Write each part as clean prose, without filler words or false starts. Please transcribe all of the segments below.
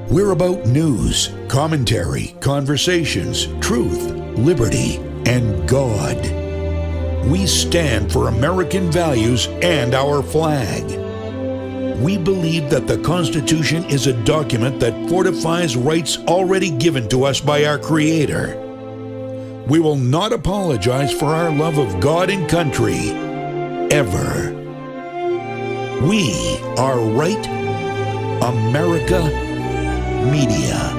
We're about news, commentary, conversations, truth, liberty, and God. We stand for American values and our flag. We believe that the Constitution is a document that fortifies rights already given to us by our Creator. We will not apologize for our love of God and country, ever. We are Right America Media.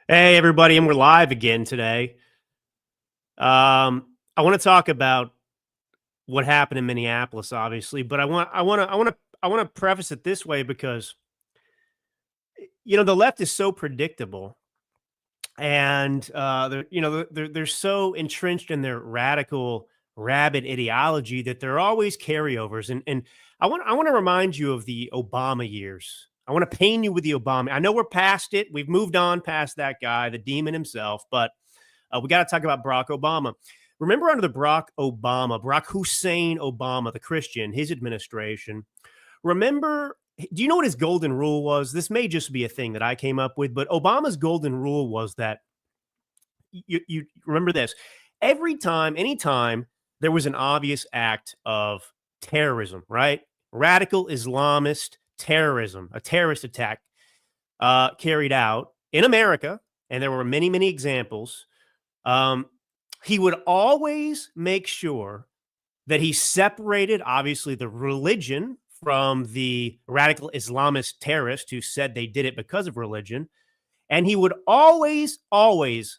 Hey, everybody, and we're live again today. I want to talk about what happened in Minneapolis, obviously, but I want to preface it this way because the left is so predictable, and they're so entrenched in their radical, rabid ideology that there are always carryovers. And I want to remind you of the Obama years. I want to pain you with the Obama. I know we're past it. We've moved on past that guy, the demon himself, but we got to talk about Barack Obama. Remember under the Barack Hussein Obama, the Christian, his administration, do you know what his golden rule was? This may just be a thing that I came up with, but Obama's golden rule was that you remember this. Anytime there was an obvious act of terrorism, right? Radical Islamist terrorism, a terrorist attack carried out in America, and there were many, many examples, he would always make sure that he separated, obviously, the religion from the radical Islamist terrorists who said they did it because of religion. And he would always,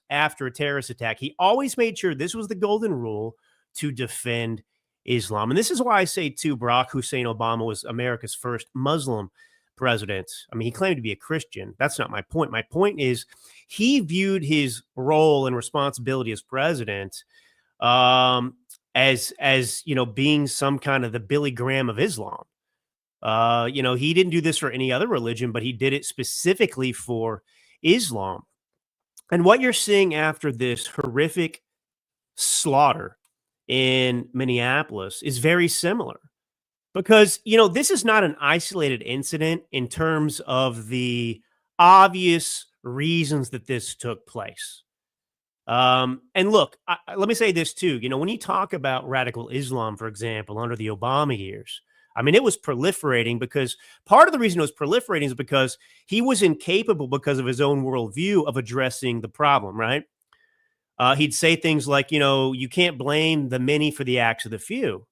after a terrorist attack, he always made sure, this was the golden rule, to defend Islam. And this is why I say, too, Barack Hussein Obama was America's first Muslim president. I mean, he claimed to be a Christian. That's not my point. My point is he viewed his role and responsibility as president as being some kind of the Billy Graham of Islam. He didn't do this for any other religion, but he did it specifically for Islam. And what you're seeing after this horrific slaughter in Minneapolis is very similar, because, this is not an isolated incident in terms of the obvious reasons that this took place. And look, let me say this too. When you talk about radical Islam, for example, under the Obama years, I mean, it was proliferating because part of the reason it was proliferating is because he was incapable, because of his own worldview, of addressing the problem, right? He'd say things like, you can't blame the many for the acts of the few.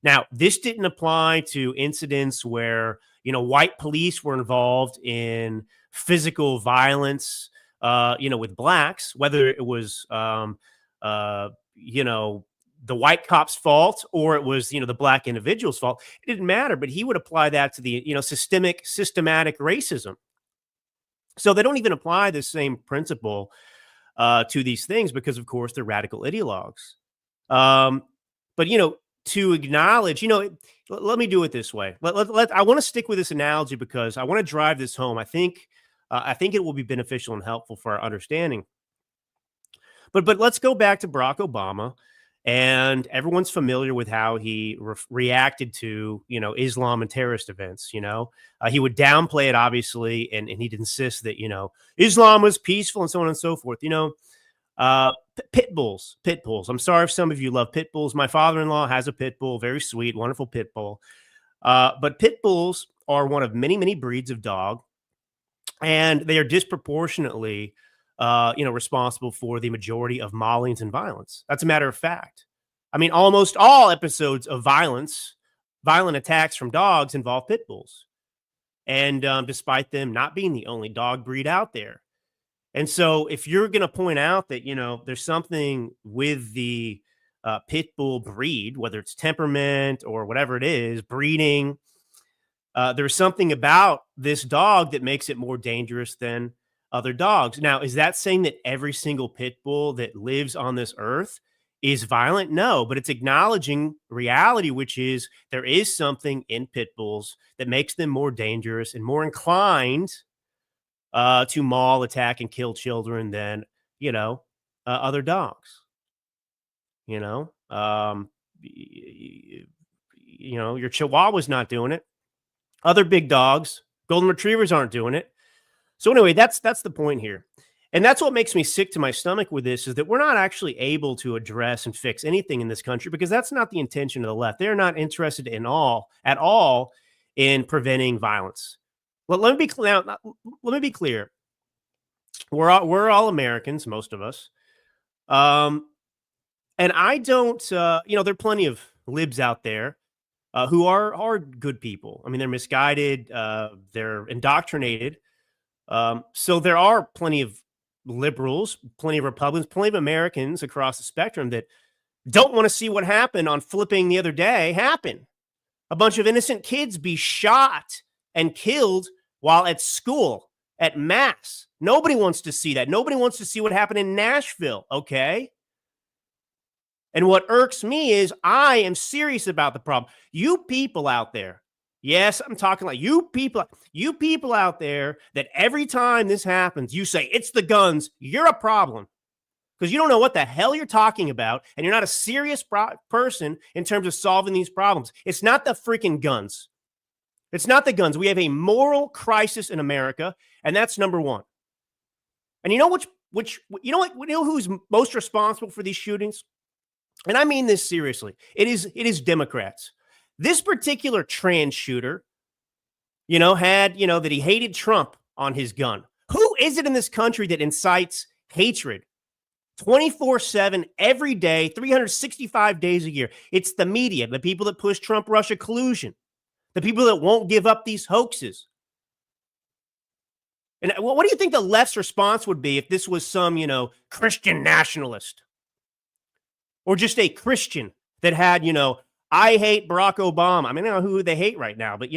Now, this didn't apply to incidents where, white police were involved in physical violence, with blacks, whether it was, the white cop's fault or it was, the black individual's fault. It didn't matter, but he would apply that to the, systematic racism. So they don't even apply the same principle to these things because, of course, they're radical ideologues. But, to acknowledge, let me do it this way. I want to stick with this analogy because I want to drive this home. I think it will be beneficial and helpful for our understanding. But let's go back to Barack Obama, and everyone's familiar with how he reacted to, Islam and terrorist events. He would downplay it, obviously, and he'd insist that, Islam was peaceful and so on and so forth. Pit bulls. I'm sorry if some of you love pit bulls. My father-in-law has a pit bull, very sweet, wonderful pit bull. But pit bulls are one of many, many breeds of dog, and they are disproportionately responsible for the majority of maulings and violence. That's a matter of fact. I mean, almost all episodes of violent attacks from dogs involve pit bulls. And despite them not being the only dog breed out there. And so if you're going to point out that, there's something with the pit bull breed, whether it's temperament or whatever it is, breeding, there's something about this dog that makes it more dangerous than other dogs. Now, is that saying that every single pit bull that lives on this earth is violent? No, but it's acknowledging reality, which is there is something in pit bulls that makes them more dangerous and more inclined to maul, attack, and kill children than, other dogs. You know, your Chihuahua's not doing it. Other big dogs, golden retrievers aren't doing it. So anyway, that's the point here. And that's what makes me sick to my stomach with this, is that we're not actually able to address and fix anything in this country, because that's not the intention of the left. They're not interested at all in preventing violence. Well, let me be clear. We're all Americans, most of us. And I don't, there are plenty of libs out there who are good people. I mean, they're misguided, they're indoctrinated. So there are plenty of liberals, plenty of Republicans, plenty of Americans across the spectrum that don't want to see what happened on Flipping the other day happen. A bunch of innocent kids be shot and killed while at school, at mass. Nobody wants to see that. Nobody wants to see what happened in Nashville, okay? And what irks me is I am serious about the problem. You people out there, yes, I'm talking like you people out there that every time this happens, you say, it's the guns, you're a problem. Because you don't know what the hell you're talking about, and you're not a serious person in terms of solving these problems. It's not the freaking guns. It's not the guns. We have a moral crisis in America, and that's number one. And you know who's most responsible for these shootings? And I mean this seriously. It is Democrats. This particular trans shooter, had, that he hated Trump on his gun. Who is it in this country that incites hatred 24/7, every day, 365 days a year? It's the media, the people that push Trump-Russia collusion, the people that won't give up these hoaxes. And what do you think the left's response would be if this was some, Christian nationalist? Or just a Christian that had, I hate Barack Obama. I mean, I don't know who they hate right now, but,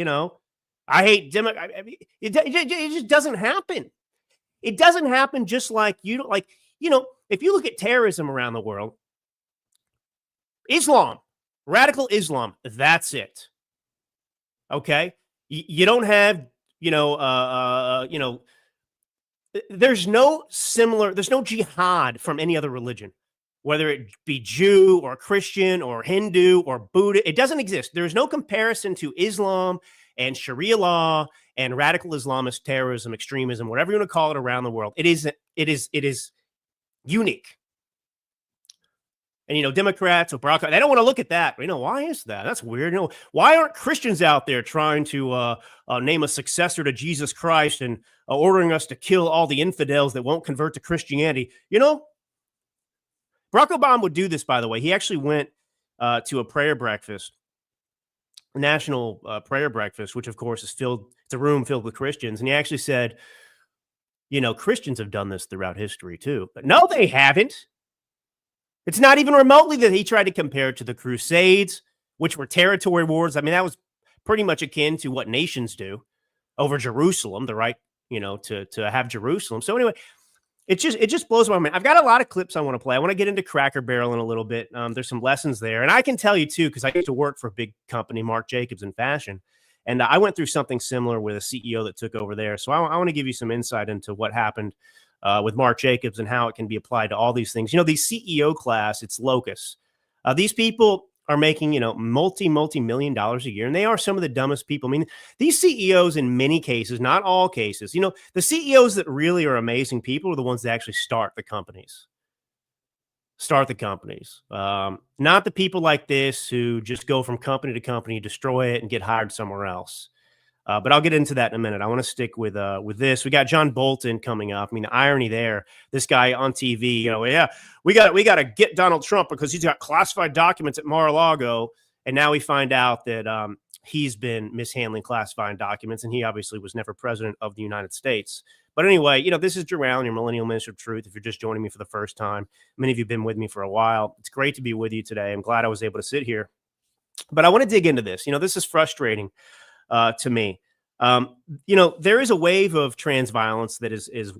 I hate Democrats. It just doesn't happen. It doesn't happen. Just like if you look at terrorism around the world, Islam, radical Islam, that's it. Okay. You don't have, there's no jihad from any other religion, whether it be Jew or Christian or Hindu or Buddha. It doesn't exist. There's no comparison to Islam and Sharia law and radical Islamist terrorism, extremism, whatever you want to call it, around the world. It is unique. And, Democrats or Barack, they don't want to look at that. Why is that? That's weird. Why aren't Christians out there trying to name a successor to Jesus Christ and ordering us to kill all the infidels that won't convert to Christianity? Barack Obama would do this, by the way. He actually went to a prayer breakfast, a national prayer breakfast, which, of course, it's a room filled with Christians. And he actually said, Christians have done this throughout history, too. But no, they haven't. It's not even remotely that he tried to compare it to the Crusades, which were territory wars. I mean, that was pretty much akin to what nations do over Jerusalem, the right, to have Jerusalem. So anyway, it just blows my mind. I've got a lot of clips I want to play. I want to get into Cracker Barrel in a little bit. There's some lessons there. And I can tell you, too, because I used to work for a big company, Marc Jacobs in fashion. And I went through something similar with a CEO that took over there. So I want to give you some insight into what happened with Marc Jacobs and how it can be applied to all these things. These CEO class, it's locusts. These people are making, multi-million dollars a year, and they are some of the dumbest people. I mean, these CEOs, in many cases, not all cases, the CEOs that really are amazing people are the ones that actually start the companies. Not the people like this who just go from company to company, destroy it, and get hired somewhere else. But I'll get into that in a minute. I want to stick with this. We got John Bolton coming up. I mean, the irony there. This guy on TV, we got to get Donald Trump because he's got classified documents at Mar-a-Lago, and now we find out that he's been mishandling classified documents, and he obviously was never president of the United States. But anyway, this is Drew Allen, your Millennial Minister of Truth. If you're just joining me for the first time, many of you have been with me for a while. It's great to be with you today. I'm glad I was able to sit here. But I want to dig into this. This is frustrating. to me. There is a wave of trans violence that is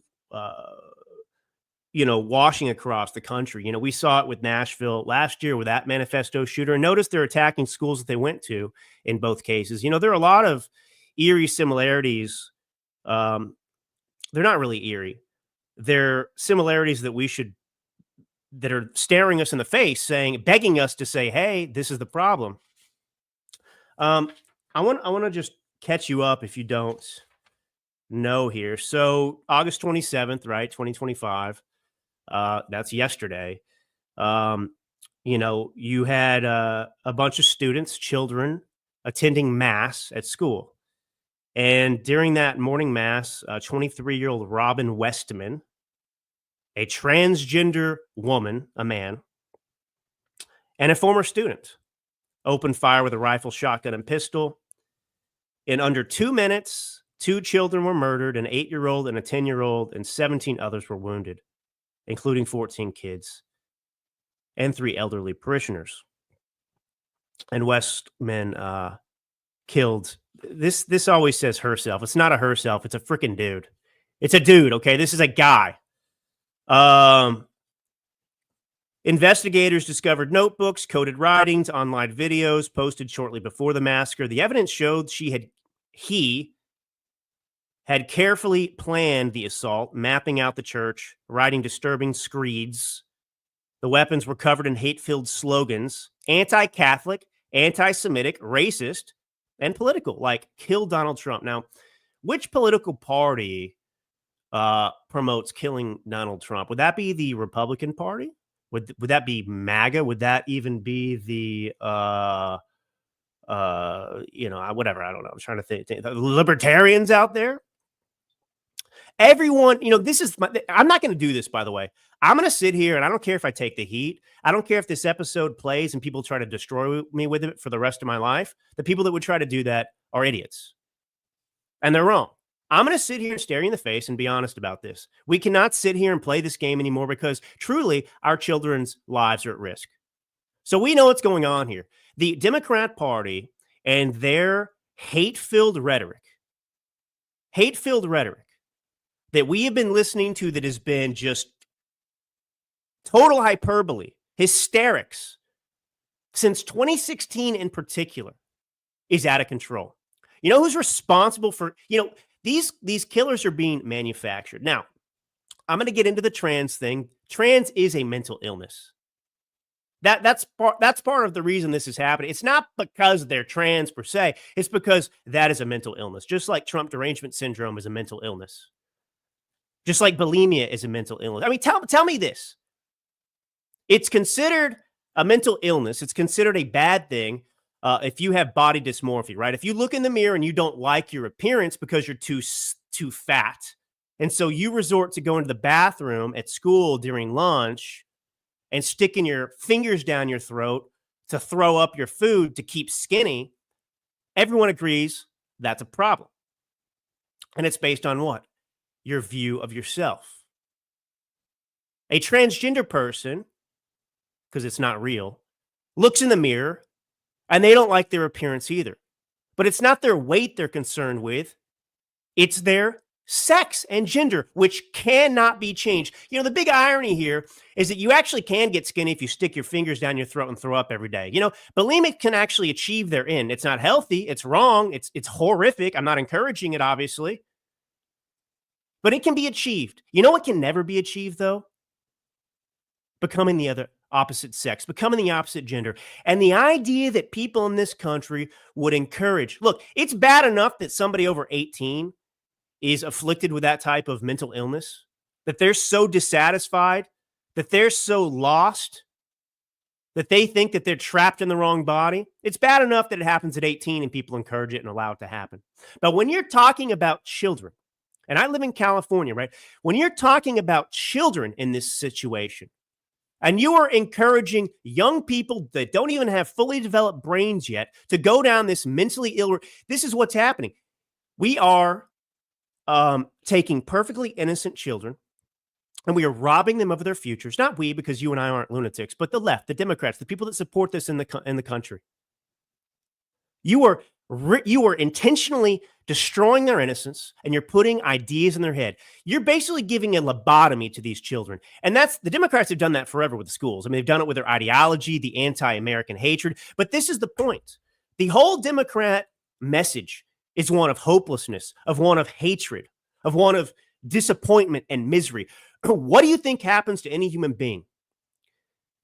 washing across the country. We saw it with Nashville last year with that manifesto shooter. And notice they're attacking schools that they went to in both cases. There are a lot of eerie similarities. They're not really eerie. They're similarities that are staring us in the face, begging us to say, hey, this is the problem. I want to just catch you up if you don't know here. So August 27th, right? 2025. That's yesterday. You had a bunch of students, children attending mass at school. And during that morning mass, 23-year-old Robin Westman, a transgender woman, a man, and a former student, opened fire with a rifle, shotgun, and pistol. In under 2 minutes, 2 children were murdered, an 8-year-old and a 10-year-old, and 17 others were wounded, including 14 kids and 3 elderly parishioners. And Westman killed, this always says herself. It's not a herself. It's a freaking dude. It's a dude, okay? This is a guy. Investigators discovered notebooks, coded writings, online videos posted shortly before the massacre. The evidence showed he had carefully planned the assault, mapping out the church, writing disturbing screeds. The weapons were covered in hate-filled slogans, anti-Catholic, anti-Semitic, racist, and political, like kill Donald Trump. Now, which political party promotes killing Donald Trump? Would that be the Republican Party? Would that be MAGA? Would that even be the whatever? I don't know. I'm trying to think. The libertarians out there. Everyone, I'm not going to do this, by the way. I'm going to sit here and I don't care if I take the heat. I don't care if this episode plays and people try to destroy me with it for the rest of my life. The people that would try to do that are idiots. And they're wrong. I'm going to sit here and stare you in the face and be honest about this. We cannot sit here and play this game anymore because truly our children's lives are at risk. So we know what's going on here. The Democrat Party and their hate-filled rhetoric that we have been listening to that has been just total hyperbole, hysterics, since 2016 in particular, is out of control. You know who's responsible for, these killers are being manufactured. Now, I'm going to get into the trans thing. Trans is a mental illness. That's part of the reason this is happening. It's not because they're trans per se. It's because that is a mental illness. Just like Trump derangement syndrome is a mental illness. Just like bulimia is a mental illness. I mean, tell me this. It's considered a mental illness. It's considered a bad thing if you have body dysmorphia, right? If you look in the mirror and you don't like your appearance because you're too fat, and so you resort to going to the bathroom at school during lunch and sticking your fingers down your throat to throw up your food to keep skinny, everyone agrees that's a problem. And it's based on what? Your view of yourself. A transgender person, because it's not real, looks in the mirror and they don't like their appearance either. But it's not their weight they're concerned with. It's their sex and gender, which cannot be changed. The big irony here is that you actually can get skinny if you stick your fingers down your throat and throw up every day. Bulimic can actually achieve their end. It's not healthy. It's wrong. It's horrific. I'm not encouraging it, obviously. But it can be achieved. You know what can never be achieved, though? Becoming the opposite sex, becoming the opposite gender. And the idea that people in this country would encourage, look, it's bad enough that somebody over 18 is afflicted with that type of mental illness, that they're so dissatisfied, that they're so lost, that they think that they're trapped in the wrong body. It's bad enough that it happens at 18 and people encourage it and allow it to happen. But when you're talking about children, and I live in California, right? When you're talking about children in this situation, and you are encouraging young people that don't even have fully developed brains yet to go down this mentally ill, this is what's happening. We are taking perfectly innocent children and we are robbing them of their futures. Not we, because you and I aren't lunatics, but the left, the Democrats, the people that support this in the country. You are You are intentionally destroying their innocence, and you're putting ideas in their head. You're basically giving a lobotomy to these children. And that's the Democrats have done that forever with the schools. I mean, they've done it with their ideology, the anti-American hatred. But this is the point. The whole Democrat message is one of hopelessness, of one of hatred, of one of disappointment and misery. What do you think happens to any human being?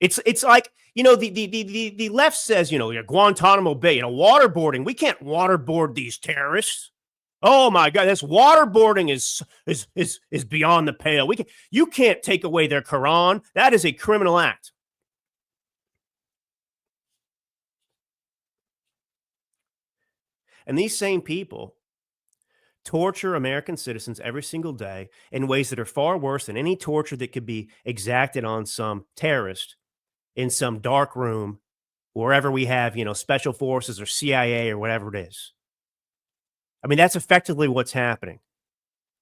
It's like, the left says, Guantanamo Bay, waterboarding. We can't waterboard these terrorists. Oh my God, this waterboarding is beyond the pale. You can't take away their Quran. That is a criminal act. And these same people torture American citizens every single day in ways that are far worse than any torture that could be exacted on some terrorist in some dark room, wherever we have, special forces or CIA or whatever it is. I mean, that's effectively what's happening.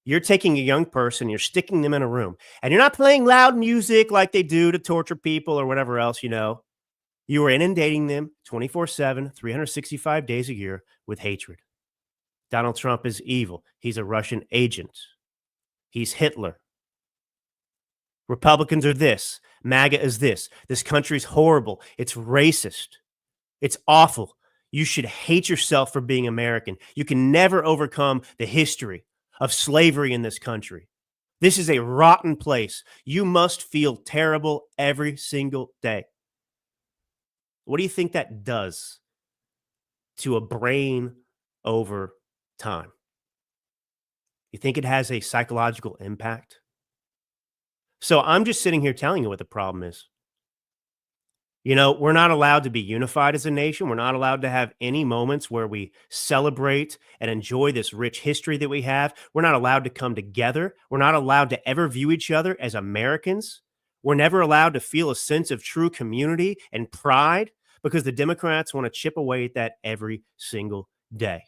You're taking a young person, you're sticking them in a room, and you're not playing loud music like they do to torture people or whatever else, You are inundating them 24/7, 365 days a year with hatred. Donald Trump is evil. He's a Russian agent. He's Hitler. Republicans are this. MAGA is this. This country's horrible. It's racist. It's awful. You should hate yourself for being American. You can never overcome the history of slavery in this country. This is a rotten place. You must feel terrible every single day. What do you think that does to a brain over time? You think it has a psychological impact? So I'm just sitting here telling you what the problem is. We're not allowed to be unified as a nation. We're not allowed to have any moments where we celebrate and enjoy this rich history that we have. We're not allowed to come together. We're not allowed to ever view each other as Americans. We're never allowed to feel a sense of true community and pride because the Democrats want to chip away at that every single day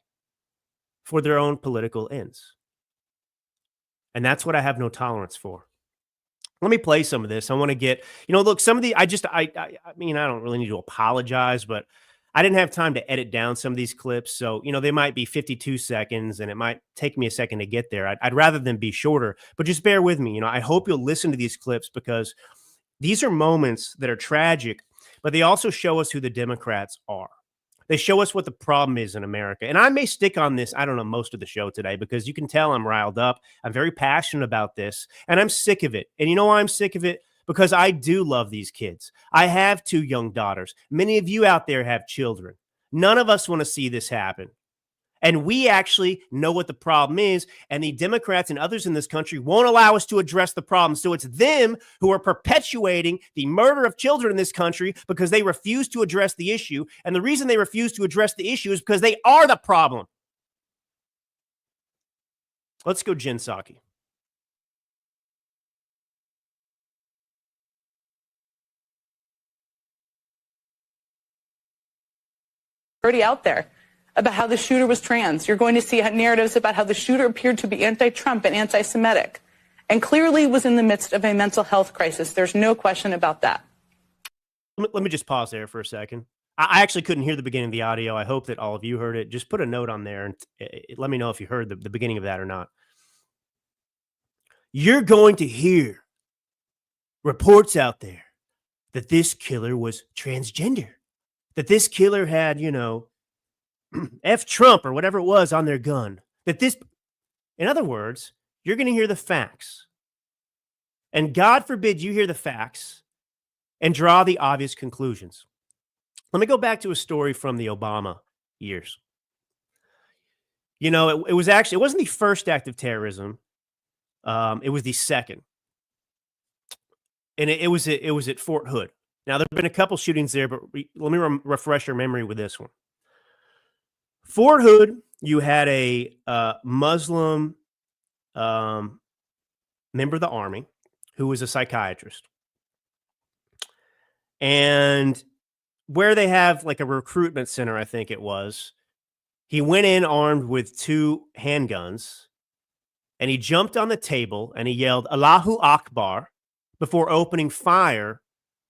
for their own political ends. And that's what I have no tolerance for. Let me play some of this. I want to get, look, some of the, I mean, I don't really need to apologize, but I didn't have time to edit down some of these clips. So, they might be 52 seconds and it might take me a second to get there. I'd rather them be shorter, but just bear with me. I hope you'll listen to these clips because these are moments that are tragic, but they also show us who the Democrats are. They show us what the problem is in America. And I may stick on this, I don't know, most of the show today because you can tell I'm riled up. I'm very passionate about this and I'm sick of it. And you know why I'm sick of it? Because I do love these kids. I have 2 young daughters. Many of you out there have children. None of us want to see this happen. And we actually know what the problem is. And the Democrats and others in this country won't allow us to address the problem. So it's them who are perpetuating the murder of children in this country because they refuse to address the issue. And the reason they refuse to address the issue is because they are the problem. Let's go Jen Psaki. Already out there about how the shooter was trans. You're going to see narratives about how the shooter appeared to be anti-Trump and anti-Semitic and clearly was in the midst of a mental health crisis. There's no question about that. Let me just pause there for a second. I actually couldn't hear the beginning of the audio. I hope that all of you heard it. Just put a note on there and let me know if you heard the beginning of that or not. You're going to hear reports out there that this killer was transgender, that this killer had, F Trump or whatever it was on their gun. In other words, you're going to hear the facts. And God forbid you hear the facts and draw the obvious conclusions. Let me go back to a story from the Obama years. It wasn't the first act of terrorism. It was the second. And it was at Fort Hood. Now, there have been a couple shootings there, but let me refresh your memory with this one. Fort Hood, you had a Muslim member of the Army who was a psychiatrist. And where they have like a recruitment center, I think it was, he went in armed with 2 handguns and he jumped on the table and he yelled, Allahu Akbar, before opening fire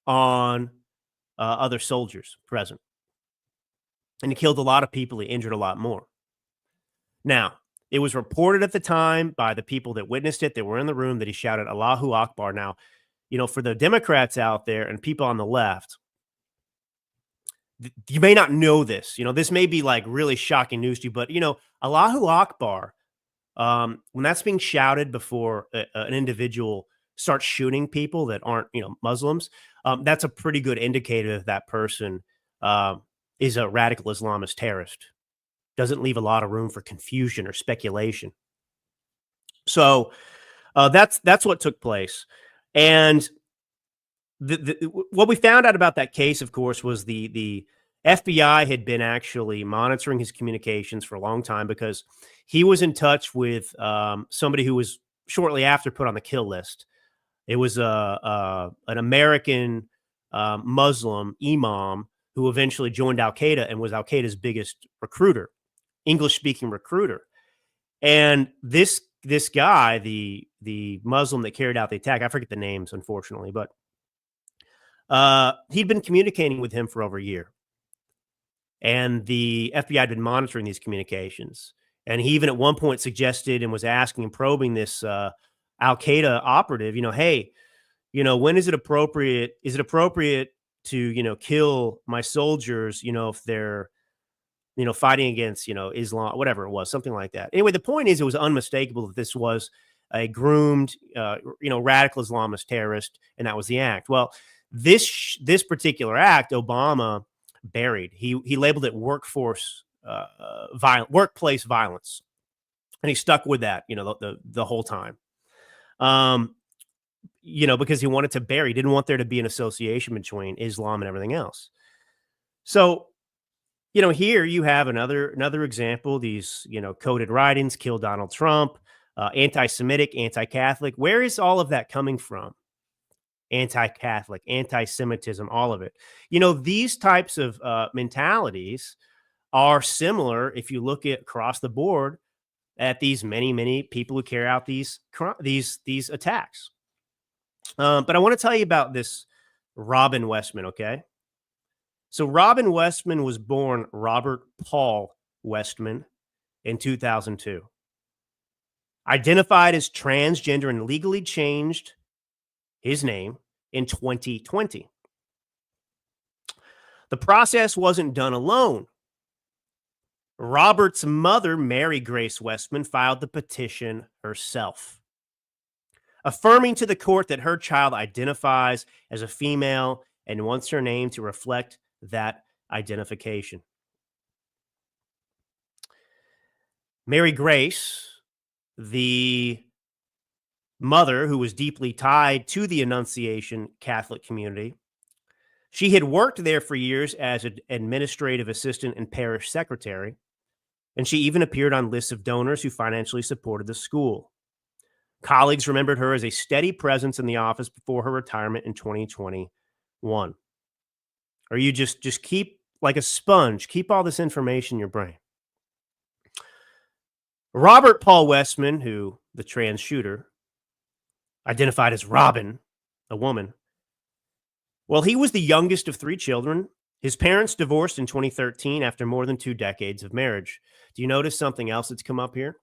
on other soldiers present. And he killed a lot of people. He injured a lot more. Now, it was reported at the time by the people that witnessed it, that were in the room, that he shouted Allahu Akbar. Now, for the Democrats out there and people on the left, you may not know this. This may be like really shocking news to you, but Allahu Akbar, when that's being shouted before an individual starts shooting people that aren't, Muslims, that's a pretty good indicator that person is a radical Islamist terrorist. Doesn't leave a lot of room for confusion or speculation. So that's what took place. And what we found out about that case, of course, was the FBI had been actually monitoring his communications for a long time, because he was in touch with somebody who was shortly after put on the kill list. It was an American Muslim imam who eventually joined Al-Qaeda and was Al-Qaeda's biggest recruiter, English-speaking recruiter. And this guy, the Muslim that carried out the attack, I forget the names, unfortunately, but he'd been communicating with him for over a year. And the FBI had been monitoring these communications. And he even at one point suggested and was asking and probing this Al-Qaeda operative, hey, when is it appropriate? Is it appropriate to, kill my soldiers, if they're, fighting against, Islam, whatever it was, something like that. Anyway, the point is, it was unmistakable that this was a groomed, radical Islamist terrorist, and that was the act. Well, this particular act, Obama buried. He labeled it workplace violence, and he stuck with that, the whole time. Because he wanted to bury, didn't want there to be an association between Islam and everything else. So, here you have another example. These, coded writings, kill Donald Trump, anti-Semitic, anti-Catholic. Where is all of that coming from? Anti-Catholic, anti-Semitism, all of it. These types of mentalities are similar if you look at across the board at these many people who carry out these attacks. But I want to tell you about this Robin Westman, okay? So Robin Westman was born Robert Paul Westman in 2002. Identified as transgender and legally changed his name in 2020. The process wasn't done alone. Robert's mother, Mary Grace Westman, filed the petition herself, affirming to the court that her child identifies as a female and wants her name to reflect that identification. Mary Grace, the mother who was deeply tied to the Annunciation Catholic community, she had worked there for years as an administrative assistant and parish secretary, and she even appeared on lists of donors who financially supported the school. Colleagues remembered her as a steady presence in the office before her retirement in 2021. Or you just keep, like a sponge, keep all this information in your brain. Robert Paul Westman, who the trans shooter, identified as Robin, a woman. Well, he was the youngest of 3 children. His parents divorced in 2013 after more than 2 decades of marriage. Do you notice something else that's come up here?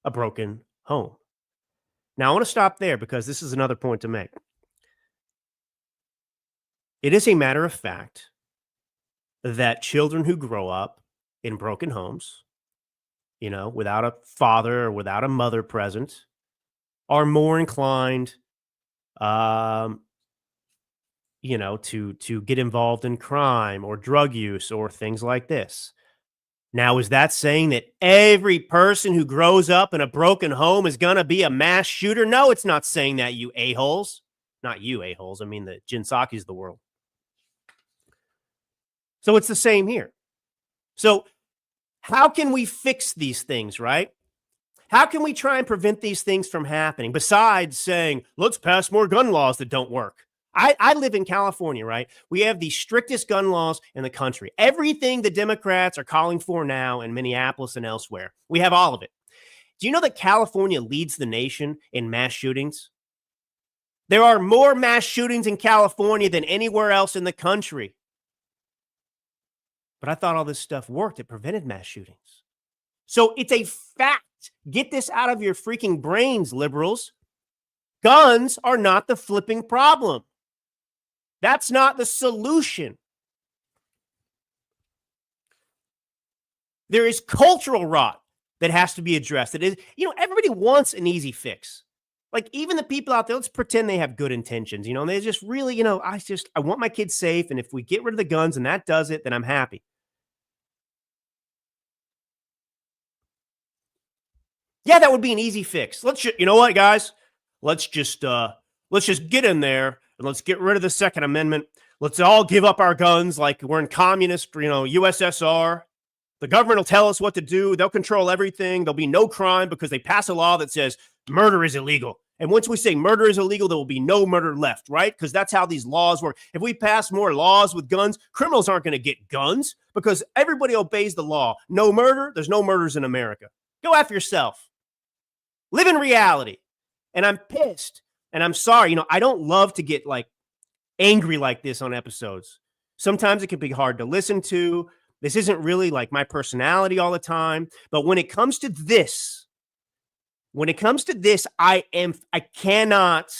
A broken home. Now, I want to stop there because this is another point to make. It is a matter of fact that children who grow up in broken homes, without a father or without a mother present, are more inclined, to get involved in crime or drug use or things like this. Now, is that saying that every person who grows up in a broken home is going to be a mass shooter? No, it's not saying that, you a-holes. Not you a-holes. I mean the Jinsakis of the world. So it's the same here. So how can we fix these things, right? How can we try and prevent these things from happening besides saying, let's pass more gun laws that don't work? I live in California, right? We have the strictest gun laws in the country. Everything the Democrats are calling for now in Minneapolis and elsewhere, we have all of it. Do you know that California leads the nation in mass shootings? There are more mass shootings in California than anywhere else in the country. But I thought all this stuff worked. It prevented mass shootings. So it's a fact. Get this out of your freaking brains, liberals. Guns are not the flipping problem. That's not the solution. There is cultural rot that has to be addressed. It is, everybody wants an easy fix. Like, even the people out there, let's pretend they have good intentions, and they just really, I want my kids safe. And if we get rid of the guns and that does it, then I'm happy. Yeah, that would be an easy fix. You know what, guys? Let's just get in there and let's get rid of the Second Amendment. Let's all give up our guns like we're in communist, USSR. The government will tell us what to do. They'll control everything. There'll be no crime because they pass a law that says murder is illegal. And once we say murder is illegal, there will be no murder left, right? Because that's how these laws work. If we pass more laws with guns, criminals aren't going to get guns because everybody obeys the law. No murder. There's no murders in America. Go after yourself. Live in reality. And I'm pissed. And I'm sorry. I don't love to get angry like this on episodes. Sometimes it can be hard to listen to. This isn't really like my personality all the time. But when it comes to this, I cannot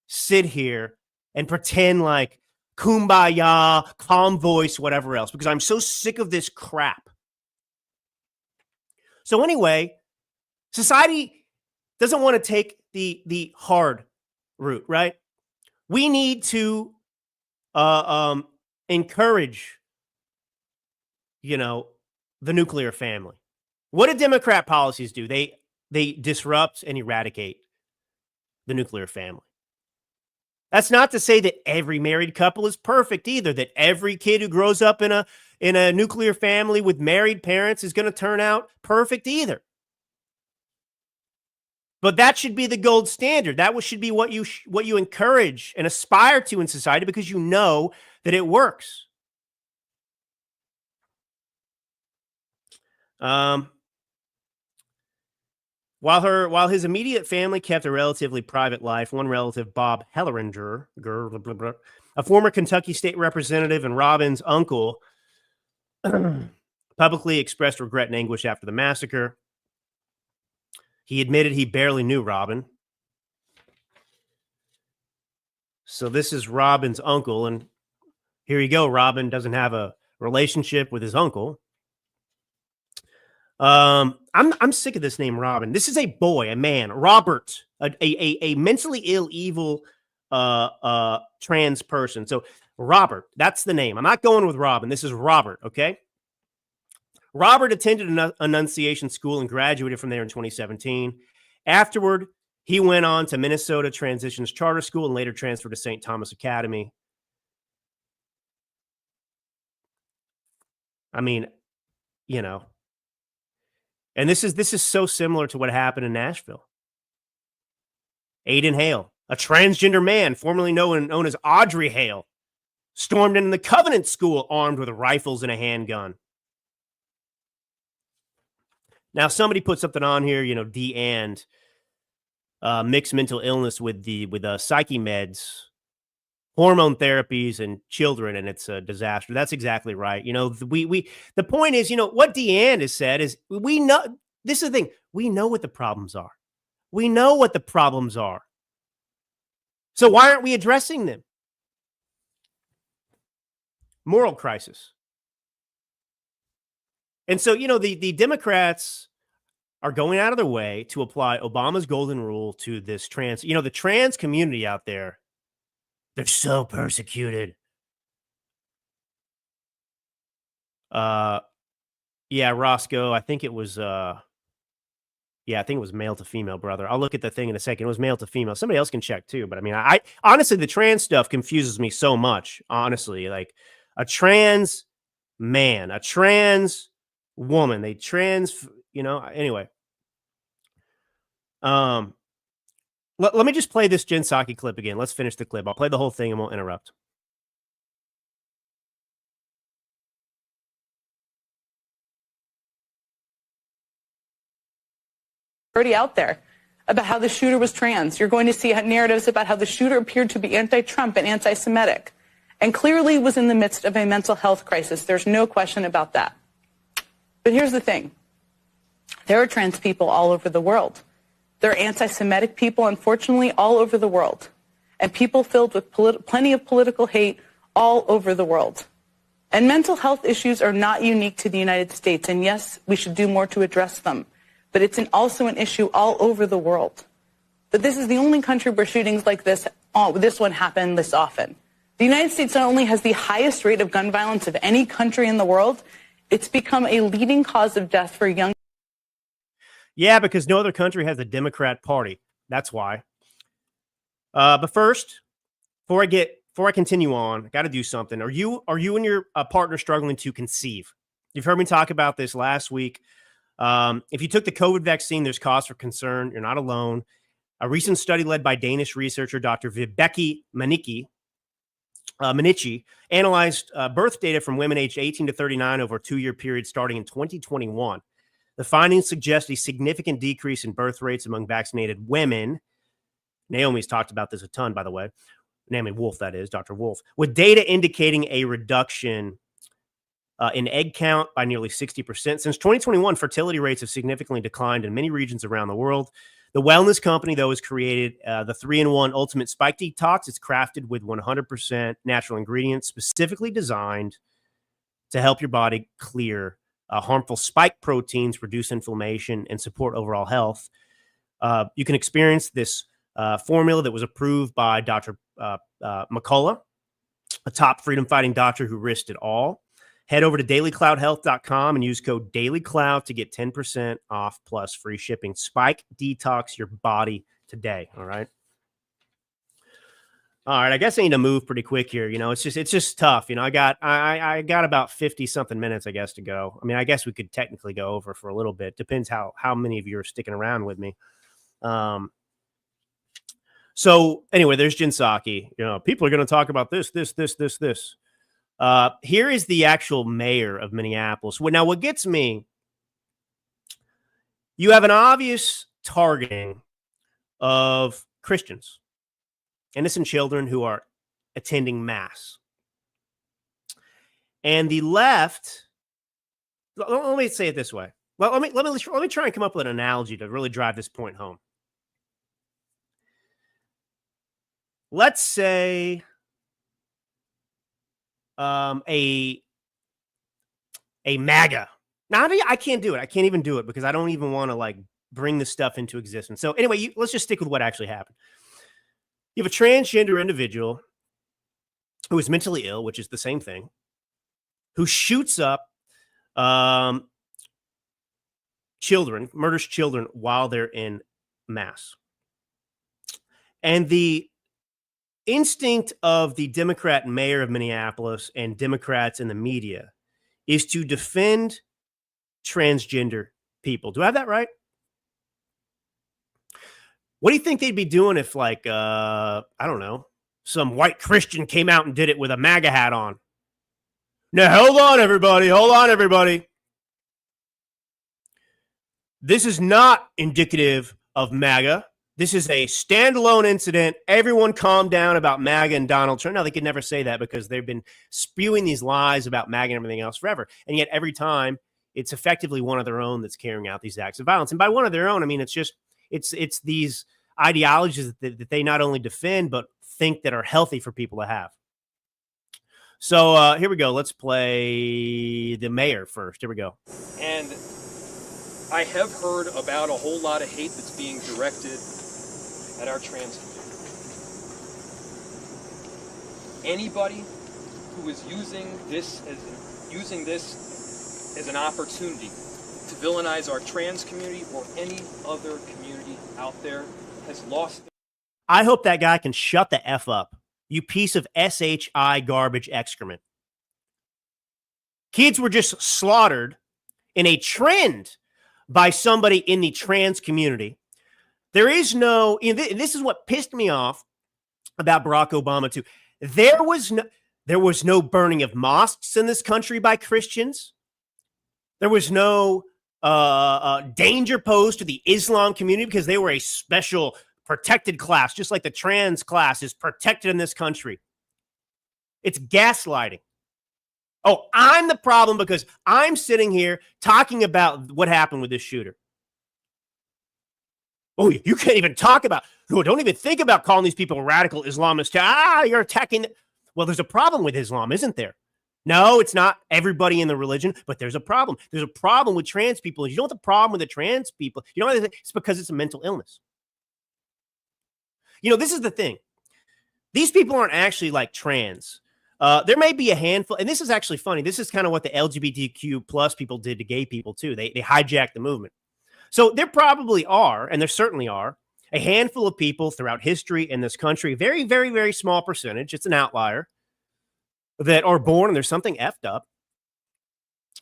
sit here and pretend like kumbaya, calm voice, whatever else, because I'm so sick of this crap. So anyway, society doesn't want to take the hard route, right? We need to encourage, the nuclear family. What do Democrat policies do? They disrupt and eradicate the nuclear family. That's not to say that every married couple is perfect either, that every kid who grows up in a nuclear family with married parents is going to turn out perfect either. But that should be the gold standard. That should be what you encourage and aspire to in society because you know that it works. While his immediate family kept a relatively private life, one relative, Bob Helleringer, a former Kentucky state representative and Robin's uncle, publicly expressed regret and anguish after the massacre. He admitted he barely knew Robin. So this is Robin's uncle, and here you go. Robin doesn't have a relationship with his uncle. I'm sick of this name, Robin. This is a boy, a man, Robert, a mentally ill, evil, trans person. So Robert, that's the name. I'm not going with Robin. This is Robert. Okay. Robert attended an Annunciation School and graduated from there in 2017. Afterward, he went on to Minnesota Transitions Charter School and later transferred to St. Thomas Academy. I mean, and this is so similar to what happened in Nashville. Aiden Hale, a transgender man formerly known as Audrey Hale, stormed into the Covenant School armed with rifles and a handgun. Now, somebody put something on here, D&, mixed mental illness with psyche meds, hormone therapies, and children, and it's a disaster. That's exactly right. The point is, what Deanne has said is we know, this is the thing, we know what the problems are. We know what the problems are. So why aren't we addressing them? Moral crisis. And so, the Democrats are going out of their way to apply Obama's golden rule to this trans, the trans community out there. They're so persecuted. Yeah, Roscoe, I think it was male to female, brother. I'll look at the thing in a second. It was male to female. Somebody else can check too, but I honestly, the trans stuff confuses me so much, honestly. Like a trans man, a trans woman, anyway. Let me just play this Jen Psaki clip again. Let's finish the clip. I'll play the whole thing and won't interrupt. Already out there about how the shooter was trans. You're going to see narratives about how the shooter appeared to be anti-Trump and anti-Semitic. and clearly was in the midst of a mental health crisis. There's no question about that. But here's the thing. There are trans people all over the world. There are anti-Semitic people, unfortunately, all over the world, and people filled with plenty of political hate all over the world. And mental health issues are not unique to the United States, and yes, we should do more to address them, but it's also an issue all over the world. But this is the only country where shootings like this one happen this often. The United States not only has the highest rate of gun violence of any country in the world, it's become a leading cause of death for young. Yeah, because no other country has a Democrat Party. That's why. But first, before I continue on, I got to do something. Are you and your partner struggling to conceive? You've heard me talk about this last week. If you took the COVID vaccine, there's cause for concern. You're not alone. A recent study led by Danish researcher Dr. Vibeke Manichi analyzed birth data from women aged 18 to 39 over a 2-year period starting in 2021. The findings suggest a significant decrease in birth rates among vaccinated women. Naomi's talked about this a ton, by the way. Naomi Wolf, that is, Dr. Wolf, with data indicating a reduction in egg count by nearly 60%. Since 2021, fertility rates have significantly declined in many regions around the world. The wellness company, though, has created the 3-in-1 Ultimate Spike Detox. It's crafted with 100% natural ingredients specifically designed to help your body clear harmful spike proteins, reduce inflammation, and support overall health. You can experience this formula that was approved by Dr. McCullough, a top freedom-fighting doctor who risked it all. Head over to dailycloudhealth.com and use code DailyCloud to get 10% off plus free shipping. Spike Detox your body today, all right? All right, I guess I need to move pretty quick here. You know, it's just tough. You know, I got about 50-something minutes, I guess, to go. I mean, I guess we could technically go over for a little bit. Depends how many of you are sticking around with me. So anyway, there's Jen Psaki. You know, people are going to talk about this. Here is the actual mayor of Minneapolis. Now, what gets me, you have an obvious targeting of Christians, innocent children who are attending mass. And the left, let me say it this way. Well, let me try and come up with an analogy to really drive this point home. Let's say a MAGA. Now, I can't do it. I can't even do it because I don't even want to like bring this stuff into existence. So anyway, let's just stick with what actually happened. You have a transgender individual who is mentally ill, which is the same thing, who shoots up children, murders children while they're in mass. And the instinct of the Democrat mayor of Minneapolis and Democrats in the media is to defend transgender people. Do I have that right? What do you think they'd be doing if, like, I don't know, some white Christian came out and did it with a MAGA hat on? Now, hold on, everybody. This is not indicative of MAGA. This is a standalone incident. Everyone calm down about MAGA and Donald Trump. No, they could never say that because they've been spewing these lies about MAGA and everything else forever. And yet every time it's effectively one of their own that's carrying out these acts of violence. And by one of their own, I mean, it's these ideologies that they not only defend, but think that are healthy for people to have. So here we go. Let's play the mayor first. Here we go. And I have heard about a whole lot of hate that's being directed at our trans community. Anybody who is using this as an opportunity to villainize our trans community or any other community out there has lost. I hope that guy can shut the F up. You piece of SHI garbage excrement. Kids were just slaughtered in a trend by somebody in the trans community. There is no, this is what pissed me off about Barack Obama too. There was no burning of mosques in this country by Christians. There was no danger posed to the Islam community because they were a special protected class, just like the trans class is protected in this country. It's gaslighting. Oh, I'm the problem because I'm sitting here talking about what happened with this shooter. Oh, you can't even talk about, don't even think about calling these people radical Islamists. You're attacking. Well, there's a problem with Islam, isn't there? No, it's not everybody in the religion, but there's a problem. There's a problem with trans people. You know what the problem with the trans people? You know what it's because it's a mental illness. You know, this is the thing. These people aren't actually like trans. There may be a handful, and this is actually funny. This is kind of what the LGBTQ plus people did to gay people too. They hijacked the movement. So there probably are, and there certainly are, a handful of people throughout history in this country, very, very, very small percentage, it's an outlier, that are born and there's something effed up,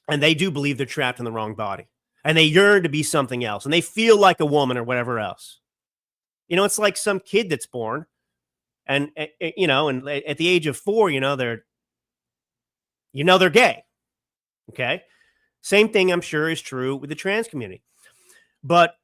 and they do believe they're trapped in the wrong body, and they yearn to be something else, and they feel like a woman or whatever else. You know, it's like some kid that's born, and you know, and at the age of 4, they're gay. Okay, same thing I'm sure is true with the trans community. But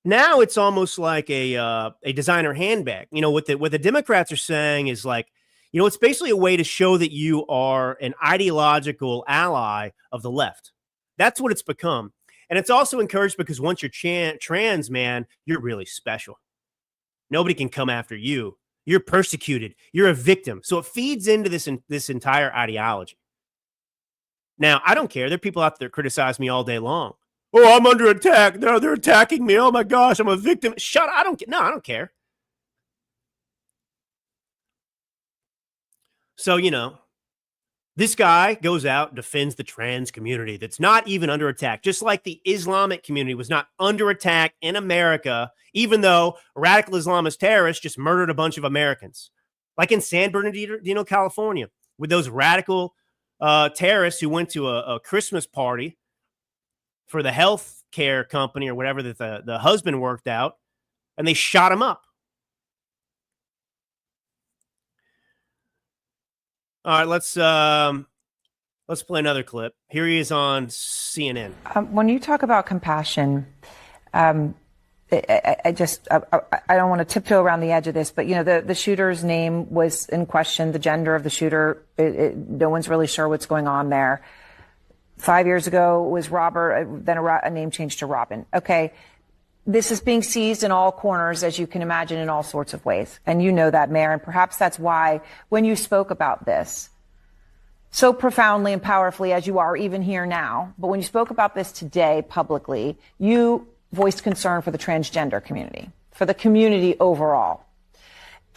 now it's almost like a designer handbag. You know, what the Democrats are saying is like, it's basically a way to show that you are an ideological ally of the left. That's what it's become. And it's also encouraged because once you're trans, man, you're really special. Nobody can come after you. You're persecuted. You're a victim. So it feeds into this entire ideology. Now, I don't care. There are people out there criticize me all day long. Oh, I'm under attack. No, they're attacking me. Oh my gosh, I'm a victim. Shut up. I don't care. So, this guy goes out and defends the trans community that's not even under attack, just like the Islamic community was not under attack in America, even though radical Islamist terrorists just murdered a bunch of Americans, like in San Bernardino, California, with those radical terrorists who went to a Christmas party for the health care company or whatever that the husband worked out, and they shot him up. All right, let's play another clip. Here he is on CNN. When you talk about compassion, I don't want to tiptoe around the edge of this, but the shooter's name was in question, the gender of the shooter. No one's really sure what's going on there. 5 years ago it was Robert, then a name changed to Robin. Okay. This is being seized in all corners, as you can imagine, in all sorts of ways. And you know that, Mayor. And perhaps that's why when you spoke about this so profoundly and powerfully as you are even here now, but when you spoke about this today publicly, you voiced concern for the transgender community, for the community overall.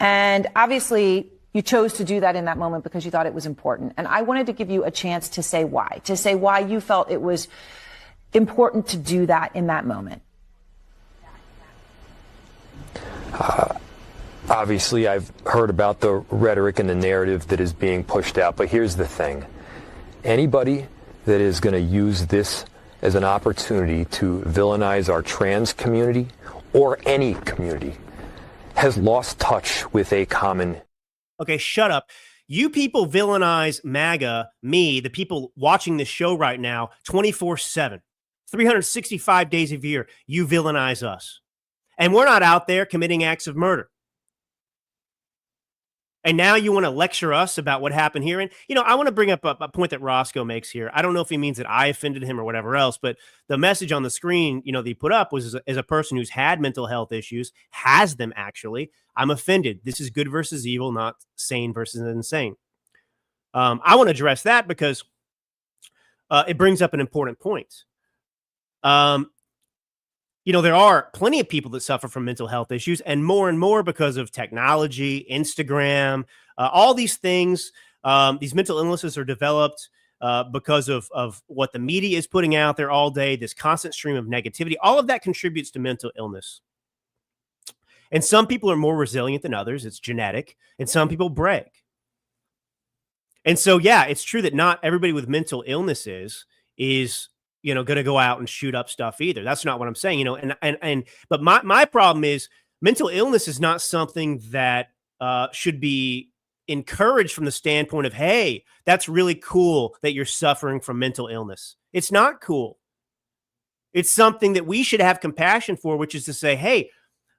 And obviously you chose to do that in that moment because you thought it was important. And I wanted to give you a chance to say why you felt it was important to do that in that moment. Obviously, I've heard about the rhetoric and the narrative that is being pushed out, but here's the thing. Anybody that is going to use this as an opportunity to villainize our trans community or any community has lost touch with a common... Okay, shut up. You people villainize MAGA, me, the people watching this show right now, 24/7, 365 days a year. You villainize us. And we're not out there committing acts of murder. And now you want to lecture us about what happened here. And, I want to bring up a point that Roscoe makes here. I don't know if he means that I offended him or whatever else, but the message on the screen, that he put up was as a person who's had mental health issues, has them actually. I'm offended. This is good versus evil, not sane versus insane. I want to address that because it brings up an important point. There are plenty of people that suffer from mental health issues, and more because of technology, Instagram, all these things. These mental illnesses are developed because of what the media is putting out there all day, this constant stream of negativity. All of that contributes to mental illness. And some people are more resilient than others. It's genetic, and some people break. And so, yeah, it's true that not everybody with mental illnesses is going to go out and shoot up stuff either. That's not what I'm saying, but my problem is mental illness is not something that should be encouraged from the standpoint of, hey, that's really cool that you're suffering from mental illness. It's not cool. It's something that we should have compassion for, which is to say, hey,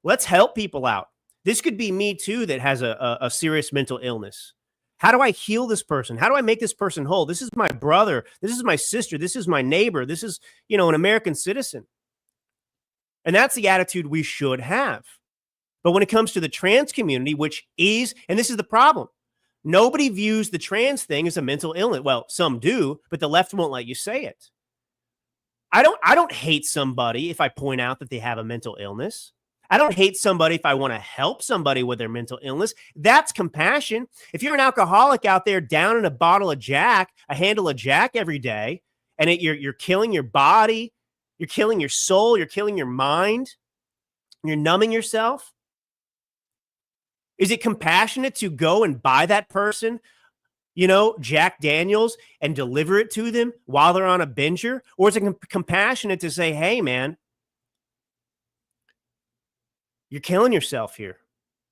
let's help people out. This could be me too that has a serious mental illness. How do I heal this person? How do I make this person whole? This is my brother. This is my sister. This is my neighbor. This is, an American citizen. And that's the attitude we should have. But when it comes to the trans community, which is, and this is the problem, nobody views the trans thing as a mental illness. Well, some do, but the left won't let you say it. I don't hate somebody if I point out that they have a mental illness. I don't hate somebody if I want to help somebody with their mental illness. That's compassion. If you're an alcoholic out there down in a bottle of Jack, a handle of Jack every day, and you're killing your body, you're killing your soul, you're killing your mind, you're numbing yourself, is it compassionate to go and buy that person, Jack Daniels and deliver it to them while they're on a binger? Or is it compassionate to say, hey, man, you're killing yourself here.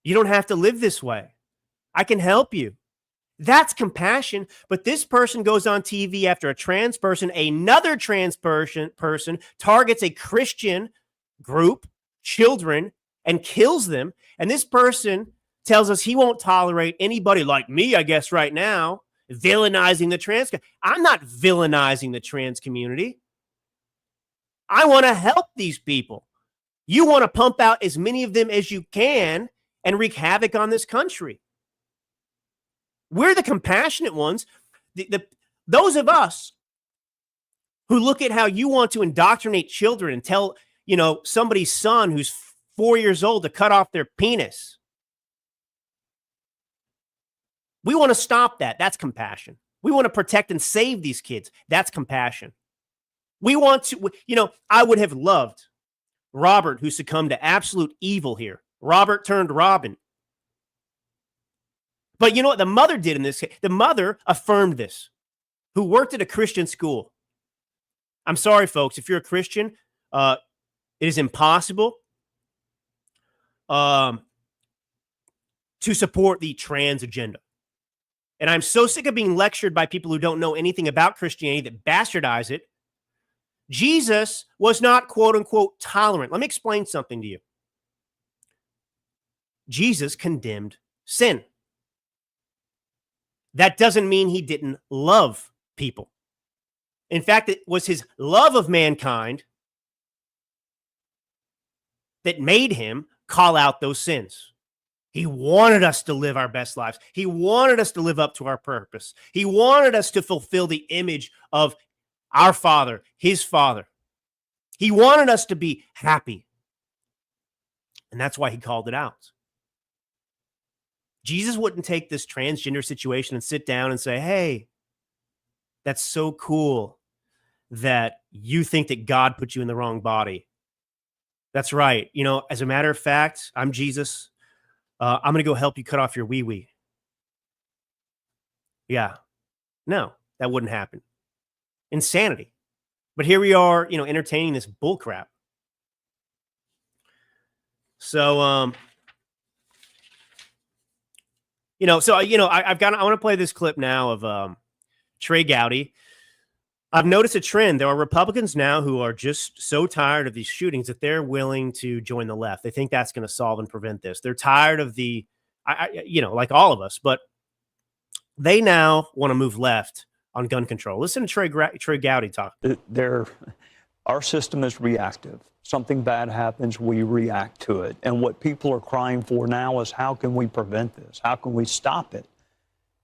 You don't have to live this way. I can help you. That's compassion. But this person goes on TV after a trans person, another trans person targets a Christian group, children, and kills them. And this person tells us he won't tolerate anybody like me, I guess, right now, villainizing the trans. I'm not villainizing the trans community. I want to help these people. You want to pump out as many of them as you can and wreak havoc on this country. We're the compassionate ones. Those of us who look at how you want to indoctrinate children and tell, somebody's son who's 4 years old to cut off their penis. We want to stop that. That's compassion. We want to protect and save these kids. That's compassion. We want to, I would have loved Robert, who succumbed to absolute evil here. Robert turned Robin. But you know what the mother did in this case? The mother affirmed this, who worked at a Christian school. I'm sorry, folks, if you're a Christian, it is impossible to support the trans agenda. And I'm so sick of being lectured by people who don't know anything about Christianity that bastardize it. Jesus was not, quote unquote, tolerant. Let me explain something to you. Jesus condemned sin. That doesn't mean he didn't love people. In fact, it was his love of mankind that made him call out those sins. He wanted us to live our best lives. He wanted us to live up to our purpose. He wanted us to fulfill the image of our Father, his Father. He wanted us to be happy. And that's why he called it out. Jesus wouldn't take this transgender situation and sit down and say, hey, that's so cool that you think that God put you in the wrong body. That's right. As a matter of fact, I'm Jesus. I'm going to go help you cut off your wee-wee. Yeah. No, that wouldn't happen. Insanity. But here we are, entertaining this bull crap. So, I want to play this clip now of Trey Gowdy. I've noticed a trend. There are Republicans now who are just so tired of these shootings that they're willing to join the left. They think that's going to solve and prevent this. They're tired of like all of us, but they now want to move left on gun control. Listen to Trey Gowdy talk. Our system is reactive. Something bad happens, we react to it. And what people are crying for now is, how can we prevent this? How can we stop it?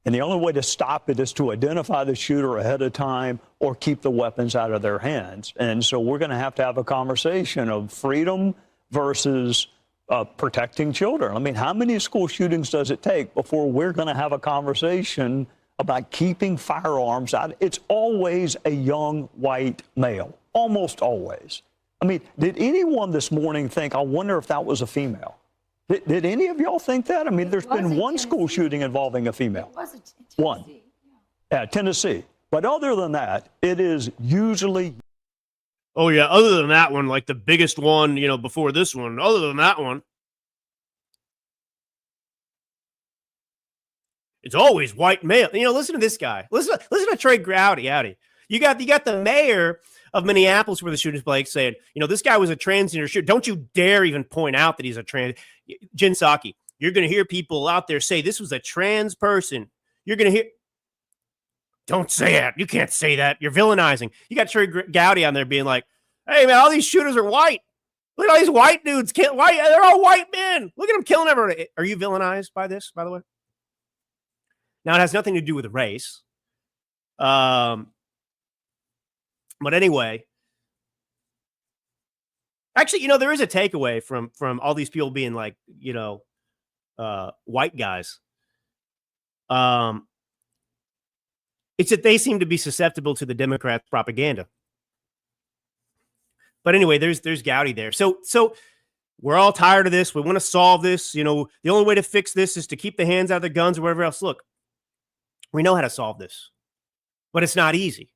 And the only way to stop it is to identify the shooter ahead of time or keep the weapons out of their hands. And so we're going to have a conversation of freedom versus protecting children. I mean, how many school shootings does it take before we're going to have a conversation about keeping firearms out? It's always a young white male, almost always. I mean, did anyone this morning think, I wonder if that was a female? Did any of y'all think that? I mean, there's been one school shooting involving a female. It was in Tennessee. One. Yeah, Tennessee. But other than that, it is usually. Oh, yeah. Other than that one, like the biggest one, before this one, other than that one, it's always white male. Listen to this guy. Listen to Trey Gowdy. You got the mayor of Minneapolis, where the shooting Blake, saying, this guy was a transgender shooter. Don't you dare even point out that he's a trans. Jen Psaki, you're going to hear people out there say this was a trans person. you're going to hear, don't say that. You can't say that. You're villainizing. You got Trey Gowdy on there being like, hey, man, all these shooters are white. Look at all these white dudes. They're all white men. Look at them killing everybody. Are you villainized by this, by the way? Now, it has nothing to do with race. But anyway, actually, you know, there is a takeaway from all these people being like, you know, white guys. It's that they seem to be susceptible to the Democrats' propaganda. But anyway, there's Gowdy there. So we're all tired of this. We want to solve this. You know, the only way to fix this is to keep the hands out of the guns or whatever else. Look, we know how to solve this, but it's not easy.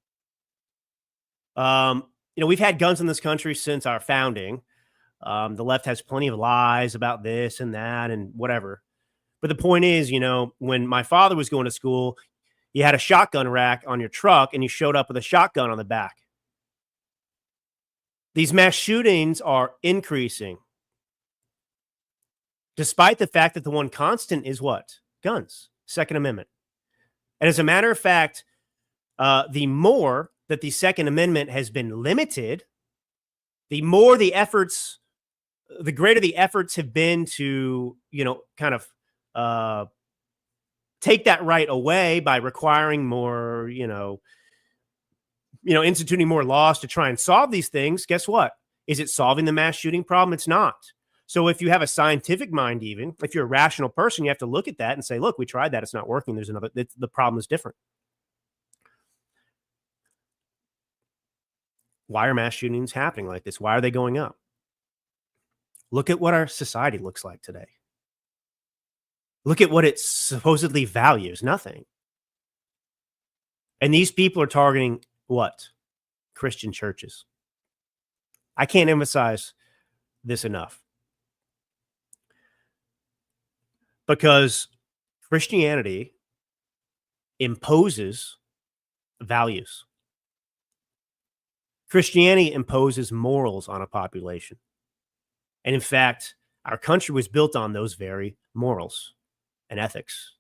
You know, we've had guns in this country since our founding. The left has plenty of lies about this and that and whatever. But the point is, you know, when my father was going to school, you had a shotgun rack on your truck and you showed up with a shotgun on the back. These mass shootings are increasing, despite the fact that the one constant is what? Guns, Second Amendment. And as a matter of fact, the more that the Second Amendment has been limited, the more the efforts, the greater the efforts have been to, you know, kind of take that right away by requiring more, you know, instituting more laws to try and solve these things. Guess what? Is it solving the mass shooting problem? It's not. So if you have a scientific mind, even if you're a rational person, you have to look at that and say, look, we tried that. It's not working. There's another, the problem is different. Why are mass shootings happening like this? Why are they going up? Look at what our society looks like today. Look at what it supposedly values. Nothing. And these people are targeting what? Christian churches. I can't emphasize this enough. Because Christianity imposes values. Christianity imposes morals on a population. And in fact, our country was built on those very morals and ethics.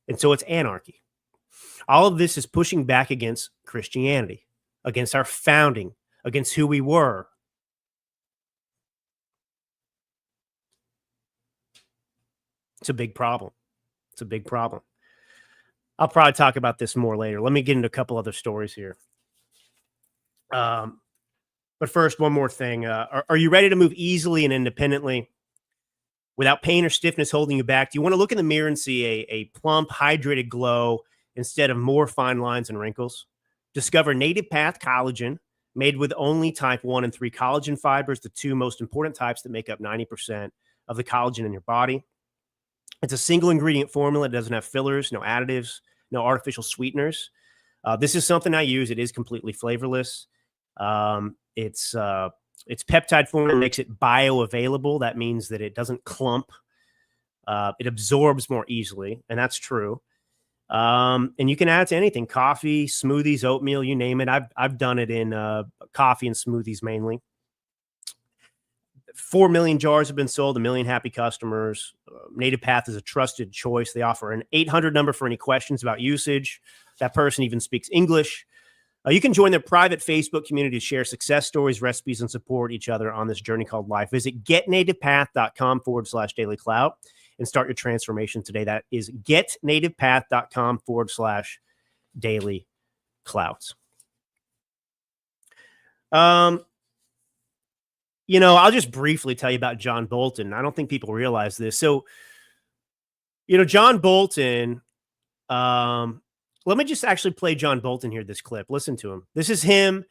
And so it's anarchy. All of this is pushing back against Christianity, against our founding, against who we were. It's a big problem. It's a big problem. I'll probably talk about this more later. Let me get into a couple other stories here. But first, one more thing. Are you ready to move easily and independently without pain or stiffness holding you back? Do you want to look in the mirror and see a plump, hydrated glow instead of more fine lines and wrinkles? Discover Native Path Collagen, made with only type 1 and 3 collagen fibers, the two most important types that make up 90% of the collagen in your body. It's a single ingredient formula. It doesn't have fillers, no additives, no artificial sweeteners. This is something I use. It is completely flavorless. Its peptide formula makes it bioavailable. That means that it doesn't clump. It absorbs more easily, and that's true. And you can add it to anything: coffee, smoothies, oatmeal, you name it. I've done it in coffee and smoothies mainly. 4 million jars have been sold, 1 million happy customers. Native Path is a trusted choice. They offer an 800 number for any questions about usage. That person even speaks English. You can join their private Facebook community to share success stories, recipes, and support each other on this journey called life. Visit getnativepath.com/dailyclout and start your transformation today. That is getnativepath.com/dailyclout. You know, I'll just briefly tell you about John Bolton. I don't think people realize this. So, you know, John Bolton, let me just actually play John Bolton here, this clip. Listen to him. This is him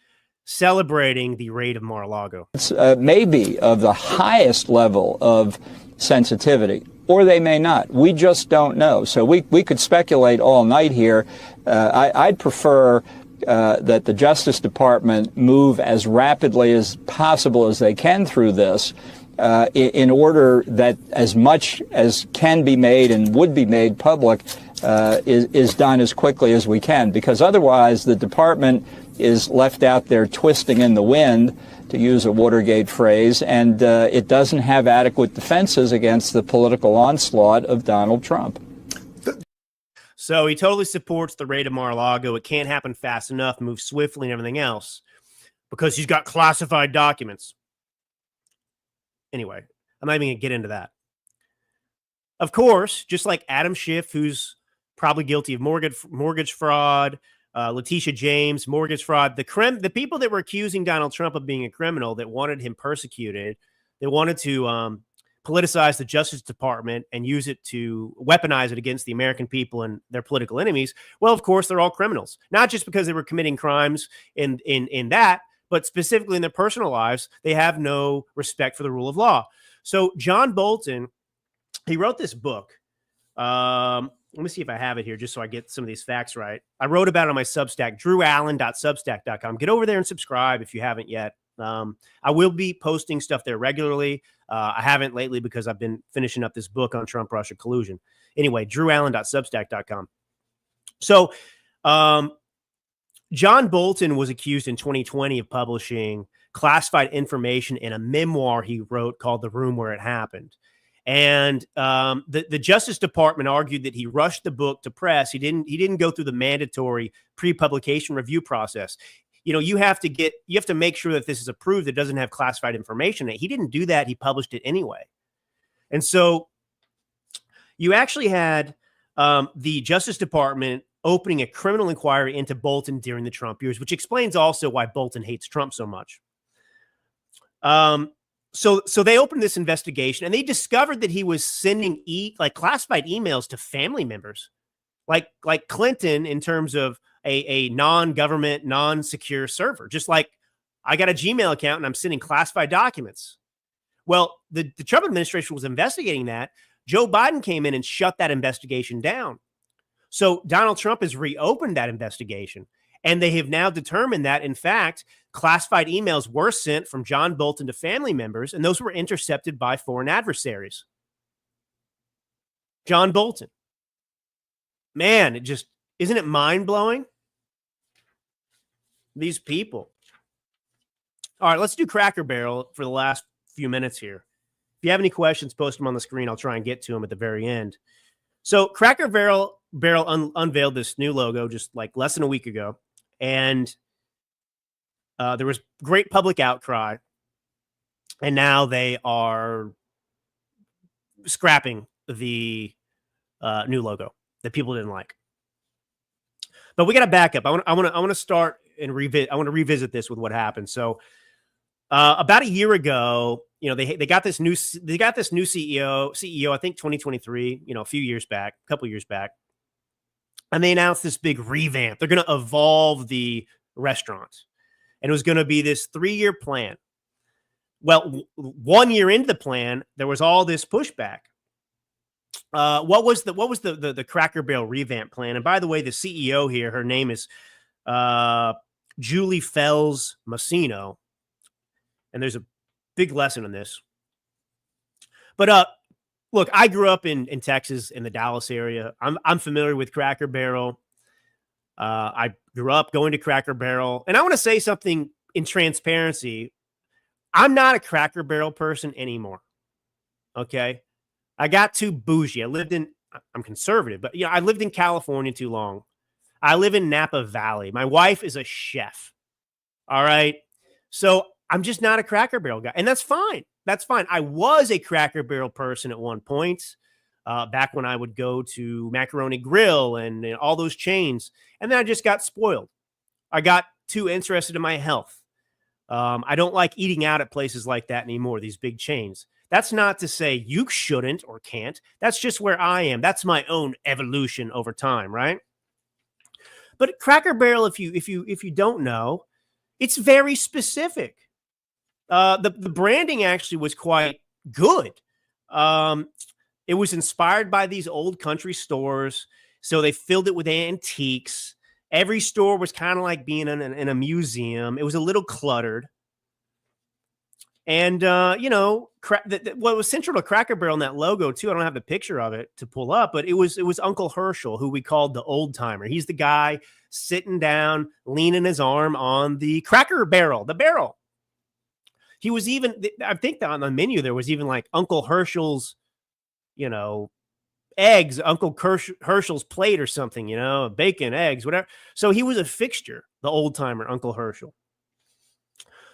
celebrating the raid of Mar-a-Lago. It's maybe of the highest level of sensitivity, or they may not. We just don't know. So we could speculate all night here. I'd prefer that the Justice Department move as rapidly as possible as they can through this in order that as much as can be made and would be made public is done as quickly as we can, because otherwise the department is left out there twisting in the wind, to use a Watergate phrase, and it doesn't have adequate defenses against the political onslaught of Donald Trump. So he totally supports the raid of Mar-a-Lago. It can't happen fast enough, move swiftly and everything else, because he's got classified documents. Anyway, I'm not even going to get into that. Of course, just like Adam Schiff, who's probably guilty of mortgage fraud, Letitia James, mortgage fraud, the people that were accusing Donald Trump of being a criminal, that wanted him persecuted, they wanted to politicize the Justice Department and use it to weaponize it against the American people and their political enemies. Well, of course, they're all criminals, not just because they were committing crimes in that, but specifically in their personal lives. They have no respect for the rule of law. So John Bolton, he wrote this book. Let me see if I have it here, just so I get some of these facts right. I wrote about it on my Substack, drewallen.substack.com. Get over there and subscribe if you haven't yet. I will be posting stuff there regularly. I haven't lately because I've been finishing up this book on Trump-Russia collusion. Anyway, drewallen.substack.com. So John Bolton was accused in 2020 of publishing classified information in a memoir he wrote called The Room Where It Happened. And the Justice Department argued that he rushed the book to press. He didn't go through the mandatory pre-publication review process. You know, you have to make sure that this is approved. It doesn't have classified information in it. He didn't do that. He published it anyway. And so you actually had the Justice Department opening a criminal inquiry into Bolton during the Trump years, which explains also why Bolton hates Trump so much. So they opened this investigation, and they discovered that he was sending classified emails to family members, like Clinton, in terms of a non-government, non-secure server. Just like I got a Gmail account and I'm sending classified documents. Well, the Trump administration was investigating that. Joe Biden came in and shut that investigation down. So Donald Trump has reopened that investigation, and they have now determined that, in fact, classified emails were sent from John Bolton to family members, and those were intercepted by foreign adversaries. John Bolton. Man, isn't it mind-blowing? These people. All right, let's do Cracker Barrel for the last few minutes here. If you have any questions, post them on the screen. I'll try and get to them at the very end. So Cracker Barrel unveiled this new logo just like less than a week ago, and there was great public outcry, and now they are scrapping the new logo that people didn't like. But we got to back up. I want to start and revisit. I want to revisit this with what happened. So about a year ago, you know, they got this new CEO, I think 2023, you know, a couple years back. And they announced this big revamp. They're going to evolve the restaurant. And it was going to be this 3-year plan. Well, 1 year into the plan, there was all this pushback. What was the Cracker Barrel revamp plan? And by the way, the CEO here, her name is Julie Fells Massino. And there's a big lesson in this. But look, I grew up in Texas, in the Dallas area. I'm familiar with Cracker Barrel. I grew up going to Cracker Barrel. And I want to say something in transparency. I'm not a Cracker Barrel person anymore. Okay? I got too bougie. I'm conservative, but you know, I lived in California too long. I live in Napa Valley. My wife is a chef. All right? So I'm just not a Cracker Barrel guy. And that's fine. That's fine. I was a Cracker Barrel person at one point, back when I would go to Macaroni Grill and all those chains. And then I just got spoiled. I got too interested in my health. I don't like eating out at places like that anymore, these big chains. That's not to say you shouldn't or can't. That's just where I am. That's my own evolution over time, right? But Cracker Barrel, if you don't know, it's very specific. The branding actually was quite good. It was inspired by these old country stores, so they filled it with antiques. Every store was kind of like being in a museum. It was a little cluttered. And, you know, what was central to Cracker Barrel in that logo too, I don't have the picture of it to pull up, but it was Uncle Herschel, who we called the old timer. He's the guy sitting down, leaning his arm on the Cracker Barrel, the barrel. He was even, I think that on the menu, there was even like Uncle Herschel's, you know, eggs, Uncle Herschel's plate or something, you know, bacon, eggs, whatever. So he was a fixture, the old timer, Uncle Herschel.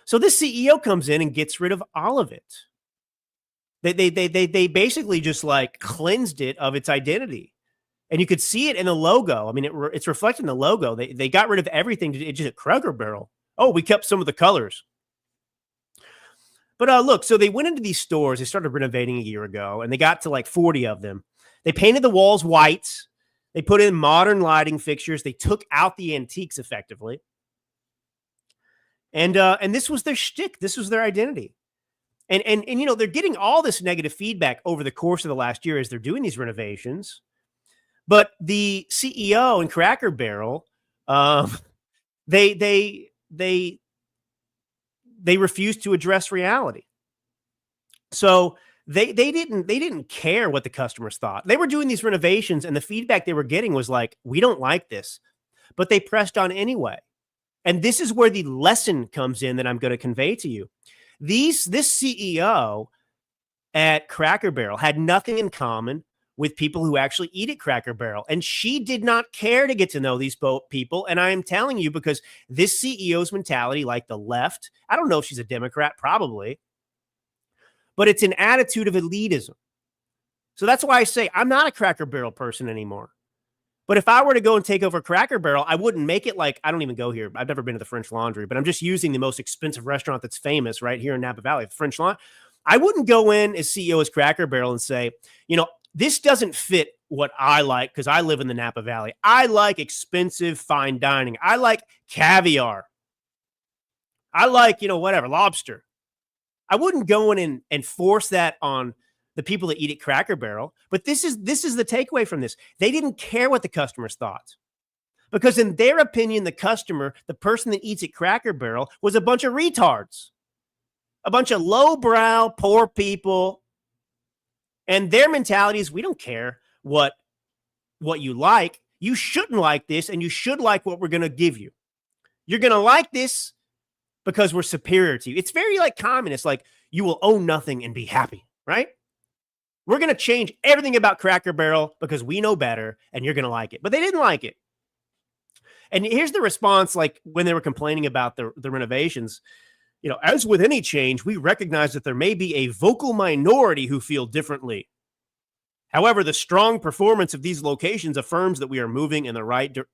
So this CEO comes in and gets rid of all of it. They basically just like cleansed it of its identity. And you could see it in the logo. I mean, it's reflected in the logo. They got rid of everything. It's just a Cracker Barrel. Oh, we kept some of the colors. But look, so they went into these stores. They started renovating a year ago, and they got to like 40 of them. They painted the walls white. They put in modern lighting fixtures. They took out the antiques effectively. And this was their shtick. This was their identity. And you know, they're getting all this negative feedback over the course of the last year as they're doing these renovations. But the CEO and Cracker Barrel, they refused to address reality. So they didn't care what the customers thought. They were doing these renovations, and the feedback they were getting was like, we don't like this, but they pressed on anyway. And this is where the lesson comes in that I'm going to convey to you. This CEO at Cracker Barrel had nothing in common with people who actually eat at Cracker Barrel. And she did not care to get to know these people. And I am telling you, because this CEO's mentality, like the left, I don't know if she's a Democrat, probably, but it's an attitude of elitism. So that's why I say I'm not a Cracker Barrel person anymore. But if I were to go and take over Cracker Barrel, I wouldn't make it like, I don't even go here. I've never been to the French Laundry, but I'm just using the most expensive restaurant that's famous right here in Napa Valley, the French Laundry. I wouldn't go in as CEO as Cracker Barrel and say, you know, this doesn't fit what I like because I live in the Napa Valley. I like expensive fine dining. I like caviar. I like, you know, whatever, lobster. I wouldn't go in and force that on the people that eat at Cracker Barrel. But this is the takeaway from this. They didn't care what the customers thought. Because in their opinion, the customer, the person that eats at Cracker Barrel, was a bunch of retards. A bunch of lowbrow, poor people. And their mentality is, we don't care what you like. You shouldn't like this, and you should like what we're going to give you. You're going to like this because we're superior to you. It's very like communist, like you will own nothing and be happy, right? We're going to change everything about Cracker Barrel because we know better, and you're going to like it. But they didn't like it. And here's the response, like when they were complaining about the renovations. You know, as with any change, we recognize that there may be a vocal minority who feel differently. However, the strong performance of these locations affirms that we are moving in the right direction.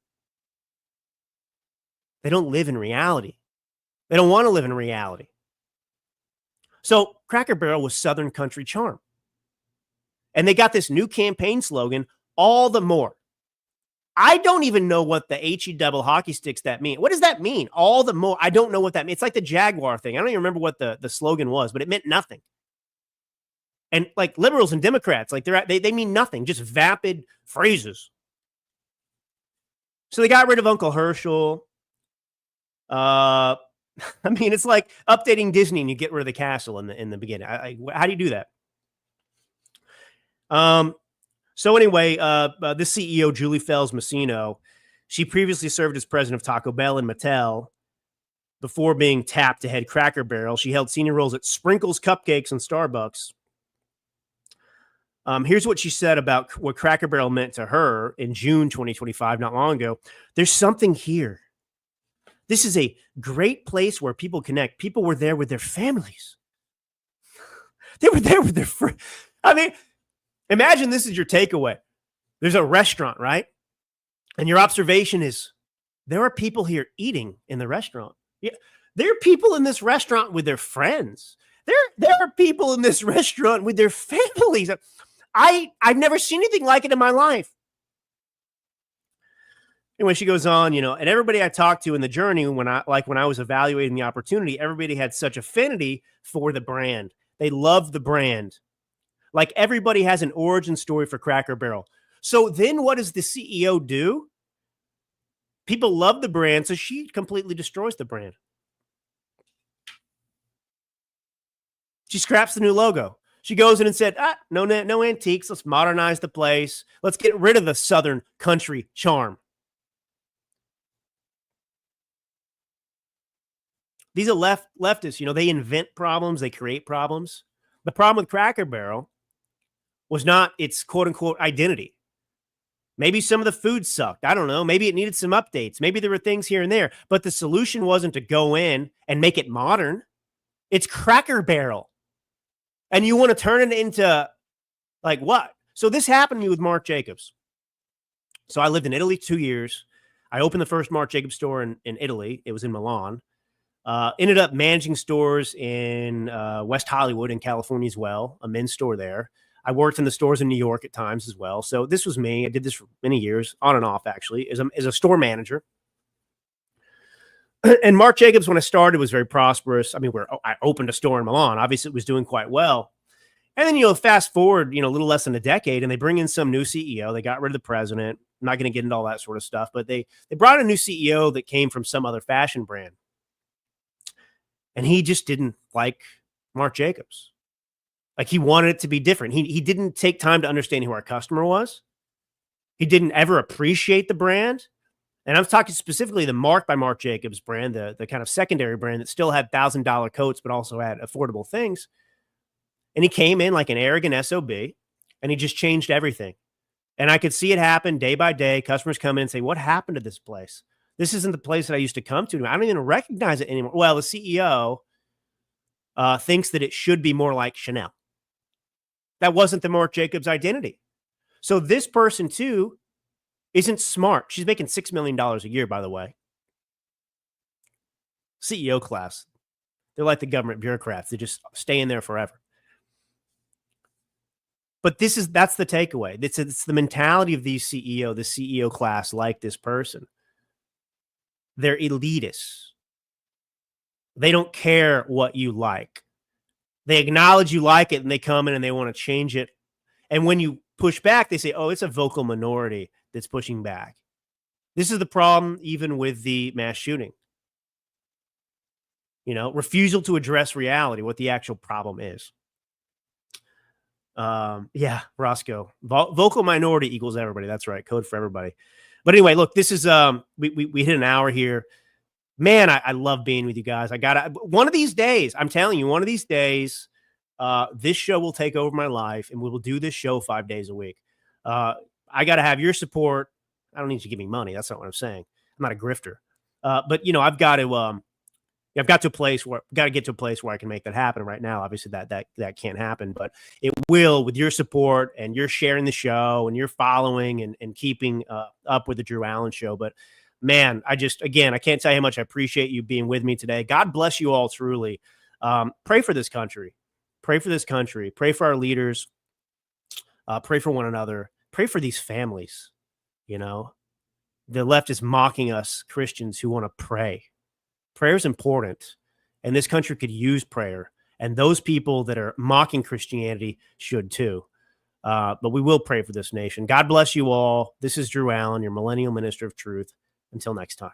They don't live in reality. They don't want to live in reality. So Cracker Barrel was Southern country charm. And they got this new campaign slogan, all the more. I don't even know what the HE double hockey sticks that mean. What does that mean? All the more. I don't know what that means. It's like the Jaguar thing. I don't even remember what the slogan was, but it meant nothing. And like liberals and Democrats, like they mean nothing, just vapid phrases. So they got rid of Uncle Herschel. I mean, it's like updating Disney and you get rid of the castle in the beginning. How do you do that? So anyway, this CEO, Julie Fells Messino, she previously served as president of Taco Bell and Mattel before being tapped to head Cracker Barrel. She held senior roles at Sprinkles Cupcakes and Starbucks. Here's what she said about what Cracker Barrel meant to her in June 2025, not long ago. There's something here. This is a great place where people connect. People were there with their families. They were there with their friends. I mean, imagine this is your takeaway. There's a restaurant, right? And your observation is there are people here eating in the restaurant. Yeah, there are people in this restaurant with their friends. There are people in this restaurant with their families. I've never seen anything like it in my life. Anyway, she goes on, you know, and everybody I talked to in the journey when I was evaluating the opportunity, everybody had such affinity for the brand. They loved the brand. Like everybody has an origin story for Cracker Barrel. So then what does the CEO do? People love the brand, so she completely destroys the brand. She scraps the new logo. She goes in and said, no antiques. Let's modernize the place. Let's get rid of the Southern country charm. These are leftists. You know, they invent problems. They create problems. The problem with Cracker Barrel was not its quote unquote identity. Maybe some of the food sucked. I don't know. Maybe it needed some updates. Maybe there were things here and there. But the solution wasn't to go in and make it modern. It's Cracker Barrel. And you want to turn it into like what? So this happened to me with Marc Jacobs. So I lived in Italy 2 years. I opened the first Marc Jacobs store in Italy. It was in Milan. Ended up managing stores in West Hollywood in California as well, a men's store there. I worked in the stores in New York at times as well. So this was me. I did this for many years, on and off actually, as a store manager. And Marc Jacobs, when I started, was very prosperous. I mean, I opened a store in Milan. Obviously, it was doing quite well. And then, fast forward, a little less than a decade, and they bring in some new CEO. They got rid of the president. I'm not going to get into all that sort of stuff, but they brought in a new CEO that came from some other fashion brand. And he just didn't like Marc Jacobs. Like, he wanted it to be different. He didn't take time to understand who our customer was. He didn't ever appreciate the brand. And I'm talking specifically the Marc by Marc Jacobs brand, the kind of secondary brand that still had $1,000 coats, but also had affordable things. And he came in like an arrogant SOB, and he just changed everything. And I could see it happen day by day. Customers come in and say, what happened to this place? This isn't the place that I used to come to. I don't even recognize it anymore. Well, the CEO thinks that it should be more like Chanel. That wasn't the Marc Jacobs identity. So this person, too, isn't smart. She's making $6 million a year, by the way. CEO class. They're like the government bureaucrats. They just stay in there forever. But that's the takeaway. It's the mentality of the CEO class, like this person. They're elitists. They don't care what you like. They acknowledge you like it, and they come in and they want to change it. And when you push back, they say, oh, it's a vocal minority that's pushing back. This is the problem even with the mass shooting. Refusal to address reality, what the actual problem is. Yeah, Roscoe. Vocal minority equals everybody. That's right. Code for everybody. But anyway, look, this is we hit an hour here. Man, I love being with you guys. One of these days, I'm telling you, one of these days, this show will take over my life, and we will do this show 5 days a week. I got to have your support. I don't need you to give me money. That's not what I'm saying. I'm not a grifter. But I've got to get to a place where I can make that happen. Right now, obviously that can't happen, but it will with your support and you're sharing the show and you're following and keeping up with the Drew Allen Show. But man, I can't tell you how much I appreciate you being with me today. God bless you all truly. Pray for this country. Pray for this country. Pray for our leaders. Pray for one another. Pray for these families. The left is mocking us Christians who want to pray. Prayer is important, and this country could use prayer. And those people that are mocking Christianity should too. But we will pray for this nation. God bless you all. This is Drew Allen, your Millennial Minister of Truth. Until next time.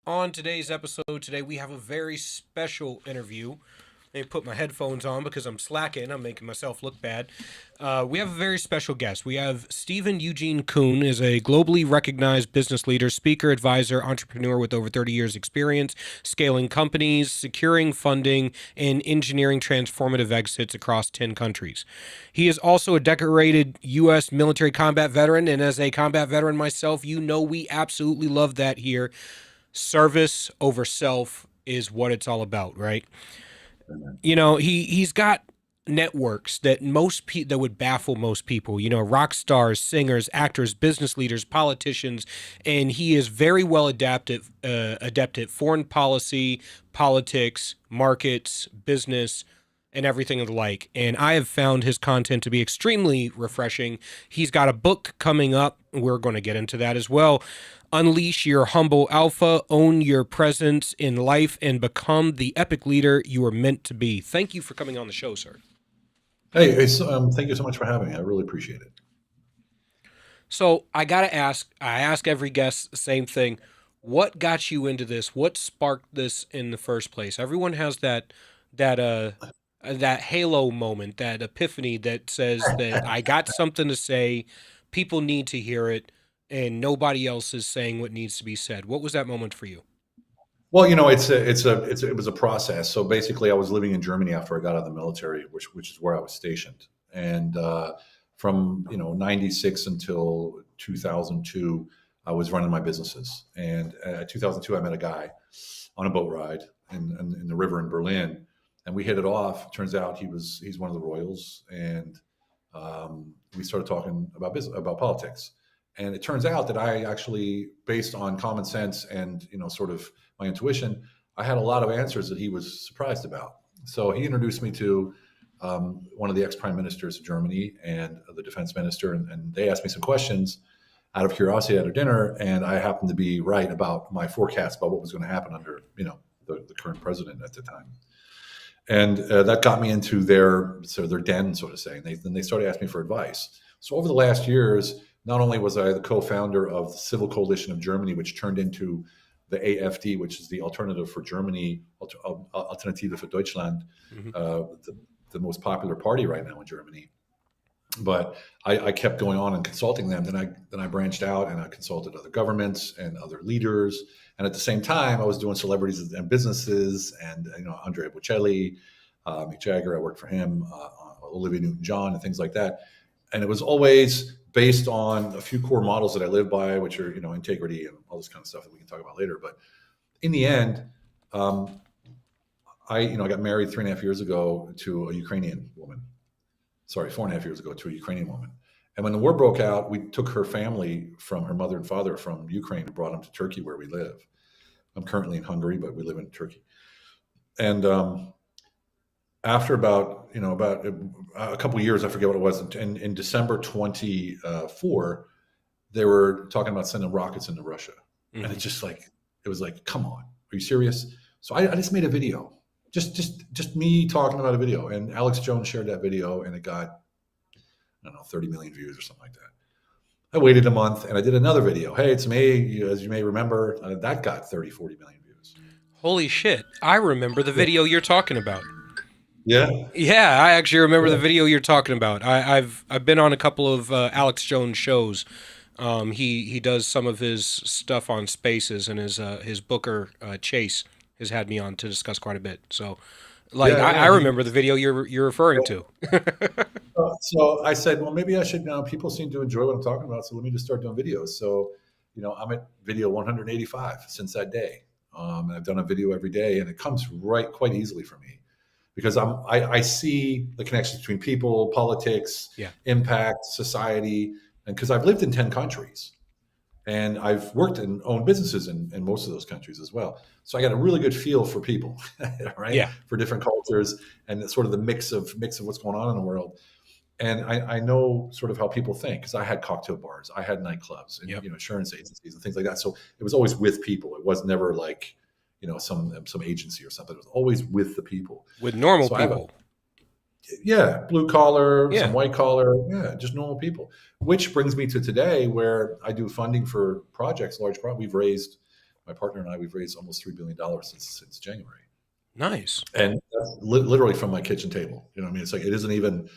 On today's episode we have a very special interview. Let me put my headphones on because I'm slacking. I'm making myself look bad. We have a very special guest. We have Stephen Eugene Kuhn, is a globally recognized business leader, speaker, advisor, entrepreneur with over 30 years experience, scaling companies, securing funding, and engineering transformative exits across 10 countries. He is also a decorated U.S. military combat veteran, and as a combat veteran myself, we absolutely love that here. Service over self is what it's all about, right? He's got networks that that would baffle most people, you know, rock stars, singers, actors, business leaders, politicians, and he is very well adept at foreign policy, politics, markets, business, and everything of the like. And I have found his content to be extremely refreshing. He's got a book coming up. We're going to get into that as well. Unleash your humble alpha, own your presence in life, and become the epic leader you are meant to be. Thank you for coming on the show, sir. Hey, thank you so much for having me. I really appreciate it. So I got to ask, I ask every guest the same thing. What got you into this? What sparked this in the first place? Everyone has that halo moment, that epiphany that says that I got something to say, people need to hear it, and nobody else is saying what needs to be said. What was that moment for you? Well, you know, it was a process. So basically, I was living in Germany after I got out of the military, which is where I was stationed, and from 96 until 2002, I was running my businesses. And at 2002, I met a guy on a boat ride in the river in Berlin, and we hit it off. Turns out he's one of the royals, and we started talking about politics. And it turns out that I actually, based on common sense and sort of my intuition, I had a lot of answers that he was surprised about. So he introduced me to one of the ex-prime ministers of Germany and the defense minister, and they asked me some questions out of curiosity at a dinner, and I happened to be right about my forecast about what was going to happen under the current president at the time. And that got me into their den, so to say. And then they started asking me for advice. So over the last years, not only was I the co-founder of the Civil Coalition of Germany, which turned into the AfD, which is the Alternative for Germany, Alternative für Deutschland, the most popular party right now in Germany. But I kept going on and consulting them. Then I branched out and I consulted other governments and other leaders. And at the same time, I was doing celebrities and businesses, and Andrea Bocelli, Mick Jagger. I worked for him, Olivia Newton-John, and things like that. And it was always based on a few core models that I live by, which are integrity and all this kind of stuff that we can talk about later. But in the end, I got married 3.5 years ago to a Ukrainian woman. Sorry, 4.5 years ago to a Ukrainian woman. And when the war broke out, we took her family from her mother and father from Ukraine and brought them to Turkey, where we live. I'm currently in Hungary, but we live in Turkey. And after about a couple of years, I forget what it was, in December 24, they were talking about sending rockets into Russia. Mm-hmm. And it was like, come on, are you serious? So I just made a video. Just me talking about a video, and Alex Jones shared that video, and it got, 30 million views or something like that. I waited a month and I did another video. Hey, it's me. As you may remember, that got 30, 40 million views. Holy shit. I remember the video you're talking about. Yeah. Yeah, I actually remember the video you're talking about. I've been on a couple of Alex Jones shows. He does some of his stuff on Spaces, and his booker Chase has had me on to discuss quite a bit. So, I remember the video you're referring to. So I said, well, maybe I should. People seem to enjoy what I'm talking about, so let me just start doing videos. So, I'm at video 185 since that day. And I've done a video every day, and it comes quite easily for me, because I see the connections between people, politics, impact, society, and because I've lived in 10 countries. And I've worked and owned businesses in most of those countries as well. So I got a really good feel for people, right? Yeah. For different cultures and sort of the mix of what's going on in the world. And I know sort of how people think, because I had cocktail bars, I had nightclubs, and insurance agencies and things like that. So it was always with people. It was never like, some agency or something. It was always with the people. With normal people. Blue collar, some white collar, just normal people. Which brings me to today, where I do funding for projects, large projects. My partner and I, we've raised almost $3 billion since January. Nice. And that's literally from my kitchen table. It's like, it isn't even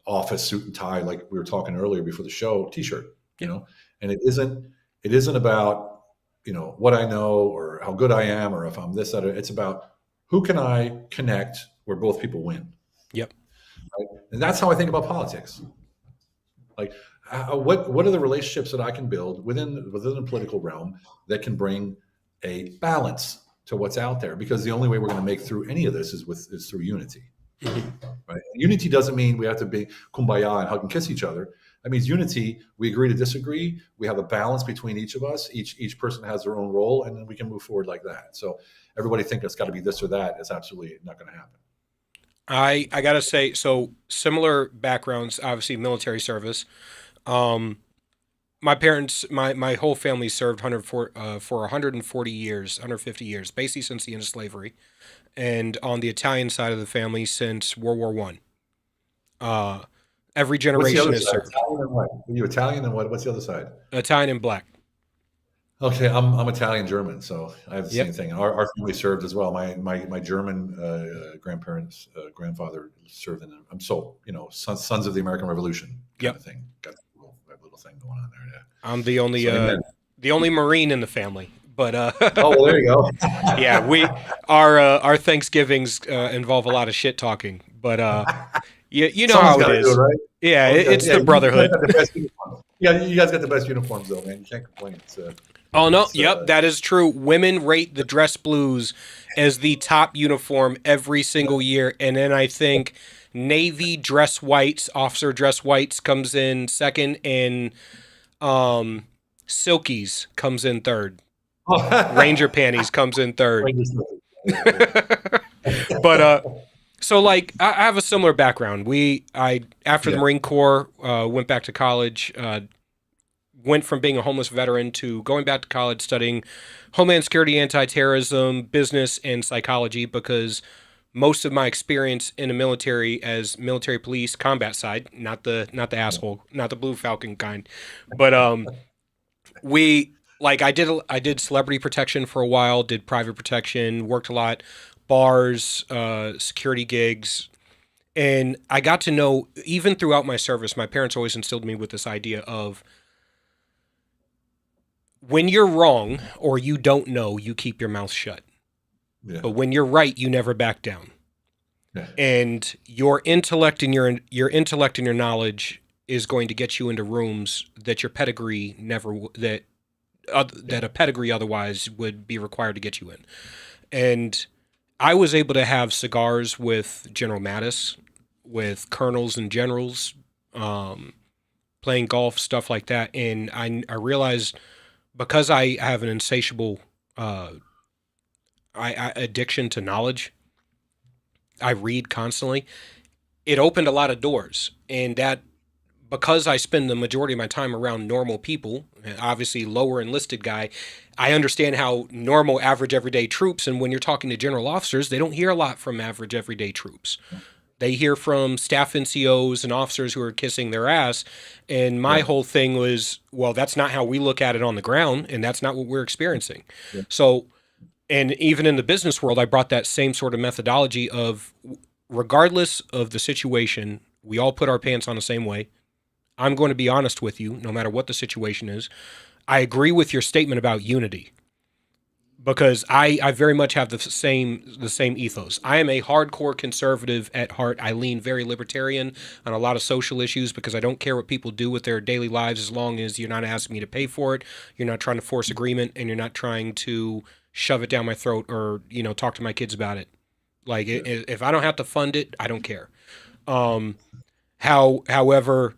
office suit and tie, like we were talking earlier before the show, t-shirt, and it isn't about, what I know or how good I am or if I'm this, that, or it's about who can I connect where both people win. Yep. Right? And that's how I think about politics. Like, what are the relationships that I can build within the political realm that can bring a balance to what's out there? Because the only way we're going to make through any of this is through unity. Right? Unity doesn't mean we have to be kumbaya and hug and kiss each other. That means unity. We agree to disagree. We have a balance between each of us. Each person has their own role, and then we can move forward like that. So everybody think it's got to be this or that. It's absolutely not going to happen. I gotta say, so similar backgrounds, obviously military service. My parents, my whole family served for 140 years, 150 years, basically since the end of slavery, and on the Italian side of the family since World War One. Every What's the generation other has side? served. Italian and what? Are you Italian and what? What's the other side? Italian and black. Okay, I'm Italian German, so I have the Yep. same thing. Our family served as well. My German grandparents, grandfather served in. I'm so sons of the American Revolution kind Yep. of thing. Got that little thing going on there. Yeah. I'm the only So, amen. the only Marine in the family, but Oh, well, there you go. yeah, our Thanksgivings involve a lot of shit talking, but you know Someone's how it gotta is. do it, right? Yeah, Someone's it's gotta- the brotherhood. You guys got the best uniforms. Yeah, you guys got the best uniforms, though, man. You can't complain. Oh no, yep, that is true. Women rate the dress blues as the top uniform every single year, and then I think Navy dress whites, officer dress whites comes in second, and silkies comes in third. Ranger panties comes in third. But so like I have a similar background. After the Marine Corps, went back to college. Went from being a homeless veteran to going back to college studying Homeland Security, anti-terrorism, business, and psychology, because most of my experience in the military as military police, combat side, not the asshole, not the Blue Falcon kind, but I did celebrity protection for a while, did private protection, worked a lot, bars, security gigs. And I got to know, even throughout my service, my parents always instilled me with this idea of, when you're wrong or you don't know, you keep your mouth shut. Yeah. But when you're right, you never back down. Yeah. And your intellect and your knowledge is going to get you into rooms that your pedigree that a pedigree otherwise would be required to get you in. And I was able to have cigars with General Mattis, with colonels and generals, playing golf, stuff like that. And I realized, because I have an insatiable addiction to knowledge, I read constantly, it opened a lot of doors. And that, because I spend the majority of my time around normal people, obviously lower enlisted guy, I understand how normal, average, everyday troops, and when you're talking to general officers, they don't hear a lot from average, everyday troops. They hear from staff NCOs and officers who are kissing their ass. And my whole thing was, well, that's not how we look at it on the ground, and that's not what we're experiencing. Yeah. So, and even in the business world, I brought that same sort of methodology of, regardless of the situation, we all put our pants on the same way. I'm going to be honest with you, no matter what the situation is. I agree with your statement about unity, because I very much have the same ethos. I am a hardcore conservative at heart. I lean very libertarian on a lot of social issues, because I don't care what people do with their daily lives, as long as you're not asking me to pay for it, you're not trying to force agreement, and you're not trying to shove it down my throat or, talk to my kids about it. Like, if I don't have to fund it, I don't care. However,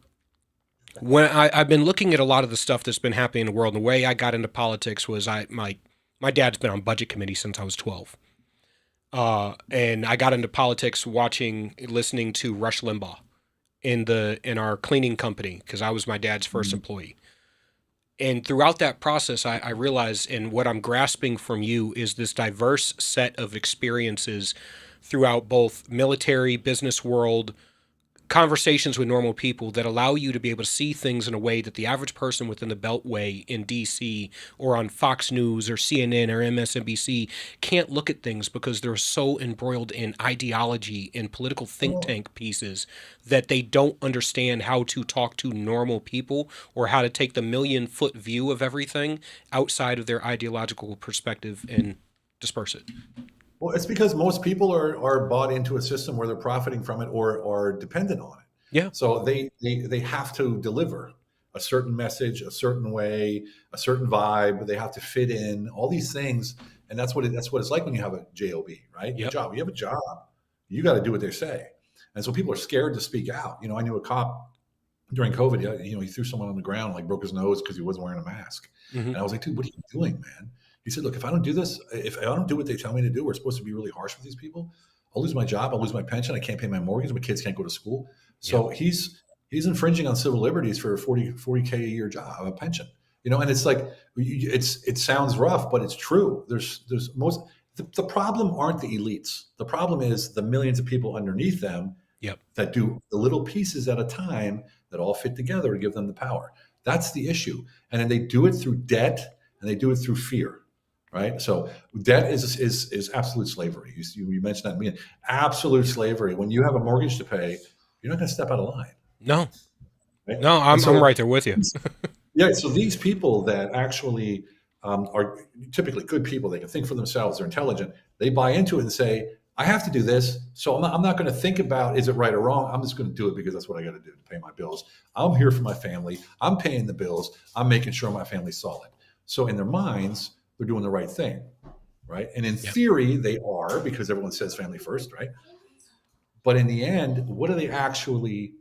when I've been looking at a lot of the stuff that's been happening in the world, and the way I got into politics was my dad's been on budget committee since I was 12. And I got into politics listening to Rush Limbaugh in our cleaning company, because I was my dad's first employee. And throughout that process, I realized, and what I'm grasping from you is this diverse set of experiences throughout both military, business world, conversations with normal people, that allow you to be able to see things in a way that the average person within the Beltway in DC or on Fox News or CNN or MSNBC can't look at things, because they're so embroiled in ideology and political think tank pieces that they don't understand how to talk to normal people, or how to take the 1,000,000-foot view of everything outside of their ideological perspective and disperse it. Well, it's because most people are bought into a system where they're profiting from it or are dependent on it. Yeah. So they have to deliver a certain message, a certain way, a certain vibe. They have to fit in, all these things, and that's what it's like when you have a job, right? Yep. You have a job. You got to do what they say. And so people are scared to speak out. You know, I knew a cop during COVID, you know, he threw someone on the ground, like broke his nose because he wasn't wearing a mask. And I was like, dude, what are you doing, man? He said, look, if I don't do this, if I don't do what they tell me to do, we're supposed to be really harsh with these people. I'll lose my job. I'll lose my pension. I can't pay my mortgage. My kids can't go to school. So he's infringing on civil liberties for a 40K a year job, a pension, you know? And it's like, it sounds rough, but it's true. The problem aren't the elites. The problem is the millions of people underneath them that do the little pieces at a time that all fit together to give them the power. That's the issue. And then they do it through debt and they do it through fear, right? So debt is absolute slavery. You mentioned that to me. Absolute slavery. When you have a mortgage to pay, you're not going to step out of line. No. Right? No, I'm right there with you. Yeah. So these people that actually are typically good people, they can think for themselves, they're intelligent, they buy into it and say, I have to do this, so I'm not going to think about is it right or wrong. I'm just going to do it because that's what I got to do to pay my bills. I'm here for my family. I'm paying the bills. I'm making sure my family's solid. So in their minds, they're doing the right thing, right? And in theory, they are, because everyone says family first, right? But in the end, what are they actually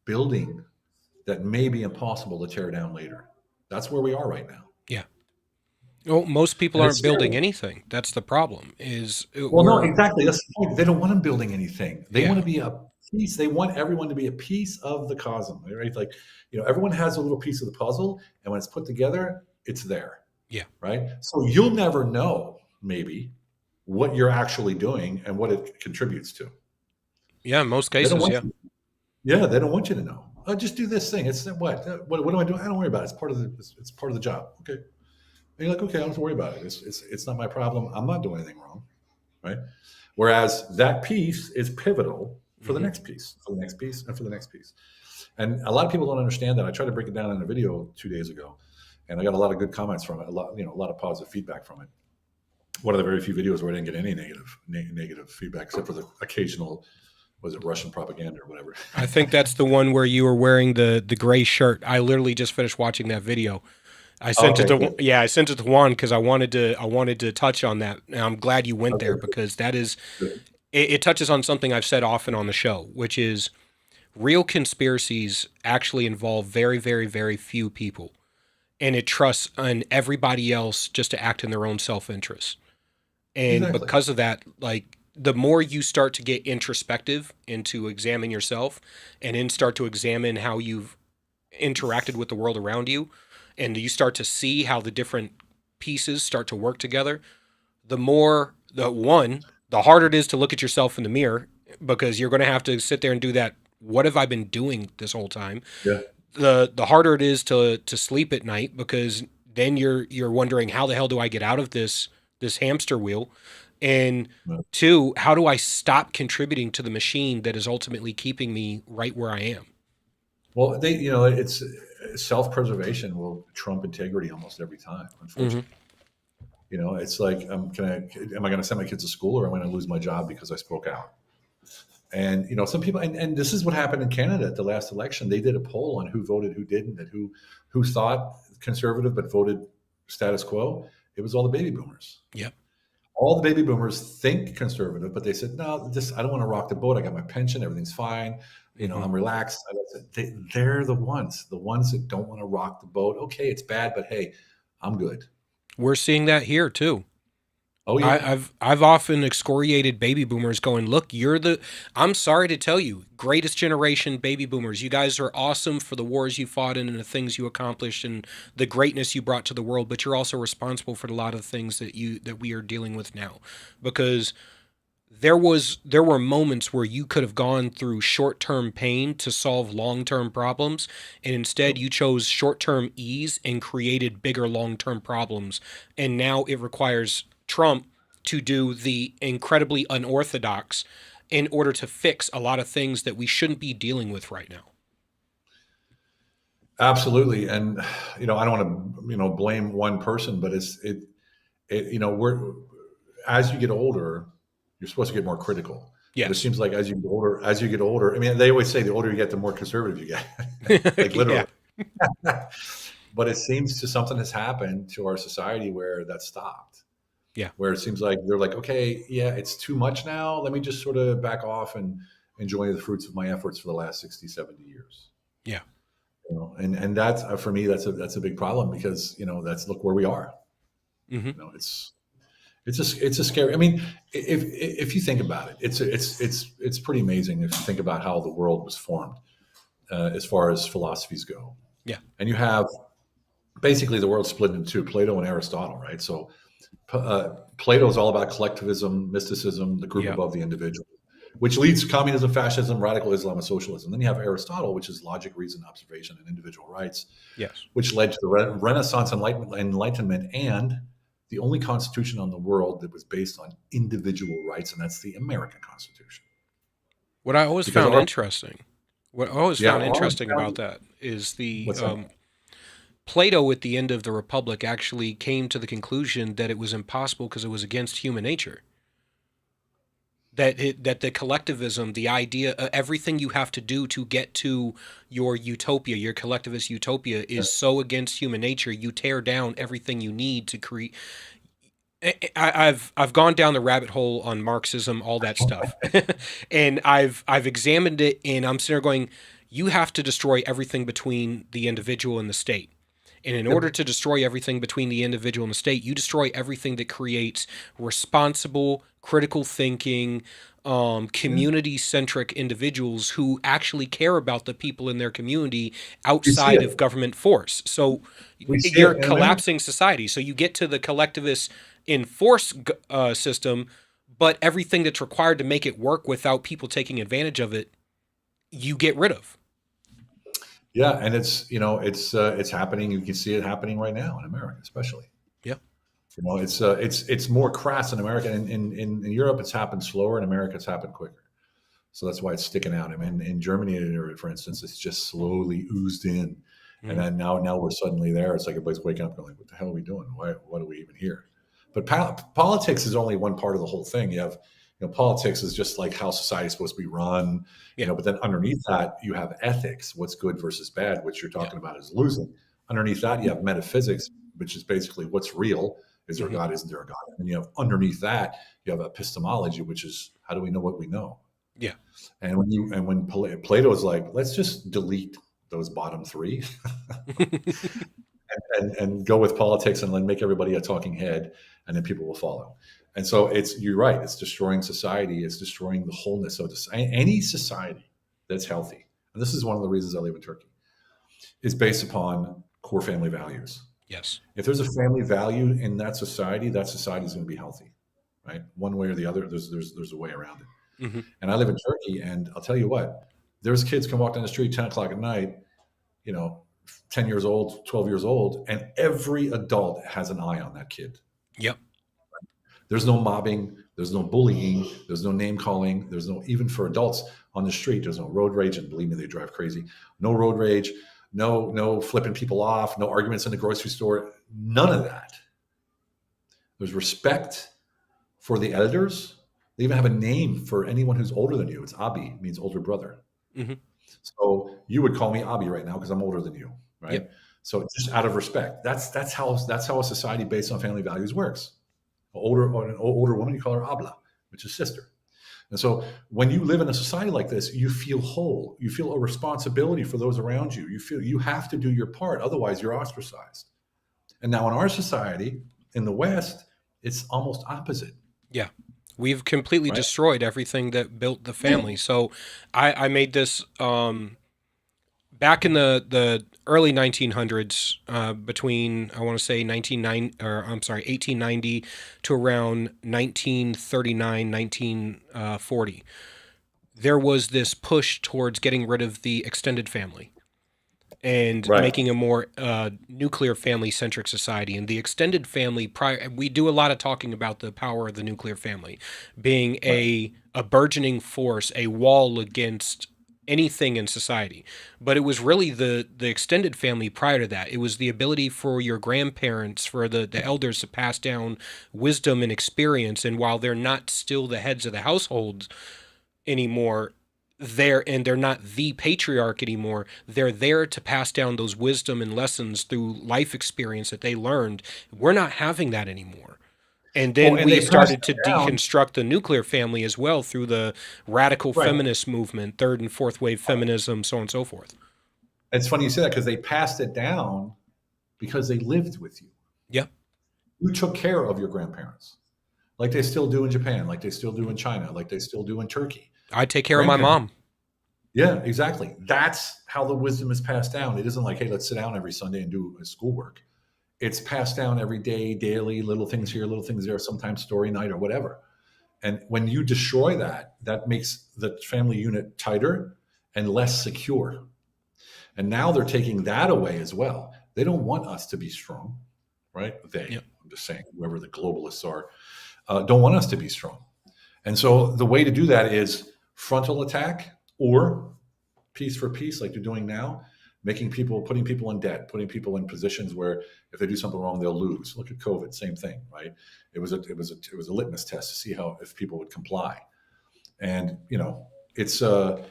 building that may be impossible to tear down later? That's where we are right now. Yeah. Well, most people aren't building anything. That's the problem. No, exactly. That's the point. They don't want them building anything. They want to be a piece. They want everyone to be a piece of the cosmos, right? Like, you know, everyone has a little piece of the puzzle, and when it's put together, it's there. Yeah. Right. So you'll never know, maybe, what you're actually doing and what it contributes to. Yeah, in most cases, they don't want you to know. Oh, just do this thing. It's what do I do? I don't worry about it. It's part of the job. Okay. And you're like, okay, I don't have to worry about it. It's not my problem. I'm not doing anything wrong, right? Whereas that piece is pivotal for the next piece, for the next piece, and for the next piece. And a lot of people don't understand that. I tried to break it down in a video 2 days ago, and I got a lot of good comments from it. A lot of positive feedback from it. One of the very few videos where I didn't get any negative feedback, except for the occasional, was it Russian propaganda or whatever? I think that's the one where you were wearing the gray shirt. I literally just finished watching that video. I sent it to Juan because I wanted to touch on that. And I'm glad you went there because that is it touches on something I've said often on the show, which is real conspiracies actually involve very, very, very few people, and it trusts on everybody else just to act in their own self-interest. And because of that, like, the more you start to get introspective into examining yourself and then start to examine how you've interacted with the world around you, and you start to see how the different pieces start to work together, the harder it is to look at yourself in the mirror, because you're going to have to sit there and do that. What have I been doing this whole time? Yeah. The harder it is to sleep at night, because then you're wondering, how the hell do I get out of this hamster wheel? And two, how do I stop contributing to the machine that is ultimately keeping me right where I am? Well, it's self-preservation will trump integrity almost every time, unfortunately. You know, it's like, am I going to send my kids to school, or am I going to lose my job because I spoke out? And, you know, some people, and this is what happened in Canada at the last election. They did a poll on who voted, who didn't, and who thought conservative but voted status quo. It was all the baby boomers. Yep. All the baby boomers think conservative, but they said, no, I don't want to rock the boat. I got my pension. Everything's fine. You know, I'm relaxed. They're the ones that don't want to rock the boat. Okay, it's bad, but hey, I'm good. We're seeing that here too. Oh yeah. I've often excoriated baby boomers, going, look, I'm sorry to tell you, greatest generation baby boomers. You guys are awesome for the wars you fought in and the things you accomplished and the greatness you brought to the world, but you're also responsible for a lot of things that we are dealing with now. Because there were moments where you could have gone through short-term pain to solve long-term problems, and instead you chose short-term ease and created bigger long-term problems. And now it requires Trump to do the incredibly unorthodox in order to fix a lot of things that we shouldn't be dealing with right now. Absolutely. And, you know, I don't want to, blame one person, but as you get older, you're supposed to get more critical. Yes. But it seems like as you get older, I mean, they always say the older you get, the more conservative you get, like literally. But it seems something has happened to our society where that stopped. Yeah. Where it seems like they're like, okay, yeah, it's too much now. Let me just sort of back off and enjoy the fruits of my efforts for the last 60, 70 years. Yeah. You know, and that's for me, that's a big problem because, you know, that's look where we are. Mm-hmm. You know, it's a scary. I mean, if you think about it, it's pretty amazing if you think about how the world was formed as far as philosophies go. Yeah. And you have basically the world split into two, Plato and Aristotle, right? So Plato is all about collectivism, mysticism, the group Yeah. above the individual, which leads to communism, fascism, radical Islam, and socialism. Then you have Aristotle, which is logic, reason, observation, and individual rights, Yes. which led to the Renaissance, Enlightenment, and the only constitution on the world that was based on individual rights, and that's the American Constitution. What I always Because found our- interesting, what I always Yeah, found our- interesting about that is the What's that? Plato at the end of the Republic actually came to the conclusion that it was impossible because it was against human nature. That the collectivism, the idea, everything you have to do to get to your utopia, your collectivist utopia, is so against human nature. You tear down everything you need to create. I've gone down the rabbit hole on Marxism, all that stuff, and I've examined it, and I'm sitting there going, you have to destroy everything between the individual and the state. And in order to destroy everything between the individual and the state, you destroy everything that creates responsible, critical thinking, community-centric individuals who actually care about the people in their community outside of government force. So you're collapsing society. So you get to the collectivist enforced system, but everything that's required to make it work without people taking advantage of it, you get rid of. Yeah, and it's happening. You can see it happening right now in America, especially. Yeah. You know, it's more crass in America. In Europe, it's happened slower. In America, it's happened quicker. So that's why it's sticking out. I mean, in Germany, for instance, it's just slowly oozed in, and then now we're suddenly there. It's like everybody's waking up going, like, "What the hell are we doing? What are we even here?" But politics is only one part of the whole thing. You have, politics is just like how society is supposed to be run. Yeah. But then underneath that, you have ethics, what's good versus bad, which you're talking about is losing. Underneath that, you have metaphysics, which is basically what's real. Is there a God? Isn't there a God? And you have underneath that, you have epistemology, which is how do we know what we know? Yeah. And when Plato is like, let's just delete those bottom three and go with politics and then make everybody a talking head, and then people will follow. And so you're right. It's destroying society. It's destroying the wholeness of any society that's healthy. And this is one of the reasons I live in Turkey. Is based upon core family values. Yes. If there's a family value in that society is going to be healthy, right? One way or the other, there's a way around it. Mm-hmm. And I live in Turkey, and I'll tell you what, there's kids can walk down the street 10 o'clock at night, 10 years old, 12 years old, and every adult has an eye on that kid. Yep. There's no mobbing, there's no bullying, there's no name calling, there's no, even for adults on the street, there's no road rage, and believe me, they drive crazy. No road rage, no flipping people off, no arguments in the grocery store, none of that. There's respect for the elders. They even have a name for anyone who's older than you. It's Abi, means older brother. Mm-hmm. So you would call me Abi right now because I'm older than you, right? Yep. So just out of respect. That's how a society based on family values works. An older woman, you call her Abla, which is sister. And so when you live in a society like this, you feel whole. You feel a responsibility for those around you. You feel you have to do your part. Otherwise, you're ostracized. And now in our society, in the West, it's almost opposite. Yeah. We've completely destroyed everything that built the family. So I made this back in the early 1900s, between, I want to say 1890 to around 1939, 1940. There was this push towards getting rid of the extended family and making a more nuclear family-centric society. And the extended family, we do a lot of talking about the power of the nuclear family being a burgeoning force, a wall against anything in society. But it was really the extended family prior to that. It was the ability for your grandparents, for the elders to pass down wisdom and experience. And while they're not still the heads of the household anymore, they're not the patriarch anymore. They're there to pass down those wisdom and lessons through life experience that they learned. We're not having that anymore. And then and we they passed started to it down. deconstruct the nuclear family as well through the radical Right. feminist movement, third and fourth wave feminism, so on and so forth. It's funny you say that because they passed it down because they lived with you. Yep. You took care of your grandparents, like they still do in Japan, like they still do in China, like they still do in Turkey. I take care of my mom. Yeah, exactly. That's how the wisdom is passed down. It isn't like, hey, let's sit down every Sunday and do schoolwork. It's passed down every day, daily, little things here, little things there, sometimes story night or whatever. And when you destroy that, that makes the family unit tighter and less secure. And now they're taking that away as well. They don't want us to be strong, right? I'm just saying, whoever the globalists are, don't want us to be strong. And so the way to do that is frontal attack or piece for piece, like you're doing now, putting people in debt, putting people in positions where if they do something wrong, they'll lose. Look at COVID, same thing, right? It was a litmus test to see if people would comply. And it's a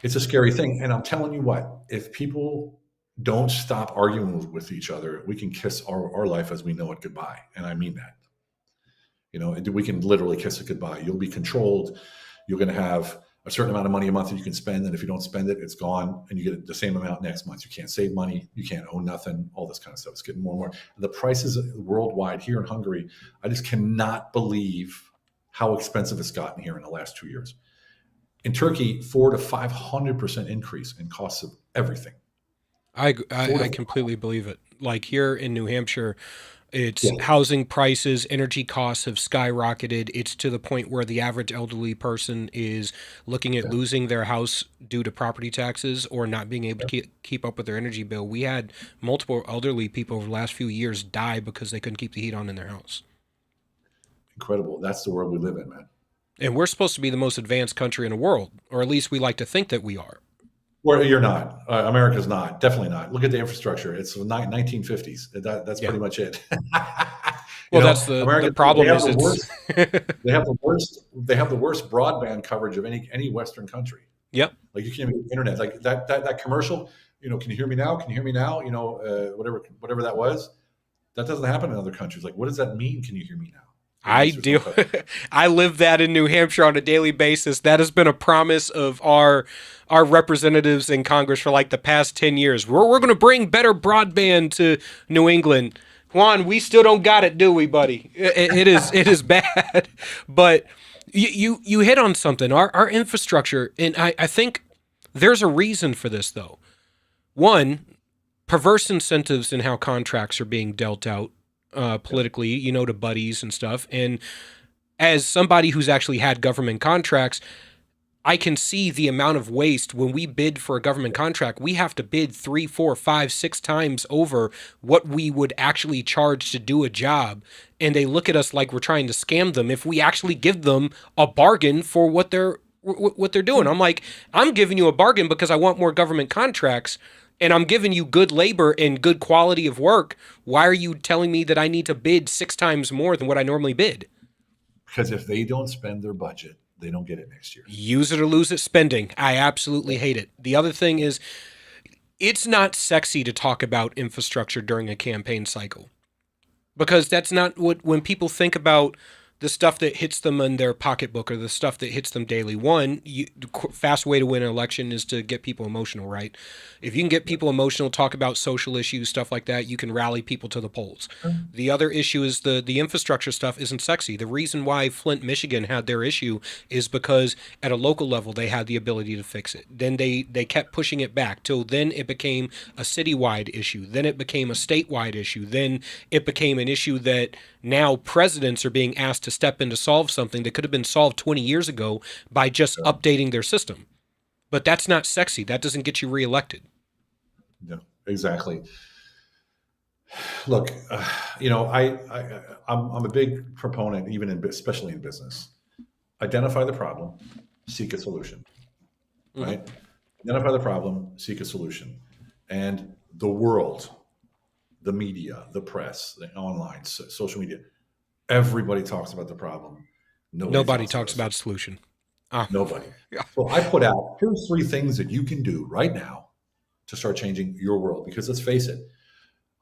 scary thing. And I'm telling you what, if people don't stop arguing with each other, we can kiss our life as we know it goodbye. And I mean that. We can literally kiss it goodbye. You'll be controlled. You're going to have a certain amount of money a month that you can spend. And if you don't spend it, it's gone. And you get the same amount next month. You can't save money. You can't own nothing. All this kind of stuff. It's getting more and more. The prices worldwide here in Hungary, I just cannot believe how expensive it's gotten here in the last 2 years. In Turkey, 400 to 500% increase in costs of everything. I completely believe it. Like here in New Hampshire, it's housing prices, energy costs have skyrocketed. It's to the point where the average elderly person is looking at losing their house due to property taxes or not being able to keep up with their energy bill. We had multiple elderly people over the last few years die because they couldn't keep the heat on in their house. Incredible. That's the world we live in, man. And we're supposed to be the most advanced country in the world, or at least we like to think that we are. Well, you're not. America's not. Definitely not. Look at the infrastructure. It's the 1950s. That's pretty much it. That's the problem. They have the worst broadband coverage of any Western country. Yep. Like you can't even get internet. Like that commercial. Can you hear me now? Can you hear me now? Whatever that was. That doesn't happen in other countries. Like, what does that mean? Can you hear me now? I do. I live that in New Hampshire on a daily basis. That has been a promise of our representatives in Congress for like the past 10 years. We're going to bring better broadband to New England. Juan, we still don't got it, do we, buddy? It is bad. But you hit on something. Our infrastructure, and I think there's a reason for this, though. One, perverse incentives in how contracts are being dealt out. Politically, to buddies and stuff. And as somebody who's actually had government contracts, I can see the amount of waste when we bid for a government contract. We have to bid 3, 4, 5, 6 times over what we would actually charge to do a job. And they look at us like we're trying to scam them if we actually give them a bargain for what they're doing. I'm like, I'm giving you a bargain because I want more government contracts. And I'm giving you good labor and good quality of work. Why are you telling me that I need to bid 6 times more than what I normally bid? Because if they don't spend their budget, they don't get it next year. Use it or lose it spending. I absolutely hate it. The other thing is, it's not sexy to talk about infrastructure during a campaign cycle. Because that's not when people think about the stuff that hits them in their pocketbook or the stuff that hits them daily. One, the fast way to win an election is to get people emotional, right? If you can get people emotional, talk about social issues, stuff like that, you can rally people to the polls. The other issue is the infrastructure stuff isn't sexy. The reason why Flint, Michigan had their issue is because at a local level, they had the ability to fix it. Then they kept pushing it back till then it became a citywide issue. Then it became a statewide issue. Then it became an issue that now presidents are being asked to step in to solve something that could have been solved 20 years ago by just updating their system. But that's not sexy. That doesn't get you reelected. No, exactly. Look, I'm a big proponent, especially in business. Identify the problem, seek a solution. Right? Identify the problem, seek a solution. And the world, the media, the press, the online, social media, everybody talks about the problem. Nobody talks about solution. Nobody. So I put out, here's 3 things that you can do right now to start changing your world. Because let's face it,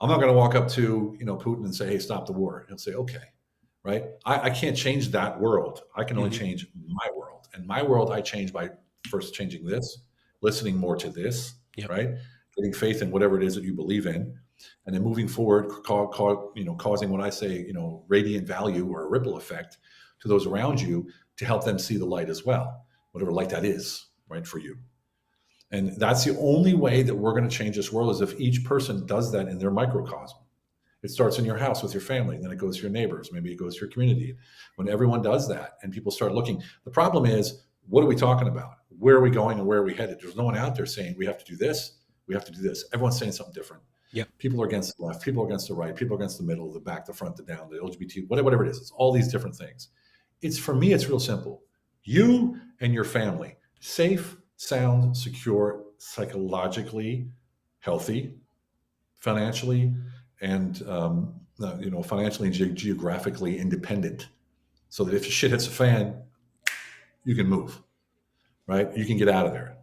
I'm not going to walk up to Putin and say, hey, stop the war. He'll say, okay. right? I can't change that world. I can only change my world. And my world I change by first changing this, listening more to this, right? Getting faith in whatever it is that you believe in, and then moving forward, causing what I say, radiant value or a ripple effect to those around you to help them see the light as well, whatever light that is, right, for you. And that's the only way that we're going to change this world, is if each person does that in their microcosm. It starts in your house with your family, then it goes to your neighbors, maybe it goes to your community. When everyone does that and people start looking, the problem is, what are we talking about? Where are we going and where are we headed? There's no one out there saying we have to do this, we have to do this. Everyone's saying something different. People are against the left, people are against the right, people are against the middle, the back, the front, the down, the LGBT, whatever it is. It's all these different things. For me, it's real simple. You and your family, safe, sound, secure, psychologically healthy, financially, and financially and geographically independent, so that if shit hits a fan, you can move, right? You can get out of there.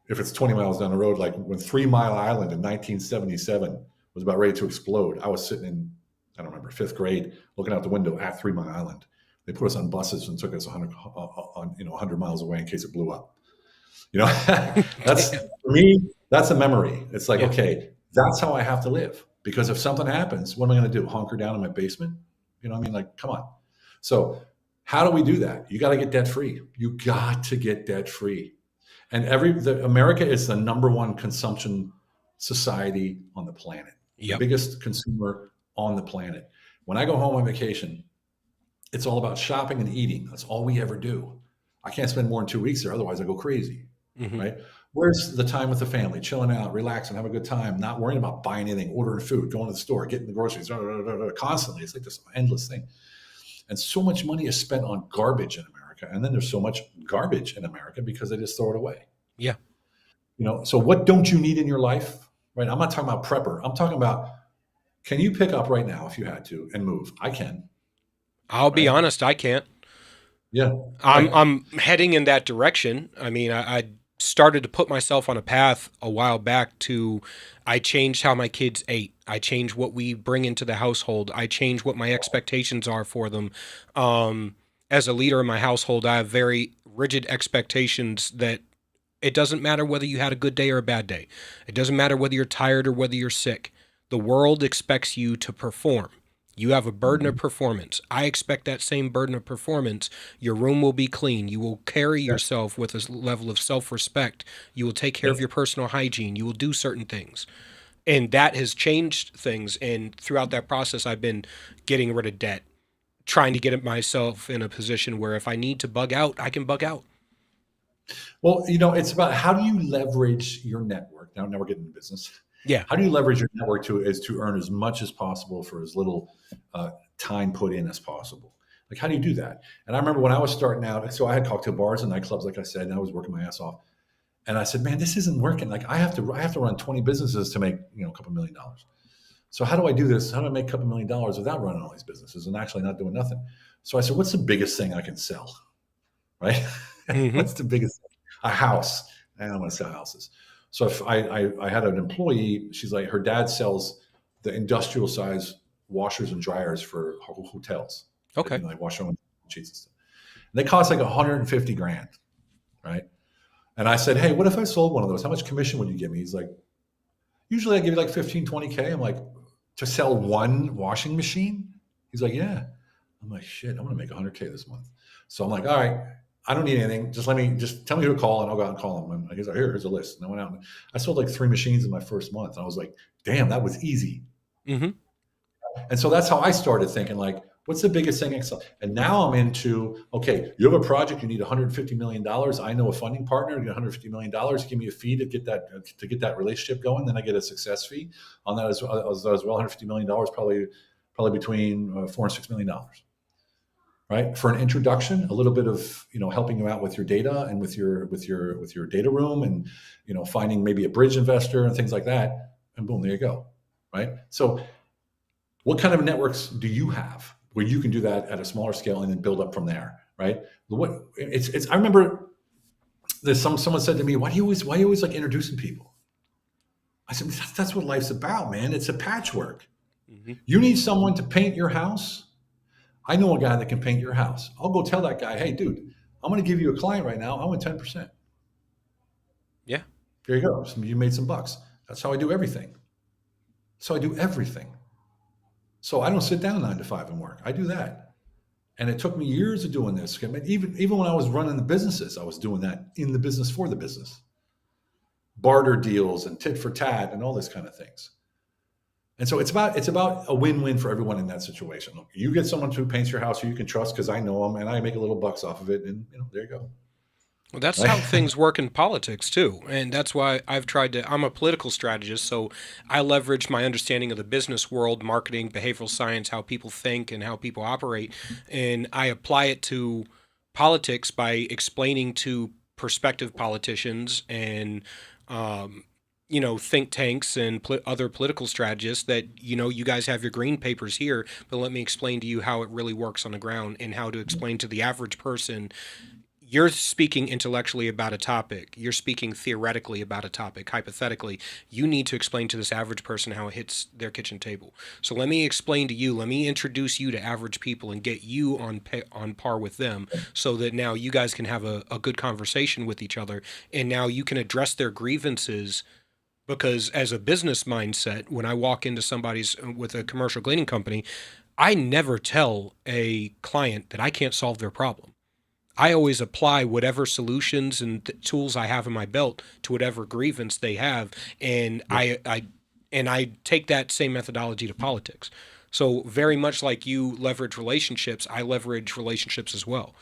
If it's 20 miles down the road, like when 3 Mile Island in 1977 was about ready to explode, I was sitting in, I don't remember, 5th grade, looking out the window at 3 Mile Island. They put us on buses and took us 100 miles away in case it blew up. That's, for me, that's a memory. It's like, okay, that's how I have to live. Because if something happens, what am I going to do? Hunker down in my basement? Like, come on. So how do we do that? You got to get debt free. You got to get debt free. And America is the #1 consumption society on the planet. The biggest consumer on the planet. When I go home on vacation, it's all about shopping and eating. That's all we ever do. I can't spend more than 2 weeks there. Otherwise I go crazy, right? Where's the time with the family, chilling out, relaxing, have a good time, not worrying about buying anything, ordering food, going to the store, getting the groceries, constantly. It's like this endless thing. And so much money is spent on garbage in America. And then there's so much garbage in America because they just throw it away. So what don't you need in your life, right? I'm not talking about prepper. I'm talking about, can you pick up right now if you had to and move? I can. I'll be honest, I can't. I'm heading in that direction. I mean, I started to put myself on a path a while back I changed how my kids ate. I changed what we bring into the household. I changed what my expectations are for them. As a leader in my household, I have very rigid expectations that it doesn't matter whether you had a good day or a bad day. It doesn't matter whether you're tired or whether you're sick. The world expects you to perform. You have a burden of performance. I expect that same burden of performance. Your room will be clean. You will carry yourself with a level of self-respect. You will take care of your personal hygiene. You will do certain things. And that has changed things. And throughout that process, I've been getting rid of debt, trying to get myself in a position where if I need to bug out, I can bug out. Well, it's about, how do you leverage your network? Now we're getting into business. How do you leverage your network to earn as much as possible for as little time put in as possible? Like, how do you do that? And I remember when I was starting out, so I had cocktail bars and nightclubs, like I said, and I was working my ass off. And I said, man, this isn't working. Like, I have to run 20 businesses to make, a couple $1 million. So how do I do this? How do I make a couple $1 million without running all these businesses and actually not doing nothing? So I said, what's the biggest thing I can sell? Right? What's the biggest thing? A house. I don't want to sell houses. So if I had an employee, she's like, her dad sells the industrial size washers and dryers for hotels. Okay. Like wash your own sheets and stuff. And they cost like $150,000, right? And I said, hey, what if I sold one of those? How much commission would you give me? He's like, usually I give you like 15, 20K. I'm like, to sell one washing machine? He's like, yeah. I'm like, shit, I'm going to make 100K this month. So I'm like, all right, I don't need anything. Just tell me who to call and I'll go out and call them. And he's like, here's a list. And I went out and I sold like 3 machines in my first month. And I was like, damn, that was easy. And so that's how I started thinking, like, what's the biggest thing? And now I'm into, okay, you have a project, you need $150 million. I know a funding partner, you get $150 million. Give me a fee to get that relationship going. Then I get a success fee on that as well. $150 million, probably between $4 and $6 million. Right, for an introduction, a little bit of helping you out with your data and with your data room, and finding maybe a bridge investor and things like that, and boom, there you go. Right. So, what kind of networks do you have where you can do that at a smaller scale and then build up from there? Right. I remember there's someone said to me, why do you always like introducing people? I said, that's what life's about, man. It's a patchwork. You need someone to paint your house. I know a guy that can paint your house. I'll go tell that guy, hey, dude, I'm going to give you a client right now. I want 10%. Yeah. There you go. You made some bucks. That's how I do everything. So I do everything. So I don't sit down 9 to 5 and work. I do that. And it took me years of doing this. Even when I was running the businesses, I was doing that in the business for the business. Barter deals and tit for tat and all this kind of things. And so it's about a win-win for everyone in that situation. Look, you get someone who paints your house who you can trust because I know them and I make a little bucks off of it, and there you go. Well, that's how things work in politics too, and that's why I've tried to. I'm a political strategist, so I leverage my understanding of the business world, marketing, behavioral science, how people think and how people operate, and I apply it to politics by explaining to prospective politicians and think tanks and other political strategists that, you guys have your green papers here, but let me explain to you how it really works on the ground and how to explain to the average person. You're speaking intellectually about a topic. You're speaking theoretically about a topic. Hypothetically, you need to explain to this average person how it hits their kitchen table. So let me explain to you, let me introduce you to average people and get you on par with them so that now you guys can have a good conversation with each other. And now you can address their grievances. Because as a business mindset, when I walk into somebody's with a commercial cleaning company, I never tell a client that I can't solve their problem. I always apply whatever solutions and tools I have in my belt to whatever grievance they have, and I take that same methodology to politics. So very much like you leverage relationships, I leverage relationships as well.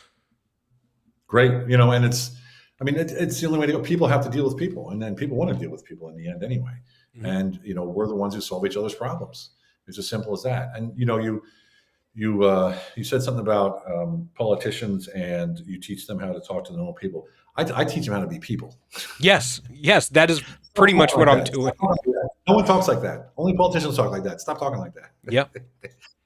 Great, and it's the only way to go. People have to deal with people, and then people want to deal with people in the end anyway. Mm-hmm. And we're the ones who solve each other's problems. It's as simple as that. And you said something about politicians, and you teach them how to talk to normal people. I teach them how to be people. Yes, that is pretty much what I'm doing. No one talks like that. Only politicians talk like that. Stop talking like that. Yep.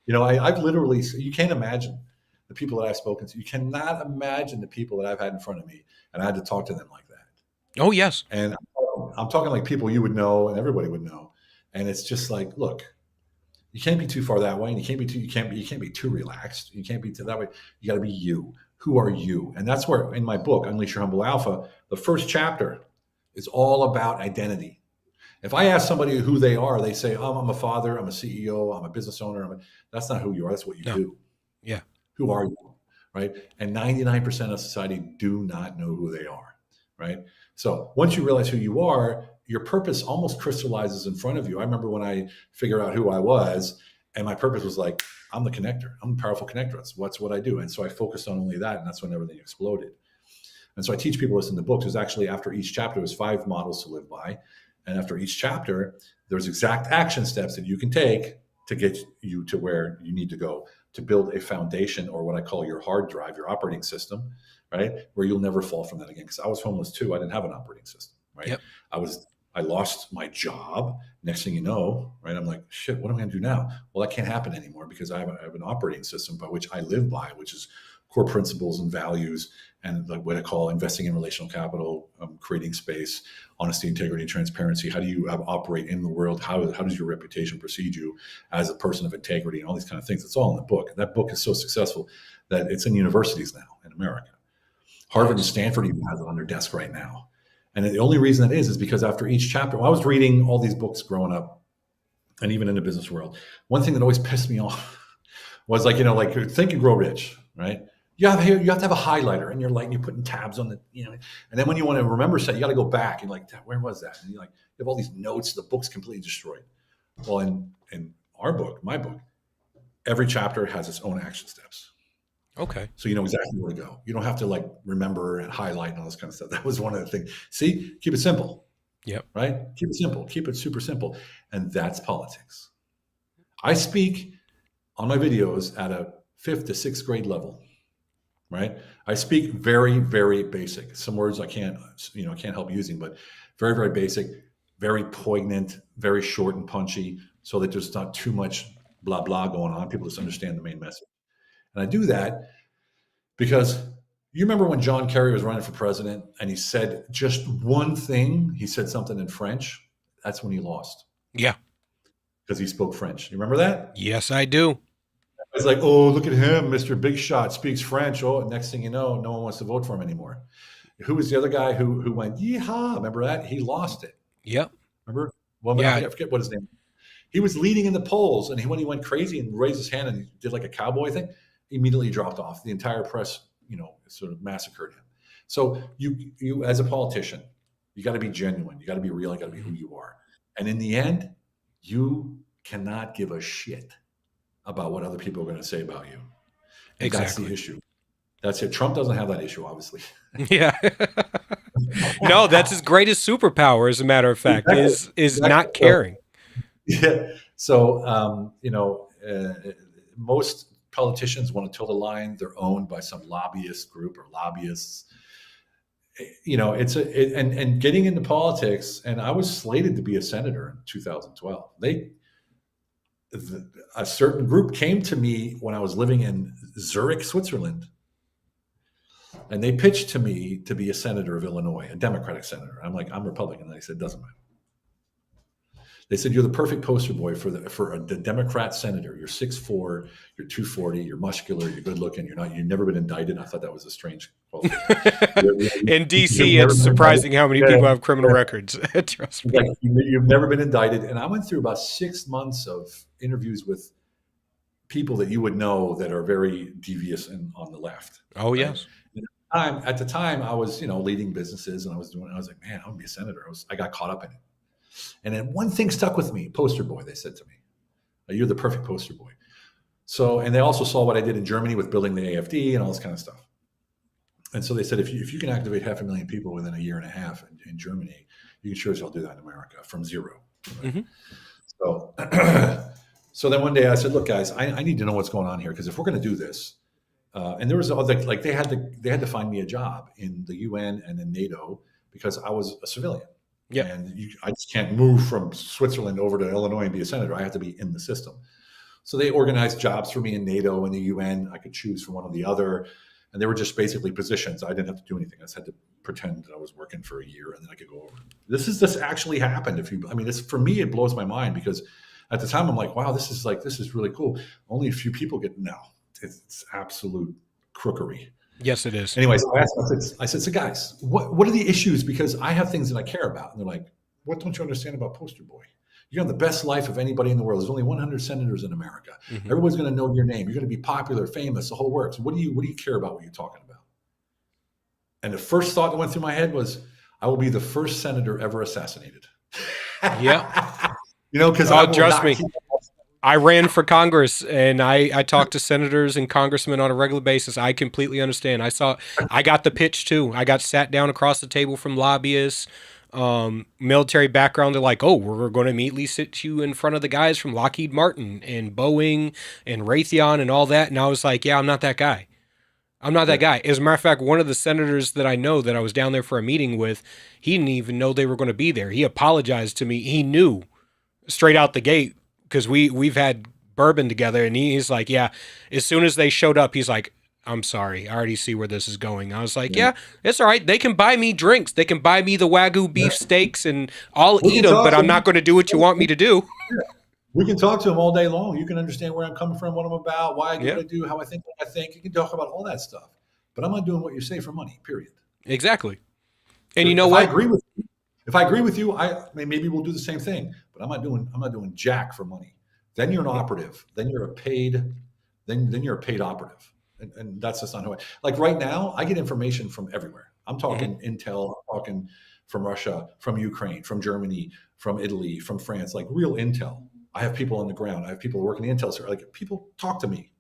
I've literally, you can't imagine the people that I've spoken to. You cannot imagine the people that I've had in front of me, and I had to talk to them like that. Oh, yes. And I'm talking like people you would know and everybody would know. And it's just like, look, you can't be too far that way, and you can't be too relaxed. You can't be too that way. You got to be you. Who are you? And that's where, in my book, Unleash Your Humble Alpha, the first chapter is all about identity. If I ask somebody who they are, they say, "Oh, I'm a father, I'm a CEO, I'm a business owner." That's not who you are. That's what you do. Yeah. Who are you? Right? And 99% of society do not know who they are. Right? So once you realize who you are, your purpose almost crystallizes in front of you. I remember when I figured out who I was, and my purpose was like, I'm the connector. I'm a powerful connector. That's what I do. And so I focused on only that, and that's when everything exploded. And so I teach people this in the book. There's actually, after each chapter, there's 5 models to live by. And after each chapter, there's exact action steps that you can take to get you to where you need to go to build a foundation, or what I call your hard drive, your operating system, right? Where you'll never fall from that again. Because I was homeless too. I didn't have an operating system, right? Yep. I lost my job. Next thing you know, right? I'm like, shit, what am I going to do now? Well, that can't happen anymore because I have an operating system by which I live by, which is core principles and values, and like what I call investing in relational capital, creating space, honesty, integrity, and transparency. How do you operate in the world? How does your reputation precede you as a person of integrity, and all these kind of things? It's all in the book. And that book is so successful that it's in universities now in America. Harvard and Stanford even has it on their desk right now. And the only reason that is because after each chapter, I was reading all these books growing up, and even in the business world, one thing that always pissed me off was like Think and Grow Rich, right? You have to have a highlighter in your light, and you're putting tabs on and then when you want to remember something, you got to go back and like, where was that? And you have all these notes, the book's completely destroyed. Well, in our book, my book, every chapter has its own action steps. Okay. So you know exactly where to go. You don't have to remember and highlight and all this kind of stuff. That was one of the things. See, keep it simple. Yep. Right? Keep it simple. Keep it super simple. And that's politics. I speak on my videos at a 5th to 6th grade level. Right? I speak very, very basic. Some words I can't help using, but very, very basic, very poignant, very short and punchy, so that there's not too much blah, blah going on. People just understand the main message. And I do that because you remember when John Kerry was running for president and he said just one thing, he said something in French. That's when he lost. Yeah. Because he spoke French. You remember that? Yes, I do. It's like, oh, look at him, Mr. Big Shot, speaks French. Oh, next thing you know, no one wants to vote for him anymore. Who was the other guy who went, yeehaw? Remember that? He lost it. Yep. Remember? Well, Yeah. I forget what his name. He was leading in the polls, and when he went crazy and raised his hand and he did like a cowboy thing, he immediately dropped off. The entire press, sort of massacred him. So you as a politician, you got to be genuine. You got to be real. You got to be who you are. And in the end, you cannot give a shit about what other people are going to say about you. And Exactly. That's the issue. That's it. Trump doesn't have that issue, obviously. Yeah. No, that's his greatest superpower, as a matter of fact, is not caring. Yeah. So, most politicians want to toe the line. They're owned by some lobbyist group or lobbyists. And getting into politics. And I was slated to be a senator in 2012. A certain group came to me when I was living in Zurich, Switzerland. And they pitched to me to be a senator of Illinois, a Democratic senator. I'm like, I'm Republican. And they said, doesn't matter. They said, you're the perfect poster boy for a Democrat senator. You're 6'4", you're 240, you're muscular, you're good looking, you've never been indicted. I thought that was a strange qualification. In DC, it's surprising how many people have criminal records. Trust me. Like, you've never been indicted. And I went through about 6 months of interviews with people that you would know that are very devious and on the left. Oh, right? yes. At the time, I was, leading businesses, and I was like, man, I want to be a senator. I got caught up in it. And then one thing stuck with me, poster boy, they said to me, you're the perfect poster boy. So, and they also saw what I did in Germany with building the AFD and all this kind of stuff. And so they said, if you can activate 500,000 people within a year and a half in Germany, you can sure as hell do that in America from zero. Right? Mm-hmm. So then one day I said, look, guys, I need to know what's going on here, because if we're going to do this, and there was like they had to find me a job in the UN and in NATO because I was a civilian. Yeah. And I just can't move from Switzerland over to Illinois and be a senator. I have to be in the system. So they organized jobs for me in NATO and the UN. I could choose from one or the other. And they were just basically positions. I didn't have to do anything. I just had to pretend that I was working for a year, and then I could go over. This actually happened. For me, it blows my mind, because at the time I'm like, wow, this is really cool. Only a few people get, no, it's absolute crookery. Yes, it is. Anyways, I said, so guys, what are the issues? Because I have things that I care about. And they're like, what don't you understand about poster boy? You have the best life of anybody in the world. There's only 100 senators in America. Mm-hmm. Everyone's going to know your name. You're going to be popular, famous, the whole works. What do you care about? What you're talking about? And the first thought that went through my head was, I will be the first senator ever assassinated. Yeah. Because trust me. I ran for Congress, and I talk to senators and congressmen on a regular basis. I completely understand. I got the pitch too. I got sat down across the table from lobbyists, military background. They're like, oh, we're going to immediately sit you in front of the guys from Lockheed Martin and Boeing and Raytheon and all that. And I was like, yeah, I'm not that guy. I'm not that guy. As a matter of fact, one of the senators that I know that I was down there for a meeting with, he didn't even know they were going to be there. He apologized to me. He knew straight out the gate, because we've had bourbon together, and he's like, yeah, as soon as they showed up, he's like, I'm sorry, I already see where this is going. I was like, yeah, it's all right. They can buy me drinks. They can buy me the Wagyu beef steaks, and I'll eat them, but I'm not going to do what you want me to do. We can talk to him all day long. You can understand where I'm coming from, what I'm about, why I do what I do, how I think what I think. You can talk about all that stuff. But I'm not doing what you say for money, period. Exactly. And you know what? If I agree with you, maybe we'll do the same thing. But I'm not doing jack for money. Then you're an operative. Then you're a paid operative. And that's just not how like right now, I get information from everywhere. I'm talking intel, I'm talking from Russia, from Ukraine, from Germany, from Italy, from France, like real intel. I have people on the ground. I have people working in the intel center. Like, people talk to me.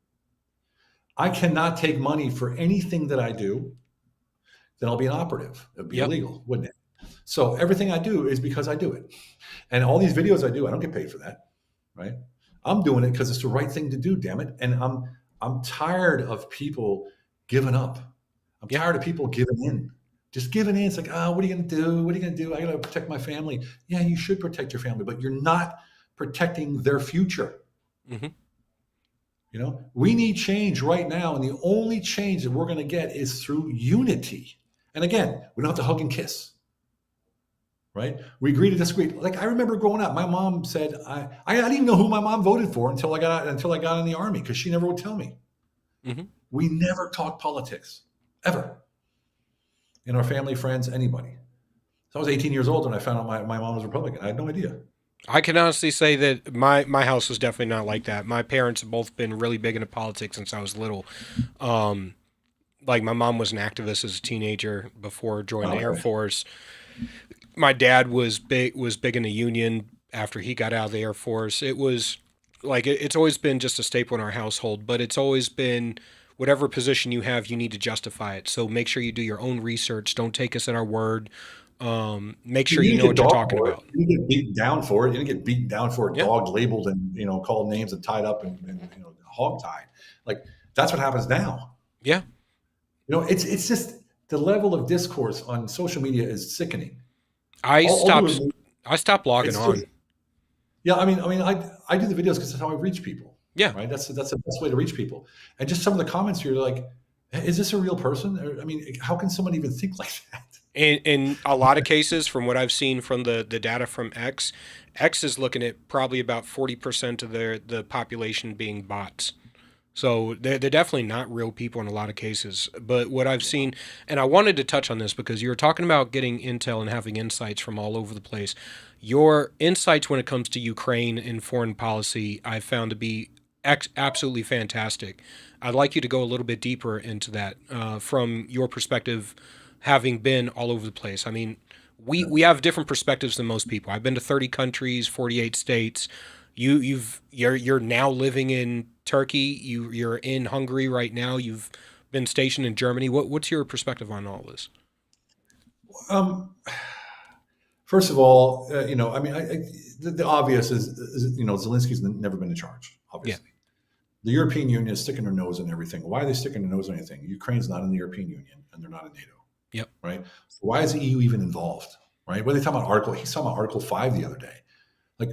I cannot take money for anything that I do. Then I'll be an operative. It would be illegal, wouldn't it? So everything I do is because I do it. And all these videos I do, I don't get paid for that, right? I'm doing it because it's the right thing to do, damn it. And I'm tired of people giving up. I'm tired of people giving in. Just giving in. It's like, what are you going to do? What are you going to do? I got to protect my family. Yeah, you should protect your family, but you're not protecting their future. Mm-hmm. We need change right now. And the only change that we're going to get is through unity. And again, we don't have to hug and kiss. right? We agree to disagree. Like I remember growing up, my mom said, I didn't even know who my mom voted for until I got in the Army, because she never would tell me. Mm-hmm. We never talked politics, ever. In our family, friends, anybody. So I was 18 years old when I found out my mom was Republican. I had no idea. I can honestly say that my house was definitely not like that. My parents have both been really big into politics since I was little. Like my mom was an activist as a teenager before joining the Air Force. My dad was big in the union after he got out of the Air Force. It was like it's always been just a staple in our household, but it's always been whatever position you have, you need to justify it. So make sure you do your own research. Don't take us at our word. Make sure you know what you're talking about. You didn't get beaten down for it. You didn't get beaten down for a dog labeled and called names and tied up and hog-tied. Like that's what happens now. Yeah. It's just the level of discourse on social media is sickening. I stopped logging on. Yeah, I mean, I do the videos because that's how I reach people. Yeah, right. That's the best way to reach people. And just some of the comments here, like, is this a real person? I mean, how can someone even think like that? In a lot of cases, from what I've seen from the data from X is looking at probably about 40% of the population being bots. So they're definitely not real people in a lot of cases. But what I've seen, and I wanted to touch on this because you were talking about getting intel and having insights from all over the place. Your insights when it comes to Ukraine and foreign policy, I've found to be absolutely fantastic. I'd like you to go a little bit deeper into that from your perspective, having been all over the place. I mean, we have different perspectives than most people. I've been to 30 countries, 48 states. You're now living in Turkey. You're in Hungary right now. You've been stationed in Germany. What's your perspective on all this? First of all, the obvious is Zelensky's never been in charge. Obviously, the European Union is sticking their nose in everything. Why are they sticking their nose in anything? Ukraine's not in the European Union, and they're not in NATO. Yep. Right. So why is the EU even involved? Right. What are they talking about? He's talking about Article 5 the other day. Like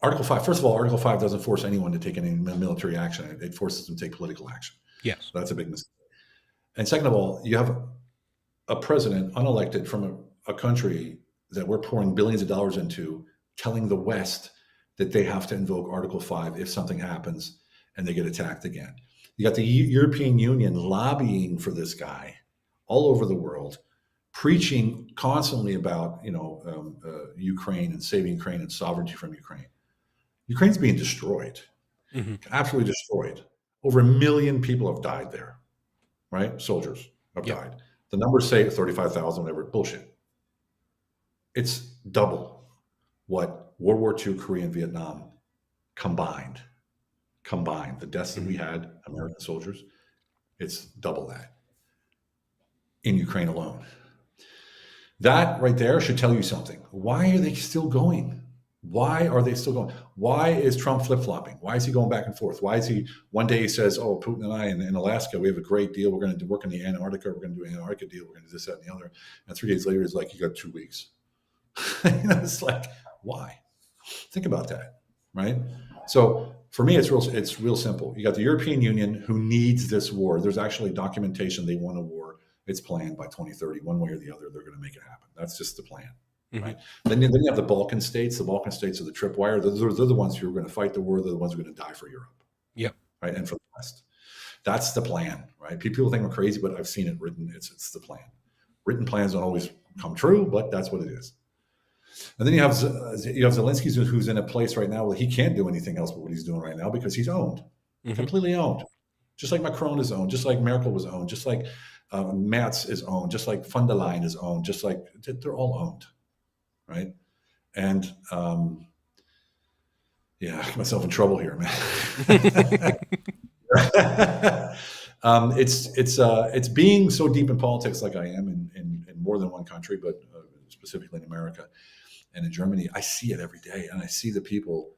Article 5. First of all, Article 5 doesn't force anyone to take any military action. It forces them to take political action. Yes. So that's a big mistake. And second of all, you have a president unelected from a country that we're pouring billions of dollars into, telling the West that they have to invoke Article 5 if something happens and they get attacked again. You got the European Union lobbying for this guy all over the world, preaching constantly about Ukraine and saving Ukraine and sovereignty from Ukraine. Ukraine's being destroyed, absolutely destroyed. Over 1 million people have died there, right? Soldiers have died. The numbers say 35,000, whatever. Bullshit. It's double what World War II, Korea, and Vietnam combined. The deaths that we had, American soldiers, it's double that in Ukraine alone. That right there should tell you something. Why are they still going? Why are they still going? Why is Trump flip-flopping? Why is he going back and forth? Why is he, one day he says, oh, Putin and I in Alaska, we have a great deal. We're going to work in the Antarctica. We're going to do an Antarctica deal. We're going to do this, that, and the other. And 3 days later, he's like, you got 2 weeks. It's like, why? Think about that, right? So for me, it's real simple. You got the European Union who needs this war. There's actually documentation they want a war. It's planned by 2030, one way or the other, they're going to make it happen. That's just the plan. Right. Then you have the Balkan states. The Balkan states are the tripwire. They're the ones who are going to fight the war. They're the ones who are going to die for Europe. Yep. Right. And for the West. That's the plan. Right. People think I'm crazy, but I've seen it written. It's the plan. Written plans don't always come true, but that's what it is. And then you have Zelensky, who's in a place right now where he can't do anything else but what he's doing right now because he's owned, completely owned. Just like Macron is owned, just like Merkel was owned, just like Merz is owned, just like von der Leyen is owned, just like they're all owned. Right. And I get myself in trouble here, man. It's being so deep in politics like I am in more than one country, but specifically in America and in Germany. I see it every day, and I see the people.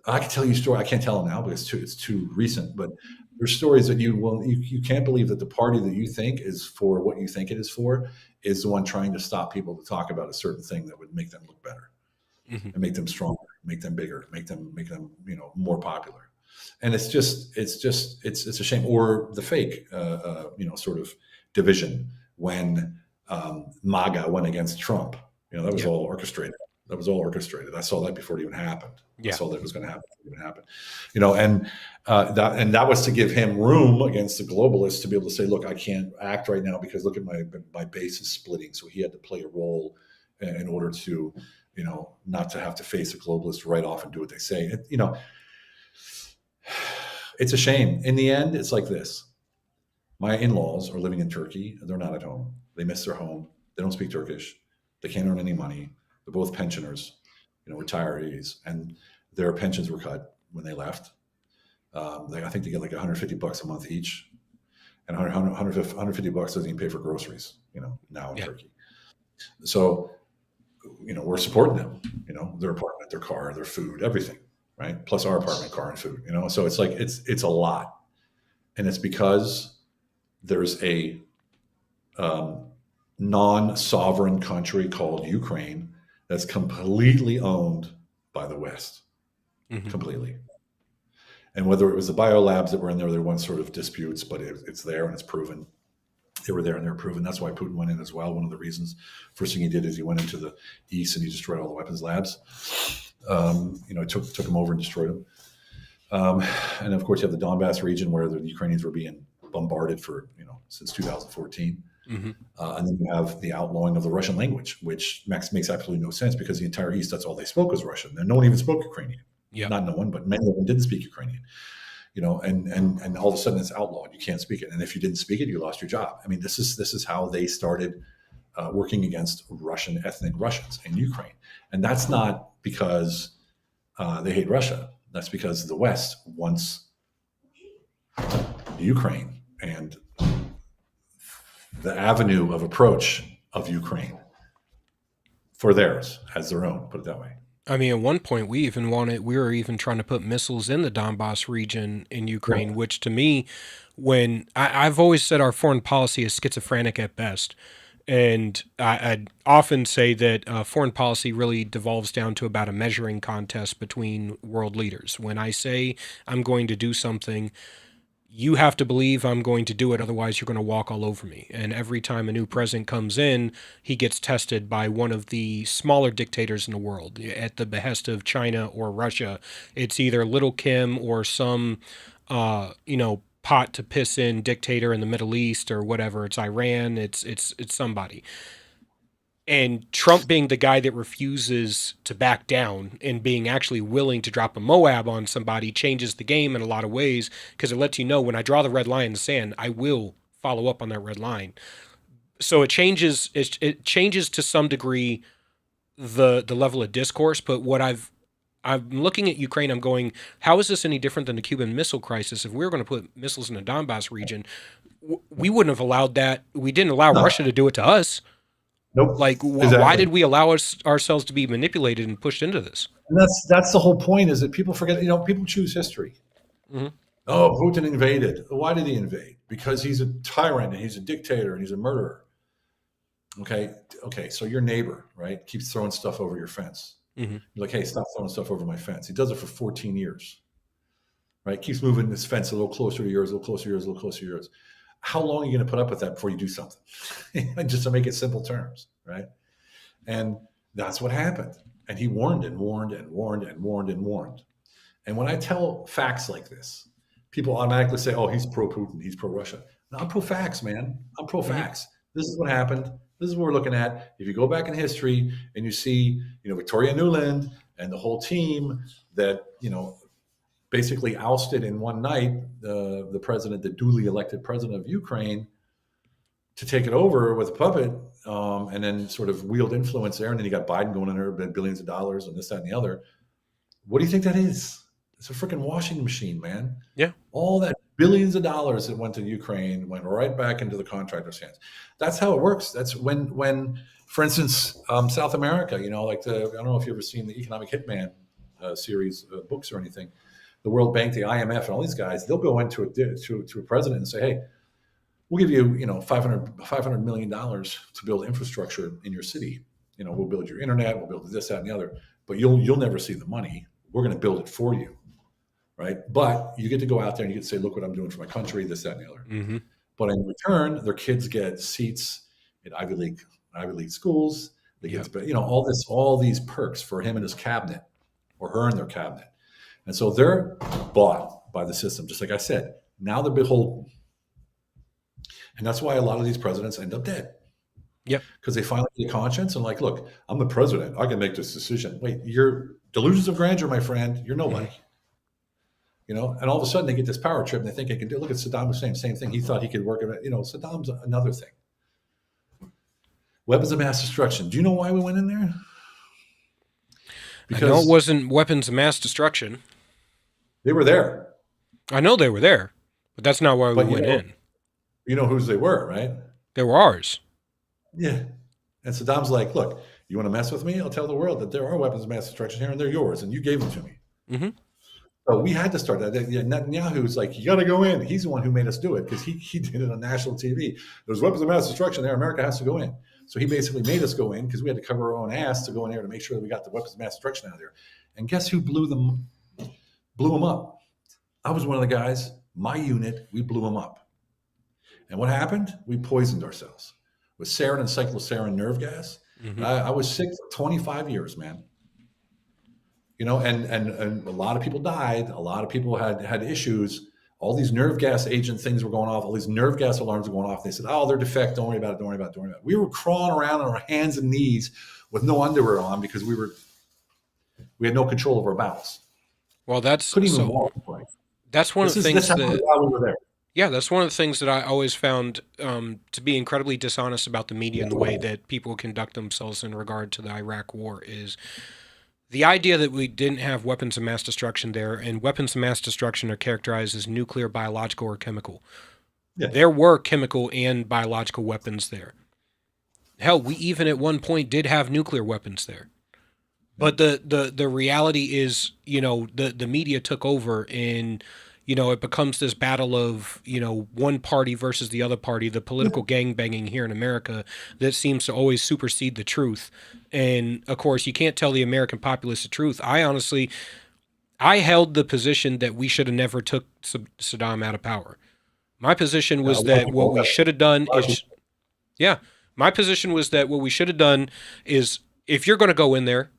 I can tell you a story. I can't tell them now because it's too recent, but there's stories that you can't believe that the party that you think is for what you think it is for is the one trying to stop people to talk about a certain thing that would make them look better and make them stronger, make them bigger, make them more popular. And it's a shame. Or the fake sort of division when MAGA went against Trump, That was all orchestrated. That was all orchestrated. I saw that before it even happened. Yeah. I saw that it was going to happen before it even happened. That was to give him room against the globalists to be able to say, look, I can't act right now because look at my base is splitting. So he had to play a role in order to, not to have to face a globalist right off and do what they say. It's a shame. In the end, it's like this. My in-laws are living in Turkey. They're not at home. They miss their home. They don't speak Turkish. They can't earn any money. They're both pensioners, retirees, and their pensions were cut when they left. I think they get like $150 a month each, and $150 doesn't even pay for groceries, now in Turkey. So, we're supporting them, their apartment, their car, their food, everything, right? Plus our apartment, car, and food, So it's like it's a lot, and it's because there's a non-sovereign country called Ukraine that's completely owned by the West, completely. And whether it was the biolabs that were in there were one sort of disputes, but it's there and it's proven. They were there and they were proven. That's why Putin went in as well. One of the reasons, first thing he did is he went into the east and he destroyed all the weapons labs. Took them over and destroyed them. And of course, you have the Donbass region where the Ukrainians were being bombarded for since 2014. And then you have the outlawing of the Russian language, which makes absolutely no sense because the entire East, that's all they spoke was Russian. And no one even spoke Ukrainian. Not no one, but many of them didn't speak Ukrainian. And all of a sudden it's outlawed. You can't speak it. And if you didn't speak it, you lost your job. I mean, this is how they started working against ethnic Russians in Ukraine. And that's not because they hate Russia. That's because the West wants Ukraine and the avenue of approach of Ukraine for theirs as their own, put it that way. I mean, at one point we were even trying to put missiles in the Donbass region in Ukraine, which to me, when I've always said our foreign policy is schizophrenic at best. And I'd often say that foreign policy really devolves down to about a measuring contest between world leaders. When I say I'm going to do something, you have to believe I'm going to do it, otherwise you're going to walk all over me. And every time a new president comes in, he gets tested by one of the smaller dictators in the world. At the behest of China or Russia, it's either Little Kim or some, pot to piss in dictator in the Middle East or whatever. It's Iran, it's somebody. And Trump being the guy that refuses to back down and being actually willing to drop a Moab on somebody changes the game in a lot of ways, because it lets you know when I draw the red line in the sand, I will follow up on that red line. So it changes to some degree the level of discourse. But what I'm looking at Ukraine, I'm going, how is this any different than the Cuban Missile Crisis? If we were going to put missiles in the Donbass region, we wouldn't have allowed that. We didn't allow Russia to do it to us. Nope. Like, why did we allow ourselves to be manipulated and pushed into this? And that's the whole point, is that people forget, people choose history. Mm-hmm. Oh, Putin invaded. Why did he invade? Because he's a tyrant and he's a dictator and he's a murderer. Okay. So your neighbor, right, keeps throwing stuff over your fence. Mm-hmm. You're like, hey, stop throwing stuff over my fence. He does it for 14 years, right? Keeps moving this fence a little closer to yours, a little closer to yours, a little closer to yours. How long are you going to put up with that before you do something? Just to make it simple terms, right? And that's what happened. And he warned and warned and warned and warned and warned. And when I tell facts like this, people automatically say, oh, he's pro-Putin, he's pro-Russia. No, I'm pro-facts, man. I'm pro-facts. This is what happened. This is what we're looking at. If you go back in history and you see, Victoria Nuland and the whole team that, basically ousted in one night the president, the duly elected president of Ukraine, to take it over with a puppet, and then sort of wield influence there. And then you got Biden going in there, billions of dollars and this, that, and the other. What do you think that is? It's a freaking washing machine, man. Yeah. All that billions of dollars that went to Ukraine went right back into the contractor's hands. That's how it works. That's when for instance, South America, I don't know if you've ever seen the Economic Hitman series of books or anything. The World Bank, the IMF, and all these guys, they'll go into to a president and say, hey, we'll give you, $500 million to build infrastructure in your city. We'll build your internet, we'll build this, that, and the other, but you'll never see the money. We're going to build it for you, right? But you get to go out there and you get to say, look what I'm doing for my country, this, that, and the other. Mm-hmm. But in return, their kids get seats in Ivy League schools. They get to, all these perks for him and his cabinet, or her and their cabinet. And so they're bought by the system, just like I said. Now they're beholden. And that's why a lot of these presidents end up dead. Yep. Because they finally get a conscience and like, look, I'm the president. I can make this decision. Wait, you're delusions of grandeur, my friend. You're nobody. And all of a sudden they get this power trip and they think they can do. Look at Saddam Hussein, same thing. He thought he could work it. Saddam's another thing. Weapons of mass destruction. Do you know why we went in there? Because I know it wasn't weapons of mass destruction. They were there. I know they were there, but that's not why we went in. You know whose they were, right? They were ours. Yeah. And Saddam's like, look, you want to mess with me? I'll tell the world that there are weapons of mass destruction here and they're yours, and you gave them to me. Mm-hmm. So we had to start that. Netanyahu's like, you got to go in. He's the one who made us do it because he did it on national TV. There's weapons of mass destruction there. America has to go in. So he basically made us go in because we had to cover our own ass to go in there to make sure that we got the weapons of mass destruction out of there. And guess who blew them up? I was one of the guys, my unit, we blew them up. And what happened? We poisoned ourselves with sarin and cyclosarin nerve gas. Mm-hmm. I was sick for 25 years, man. And a lot of people died. A lot of people had issues. All these nerve gas agent things were going off. All these nerve gas alarms were going off. They said, oh, they're defect. Don't worry about it. Don't worry about it. Don't worry about it. We were crawling around on our hands and knees with no underwear on because we had no control of our bowels. Well, that's couldn't even walk. That's one of the things that we were there. Yeah, that's one of the things that I always found to be incredibly dishonest about the media and the way that people conduct themselves in regard to the Iraq war is the idea that we didn't have weapons of mass destruction there, and weapons of mass destruction are characterized as nuclear, biological, or chemical. Yeah. There were chemical and biological weapons there. Hell, we even at one point did have nuclear weapons there. But the reality is, the media took over and it becomes this battle of, one party versus the other party, the political gangbanging here in America that seems to always supersede the truth. And, of course, you can't tell the American populace the truth. I held the position that we should have never took Saddam out of power. My position was that what we should have done is... Yeah, my position was that what we should have done is, if you're going to go in there,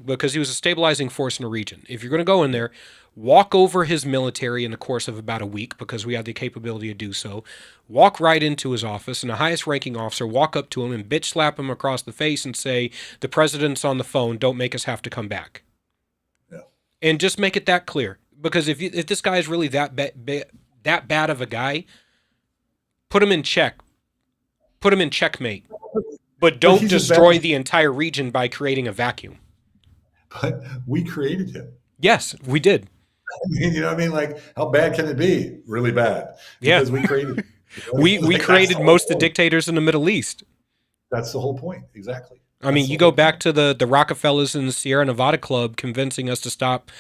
because he was a stabilizing force in the region, if you're going to go in there, walk over his military in the course of about a week, because we had the capability to do so, walk right into his office, and the highest ranking officer walk up to him and bitch slap him across the face and say, the president's on the phone, don't make us have to come back. Yeah. And just make it that clear. Because if this guy is really that bad of a guy, put him in check. Put him in checkmate. But don't destroy the entire region by creating a vacuum. But we created him. Yes, we did. You know what I mean? Like, how bad can it be? Really bad. Because we created we created most of the dictators in the Middle East. That's the whole point. Exactly. I mean, you go back to the Rockefellers and the Sierra Nevada Club convincing us to stop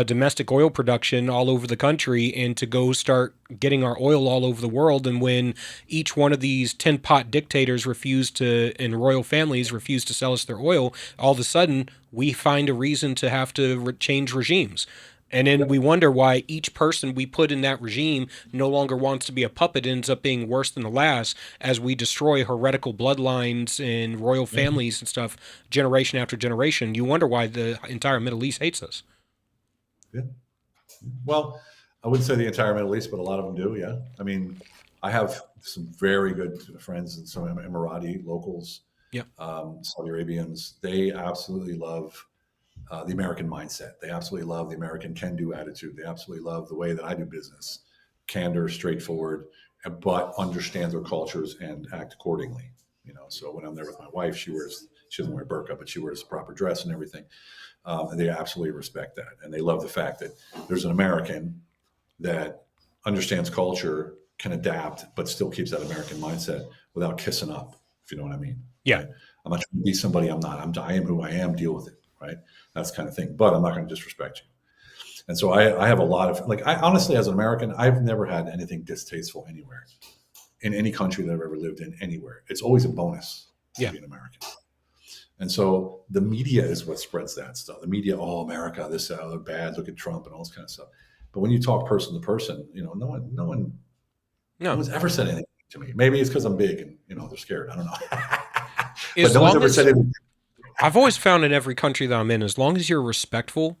domestic oil production all over the country and to go start getting our oil all over the world. And when each one of these tin-pot dictators and royal families refused to sell us their oil, all of a sudden we find a reason to have to change regimes. And then we wonder why each person we put in that regime no longer wants to be a puppet, ends up being worse than the last as we destroy heretical bloodlines and royal families and stuff generation after generation. You wonder why the entire Middle East hates us. Yeah. Well, I wouldn't say the entire Middle East, but a lot of them do, yeah. I mean, I have some very good friends and some Emirati locals, Saudi Arabians. They absolutely love the American mindset. They absolutely love the American can-do attitude. They absolutely love the way that I do business. Candor, straightforward, but understand their cultures and act accordingly. So when I'm there with my wife, she doesn't wear burqa, but she wears a proper dress and everything. And they absolutely respect that. And they love the fact that there's an American that understands culture, can adapt, but still keeps that American mindset without kissing up, if you know what I mean. Yeah. Right? I'm not trying to be somebody I'm not. I am who I am, deal with it, right? That's the kind of thing. But I'm not going to disrespect you. And so I have a lot of, honestly, as an American, I've never had anything distasteful anywhere, in any country that I've ever lived in, anywhere. It's always a bonus to be an American. And so the media is what spreads that stuff. The media, America, this, they're bad, look at Trump and all this kind of stuff. But when you talk person to person, no one's ever said anything to me. Maybe it's because I'm big and, they're scared. I don't know. But As no one's long ever as said it. I've always found in every country that I'm in, as long as you're respectful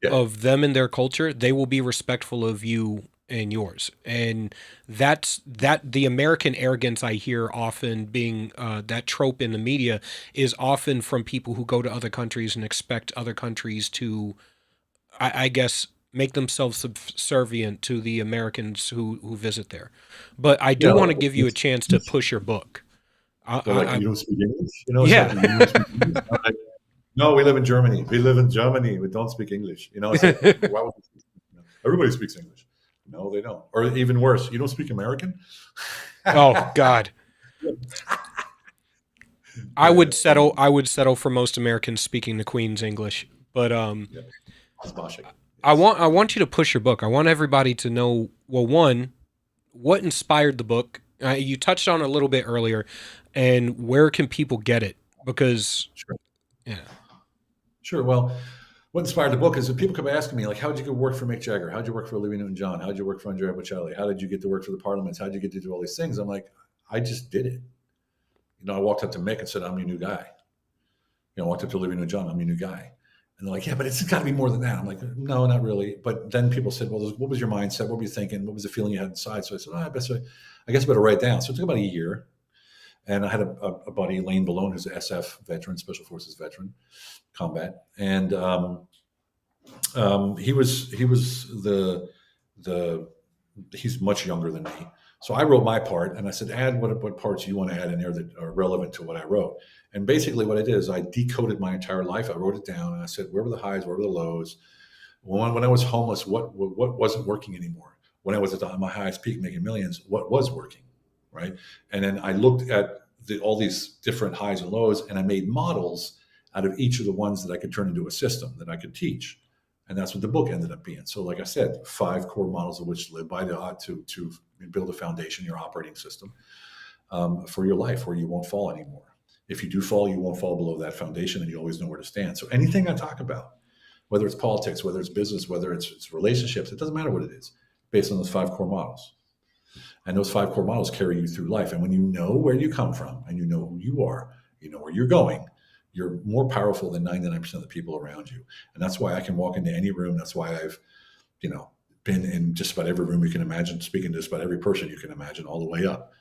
of them and their culture, they will be respectful of you and yours. And that's the American arrogance I hear often being that trope in the media is often from people who go to other countries and expect other countries to, I guess, make themselves subservient to the Americans who visit there. But I do want to give you a chance to push your book. You don't speak English? It's Yeah. like, you don't speak English? I'm like, no, we live in Germany. We live in Germany. We don't speak English. It's like, why would we speak English? Everybody speaks English. No, they don't. Or even worse, you don't speak American? Oh God. I would settle for most Americans speaking the Queen's English. But I want you to push your book. I want everybody to know, well, one, what inspired the book? You touched on it a little bit earlier, and where can people get it? Because Sure. Well, what inspired the book is that people kept asking me, like, how did you go work for Mick Jagger? How did you work for Olivia Newton-John? How did you work for Andrea Bocelli? How did you get to work for the Parliaments? How did you get to do all these things? I'm like, I just did it. I walked up to Mick and said, I'm your new guy. I walked up to Olivia Newton-John, I'm your new guy. And they're like, yeah, but it's got to be more than that. I'm like, no, not really. But then people said, well, what was your mindset? What were you thinking? What was the feeling you had inside? So I said, I guess I better write it down. So it took about a year. And I had a buddy, Lane Balone, who's an SF veteran, Special Forces veteran, combat. And he was he's much younger than me. So I wrote my part and I said, add what parts you want to add in there that are relevant to what I wrote. And basically what I did is I decoded my entire life. I wrote it down and I said, where were the highs? Where were the lows? When I was homeless, what wasn't working anymore? When I was at my highest peak making millions, what was working, right? And then I looked at all these different highs and lows and I made models out of each of the ones that I could turn into a system that I could teach. And that's what the book ended up being. So like I said, 5 core models of which to live by to build a foundation, your operating system for your life where you won't fall anymore. If you do fall, you won't fall below that foundation and you always know where to stand. So anything I talk about, whether it's politics, whether it's business, whether it's relationships, it doesn't matter what it is, based on those 5 core models. And those 5 core models carry you through life. And when you know where you come from and you know who you are, you know where you're going, you're more powerful than 99% of the people around you. And that's why I can walk into any room. That's why I've, been in just about every room you can imagine, speaking to just about every person you can imagine all the way up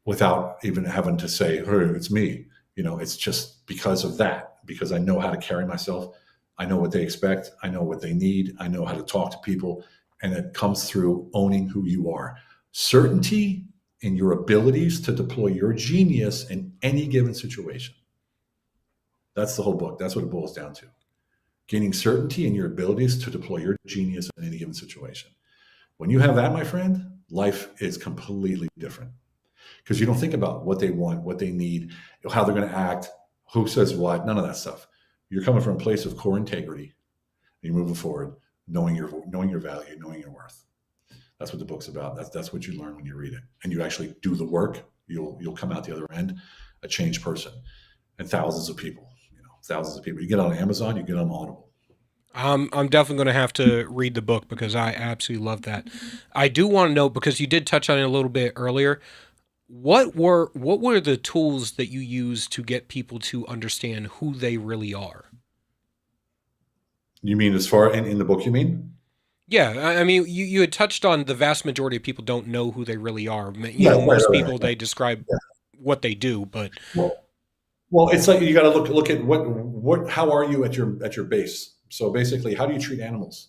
without even having to say, hey, it's me. It's just because of that, because I know how to carry myself. I know what they expect. I know what they need. I know how to talk to people. And it comes through owning who you are. Certainty in your abilities to deploy your genius in any given situation. That's the whole book. That's what it boils down to. Gaining certainty in your abilities to deploy your genius in any given situation. When you have that, my friend, life is completely different because you don't think about what they want, what they need, how they're going to act, who says what, none of that stuff. You're coming from a place of core integrity. You're moving forward, knowing your value, knowing your worth. That's what the book's about. That's what you learn when you read it, and you actually do the work. You'll come out the other end a changed person, and thousands of people. You get on Amazon, you get on Audible. I'm definitely going to have to read the book because I absolutely love that. I do want to know, because you did touch on it a little bit earlier, what were the tools that you used to get people to understand who they really are? You mean as far in the book, you mean? Yeah, I mean, you had touched on the vast majority of people don't know who they really are. Most people, they describe what they do, but... Well, it's like you got to look at what how are you at your base. So basically, how do you treat animals?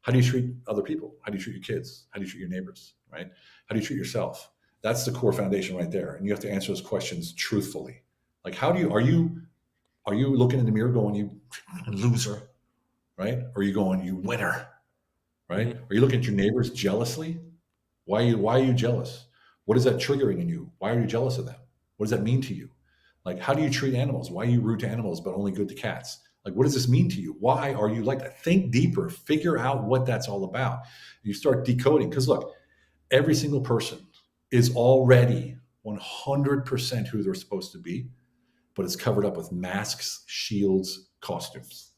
How do you treat other people? How do you treat your kids? How do you treat your neighbors? Right? How do you treat yourself? That's the core foundation right there, and you have to answer those questions truthfully. Like, are you looking in the mirror going, you loser, right? Or are you going, you winner, right? Are you looking at your neighbors jealously? Why are you jealous? What is that triggering in you? Why are you jealous of them? What does that mean to you? Like, how do you treat animals? Why are you rude to animals but only good to cats? Like, what does this mean to you? Why are you like that? Think deeper. Figure out what that's all about. You start decoding. Because look, every single person is already 100% who they're supposed to be, but it's covered up with masks, shields, costumes.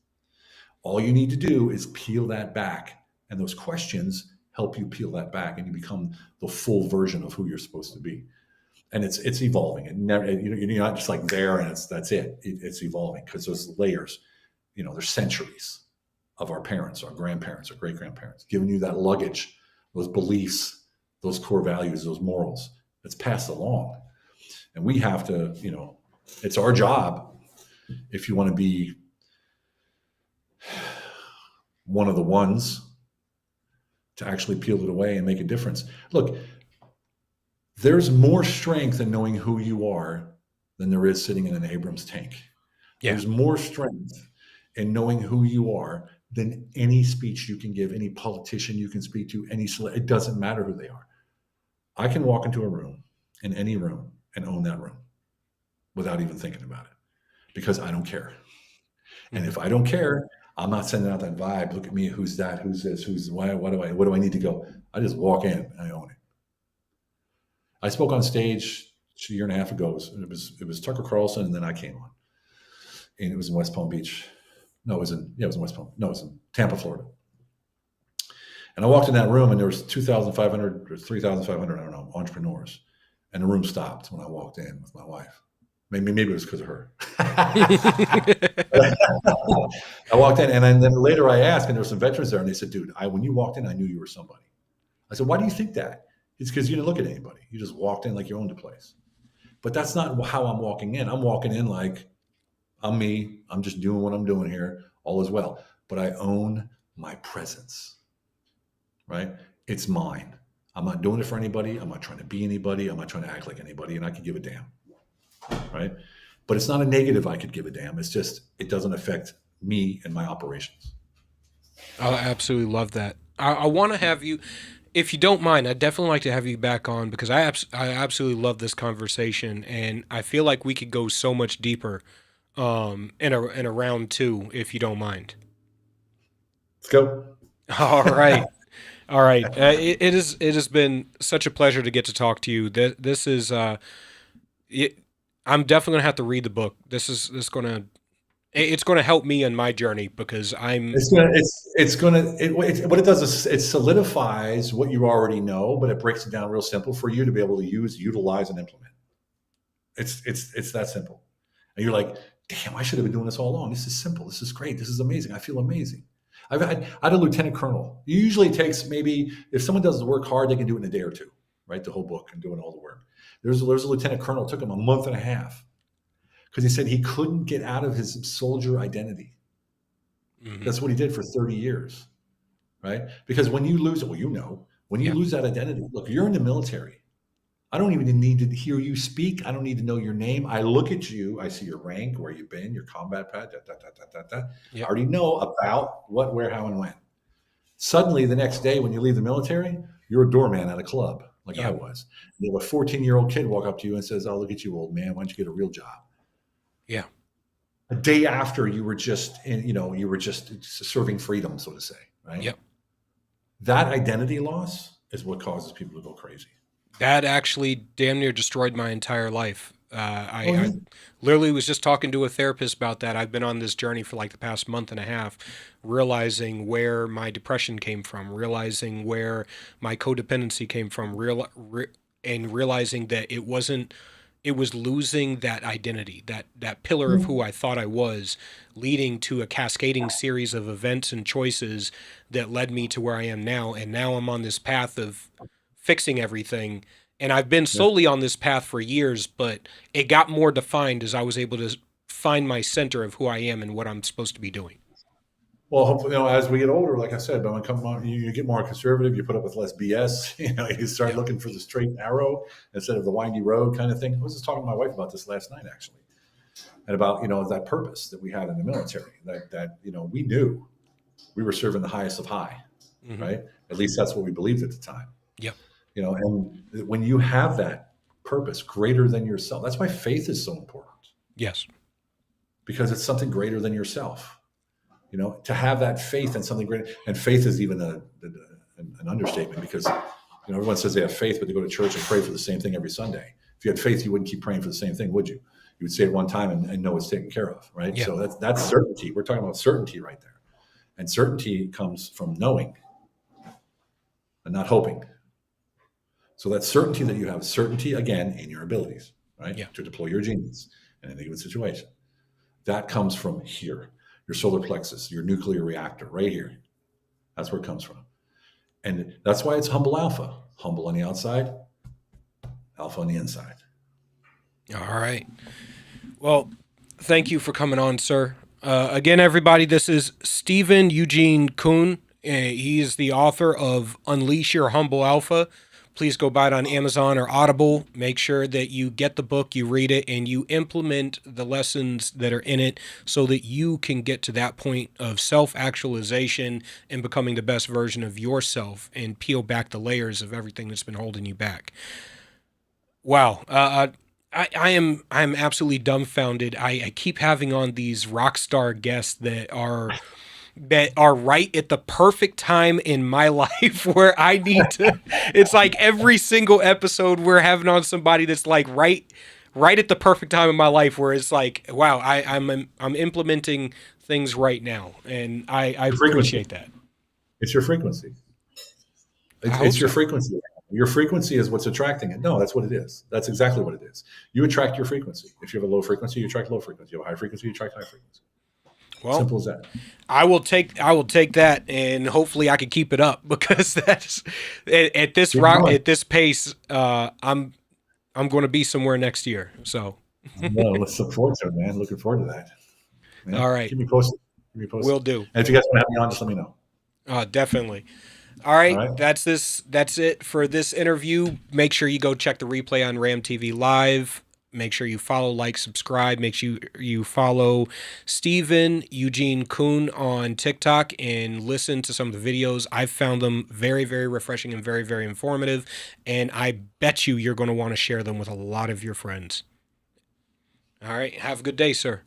All you need to do is peel that back. And those questions help you peel that back and you become the full version of who you're supposed to be. and it's evolving. It never, you're not just like there and that's it. It's evolving because those layers, there's centuries of our parents, our grandparents, our great grandparents giving you that luggage, those beliefs, those core values, those morals. It's passed along, and we have to, it's our job, if you want to be one of the ones, to actually peel it away and make a difference. Look, there's more strength in knowing who you are than there is sitting in an Abrams tank. Yeah. There's more strength in knowing who you are than any speech you can give, any politician you can speak to, it doesn't matter who they are. I can walk into a room, in any room, and own that room without even thinking about it, because I don't care. And if I don't care, I'm not sending out that vibe. Look at me. Who's that? Who's this? Who's why? What do I need to go? I just walk in and I own it. I spoke on stage a year and a half ago. It was Tucker Carlson, and then I came on, and it was in West Palm Beach. No, it was in West Palm. No, it was in Tampa, Florida. And I walked in that room, and there was 2,500 or 3,500, I don't know, entrepreneurs, and the room stopped when I walked in with my wife. Maybe it was because of her. I walked in, and then later I asked, and there were some veterans there, and they said, "Dude, when you walked in, I knew you were somebody." I said, "Why do you think that?" It's because you didn't look at anybody. You just walked in like you owned the place. But that's not how I'm walking in. I'm walking in like I'm me. I'm just doing what I'm doing here. All is well. But I own my presence, right? It's mine. I'm not doing it for anybody. I'm not trying to be anybody. I'm not trying to act like anybody, and I can give a damn. Right? But it's not a negative I could give a damn. It's just, it doesn't affect me and my operations. I absolutely love that. I want to have you, if you don't mind, I'd definitely like to have you back on, because I absolutely love this conversation, and I feel like we could go so much deeper in a round two, if you don't mind. Let's go. All right. All right. It has been such a pleasure to get to talk to you. This is I'm definitely gonna have to read the book. It's gonna help me in my journey, because what it does is it solidifies what you already know, but it breaks it down real simple for you to be able to use, utilize, and implement. It's that simple. And you're like, damn, I should have been doing this all along. This is simple. This is great. This is amazing. I feel amazing. I had a lieutenant colonel. It usually takes, maybe if someone does the work hard, they can do it in a day or two, write the whole book and doing all the work. There's a lieutenant colonel. It took him a month and a half because he said he couldn't get out of his soldier identity. Mm-hmm. That's what he did for 30 years, right? Because when you lose it, when you lose that identity, look, you're in the military. I don't even need to hear you speak. I don't need to know your name. I look at you. I see your rank, where you've been, your combat pad, I already know about what, where, how, and when. Suddenly, the next day when you leave the military, you're a doorman at a club, like I was. And a 14-year-old kid walk up to you and says, "Oh, look at you, old man. Why don't you get a real job?" Yeah. A day after you were just serving freedom, so to say, right? Yep. That identity loss is what causes people to go crazy. That actually damn near destroyed my entire life. I literally was just talking to a therapist about that. I've been on this journey for like the past month and a half, realizing where my depression came from, realizing where my codependency came from, and realizing that it was losing that identity, that pillar of who I thought I was, leading to a cascading series of events and choices that led me to where I am now. And now I'm on this path of fixing everything. And I've been solely on this path for years, but it got more defined as I was able to find my center of who I am and what I'm supposed to be doing. Well, hopefully, as we get older, like I said, but when you get more conservative, you put up with less BS. You start looking for the straight and narrow instead of the windy road kind of thing. I was just talking to my wife about this last night, actually, and about that purpose that we had in the military. That we knew we were serving the highest of high, right? At least that's what we believed at the time. Yep. And when you have that purpose greater than yourself, that's why faith is so important. Yes. Because it's something greater than yourself. To have that faith in something greater, and faith is even an understatement, because everyone says they have faith, but they go to church and pray for the same thing every Sunday. If you had faith, you wouldn't keep praying for the same thing, would you? You would say it one time and know it's taken care of, right? Yeah. So that's certainty. We're talking about certainty right there, and certainty comes from knowing and not hoping. So that certainty that you have, certainty again in your abilities, right? Yeah. To deploy your genius in any given situation. That comes from here, your solar plexus, your nuclear reactor, right here. That's where it comes from. And that's why it's humble alpha. Humble on the outside, alpha on the inside. All right. Well, thank you for coming on, sir. Again, everybody, this is Stephen Eugene Kuhn. He is the author of Unleash Your Humble Alpha. Please go buy it on Amazon or Audible. Make sure that you get the book, you read it, and you implement the lessons that are in it so that you can get to that point of self-actualization and becoming the best version of yourself and peel back the layers of everything that's been holding you back. Wow. I'm absolutely dumbfounded. I keep having on these rock star guests that are right at the perfect time in my life where I need to. It's like every single episode we're having on somebody that's like right at the perfect time in my life where it's like, wow, I'm implementing things right now, and I appreciate that. It's your frequency. It's your frequency. Your frequency is what's attracting it. No, that's what it is. That's exactly what it is. You attract your frequency. If you have a low frequency, you attract low frequency. You have a high frequency, you attract high frequency. Well, simple as that. I will take that, and hopefully I can keep it up, because that's at this pace. I'm going to be somewhere next year. So well, let's look forward to it, man. Looking forward to that. Man, all right, keep me posted. Will do. And if you guys want to have me on, just let me know. Definitely. All right. That's it for this interview. Make sure you go check the replay on RAMTV.LIVE. Make sure you follow, like, subscribe. Make sure you follow Stephen Eugene Kuhn on TikTok and listen to some of the videos. I've found them very, very refreshing and very, very informative. And I bet you're going to want to share them with a lot of your friends. All right. Have a good day, sir.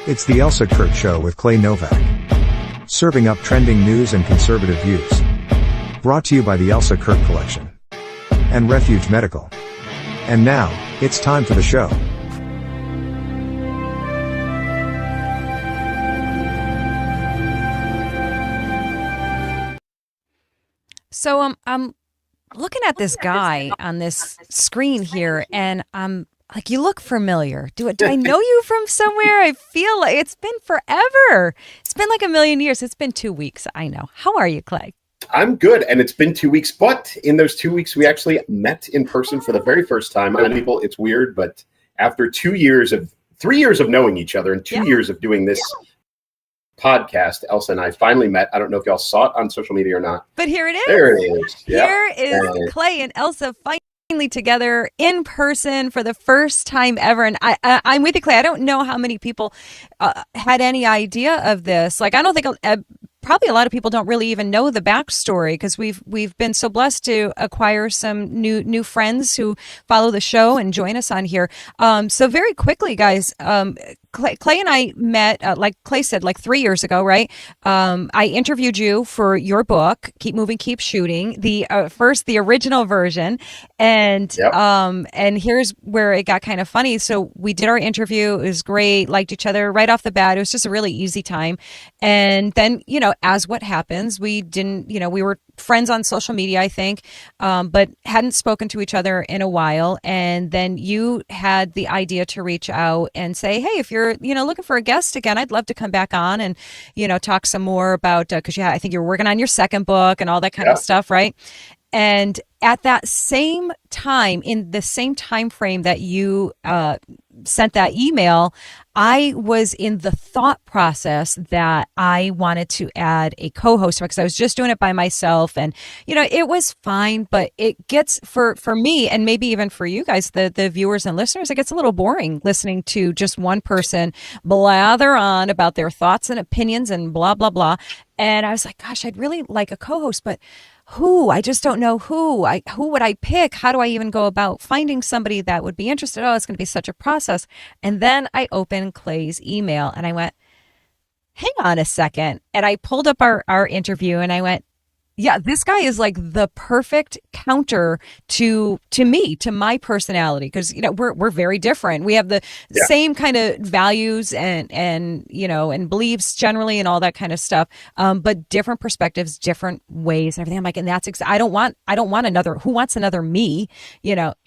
It's the Elsa Kurt Show with Clay Novak. Serving up trending news and conservative views. Brought to you by the Elsa Kurt Collection. And Refuge Medical. And now, it's time for the show. So I'm looking at this guy on this screen here, and I'm like, you look familiar. Do I know you from somewhere? I feel like it's been forever. It's been like a million years. It's been 2 weeks. I know. How are you, Clay? I'm good, and it's been 2 weeks, but in those 2 weeks, we actually met in person for the very first time. I know people, it's weird, but after 3 years of knowing each other and 2 years of doing this podcast, Elsa and I finally met. I don't know if y'all saw it on social media or not. But here it is. There it is. Here is Clay and Elsa finally together in person for the first time ever. And I'm with you, Clay. I don't know how many people had any idea of this. Like, I don't think probably a lot of people don't really even know the backstory, because we've been so blessed to acquire some new friends who follow the show and join us on here. So very quickly, guys, Clay and I met, like Clay said, like 3 years ago, right? I interviewed you for your book, Keep Moving, Keep Shooting, the original version. And here's where it got kind of funny. So we did our interview. It was great. Liked each other right off the bat. It was just a really easy time. And then, as what happens, we didn't, we were friends on social media, I think, but hadn't spoken to each other in a while. And then you had the idea to reach out and say, hey, if you're, looking for a guest again, I'd love to come back on and, talk some more about, because I think you're working on your second book and all that kind of stuff, right? And at that same time, in the same time frame that you sent that email, I was in the thought process that I wanted to add a co-host, because I was just doing it by myself, and it was fine, but it gets for me, and maybe even for you guys, the viewers and listeners, it gets a little boring listening to just one person blather on about their thoughts and opinions and blah blah blah. And I was like, gosh, I'd really like a co-host, but who? I just don't know who. Who would I pick? How do I even go about finding somebody that would be interested? Oh, it's going to be such a process. And then I opened Clay's email and I went, hang on a second. And I pulled up our interview and I went, yeah, this guy is like the perfect counter to me, to my personality, because we're very different. We have the same kind of values and and beliefs generally and all that kind of stuff, but different perspectives, different ways, and everything. I'm like, and that's I don't want another. Who wants another me?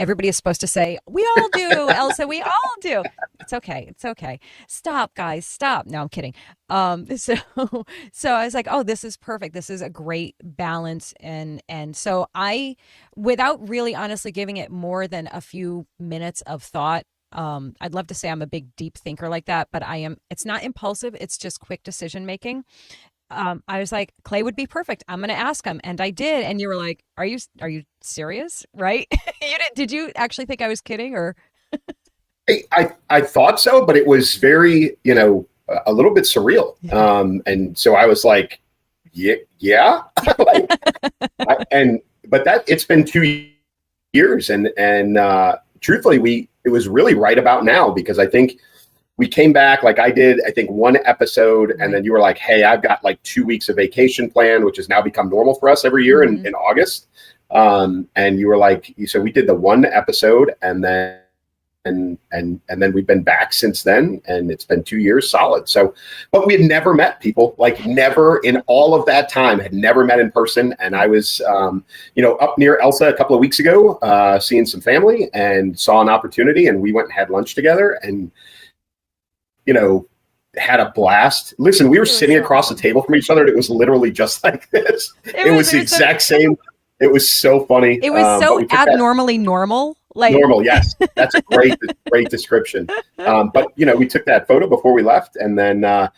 Everybody is supposed to say we all do, Elsa. We all do. It's okay. It's okay. Stop, guys. Stop. No, I'm kidding. So I was like, oh, this is perfect. This is a great balance. And so without really honestly giving it more than a few minutes of thought, I'd love to say I'm a big, deep thinker like that, but it's not impulsive. It's just quick decision making. I was like, Clay would be perfect. I'm going to ask him. And I did. And you were like, are you serious? Right? Did you actually think I was kidding or? I thought so, but it was very, a little bit surreal. And so I was like, yeah. But it's been 2 years and truthfully, it was really right about now because I think we came back, like I did, I think one episode and then you were like, hey, I've got like 2 weeks of vacation planned, which has now become normal for us every year in August. And you were like, so we did the one episode and then we've been back since then, and it's been 2 years solid. So, but we had never met people, like never in all of that time, had never met in person. And I was, up near Elsa a couple of weeks ago, seeing some family and saw an opportunity, and we went and had lunch together, and had a blast. Listen, we were sitting across the table from each other, and it was literally just like this. It was the exact same. It was so funny. It was so abnormally normal. Like normal, yes. That's a great description. But we took that photo before we left, and then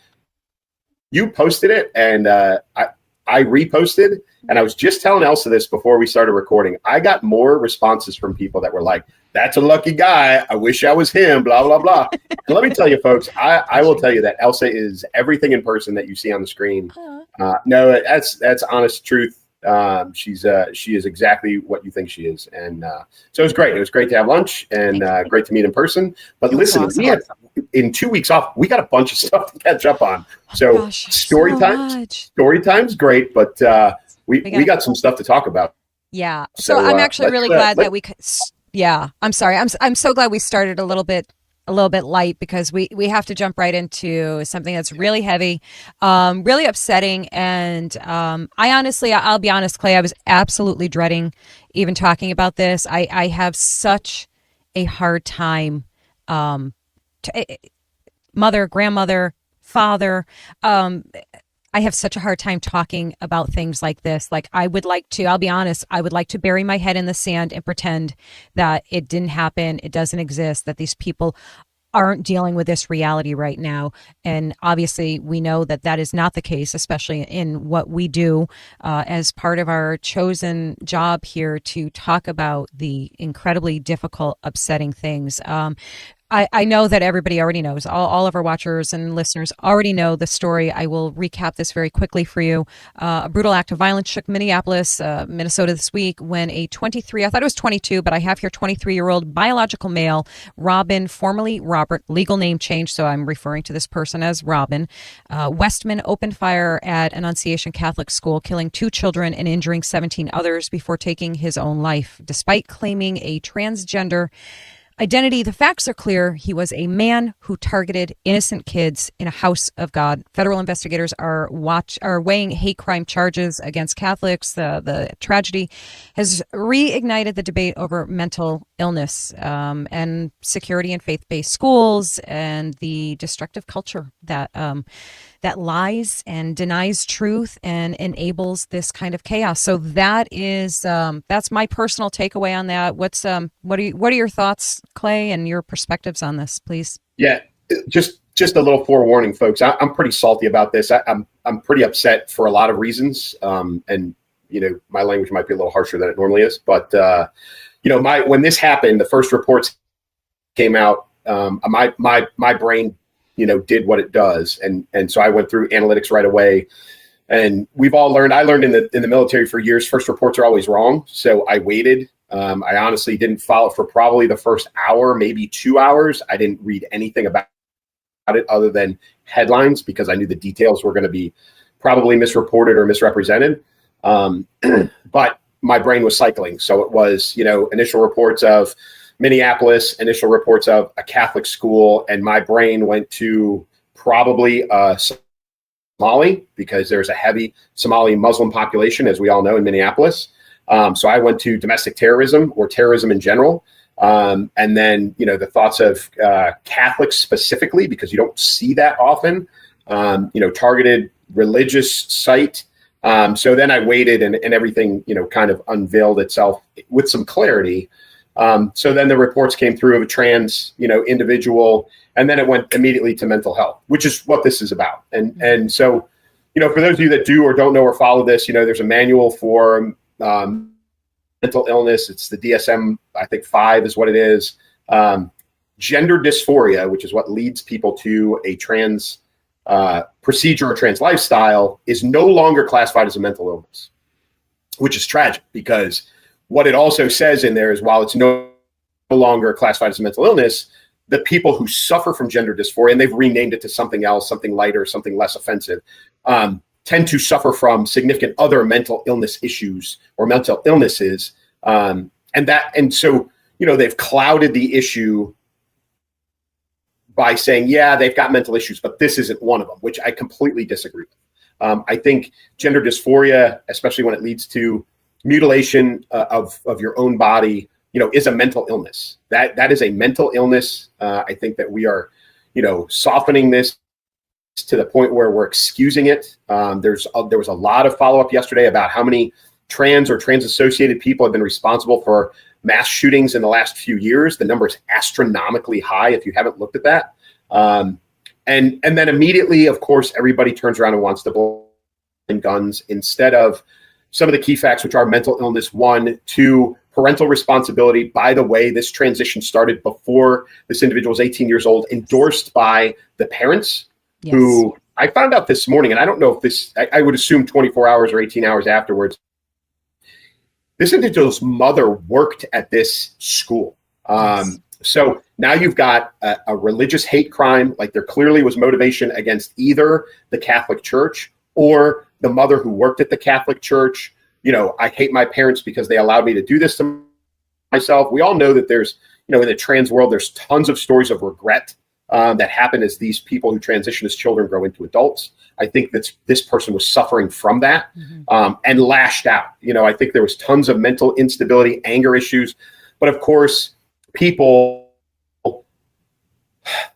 you posted it, and I reposted. And I was just telling Elsa this before we started recording. I got more responses from people that were like, "That's a lucky guy. I wish I was him." Blah blah blah. And let me tell you, folks, I will tell you that Elsa is everything in person that you see on the screen. No, that's honest truth. She is exactly what you think she is, and so it was great. It was great to have lunch and great to meet in person. But listen, awesome. We had in 2 weeks off. We got a bunch of stuff to catch up on. So story time's great, but we got some stuff to talk about. Yeah. So I'm actually really glad that we could. Yeah. I'm sorry. I'm so glad we started a little bit light because we have to jump right into something that's really heavy, really upsetting. And I'll be honest, Clay, I was absolutely dreading even talking about this. I have such a hard time, mother, grandmother, father, I have such a hard time talking about things like this. Like I'll be honest, I would like to bury my head in the sand and pretend that it didn't happen. It doesn't exist, that these people aren't dealing with this reality right now. And obviously we know that that is not the case, especially in what we do as part of our chosen job here to talk about the incredibly difficult, upsetting things. I know that everybody already knows. All of our watchers and listeners already know the story. I will recap this very quickly for you. A brutal act of violence shook Minneapolis, Minnesota this week when a 23, I thought it was 22, but I have here 23-year-old biological male, Robin, formerly Robert, legal name change, so I'm referring to this person as Robin, Westman opened fire at Annunciation Catholic School, killing 2 children and injuring 17 others before taking his own life. Despite claiming a transgender identity, the facts are clear. He was a man who targeted innocent kids in a house of God. Federal investigators are weighing hate crime charges against Catholics. The tragedy has reignited the debate over mental illness and security in faith-based schools and the destructive culture that lies and denies truth and enables this kind of chaos. So that's my personal takeaway on that. What are your thoughts, Clay, and your perspectives on this, please? Yeah, just a little forewarning, folks. I'm pretty salty about this. I'm pretty upset for a lot of reasons, and my language might be a little harsher than it normally is. But when this happened, the first reports came out. My brain did what it does. And so I went through analytics right away And we've all learned, I learned in the military for years, first reports are always wrong. So I waited. I honestly didn't follow for probably the first hour, maybe 2 hours. I didn't read anything about it other than headlines because I knew the details were going to be probably misreported or misrepresented. But my brain was cycling. So it was, initial reports of Minneapolis, initial reports of a Catholic school, and my brain went to probably Somali, because there's a heavy Somali Muslim population, as we all know, in Minneapolis. So I went to domestic terrorism or terrorism in general. And then, the thoughts of Catholics specifically, because you don't see that often, targeted religious site. So then I waited and everything, kind of unveiled itself with some clarity. So then the reports came through of a trans, individual, and then it went immediately to mental health, which is what this is about. And so, for those of you that do or don't know or follow this, there's a manual for mental illness. It's the DSM, I think 5 is what it is. Gender dysphoria, which is what leads people to a trans procedure or trans lifestyle, is no longer classified as a mental illness, which is tragic, because what it also says in there is while it's no longer classified as a mental illness, the people who suffer from gender dysphoria, and they've renamed it to something else, something lighter, something less offensive, tend to suffer from significant other mental illness issues or mental illnesses. And so, they've clouded the issue by saying, yeah, they've got mental issues, but this isn't one of them, which I completely disagree with. I think gender dysphoria, especially when it leads to mutilation of your own body, is a mental illness. That is a mental illness. I think that we are, softening this to the point where we're excusing it. There was a lot of follow-up yesterday about how many trans or trans-associated people have been responsible for mass shootings in the last few years. The number is astronomically high if you haven't looked at that. And then immediately, of course, everybody turns around and wants to blame guns instead of some of the key facts, which are mental illness, 1, 2, parental responsibility. By the way, this transition started before this individual was 18 years old, endorsed by the parents, yes, who I found out this morning, and I don't know if this, I would assume 24 hours or 18 hours afterwards, this individual's mother worked at this school. Yes. So now you've got a religious hate crime, like there clearly was motivation against either the Catholic Church or the mother who worked at the Catholic Church. I hate my parents because they allowed me to do this to myself. We all know that there's, in the trans world, there's tons of stories of regret that happen as these people who transition as children grow into adults. I think that this person was suffering from that, and lashed out. I think there was tons of mental instability, anger issues, but of course, people,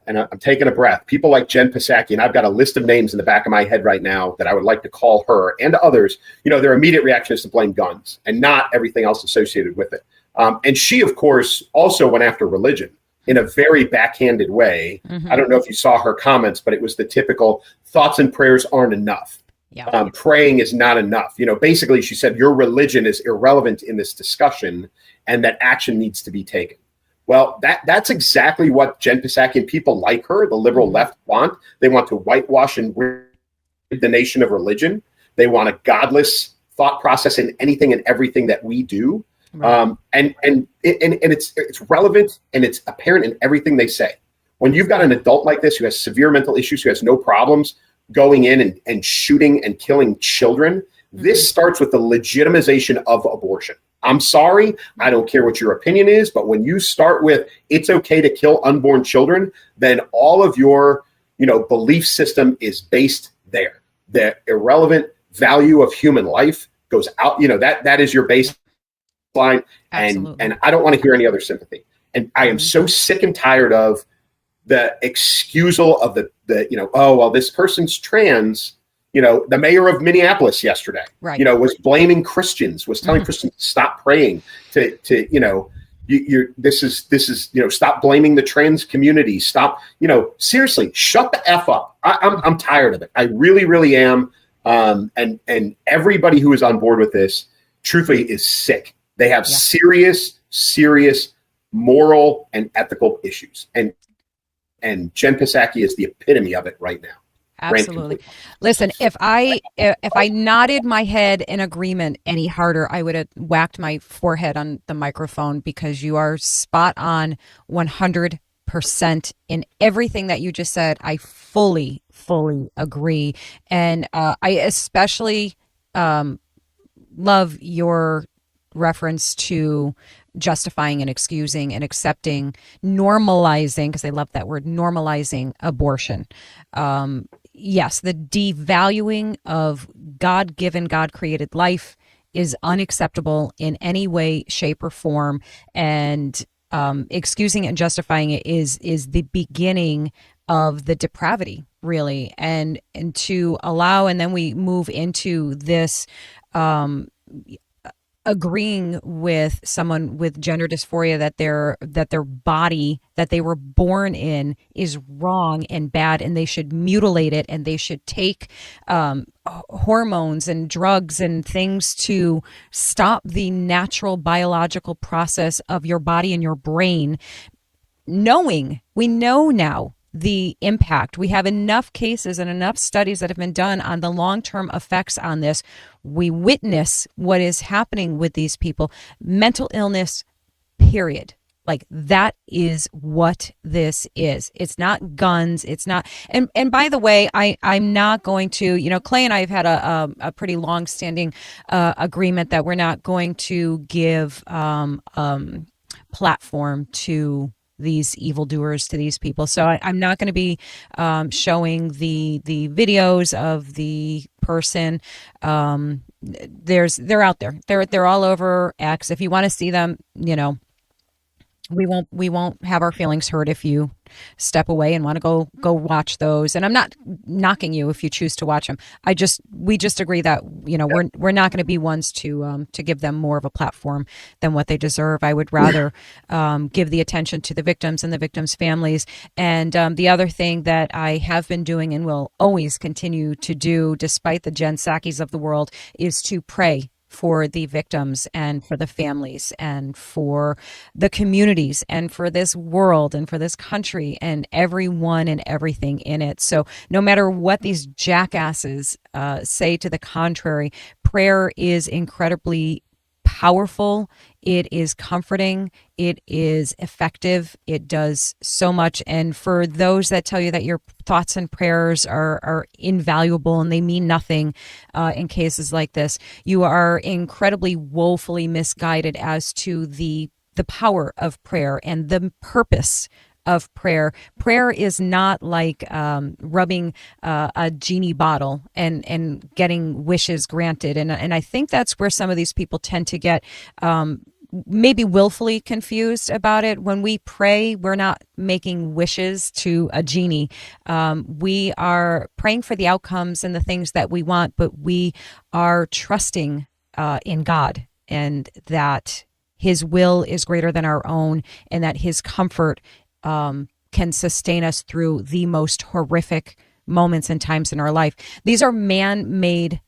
and I'm taking a breath, people like Jen Psaki, and I've got a list of names in the back of my head right now that I would like to call her and others, their immediate reaction is to blame guns and not everything else associated with it. And she, of course, also went after religion in a very backhanded way. I don't know if you saw her comments, but it was the typical thoughts and prayers aren't enough. Yeah. Praying is not enough. Basically she said your religion is irrelevant in this discussion and that action needs to be taken. Well, that's exactly what Jen Psaki and people like her, the liberal left, want. They want to whitewash and rid the nation of religion. They want a godless thought process in anything and everything that we do. Right. And it's relevant and it's apparent in everything they say. When you've got an adult like this who has severe mental issues, who has no problems going in and shooting and killing children, this starts with the legitimization of abortion. I'm sorry, I don't care what your opinion is, but when you start with it's okay to kill unborn children, then all of your, belief system is based there. The irrelevant value of human life goes out, that is your baseline. And I don't want to hear any other sympathy. And I am so sick and tired of the excusal of the oh, well, this person's trans. The mayor of Minneapolis yesterday, right, was blaming Christians, was telling Christians to stop praying, to this is stop blaming the trans community. Stop, seriously, shut the F up. I'm tired of it. I really, really am. And everybody who is on board with this, truthfully, is sick. They have serious moral and ethical issues. And Jen Psaki is the epitome of it right now. Absolutely. Listen, if I nodded my head in agreement any harder, I would have whacked my forehead on the microphone, because you are spot on 100% in everything that you just said. I fully agree. And I especially love your reference to justifying and excusing and accepting, normalizing, because I love that word, normalizing abortion. Yes, the devaluing of God-given, God-created life is unacceptable in any way, shape, or form. And excusing it and justifying it is the beginning of the depravity, really. And to allow, and then we move into this agreeing with someone with gender dysphoria that their body that they were born in is wrong and bad, and they should mutilate it, and they should take hormones and drugs and things to stop the natural biological process of your body and your brain. We know now the impact. We have enough cases and enough studies that have been done on the long-term effects on this. We witness what is happening with these people. Mental illness, period. Like, that is what this is. It's not guns. It's not. And by the way, I'm not going to, Clay and I have had a pretty long-standing agreement that we're not going to give platform to these evildoers, to these people. So I'm not going to be showing the videos of the person. They're out there. They're all over X. If you want to see them, we won't have our feelings hurt if you step away and want to go watch those. And I'm not knocking you if you choose to watch them. We just agree that we're not going to be ones to give them more of a platform than what they deserve. I would rather give the attention to the victims and the victims' families. And the other thing that I have been doing and will always continue to do, despite the Jen Psaki's of the world, is to pray for the victims and for the families and for the communities and for this world and for this country and everyone and everything in it. So no matter what these jackasses say to the contrary, prayer is incredibly powerful. It is comforting. It is effective. It does so much. And for those that tell you that your thoughts and prayers are invaluable and they mean nothing in cases like this, you are incredibly woefully misguided as to the power of prayer and the purpose of prayer. Prayer is not like rubbing a genie bottle and getting wishes granted. And I think that's where some of these people tend to get maybe willfully confused about it. When we pray, we're not making wishes to a genie. We are praying for the outcomes and the things that we want, but we are trusting in God, and that His will is greater than our own, and that His comfort can sustain us through the most horrific moments and times in our life. These are man-made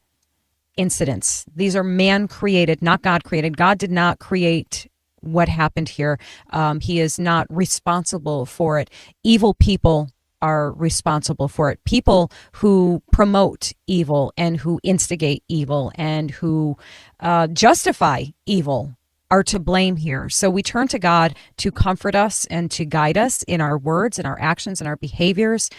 incidents. These are man-created, not God-created. God did not create what happened here. He is not responsible for it. Evil people are responsible for it. People who promote evil and who instigate evil and who justify evil are to blame here. So we turn to God to comfort us and to guide us in our words and our actions and our behaviors.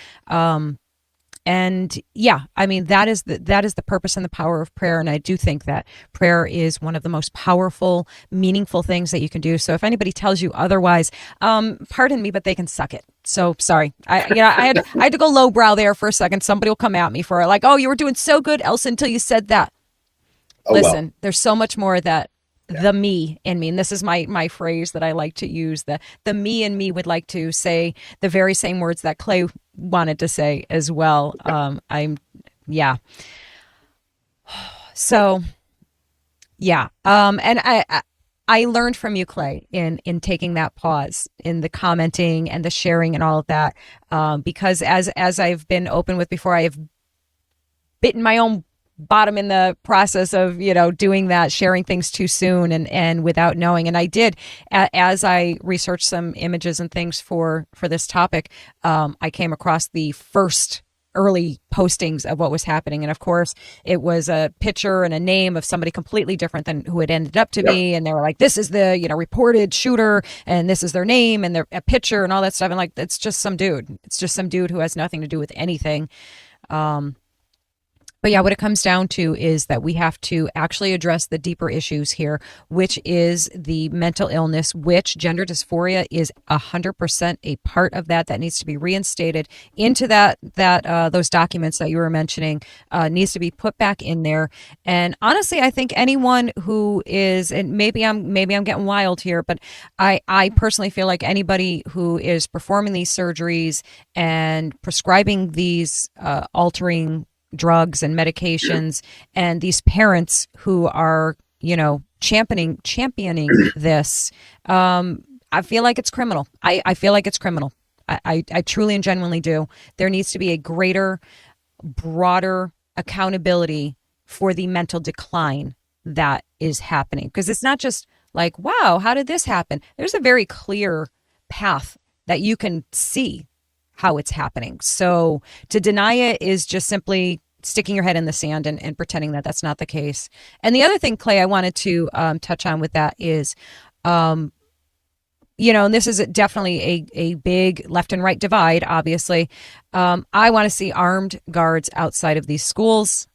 And yeah, I mean, that is the purpose and the power of prayer. And I do think that prayer is one of the most powerful, meaningful things that you can do. So if anybody tells you otherwise, pardon me, but they can suck it. So sorry. I had to go lowbrow there for a second. Somebody will come at me for it. Like, oh, you were doing so good, Elsa, until you said that. Oh, listen, well. There's so much more that the me in me, and this is my phrase that I like to use, the me in me would like to say the very same words that Clay wanted to say as well. So yeah. And I learned from you, Clay, in taking that pause in the commenting and the sharing and all of that, because as I've been open with before, I have bitten my own bottom in the process of, doing that, sharing things too soon and without knowing. And I did, as I researched some images and things for this topic, I came across the first early postings of what was happening. And of course, it was a picture and a name of somebody completely different than who it ended up to be. And they were like, this is the, reported shooter, and this is their name and their a picture and all that stuff. And like, it's just some dude. It's just some dude who has nothing to do with anything. But yeah, what it comes down to is that we have to actually address the deeper issues here, which is the mental illness, which gender dysphoria is 100% a part of that needs to be reinstated into those documents that you were mentioning, needs to be put back in there. And honestly, I think anyone who is, and maybe I'm getting wild here, but I personally feel like anybody who is performing these surgeries and prescribing these altering drugs and medications, and these parents who are, championing this, I feel like it's criminal. I feel like it's criminal. I truly and genuinely do. There needs to be a greater, broader accountability for the mental decline that is happening. Because it's not just like, wow, how did this happen? There's a very clear path that you can see how it's happening. So to deny it is just simply sticking your head in the sand and pretending that that's not the case. And the other thing, Clay, I wanted to touch on with that is, and this is definitely a big left and right divide, obviously. I want to see armed guards outside of these schools.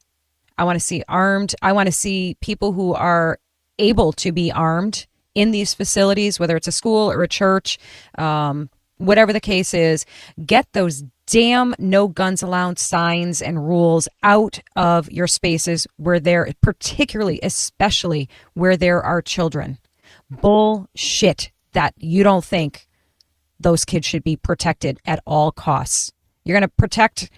I want to see I want to see people who are able to be armed in these facilities, whether it's a school or a church, whatever the case is. Get those damn no guns allowed signs and rules out of your spaces where they're, especially where there are children. Bullshit that you don't think those kids should be protected at all costs. You're going to protect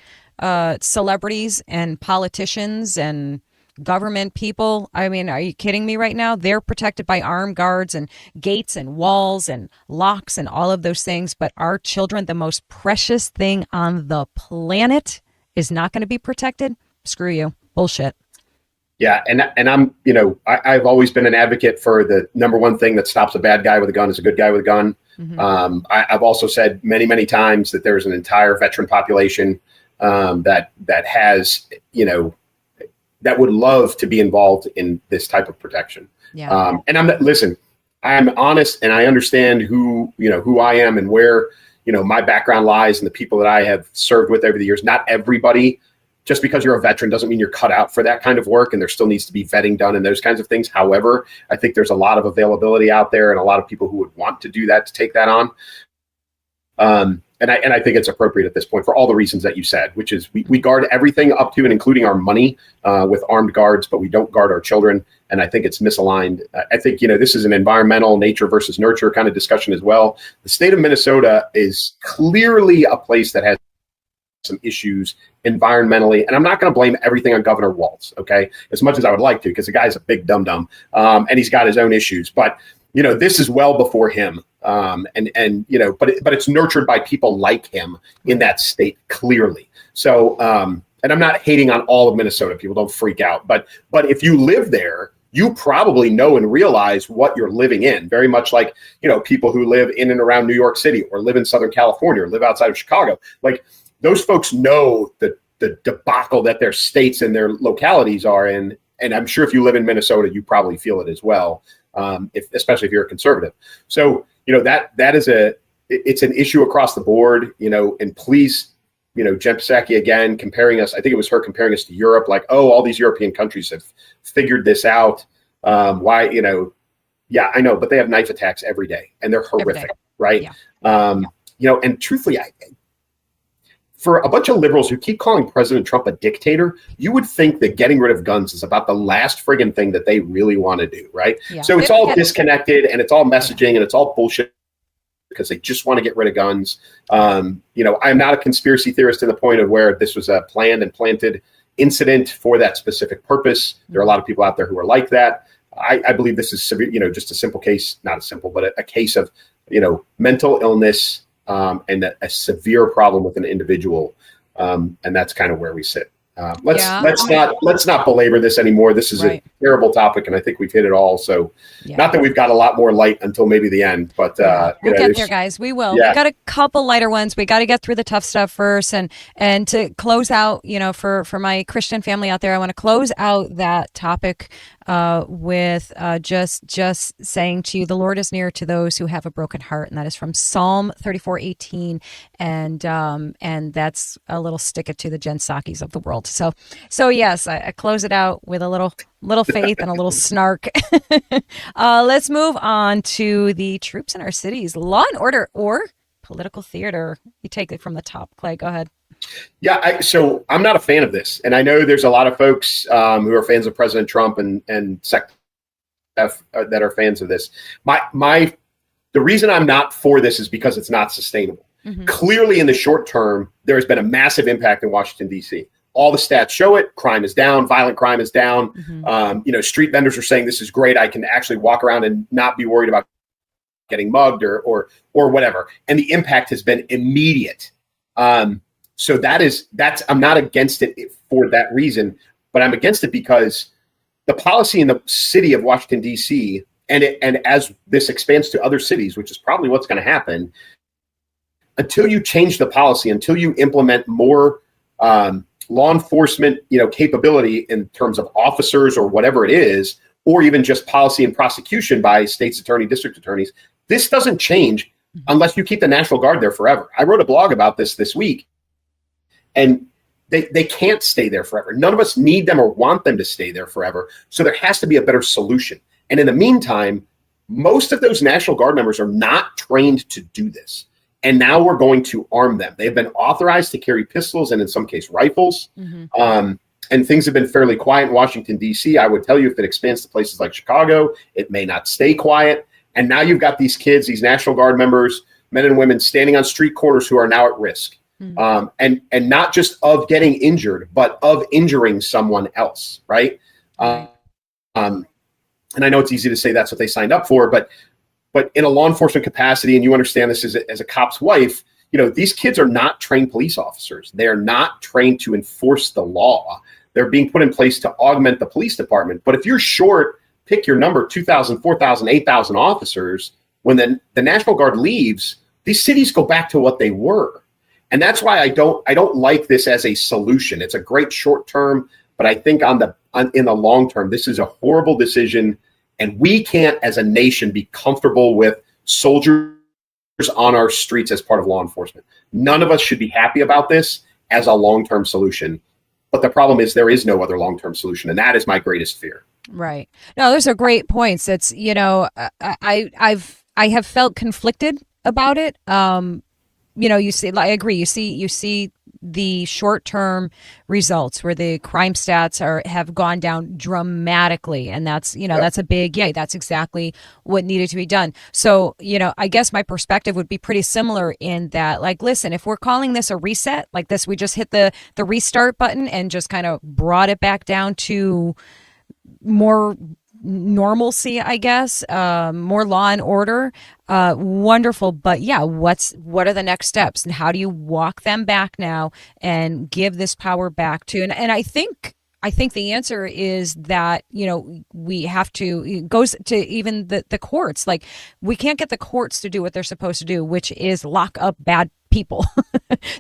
celebrities and politicians and government people. I mean, are you kidding me right now? They're protected by armed guards and gates and walls and locks and all of those things. But our children, the most precious thing on the planet, is not going to be protected. Screw you. Bullshit. Yeah. And I'm, I've always been an advocate for the number one thing that stops a bad guy with a gun is a good guy with a gun. Mm-hmm. I've also said many, many times that there's an entire veteran population that has, that would love to be involved in this type of protection. Yeah. And I'm honest, and I understand who I am and where, my background lies and the people that I have served with over the years. Not everybody, just because you're a veteran doesn't mean you're cut out for that kind of work. And there still needs to be vetting done and those kinds of things. However, I think there's a lot of availability out there and a lot of people who would want to do that, to take that on. And I think it's appropriate at this point for all the reasons that you said, which is we guard everything up to and including our money with armed guards, but we don't guard our children. And I think it's misaligned. I think, this is an environmental nature versus nurture kind of discussion as well. The state of Minnesota is clearly a place that has some issues environmentally. And I'm not going to blame everything on Governor Walz, okay, as much as I would like to, because the guy's a big dum-dum and he's got his own issues. But this is well before him. But it's nurtured by people like him in that state, clearly. So, and I'm not hating on all of Minnesota. People don't freak out. But if you live there, you probably know and realize what you're living in. Very much like, people who live in and around New York City or live in Southern California or live outside of Chicago. Like, those folks know the debacle that their states and their localities are in. And I'm sure if you live in Minnesota, you probably feel it as well. Especially if you're a conservative. So, that is it's an issue across the board, and please, Jen Psaki again, comparing us, I think it was her comparing us to Europe, like, oh, all these European countries have figured this out. Why, yeah, I know, but they have knife attacks every day and they're horrific. Right. Yeah. And truthfully, for a bunch of liberals who keep calling President Trump a dictator, you would think that getting rid of guns is about the last friggin' thing that they really want to do, right? Yeah. So it's all disconnected and it's all messaging and it's all bullshit because they just want to get rid of guns. I'm not a conspiracy theorist to the point of where this was a planned and planted incident for that specific purpose. There are a lot of people out there who are like that. I believe this is severe, just a simple case, not a simple, but a case of, mental illness, and a severe problem with an individual. And that's kind of where we sit. Let's not belabor this anymore. This is Right. a terrible topic, and I think we've hit it all. So, not that we've got a lot more light until maybe the end, but we'll get there, guys. We will. Yeah. We got a couple lighter ones. We got to get through the tough stuff first, and to close out, for my Christian family out there, I want to close out that topic with just saying to you, the Lord is near to those who have a broken heart, and that is from Psalm 34:18, and that's a little stick it to the Jen Psaki's of the world. So yes, I close it out with a little faith and a little snark. Let's move on to the troops in our cities, law and order or political theater. You take it from the top, Clay. Go ahead. Yeah, so I'm not a fan of this, and I know there's a lot of folks who are fans of President Trump and Sect F that are fans of this. The reason I'm not for this is because it's not sustainable. Mm-hmm. Clearly, in the short term, there has been a massive impact in Washington, D.C. All the stats show it. Crime is down. Violent crime is down. Mm-hmm. Street vendors are saying this is great. I can actually walk around and not be worried about getting mugged or whatever. And the impact has been immediate. So that's I'm not against it for that reason, but I'm against it because the policy in the city of Washington, D.C., and as this expands to other cities, which is probably what's going to happen, until you change the policy, until you implement more law enforcement, capability in terms of officers or whatever it is, or even just policy and prosecution by state's attorney, district attorneys, this doesn't change unless you keep the National Guard there forever. I wrote a blog about this week, and they can't stay there forever. None of us need them or want them to stay there forever. So there has to be a better solution. And in the meantime, most of those National Guard members are not trained to do this. And now we're going to arm them. They've been authorized to carry pistols and in some case rifles. Mm-hmm. And things have been fairly quiet in Washington, D.C. I would tell you if it expands to places like Chicago, it may not stay quiet. And now you've got these kids, these National Guard members, men and women standing on street corners who are now at risk. Mm-hmm. And not just of getting injured, but of injuring someone else, right? And I know it's easy to say that's what they signed up for, but in a law enforcement capacity, and you understand this as a cop's wife, these kids are not trained police officers. They're not trained to enforce the law. They're being put in place to augment the police department. But if you're short, pick your number, 2,000, 4,000, 8,000 officers, when the National Guard leaves, these cities go back to what they were. And that's why I don't like this as a solution. It's a great short term, but I think in the long term, this is a horrible decision. And we can't, as a nation, be comfortable with soldiers on our streets as part of law enforcement. None of us should be happy about this as a long-term solution. But the problem is there is no other long-term solution. And that is my greatest fear. Right. No, those are great points. It's, I have felt conflicted about it. You see, I agree. You see the short-term results where the crime stats have gone down dramatically, and that's that's a big yay. That's exactly what needed to be done. So I guess my perspective would be pretty similar in that, like, listen, if we're calling this a reset, like this, we just hit the restart button and just kind of brought it back down to more normalcy, I guess, more law and order. Wonderful. But yeah, what are the next steps, and how do you walk them back now and give this power back to, and I think the answer is that, we have to, it goes to even the courts. Like, we can't get the courts to do what they're supposed to do, which is lock up bad people.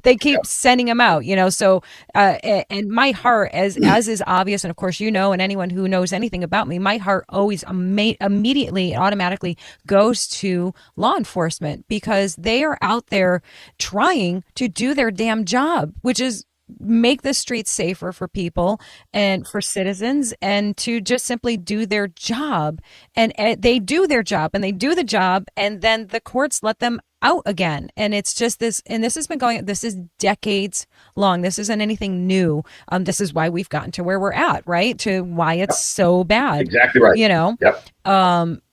They keep sending them out, so and my heart, as is obvious, and of course and anyone who knows anything about me, my heart always immediately automatically goes to law enforcement, because they are out there trying to do their damn job, which is make the streets safer for people and for citizens, and to just simply do their job. And they do their job, and they do the job, and then the courts let them out again. And it's just this, and this has been going, this is decades long. This isn't anything new. This is why we've gotten to where we're at, right? To why it's so bad. Exactly right. Yep.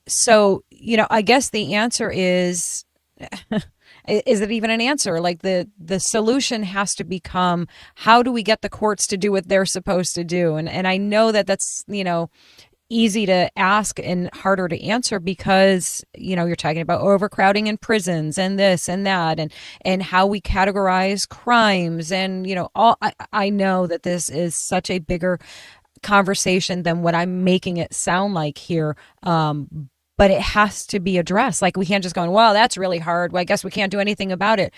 So, I guess the answer is, is it even an answer? Like, the solution has to become, how do we get the courts to do what they're supposed to do? And I know that's, easy to ask and harder to answer because, you're talking about overcrowding in prisons and this and that and how we categorize crimes. And, I know that this is such a bigger conversation than what I'm making it sound like here. But it has to be addressed. Like, we can't just go, well, that's really hard. Well, I guess we can't do anything about it.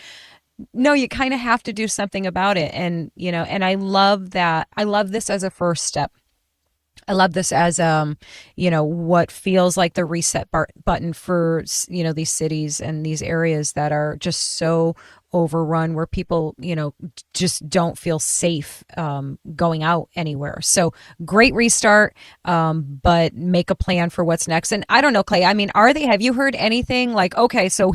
No, you kind of have to do something about it. And, and I love that. I love this as a first step. I love this as, what feels like the reset button for, these cities and these areas that are just so overrun, where people, just don't feel safe going out anywhere. So great restart, but make a plan for what's next. And I don't know, Clay, I mean, have you heard anything like, okay, so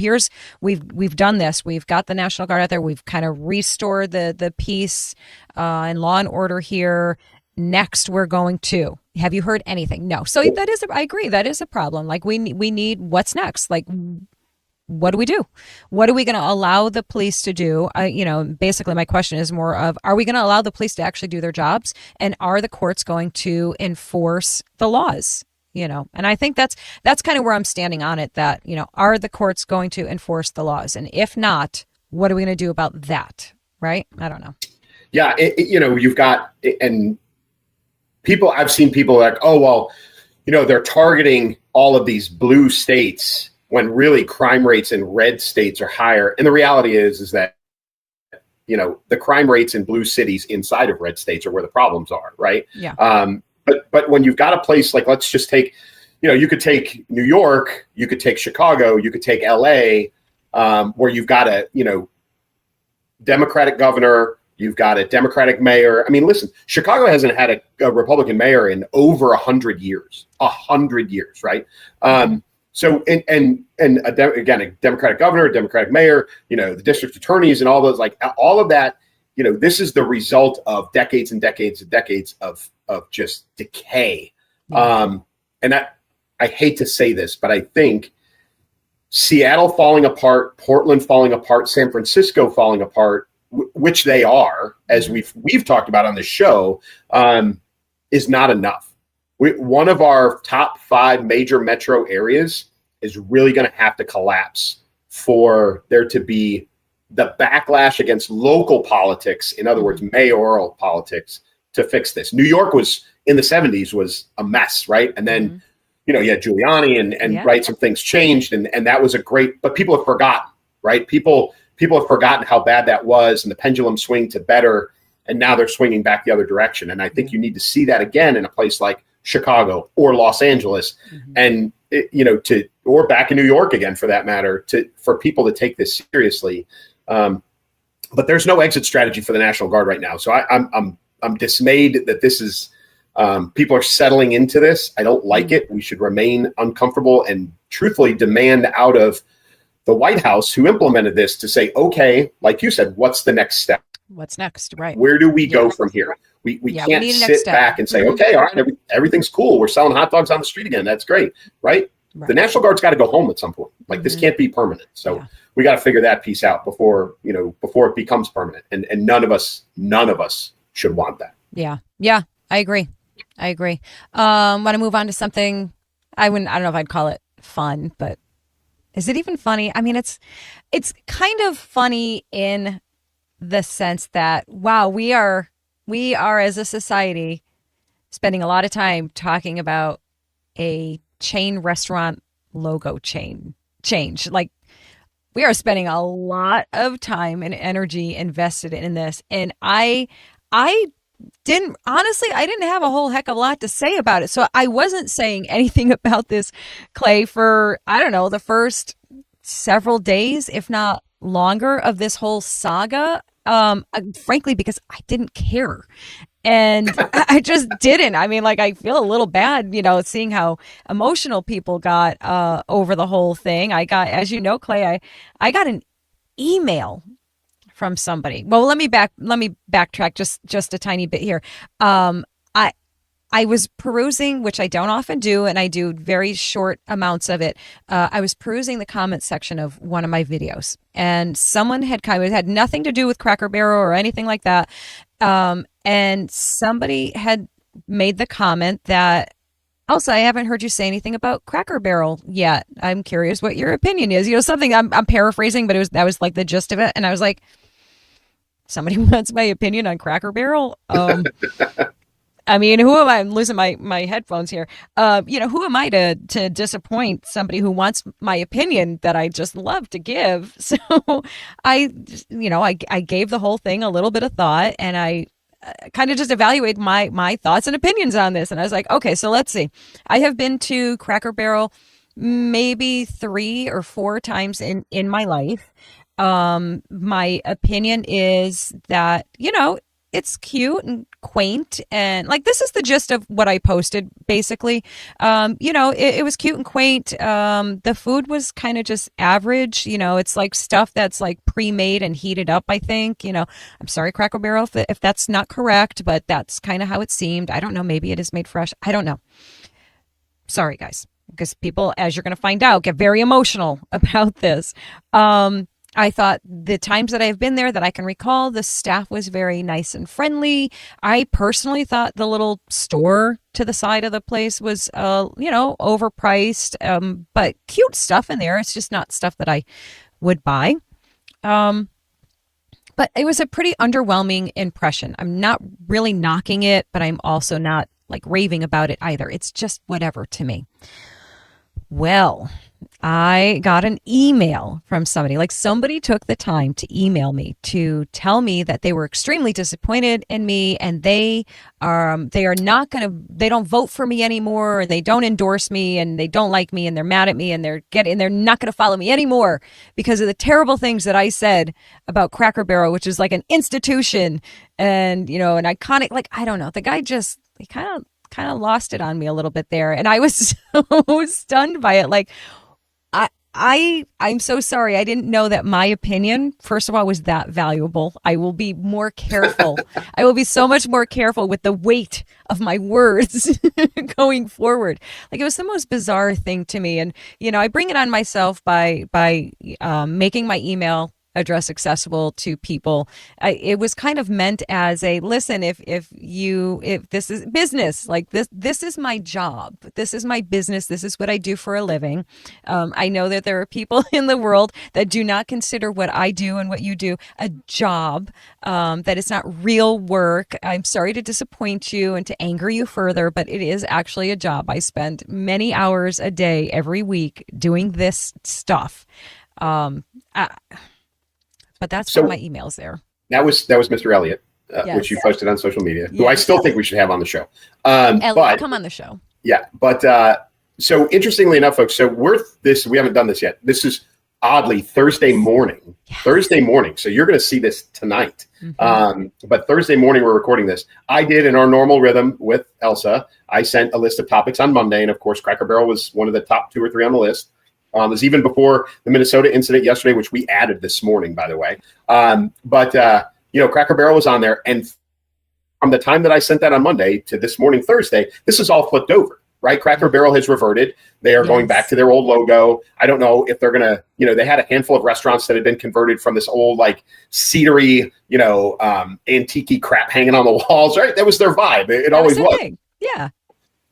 we've done this. We've got the National Guard out there. We've kind of restored the peace and law and order here. Next, we're going to. Have you heard anything? No. So I agree. That is a problem. Like, we need what's next? Like, what do we do? What are we going to allow the police to do? Basically my question is more of, are we going to allow the police to actually do their jobs? And are the courts going to enforce the laws? And I think that's kind of where I'm standing on it, that, are the courts going to enforce the laws? And if not, what are we going to do about that? Right? I don't know. Yeah. You've got, and I've seen people like, oh, well, they're targeting all of these blue states when really crime rates in red states are higher. And the reality is that, the crime rates in blue cities inside of red states are where the problems are. Right. Yeah. But when you've got a place like, let's just take, you could take New York, you could take Chicago, you could take LA, where you've got a, Democratic governor, you've got a Democratic mayor. I mean, listen, Chicago hasn't had a Republican mayor in over 100 years. 100 years, right? So, again, a Democratic governor, a Democratic mayor, the district attorneys and all those, like all of that, this is the result of decades and decades and decades of just decay. And I hate to say this, but I think Seattle falling apart, Portland falling apart, San Francisco falling apart, which they are, as we've talked about on the show, is not enough. One of our top 5 major metro areas is really going to have to collapse for there to be the backlash against local politics, in other words, mayoral politics, to fix this. New York was, in the 70s, was a mess, right? And then, you had Giuliani and right, some things changed, and that was but people have forgotten, right? People have forgotten how bad that was, and the pendulum swing to better, and now they're swinging back the other direction. And I think you need to see that again in a place like Chicago or Los Angeles, and or back in New York again, for that matter, for people to take this seriously. But there's no exit strategy for the National Guard right now. So I'm dismayed that this is people are settling into this. I don't like it. We should remain uncomfortable and truthfully demand out of the White House, who implemented this, to say, okay, like you said, what's the next step? What's next? Right. Where do we go from here? We can't sit back and say, okay, all right, everything's cool. We're selling hot dogs on the street again. That's great. Right. The National Guard's got to go home at some point. Like, this can't be permanent. So we got to figure that piece out before it becomes permanent. And none of us should want that. Yeah. Yeah. I agree. Want to move on to something I don't know if I'd call it fun, but is it even funny? I mean, it's kind of funny in the sense that, wow, we are as a society spending a lot of time talking about a chain restaurant logo change. Like, we are spending a lot of time and energy invested in this. And I didn't have a whole heck of a lot to say about it. So I wasn't saying anything about this, Clay, for, I don't know, the first several days, if not longer, of this whole saga. Frankly, because I didn't care. And I just didn't. I mean, like, I feel a little bad, seeing how emotional people got over the whole thing. I got, as you know, Clay, I got an email from somebody. Well, let me backtrack just a tiny bit here. I was perusing, which I don't often do, and I do very short amounts of it. I was perusing the comment section of one of my videos, and someone it had nothing to do with Cracker Barrel or anything like that. And somebody had made the comment that Also, I haven't heard you say anything about Cracker Barrel yet. I'm curious what your opinion is. Something I'm paraphrasing, but that was like the gist of it. And I was like, somebody wants my opinion on Cracker Barrel. I mean, who am I? I'm losing my headphones here. Who am I to disappoint somebody who wants my opinion that I just love to give? So I gave the whole thing a little bit of thought, and I kind of just evaluate my thoughts and opinions on this. And I was like, okay, so let's see. I have been to Cracker Barrel maybe 3 or 4 times in my life. My opinion is that, it's cute and quaint, and like, this is the gist of what I posted basically. It was cute and quaint. The food was kind of just average. It's like stuff that's like pre-made and heated up, I think. I'm sorry, Cracker Barrel, if that's not correct, but that's kind of how it seemed. I don't know, maybe it is made fresh, I don't know. Sorry guys, because people, as you're going to find out, get very emotional about this. I thought the times that I've been there that I can recall, the staff was very nice and friendly. I personally thought the little store to the side of the place was, overpriced, but cute stuff in there. It's just not stuff that I would buy. But it was a pretty underwhelming impression. I'm not really knocking it, but I'm also not like raving about it either. It's just whatever to me. Well, I got an email from somebody. Like, somebody took the time to email me to tell me that they were extremely disappointed in me, and they don't vote for me anymore, and they don't endorse me, and they don't like me, and they're mad at me, and they're not going to follow me anymore because of the terrible things that I said about Cracker Barrel, which is like an institution and, an iconic, like, I don't know. The guy just, he kind of lost it on me a little bit there. And I was so stunned by it. Like, I'm so sorry. I didn't know that my opinion, first of all, was that valuable. I will be more careful. I will be so much more careful with the weight of my words going forward. Like, it was the most bizarre thing to me. And, I bring it on myself by making my email address accessible to people. It was kind of meant as a, listen, if this is business, like this is my job, this is my business, this is what I do for a living. I know that there are people in the world that do not consider what I do and what you do a job, that it's not real work. I'm sorry to disappoint you and to anger you further, but it is actually a job. I spend many hours a day every week doing this stuff. But that's why my email's there. That was Mr. Elliott, yes. Which you posted on social media, yes. Who I still think we should have on the show. Elliott, come on the show. Yeah, but so interestingly enough, folks, so we haven't done this yet. This is oddly Thursday morning. Yes. Thursday morning. So you're going to see this tonight. Mm-hmm. But Thursday morning, we're recording this. I did, in our normal rhythm with Elsa, I sent a list of topics on Monday. And of course, Cracker Barrel was one of the top 2 or 3 on the list. It was even before the Minnesota incident yesterday, which we added this morning, by the way. But Cracker Barrel was on there. And from the time that I sent that on Monday to this morning, Thursday, this is all flipped over, right? Cracker Barrel has reverted. They are going back to their old logo. I don't know if they're going to, they had a handful of restaurants that had been converted from this old, like, cedary, antique crap hanging on the walls, right? That was their vibe. It always was. Yeah.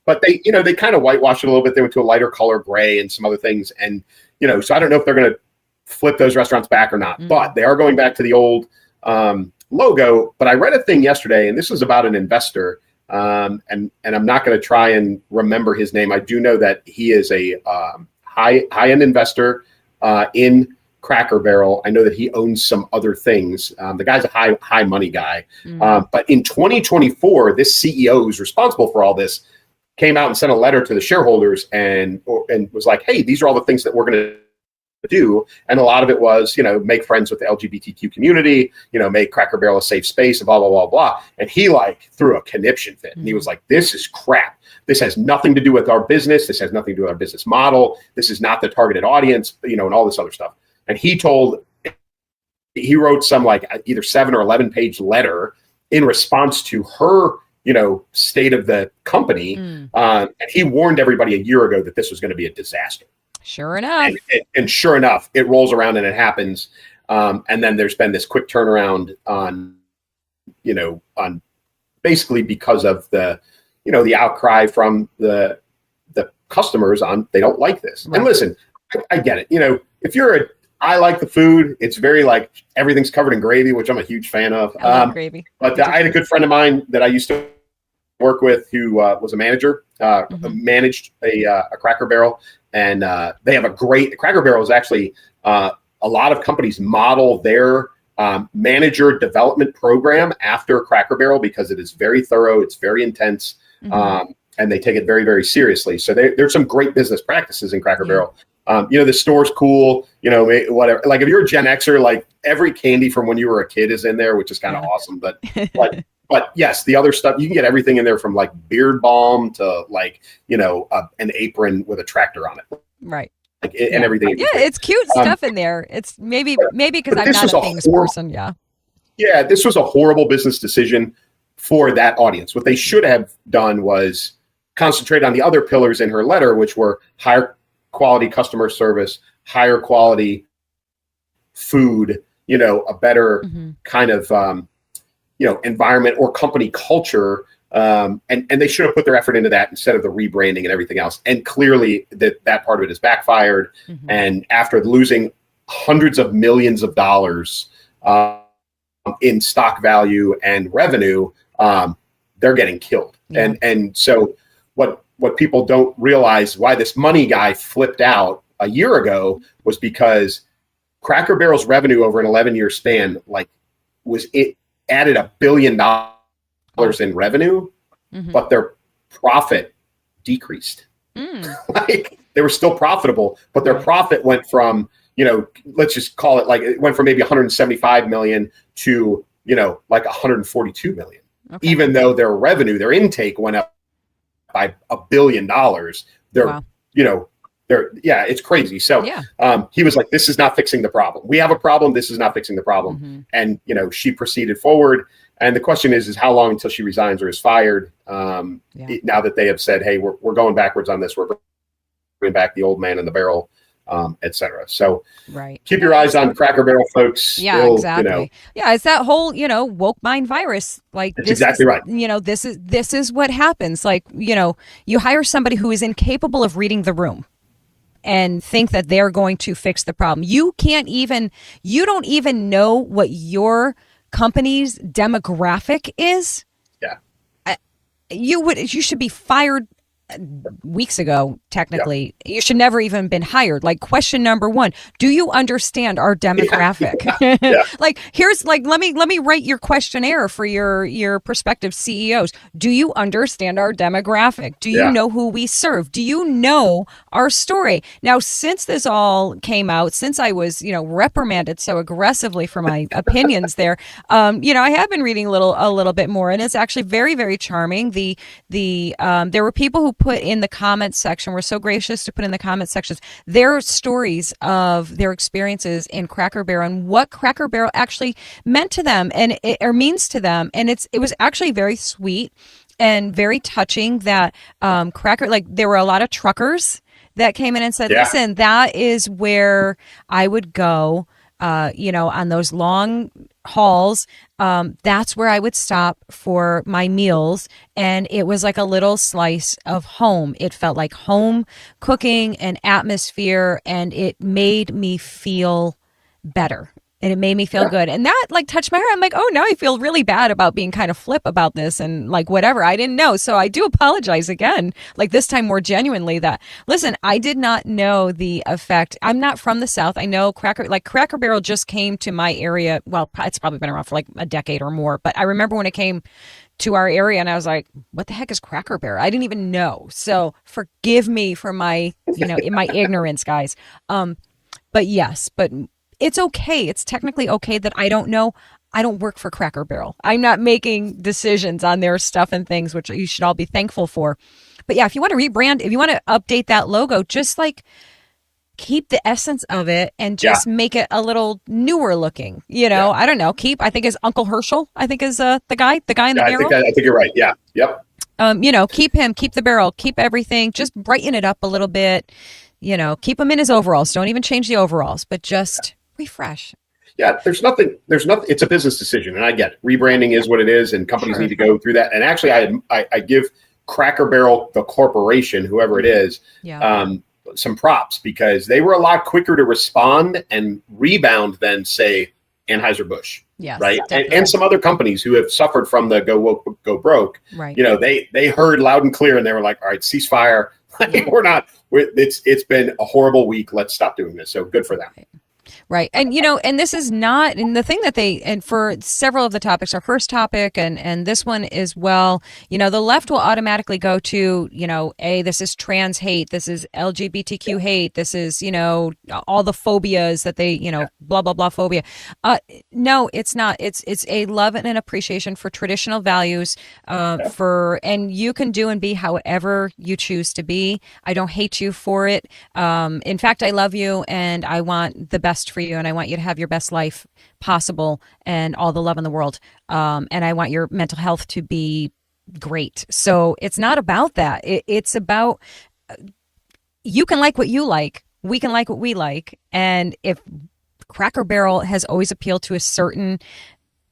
But they kind of whitewashed it a little bit. They went to a lighter color gray and some other things. And, so I don't know if they're going to flip those restaurants back or not, but they are going back to the old logo. But I read a thing yesterday, and this was about an investor. And I'm not going to try and remember his name. I do know that he is a high-end investor in Cracker Barrel. I know that he owns some other things. The guy's a high money guy. But in 2024, this CEO who's responsible for all this came out and sent a letter to the shareholders and was like, hey, these are all the things that we're going to do. And a lot of it was, make friends with the LGBTQ community, make Cracker Barrel a safe space, blah, blah, blah, blah. And he threw a conniption fit. And he was like, this is crap. This has nothing to do with our business. This has nothing to do with our business model. This is not the targeted audience, and all this other stuff. And he wrote some either 7 or 11 page letter in response to her state of the company. And he warned everybody a year ago that this was going to be a disaster. Sure enough. And sure enough, it rolls around and it happens. And then there's been this quick turnaround on basically because of the, the outcry from the customers on they don't like this. Right. And listen, I get it. You know, if you're I like the food. It's very like everything's covered in gravy, which I'm a huge fan of. I love gravy. But I had a good friend of mine that I used to work with who was a manager, managed a Cracker Barrel, and they have a great Cracker Barrel is actually a lot of companies model their manager development program after Cracker Barrel because it is very thorough, it's very intense, and they take it very, very seriously. So there's some great business practices in Cracker Barrel. You know, the store's cool, you know, whatever. Like if you're a Gen Xer, like every candy from when you were a kid is in there, which is kind of awesome. But yes, the other stuff, you can get everything in there from like beard balm to like, you know, an apron with a tractor on it. Right. Like, and everything. Yeah, it's cute stuff in there. It's maybe because I'm not a things person. Yeah. Yeah, this was a horrible business decision for that audience. What they should have done was concentrate on the other pillars in her letter, which were higher quality customer service, higher quality food, you know, a better kind of, you know, environment or company culture. And they should have put their effort into that instead of the rebranding and everything else. And clearly that part of it has backfired. And after losing hundreds of millions of dollars in stock value and revenue, they're getting killed. And so what people don't realize why this money guy flipped out a year ago was because Cracker Barrel's revenue over an 11-year span, like it added $1 billion in revenue, but their profit decreased. Like they were still profitable, but their profit went from, you know, let's just call it like it went from maybe 175 million to, you know, like 142 million, even though their revenue, their intake went up by $1 billion. They're, you know, it's crazy. So he was like, this is not fixing the problem. We have a problem. This is not fixing the problem. And, you know, she proceeded forward. And the question is how long until she resigns or is fired? Now that they have said, hey, we're going backwards on this. We're bringing back the old man in the barrel, et cetera. So keep your eyes on Cracker Barrel, folks. Yeah, exactly. You know, it's that whole, you know, woke mind virus. Like that's exactly right. You know, this is what happens. Like, you know, you hire somebody who is incapable of reading the room and think that they're going to fix the problem. You don't even know what your company's demographic is. You should be fired weeks ago, technically. You should never even been hired. Like question number 1, do you understand our demographic? Like here's like let me write your questionnaire for your prospective CEOs. Do you understand our demographic? Do you know who we serve? Do you know our story? Now, since this all came out, since I was, you know, reprimanded so aggressively for my opinions there, you know, I have been reading a little bit more, and it's actually very, very charming. There were people who put in the comments section, were so gracious to put in the comment sections their stories of their experiences in Cracker Barrel and what Cracker Barrel actually meant to them and or means to them. And it was actually very sweet and very touching that there were a lot of truckers that came in and said, listen, that is where I would go, you know, on those long hauls. That's where I would stop for my meals. And it was like a little slice of home. It felt like home cooking and atmosphere, and it made me feel better. And it made me feel good. And that like touched my heart. I'm like, oh, now I feel really bad about being kind of flip about this and like whatever. I didn't know. So I do apologize again, like this time more genuinely that, listen, I did not know the effect. I'm not from the South. I know Cracker Barrel just came to my area. Well, it's probably been around for like a decade or more. But I remember when it came to our area and I was like, what the heck is Cracker Barrel? I didn't even know. So forgive me for my, you know, in my ignorance, guys. But yes, but it's okay. It's technically okay that I don't know. I don't work for Cracker Barrel. I'm not making decisions on their stuff and things, which you should all be thankful for. But yeah, if you want to rebrand, if you want to update that logo, just like keep the essence of it and just make it a little newer looking. You know, I don't know. I think is Uncle Herschel. I think is the guy in the barrel. I think you're right. Yeah. Yep. You know, keep him, keep the barrel, keep everything. Just brighten it up a little bit. You know, keep him in his overalls. Don't even change the overalls, but just refresh. Yeah, there's nothing. It's a business decision, and I get it. Rebranding is what it is, and companies need to go through that. And actually, I give Cracker Barrel, the corporation, whoever it is, some props, because they were a lot quicker to respond and rebound than, say, Anheuser-Busch. Yes, right. And some other companies who have suffered from the go woke, go broke. Right. You know, they heard loud and clear and they were like, all right, ceasefire. It's been a horrible week. Let's stop doing this. So good for them. Right. And, you know, and this is not, and the thing that and for several of the topics, our first topic and this one as well, you know, the left will automatically go to, you know, this is trans hate, this is LGBTQ hate, this is, you know, all the phobias that they, you know, blah, blah, blah phobia. No, it's not. It's a love and an appreciation for traditional values, and you can do and be however you choose to be. I don't hate you for it. In fact, I love you and I want the best for you, and I want you to have your best life possible and all the love in the world, and I want your mental health to be great. So it's not about that. It's about you can like what you like, we can like what we like, and if Cracker Barrel has always appealed to a certain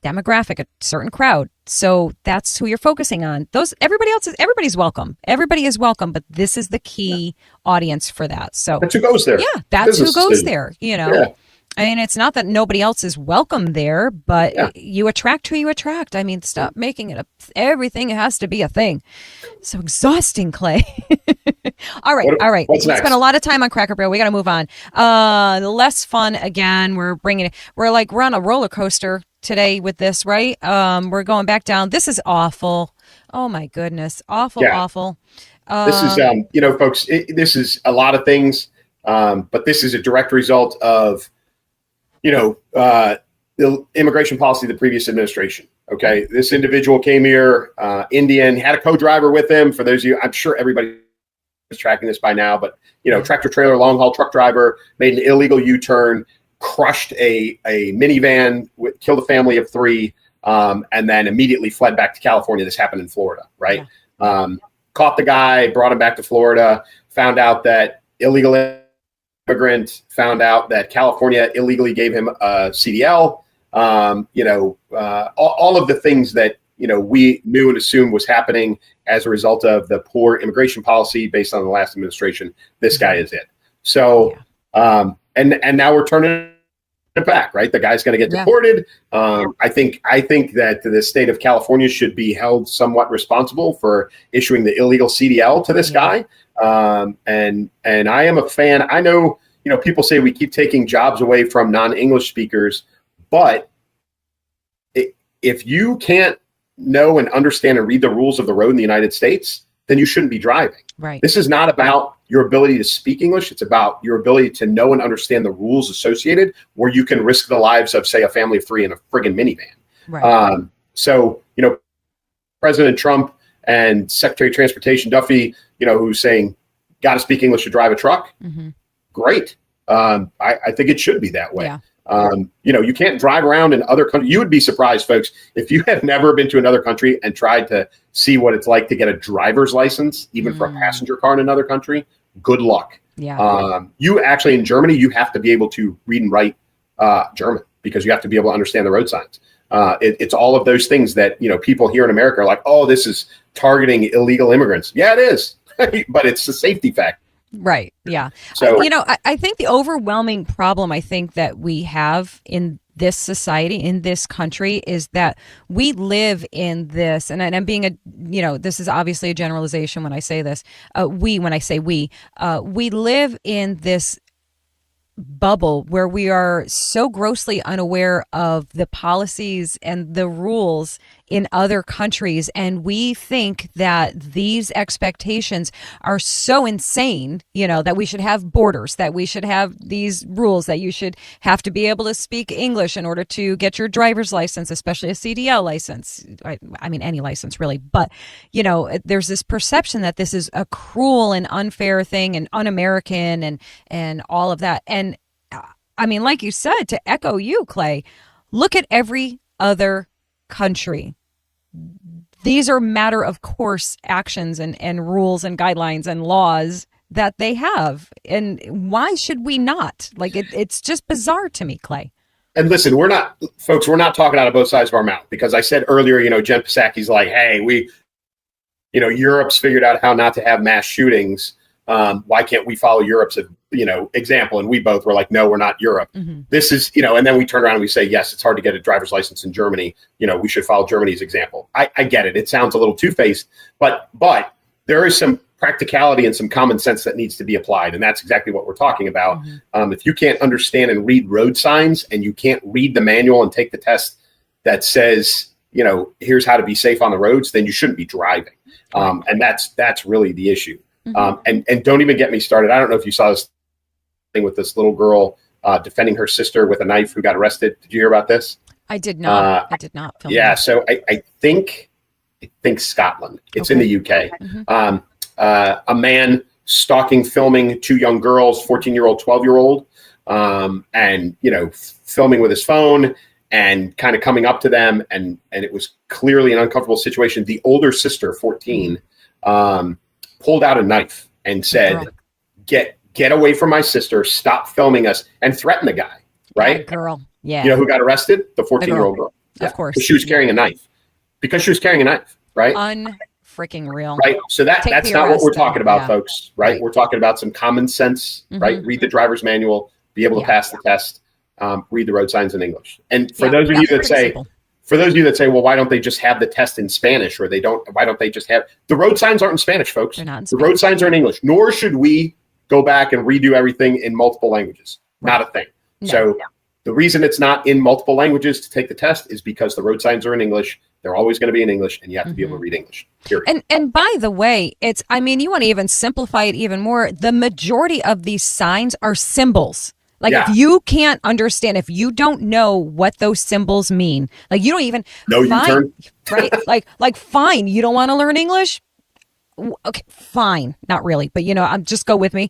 demographic, a certain crowd, so that's who you're focusing on. Everybody's welcome. Everybody is welcome, but this is the key audience for that. So that's who goes there. Yeah, that's who goes there. You know. Yeah. I mean, it's not that nobody else is welcome there, but you attract who you attract. I mean, stop making it everything has to be a thing. So exhausting, Clay. All right. We spent a lot of time on Cracker Barrel. We got to move on. Less fun again. We're on a roller coaster today with this, right? We're going back down. This is awful. Oh my goodness. Awful. This is, folks, this is a lot of things. But this is a direct result of, the immigration policy of the previous administration. Okay. This individual came here, Indian, had a co-driver with him. For those of you, I'm sure everybody is tracking this by now, but, tractor trailer, long haul truck driver, made an illegal U-turn, crushed a minivan, killed a family of 3, and then immediately fled back to California. This happened in Florida, right? Yeah. Caught the guy, brought him back to Florida, found out that illegal immigrant, found out that California illegally gave him a CDL, all of the things that, we knew and assumed was happening as a result of the poor immigration policy based on the last administration. This guy is it. So, and now we're turning it back, right? The guy's going to get deported. I think that the state of California should be held somewhat responsible for issuing the illegal CDL to this guy. And I am a fan. I know, people say we keep taking jobs away from non-English speakers, but if you can't know and understand and read the rules of the road in the United States, then you shouldn't be driving. Right. This is not about your ability to speak English. It's about your ability to know and understand the rules associated where you can risk the lives of, say, a family of 3 in a friggin' minivan. Right. So, President Trump and Secretary of Transportation Duffy, who's saying, got to speak English to drive a truck. Mm-hmm. Great. I think it should be that way. Yeah. You can't drive around in other countries. You would be surprised, folks, if you have never been to another country and tried to see what it's like to get a driver's license, even for a passenger car in another country. Good luck. Yeah. You actually, in Germany, you have to be able to read and write German because you have to be able to understand the road signs. It's all of those things that, people here in America are like, oh, this is targeting illegal immigrants. Yeah, it is. But it's a safety factor. Right. Yeah. So, I think the overwhelming problem that we have in this society, in this country, is that we live in this, and I'm being this is obviously a generalization when I say this, we live in this bubble where we are so grossly unaware of the policies and the rules in other countries, and we think that these expectations are so insane, that we should have borders, that we should have these rules, that you should have to be able to speak English in order to get your driver's license, especially a CDL license. I mean, any license really, but there's this perception that this is a cruel and unfair thing and un-American and all of that. And I mean, like you said, to echo you, Clay, look at every other country. These are matter of course actions and rules and guidelines and laws that they have. And why should we not? Like, it's just bizarre to me, Clay. And listen, we're not talking out of both sides of our mouth, because I said earlier, Jen Psaki's like, hey, Europe's figured out how not to have mass shootings. Why can't we follow Europe's, example? And we both were like, no, we're not Europe. This is, and then we turn around and we say, yes, it's hard to get a driver's license in Germany. We should follow Germany's example. I get it. It sounds a little two-faced, but there is some practicality and some common sense that needs to be applied. And that's exactly what we're talking about. If you can't understand and read road signs, and you can't read the manual and take the test that says, here's how to be safe on the roads, then you shouldn't be driving. And that's really the issue. And don't even get me started. I don't know if you saw this thing with this little girl defending her sister with a knife who got arrested. Did you hear about this? I did not. I did not. Yeah. That. So I think Scotland. It's in the UK. A man stalking, filming two young girls, 14-year-old, 12-year-old, and filming with his phone and kind of coming up to them, and it was clearly an uncomfortable situation. The older sister, 14, pulled out a knife and said, "Get away from my sister! Stop filming us!" and threatened the guy. Right, girl. Yeah. You know who got arrested? The 14-year-old girl. Yeah. Of course. She was carrying a knife. Because she was carrying a knife. Right. Freaking real. Right. So that's not what we're talking about, folks. Right? We're talking about some common sense, right? Read the driver's manual, be able to pass the test, read the road signs in English. And for those of you that say, well, why don't they just have the test in Spanish, or why don't they just have the road signs aren't in Spanish, folks. They're not in Spanish. The road signs are in English, nor should we go back and redo everything in multiple languages. Not a thing. No. The reason it's not in multiple languages to take the test is because the road signs are in English. They're always going to be in English, and you have to be able to read English. Period. And by the way, you want to even simplify it even more. The majority of these signs are symbols. Like if you can't understand, if you don't know what those symbols mean, like you don't even U-turn. Right? like fine, you don't want to learn English? Okay, fine. Not really, but just go with me.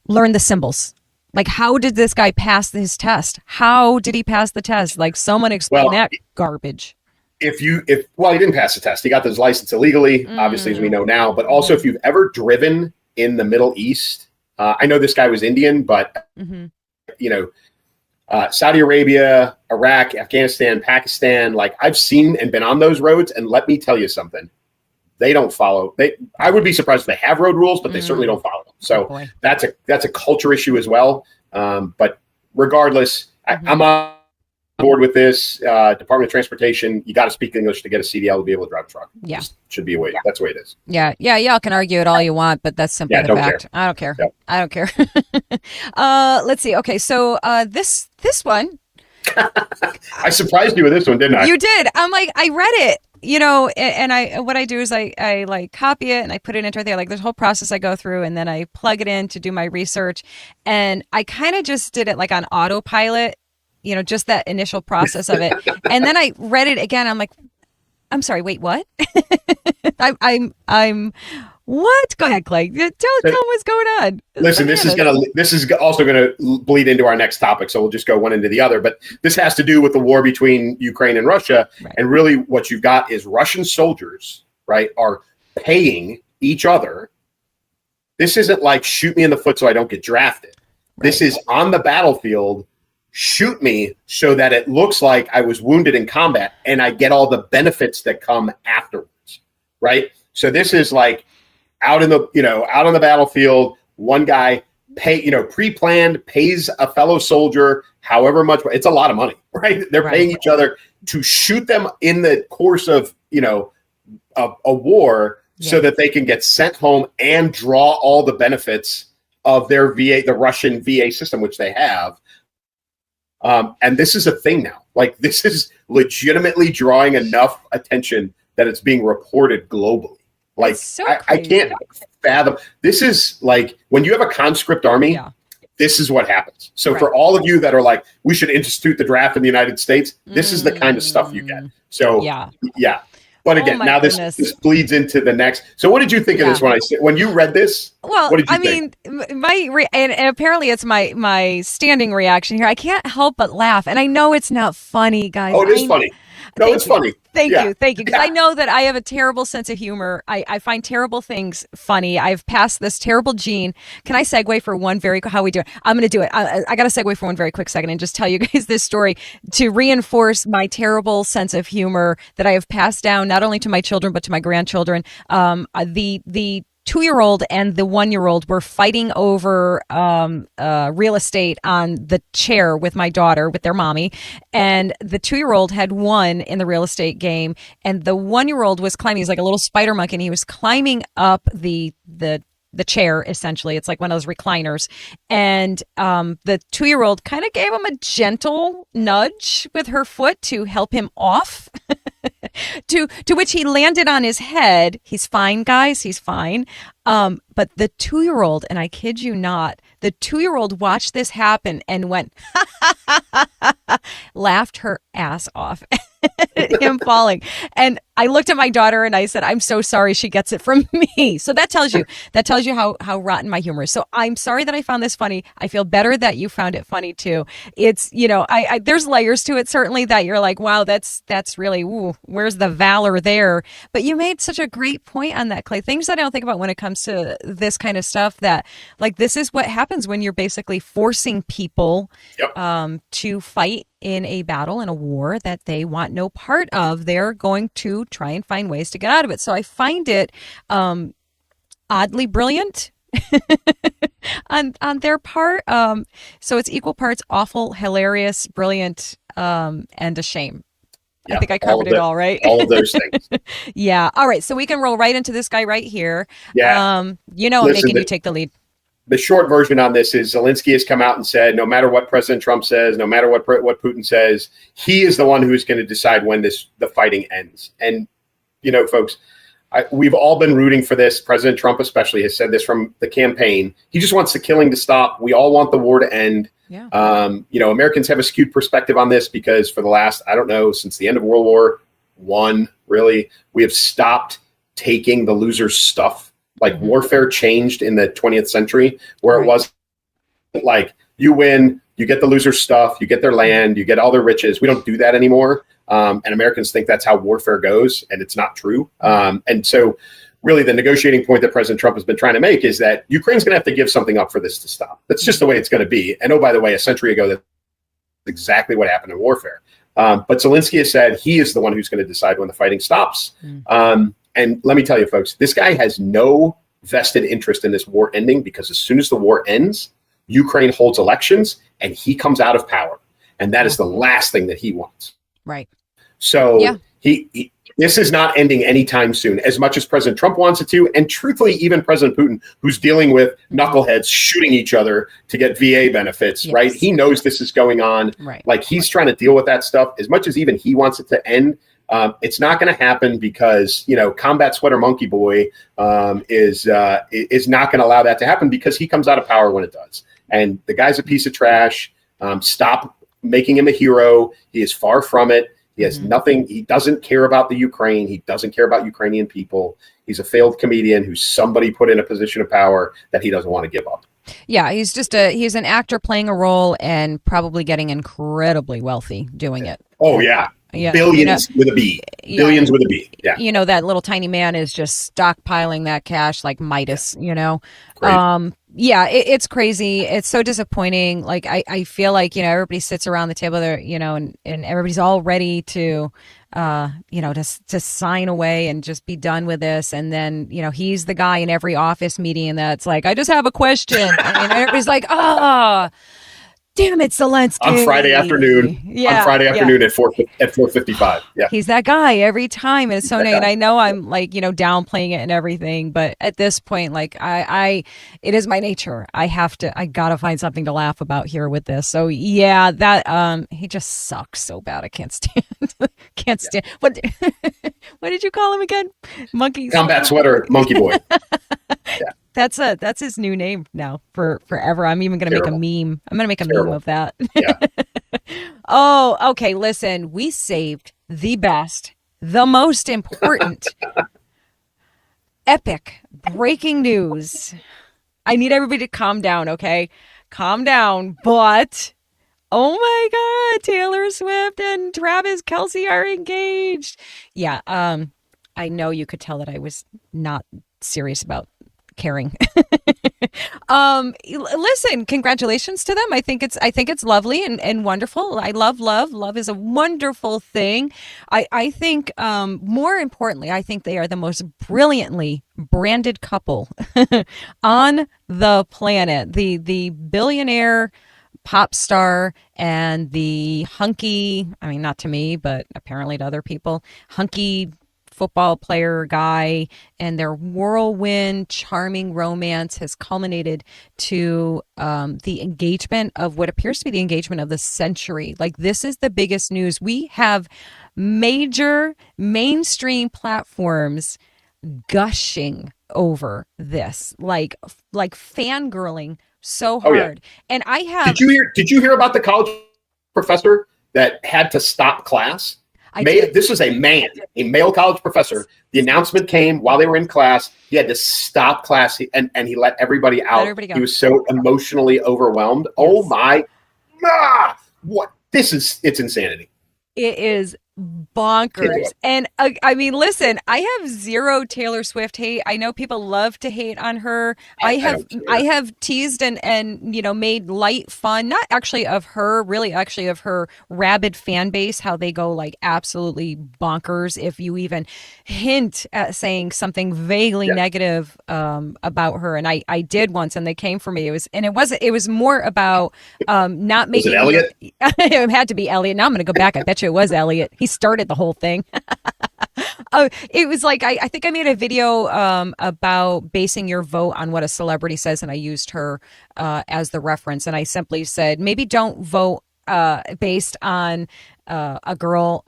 Learn the symbols. Like, how did this guy pass his test? How did he pass the test? Like, someone explain that garbage. He didn't pass the test. He got his license illegally, obviously, as we know now. But also, if you've ever driven in the Middle East, I know this guy was Indian, but, Saudi Arabia, Iraq, Afghanistan, Pakistan, like I've seen and been on those roads. And let me tell you something. They don't follow. I would be surprised if they have road rules, but they certainly don't follow them. So that's a culture issue as well. But regardless, I'm on board with this. Department of Transportation, you got to speak English to get a CDL to be able to drive a truck. Yeah, should be a way. Yeah. That's the way it is. Yeah. Y'all can argue it all you want, but that's simply the fact. Care. I don't care. Yep. I don't care. Let's see. Okay, so this one. I surprised you with this one, didn't I? You did. I'm like, I read it. And what I do is I like copy it and I put it into there. Like there's a whole process I go through, and then I plug it in to do my research. And I kind of just did it like on autopilot, just that initial process of it. And then I read it again. I'm like, I'm sorry, wait, what? I'm what? Go ahead, Clay. Tell what's going on. Listen, this is also gonna bleed into our next topic, so we'll just go one into the other. But this has to do with the war between Ukraine and Russia, and really what you've got is Russian soldiers, right, are paying each other. This isn't like shoot me in the foot so I don't get drafted. Right. This is on the battlefield. Shoot me so that it looks like I was wounded in combat, and I get all the benefits that come afterwards, right? So this is like out on the battlefield, one guy pre-planned pays a fellow soldier however much. It's a lot of money, right? They're paying each other to shoot them in the course of a war, so that they can get sent home and draw all the benefits of their VA, the Russian VA system, which they have. And this is a thing now. Like, this is legitimately drawing enough attention that it's being reported globally. Like, I can't fathom. This is like when you have a conscript army, this is what happens. So for all of you that are like, we should institute the draft in the United States, this is the kind of stuff you get. So, yeah. But again, now this bleeds into the next. So what did you think of this when you read this? Well, what did you think? And apparently it's my standing reaction here. I can't help but laugh. And I know it's not funny, guys. Oh, it is funny. No, it's funny. Thank Yeah. you. Thank you. Because I know that I have a terrible sense of humor. I find terrible things funny. I've passed this terrible gene. Can I segue for one how we do it? I'm going to do it. I got to segue for one very quick second and just tell you guys this story to reinforce my terrible sense of humor that I have passed down not only to my children, but to my grandchildren. The 2-year-old and the 1-year-old were fighting over real estate on the chair with my daughter, with their mommy. And the 2-year-old had won in the real estate game. And the 1-year-old was climbing. He's like a little spider monkey. And he was climbing up the chair, essentially. It's like one of those recliners. And the 2-year-old kind of gave him a gentle nudge with her foot to help him off. to which he landed on his head. He's fine, guys. He's fine. But the 2-year-old, and I kid you not, the 2-year-old watched this happen and went, laughed her ass off at him falling. And I looked at my daughter and I said, I'm so sorry she gets it from me. So that tells you how rotten my humor is. So I'm sorry that I found this funny. I feel better that you found it funny too. It's, I there's layers to it, certainly, that you're like, wow, that's really, where's the valor there? But you made such a great point on that, Clay. Things that I don't think about when it comes to this kind of stuff, that like, this is what happens when you're basically forcing people to fight in a battle, in a war that they want no part of. They're going to try and find ways to get out of it. So I find it oddly brilliant on their part. So it's equal parts awful, hilarious, brilliant, and a shame. I think I covered it all, right? All of those things. Yeah. All right. So we can roll right into this guy right here. Yeah. I'm making you take the lead. The short version on this is Zelensky has come out and said, no matter what President Trump says, no matter what Putin says, he is the one who's going to decide when the fighting ends. And, folks, we've all been rooting for this. President Trump especially has said this from the campaign. He just wants the killing to stop. We all want the war to end. Yeah. Americans have a skewed perspective on this because for the last, since the end of World War I, really, we have stopped taking the loser's stuff. Like warfare changed in the 20th century, where it was like you win, you get the loser's stuff, you get their land, you get all their riches. We don't do that anymore. And Americans think that's how warfare goes, and it's not true. And so really the negotiating point that President Trump has been trying to make is that Ukraine's going to have to give something up for this to stop. That's just the way it's going to be. And oh, by the way, a century ago, that's exactly what happened in warfare. But Zelensky has said he is the one who's going to decide when the fighting stops. And let me tell you, folks, this guy has no vested interest in this war ending, because as soon as the war ends, Ukraine holds elections and he comes out of power. And that is the last thing that he wants. Right. So this is not ending anytime soon, as much as President Trump wants it to. And truthfully, even President Putin, who's dealing with knuckleheads shooting each other to get VA benefits, right? He knows this is going on. Right. Like, he's trying to deal with that stuff. As much as even he wants it to end, it's not going to happen, because Combat Sweater Monkey Boy is not going to allow that to happen, because he comes out of power when it does. And the guy's a piece of trash. Stop making him a hero. He is far from it. He has nothing. He doesn't care about the Ukraine. He doesn't care about Ukrainian people. He's a failed comedian who somebody put in a position of power that he doesn't want to give up. Yeah, he's an actor playing a role and probably getting incredibly wealthy doing it. Oh, yeah. Yeah, Billions with a B. Billions with a B. Yeah. That little tiny man is just stockpiling that cash like Midas, Great. It's crazy. It's so disappointing. Like, I feel like, everybody sits around the table there, and everybody's all ready to, to sign away and just be done with this. And then, he's the guy in every office meeting that's like, I just have a question. And everybody's like, damn it, Zelensky. On Friday afternoon. Yeah. On Friday afternoon at 4:55. Yeah. He's that guy every time. And it's so nice. And I know I'm like, downplaying it and everything. But at this point, like, it is my nature. I gotta find something to laugh about here with this. So yeah, that he just sucks so bad. I can't stand. What did you call him again? Monkey. Combat Sweater Monkey Boy. Yeah. That's his new name now for forever. I'm even going to make a meme. I'm going to make a meme of that. Yeah. Oh, okay. Listen, we saved the best, the most important, epic breaking news. I need everybody to calm down, okay? Calm down. But Oh my God, Taylor Swift and Travis Kelce are engaged. Yeah, I know you could tell that I was not serious about caring. Listen, congratulations to them. I think it's lovely and wonderful. I love love. Love is a wonderful thing. I think more importantly, I think they are the most brilliantly branded couple on the planet. The billionaire pop star and the hunky, I mean, not to me, but apparently to other people, hunky football player guy, and their whirlwind, charming romance has culminated to the engagement of what appears to be the engagement of the century. Like, this is the biggest news. We have major mainstream platforms gushing over this, like fangirling so hard. Oh, yeah. And I have. Did you hear about the college professor that had to stop class? This was a male college professor. The announcement came while they were in class. He had to stop class and he let everybody out. He was so emotionally overwhelmed. Yes. Oh my, what? It's insanity. It is bonkers. And I mean, listen, I have zero Taylor Swift hate. I know people love to hate on her. I have teased and made light fun, not actually of her, really actually of her rabid fan base, how they go like absolutely bonkers if you even hint at saying something vaguely negative about her. And I did once, and they came for me. It was more about not making. Was it Elliot? It had to be Elliot. Now I'm going to go back. I bet you it was Elliot. He started the whole thing. It was like, I think I made a video about basing your vote on what a celebrity says, and I used her as the reference. And I simply said, maybe don't vote based on a girl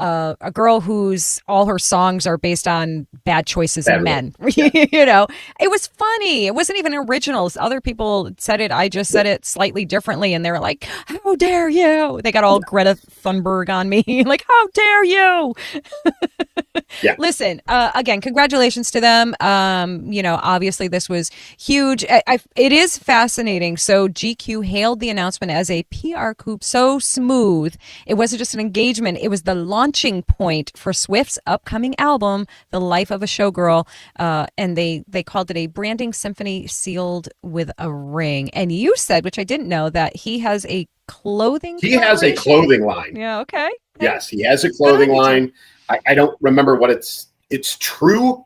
whose all her songs are based on bad choices of men. It was funny. It wasn't even original. Other people said it. I just said it slightly differently, and they were like, "How dare you?" They got all Greta Thunberg on me, like, "How dare you?" Listen, again, congratulations to them. Obviously this was huge. It is fascinating. So GQ hailed the announcement as a PR coup so smooth. It wasn't just an engagement. It was the launching point for Swift's upcoming album, The Life of a Showgirl. And they called it a branding symphony sealed with a ring. And you said, which I didn't know, that he has a clothing line. Yeah, okay. Yes, he has a clothing line. I don't remember what it's True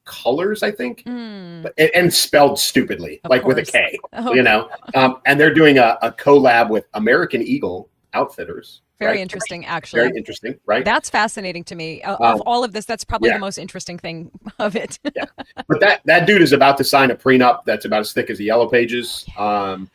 Colors, I think, and spelled stupidly, of course. With a K, and they're doing a collab with American Eagle Outfitters. Very interesting, actually. Very interesting, right? That's fascinating to me. Of all of this, that's probably the most interesting thing of it. But that dude is about to sign a prenup that's about as thick as the Yellow Pages. And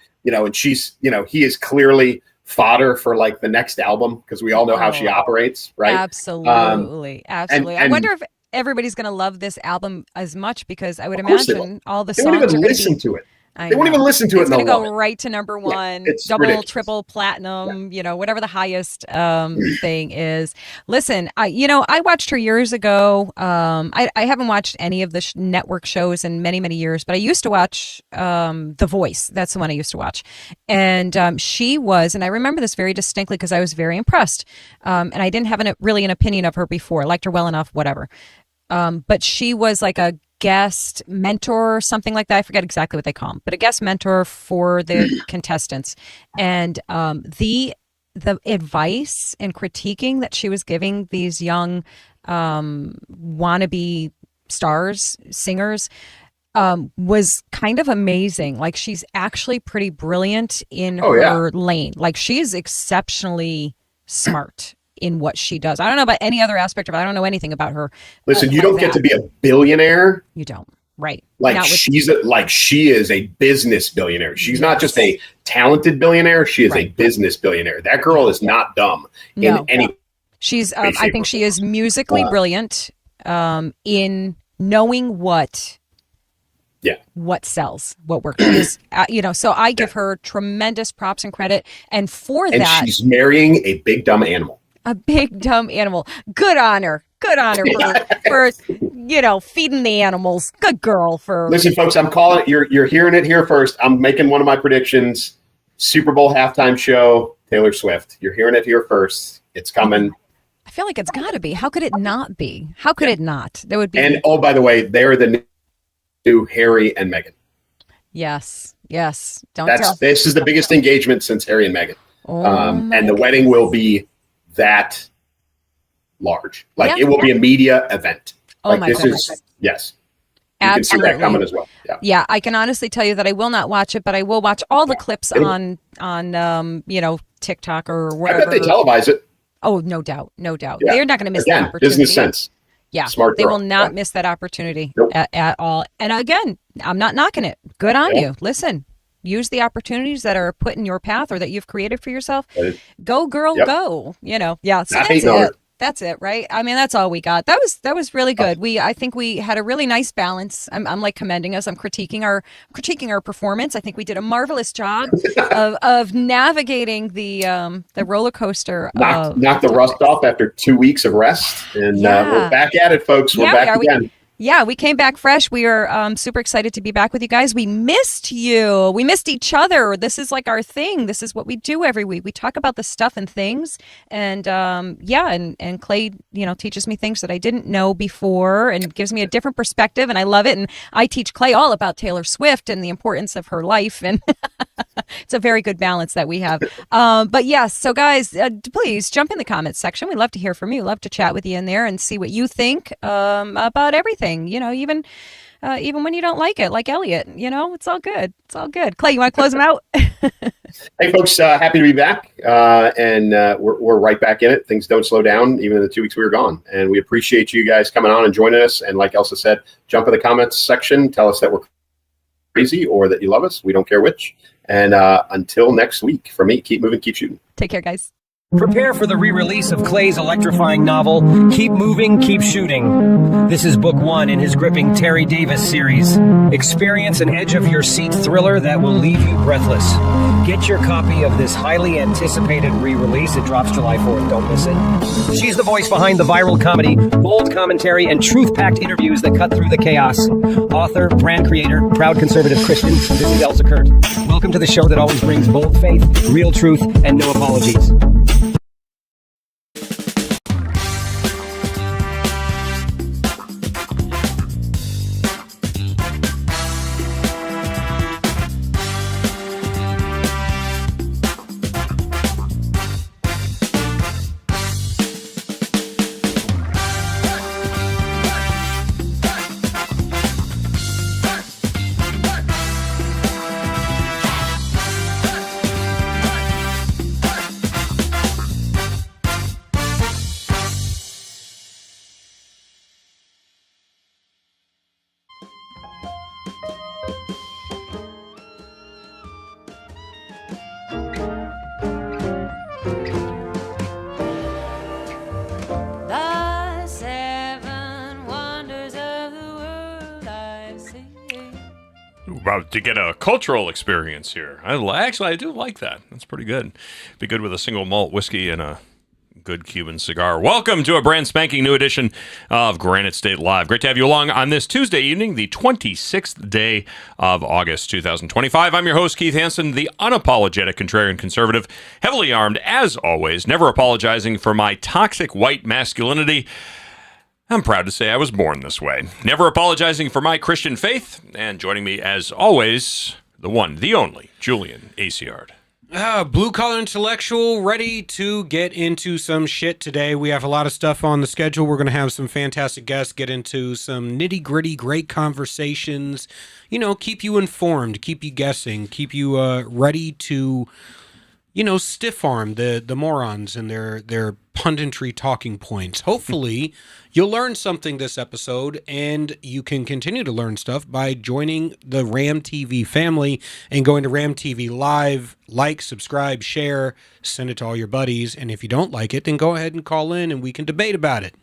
she's, he is clearly fodder for like the next album, because we all know how she operates, right? Absolutely. And I wonder if everybody's going to love this album as much, because I would imagine all the songs won't even listen to it. They won't even listen to it. It's going to go right to number one, double, ridiculous. Triple, platinum, whatever the highest thing is. Listen, I watched her years ago. I haven't watched any of the network shows in many, many years, but I used to watch The Voice. That's the one I used to watch. And she was, and I remember this very distinctly because I was very impressed. And I didn't have really an opinion of her before. I liked her well enough, whatever. But she was like a guest mentor or something like that. I forget exactly what they call him, but a guest mentor for the contestants. And the advice and critiquing that she was giving these young wannabe stars, singers, was kind of amazing. Like, she's actually pretty brilliant in her lane. Like, she is exceptionally smart in what she does. I don't know about any other aspect of it. I don't know anything about her. Listen, you don't get to be a billionaire. You don't. Right. Like, she is a business billionaire. She's not just a talented billionaire. She is a business billionaire. That girl is not dumb in any. She's, I think she is musically brilliant in knowing what sells, what works. Is, so I give her tremendous props and credit. And that, she's marrying a big dumb animal. A big dumb animal. Good on her. Good on her for feeding the animals. Good girl for. Listen, folks, I'm calling it. You're hearing it here first. I'm making one of my predictions. Super Bowl halftime show. Taylor Swift. You're hearing it here first. It's coming. I feel like it's got to be. How could it not be? How could it not? There would be. And oh, by the way, they're the new Harry and Meghan. Yes. Don't This is the biggest engagement since Harry and Meghan. And the wedding will be that large. Like it will be a media event. Oh like my this goodness. is yes. Absolutely. You can see that coming as well. Yeah, I can honestly tell you that I will not watch it, but I will watch all the clips on TikTok or wherever. I bet they televise it. Oh, no doubt. Yeah. They're not going to miss the opportunity. Business sense. Yeah, Smart they girl. will not miss that opportunity Nope. at all. And again, I'm not knocking it. Good on you. Listen, use the opportunities that are put in your path or that you've created for yourself. Go, girl, go. Yeah. So that's it. That's it, right? I mean, that's all we got. That was really good. I think we had a really nice balance. I'm like commending us. I'm critiquing our performance. I think we did a marvelous job of navigating the roller coaster. Knock the rust off after 2 weeks of rest, and we're back at it, folks. We're back again. Yeah, we came back fresh. We are super excited to be back with you guys. We missed you. We missed each other. This is like our thing. This is what we do every week. We talk about the stuff and things. And and Clay, teaches me things that I didn't know before and gives me a different perspective. And I love it. And I teach Clay all about Taylor Swift and the importance of her life. And it's a very good balance that we have. But yes, so guys, please jump in the comments section. We love to hear from you. Love to chat with you in there and see what you think about everything. Even when you don't like it, like Elliot, it's all good. It's all good. Clay, you want to close them out? Hey, folks, happy to be back. And we're right back in it. Things don't slow down, even in the 2 weeks we were gone. And we appreciate you guys coming on and joining us. And like Elsa said, jump in the comments section. Tell us that we're crazy or that you love us. We don't care which. And until next week, for me, keep moving, keep shooting. Take care, guys. Prepare for the re-release of Clay's electrifying novel, Keep Moving, Keep Shooting. This is book 1 in his gripping Terry Davis series. Experience an edge-of-your-seat thriller that will leave you breathless. Get your copy of this highly anticipated re-release. It drops July 4th. Don't miss it. She's the voice behind the viral comedy, bold commentary, and truth-packed interviews that cut through the chaos. Author, brand creator, proud conservative Christian, this is Elsa Kurt. Welcome to the show that always brings bold faith, real truth, and no apologies. About to get a cultural experience here. I do like that. That's pretty good. Be good with a single malt whiskey and a good Cuban cigar. Welcome to a brand spanking new edition of Granite State Live. Great to have you along on this Tuesday evening, the 26th day of August 2025. I'm your host, Keith Hansen, the unapologetic contrarian conservative, heavily armed as always, never apologizing for my toxic white masculinity. I'm proud to say I was born this way. Never apologizing for my Christian faith. And joining me, as always, the one, the only, Julian Aciard. Blue-collar intellectual, ready to get into some shit today. We have a lot of stuff on the schedule. We're going to have some fantastic guests, get into some nitty-gritty, great conversations. Keep you informed, keep you guessing, keep you ready to... stiff-arm the morons and their punditry talking points. Hopefully, you'll learn something this episode, and you can continue to learn stuff by joining the RAMTV family and going to RAMTV.LIVE. Like, subscribe, share, send it to all your buddies, and if you don't like it, then go ahead and call in and we can debate about it.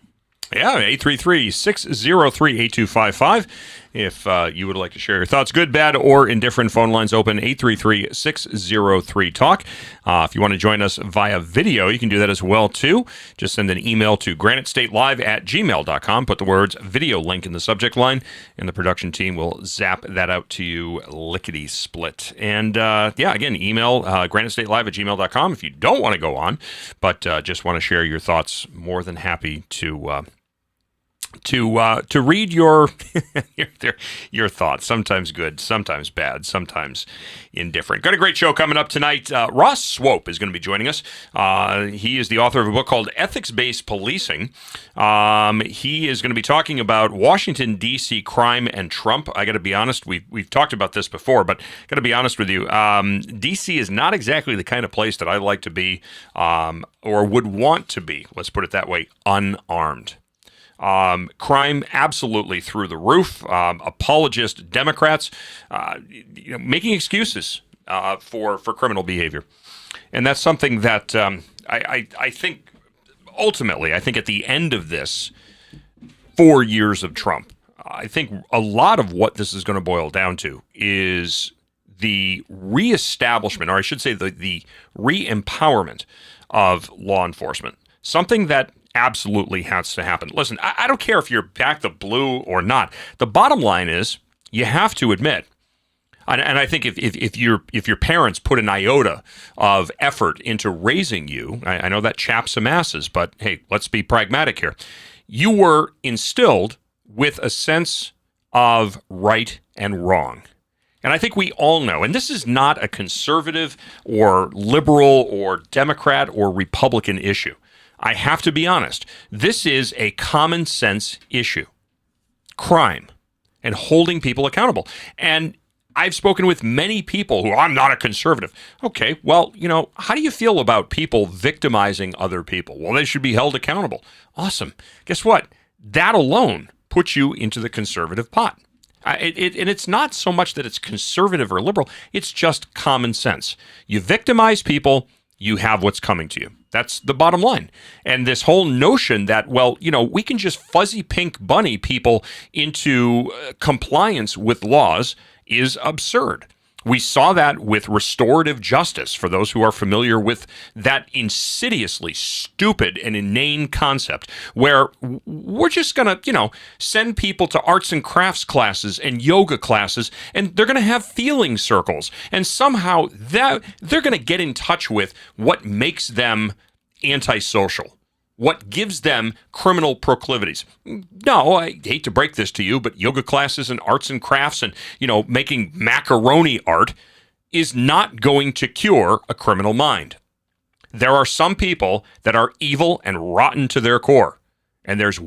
Yeah, 833-603-8255 if you would like to share your thoughts, good, bad, or indifferent. Phone lines open 833-603-TALK. If you want to join us via video, you can do that as well, too. Just send an email to granitstatelive@gmail.com. Put the words video link in the subject line, and the production team will zap that out to you lickety-split. And, again, email granitstatelive@gmail.com if you don't want to go on, but just want to share your thoughts. More than happy to read your your thoughts. Sometimes good, sometimes bad, sometimes indifferent. Got a great show coming up tonight. Ross Swope is going to be joining us. He is the author of a book called Ethics-Based Policing. He is going to be talking about Washington, D.C. crime and Trump. I got to be honest, we've talked about this before, but got to be honest with you. D.C. is not exactly the kind of place that I like to be or would want to be, let's put it that way, unarmed. Crime absolutely through the roof. Apologist Democrats making excuses for criminal behavior. And that's something that I think ultimately, I think at the end of this 4 years of Trump, I think a lot of what this is going to boil down to is the reestablishment, or I should say the re-empowerment of law enforcement. Something that absolutely has to happen. Listen, I don't care if you're back the blue or not. The bottom line is you have to admit, and I think if your parents put an iota of effort into raising you, I know that chaps some asses, but hey, let's be pragmatic here. You were instilled with a sense of right and wrong. And I think we all know, and this is not a conservative or liberal or Democrat or Republican issue. I have to be honest. This is a common sense issue. Crime and holding people accountable. And I've spoken with many people who, I'm not a conservative. Okay, well, how do you feel about people victimizing other people? Well, they should be held accountable. Awesome. Guess what? That alone puts you into the conservative pot. And it's not so much that it's conservative or liberal. It's just common sense. You victimize people, you have what's coming to you. That's the bottom line. And this whole notion that, we can just fuzzy pink bunny people into compliance with laws is absurd. We saw that with restorative justice, for those who are familiar with that insidiously stupid and inane concept, where we're just going to, send people to arts and crafts classes and yoga classes, and they're going to have feeling circles. And somehow they're going to get in touch with what makes them antisocial, what gives them criminal proclivities. No, I hate to break this to you, but yoga classes and arts and crafts and, making macaroni art is not going to cure a criminal mind. There are some people that are evil and rotten to their core, and there's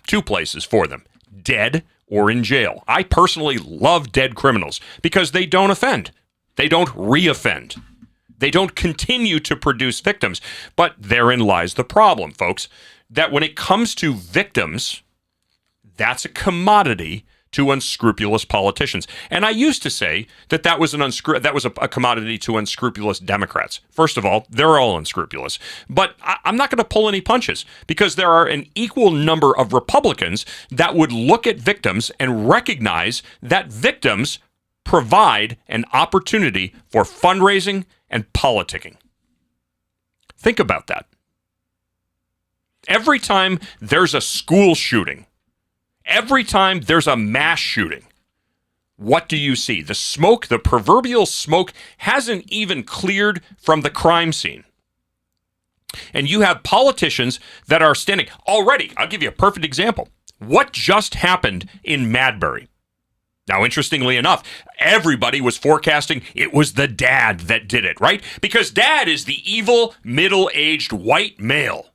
two places for them: dead or in jail. I personally love dead criminals because they don't offend. They don't re-offend. They don't continue to produce victims. But therein lies the problem, folks, that when it comes to victims, that's a commodity to unscrupulous politicians. And I used to say that was a commodity to unscrupulous Democrats. First of all, they're all unscrupulous. But I'm not going to pull any punches, because there are an equal number of Republicans that would look at victims and recognize that victims provide an opportunity for fundraising and politicking. Think about that. Every time there's a school shooting, every time there's a mass shooting, what do you see? The smoke, the proverbial smoke, hasn't even cleared from the crime scene. And you have politicians that are standing already. I'll give you a perfect example. What just happened in Madbury? Now, interestingly enough, everybody was forecasting it was the dad that did it, right? Because dad is the evil, middle-aged white male.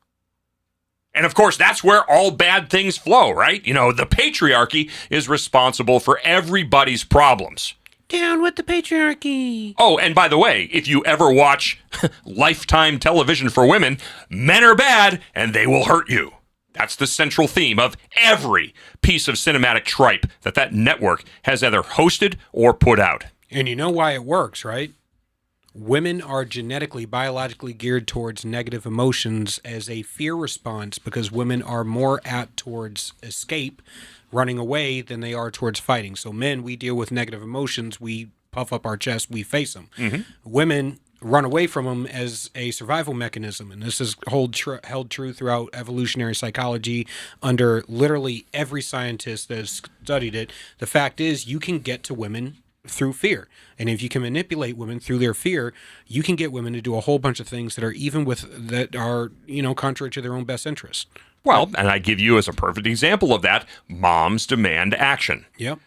And of course, that's where all bad things flow, right? The patriarchy is responsible for everybody's problems. Down with the patriarchy. Oh, and by the way, if you ever watch Lifetime television for women, men are bad and they will hurt you. That's the central theme of every piece of cinematic tripe that network has either hosted or put out. And you know why it works, right? women are genetically, biologically geared towards negative emotions as a fear response because women are more apt towards escape, running away, than they are towards fighting. So men, we deal with negative emotions. We puff up our chest, we face them. Women run away from them as a survival mechanism. And this is held true throughout evolutionary psychology under literally every scientist that has studied it. The fact is, you can get to women through fear. And if you can manipulate women through their fear, you can get women to do a whole bunch of things that are contrary to their own best interest. Well, and I give you as a perfect example of that, moms demand action. Yep.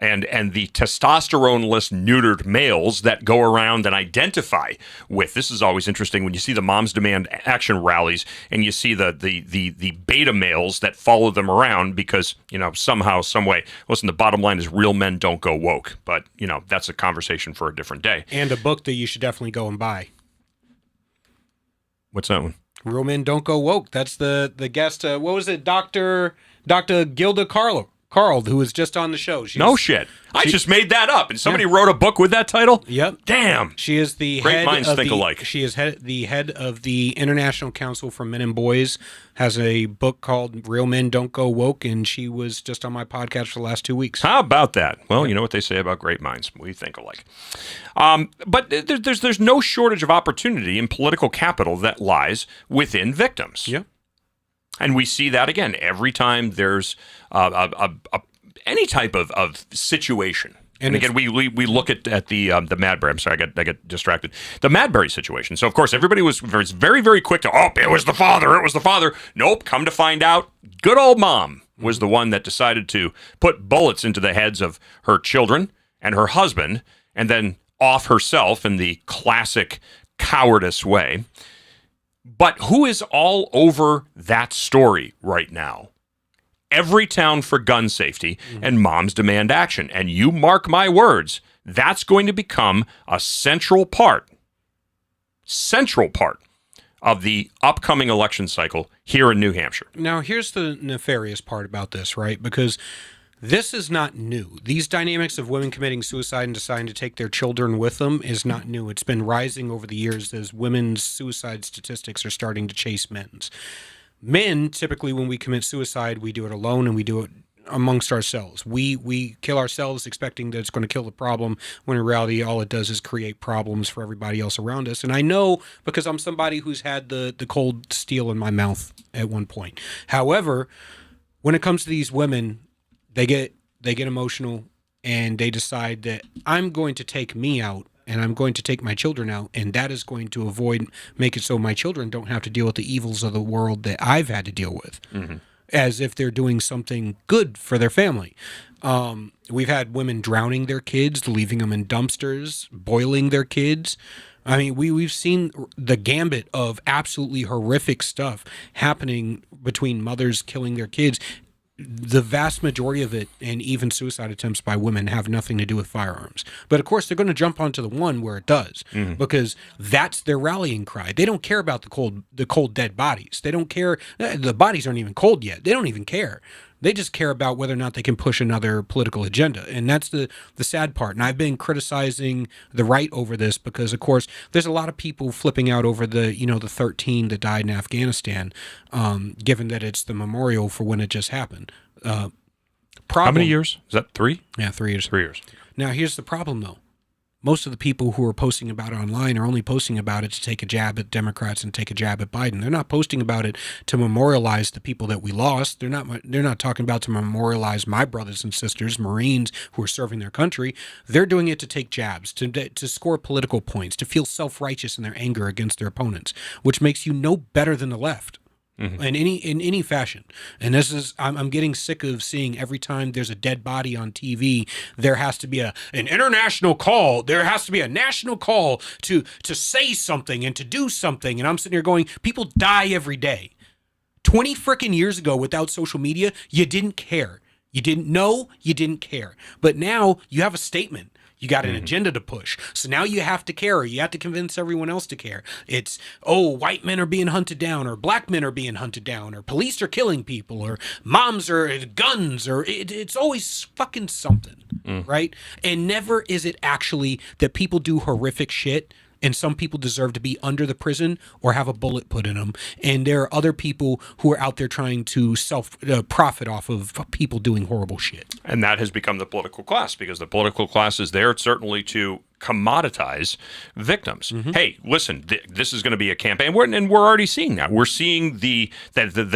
And the testosterone-less neutered males that go around and identify with, this is always interesting when you see the moms demand action rallies and you see the beta males that follow them around because, somehow, some way, listen, the bottom line is real men don't go woke, but, that's a conversation for a different day. And a book that you should definitely go and buy. What's that one? Real Men Don't Go Woke. That's the guest, what was it, Dr. Gilda Carl, who was just on the show. No shit. I just made that up, and somebody wrote a book with that title? Yep. Damn. She is the Great head minds of think alike. She is the head of the International Council for Men and Boys, has a book called Real Men Don't Go Woke, and she was just on my podcast for the last 2 weeks. How about that? Well, you know what they say about great minds. We think alike. But there's no shortage of opportunity in political capital that lies within victims. Yep. And we see that again every time there's any type of situation. And again, we look at the Madbury. I'm sorry, I got distracted. The Madbury situation. So of course everybody was very, very quick to, it was the father. It was the father. Nope. Come to find out, good old mom was the one that decided to put bullets into the heads of her children and her husband, and then off herself in the classic cowardice way. But who is all over that story right now? Every town for gun safety and moms demand action. And you mark my words, that's going to become a central part of the upcoming election cycle here in New Hampshire. Now, here's the nefarious part about this, right? Because this is not new. These dynamics of women committing suicide and deciding to take their children with them is not new. It's been rising over the years as women's suicide statistics are starting to chase men's. Men, typically, when we commit suicide, we do it alone and we do it amongst ourselves. We kill ourselves expecting that it's going to kill the problem, when in reality, all it does is create problems for everybody else around us. And I know because I'm somebody who's had the cold steel in my mouth at one point. However, when it comes to these women, they get emotional and they decide that I'm going to take me out and I'm going to take my children out, and that is going to make it so my children don't have to deal with the evils of the world that I've had to deal with, as if they're doing something good for their family. We've had women drowning their kids, leaving them in dumpsters, boiling their kids. I mean, we've seen the gambit of absolutely horrific stuff happening between mothers killing their kids. The vast majority of it, and even suicide attempts by women, have nothing to do with firearms. But of course, they're going to jump onto the one where it does, because that's their rallying cry. They don't care about the cold dead bodies. They don't care. The bodies aren't even cold yet. They don't even care. They just care about whether or not they can push another political agenda. And that's the sad part. And I've been criticizing the right over this because, of course, there's a lot of people flipping out over the 13 that died in Afghanistan, given that it's the memorial for when it just happened. How many years? Is that 3? Yeah, 3 years. 3 years. Now, here's the problem, though. Most of the people who are posting about it online are only posting about it to take a jab at Democrats and take a jab at Biden. They're not posting about it to memorialize the people that we lost. They're not talking about to memorialize my brothers and sisters, Marines who are serving their country. They're doing it to take jabs, to score political points, to feel self-righteous in their anger against their opponents, which makes you no better than the left. In any fashion. And this is, I'm getting sick of seeing every time there's a dead body on TV, there has to be an international call. There has to be a national call to say something and to do something. And I'm sitting here going, people die every day. 20 freaking years ago, without social media, you didn't care. You didn't know, you didn't care. But now you have a statement. You got an agenda to push. So now you have to care, or you have to convince everyone else to care. It's, white men are being hunted down, or black men are being hunted down, or police are killing people, or moms are guns, or it's always fucking something, right? And never is it actually that people do horrific shit and some people deserve to be under the prison or have a bullet put in them. And there are other people who are out there trying to profit off of people doing horrible shit. And that has become the political class, because the political class is there certainly to commoditize victims. Hey, listen, this is going to be a campaign, and we're already seeing that. We're seeing the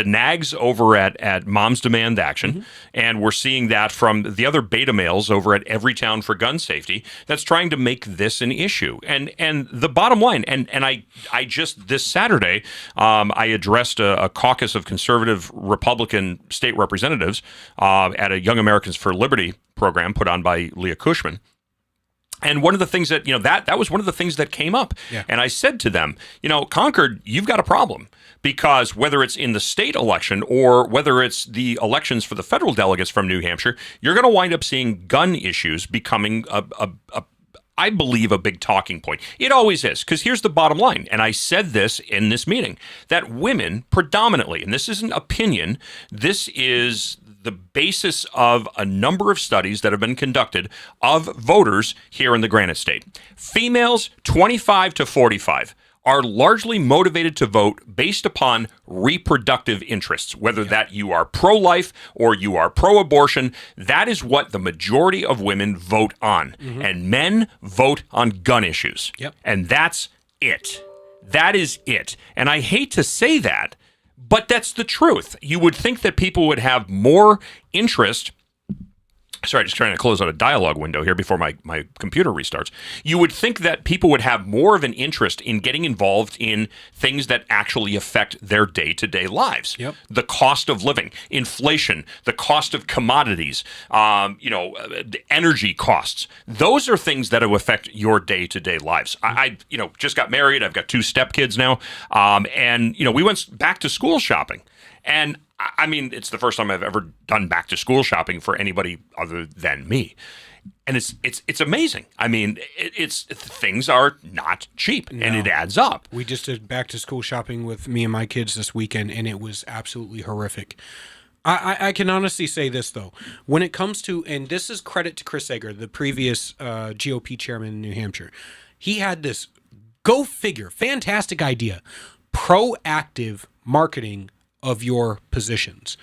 nags over at Moms Demand Action, and we're seeing that from the other beta males over at Everytown for Gun Safety that's trying to make this an issue. And the bottom line, and I just this Saturday, I addressed a caucus of conservative Republican state representatives at a Young Americans for Liberty program put on by Leah Cushman. And one of the things that, that was one of the things that came up. Yeah. And I said to them, Concord, you've got a problem, because whether it's in the state election or whether it's the elections for the federal delegates from New Hampshire, you're going to wind up seeing gun issues becoming I believe, a big talking point. It always is, because here's the bottom line, and I said this in this meeting, that women predominantly, and this isn't opinion, this is the basis of a number of studies that have been conducted of voters here in the Granite State. Females 25 to 45 are largely motivated to vote based upon reproductive interests, whether that you are pro-life or you are pro-abortion. That is what the majority of women vote on. And men vote on gun issues. And that's it. That is it. And I hate to say that, but that's the truth. You would think that people would have more interest. Sorry, just trying to close out a dialogue window here before my computer restarts. You would think that people would have more of an interest in getting involved in things that actually affect their day-to-day lives. The cost of living, inflation, the cost of commodities, the energy costs. Those are things that will affect your day-to-day lives. I just got married. I've got 2 stepkids now. And we went back to school shopping. And I mean, it's the first time I've ever done back to school shopping for anybody other than me. And it's amazing. I mean, things are not cheap, and it adds up. We just did back to school shopping with me and my kids this weekend, and it was absolutely horrific. I can honestly say this, though. When it comes to, and this is credit to Chris Egger, the previous GOP chairman in New Hampshire, he had this, go figure, fantastic idea, proactive marketing of your positions.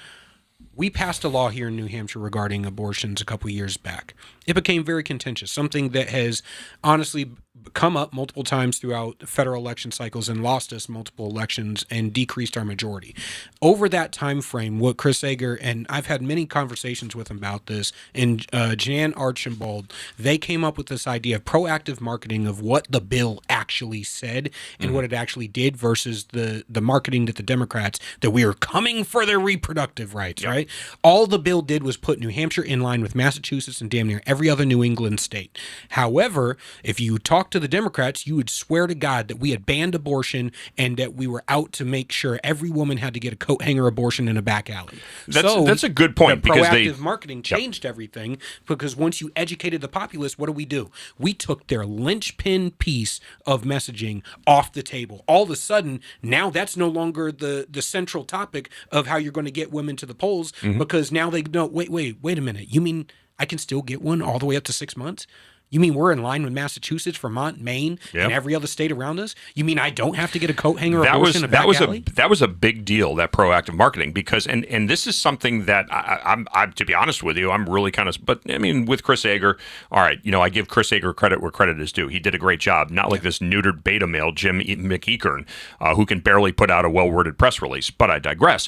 We passed a law here in New Hampshire regarding abortions a couple years back. It became very contentious, something that has honestly come up multiple times throughout federal election cycles and lost us multiple elections and decreased our majority. Over that time frame, what Chris Egger, and I've had many conversations with him about this, and Jan Archambault, they came up with this idea of proactive marketing of what the bill actually said and what it actually did versus the marketing that the Democrats, that we are coming for their reproductive rights, right? All the bill did was put New Hampshire in line with Massachusetts and damn near every other New England state. However, if you talk to the Democrats, you would swear to God that we had banned abortion and that we were out to make sure every woman had to get a coat hanger abortion in a back alley. That's a good point, because proactive marketing changed everything, because once you educated the populace, what do? We took their linchpin piece of messaging off the table. All of a sudden, now that's no longer the central topic of how you're going to get women to the polls, because now they know, wait a minute. You mean I can still get one all the way up to 6 months? You mean we're in line with Massachusetts, Vermont, Maine, and every other state around us? You mean I don't have to get a coat hanger abortion in a back alley? That was a big deal, that proactive marketing, because and this is something that I'm to be honest with you, I'm really kind of, but I mean, with Chris Egger, all right, I give Chris Egger credit where credit is due. He did a great job, not like this neutered beta male Jim McEachern, who can barely put out a well-worded press release. But I digress.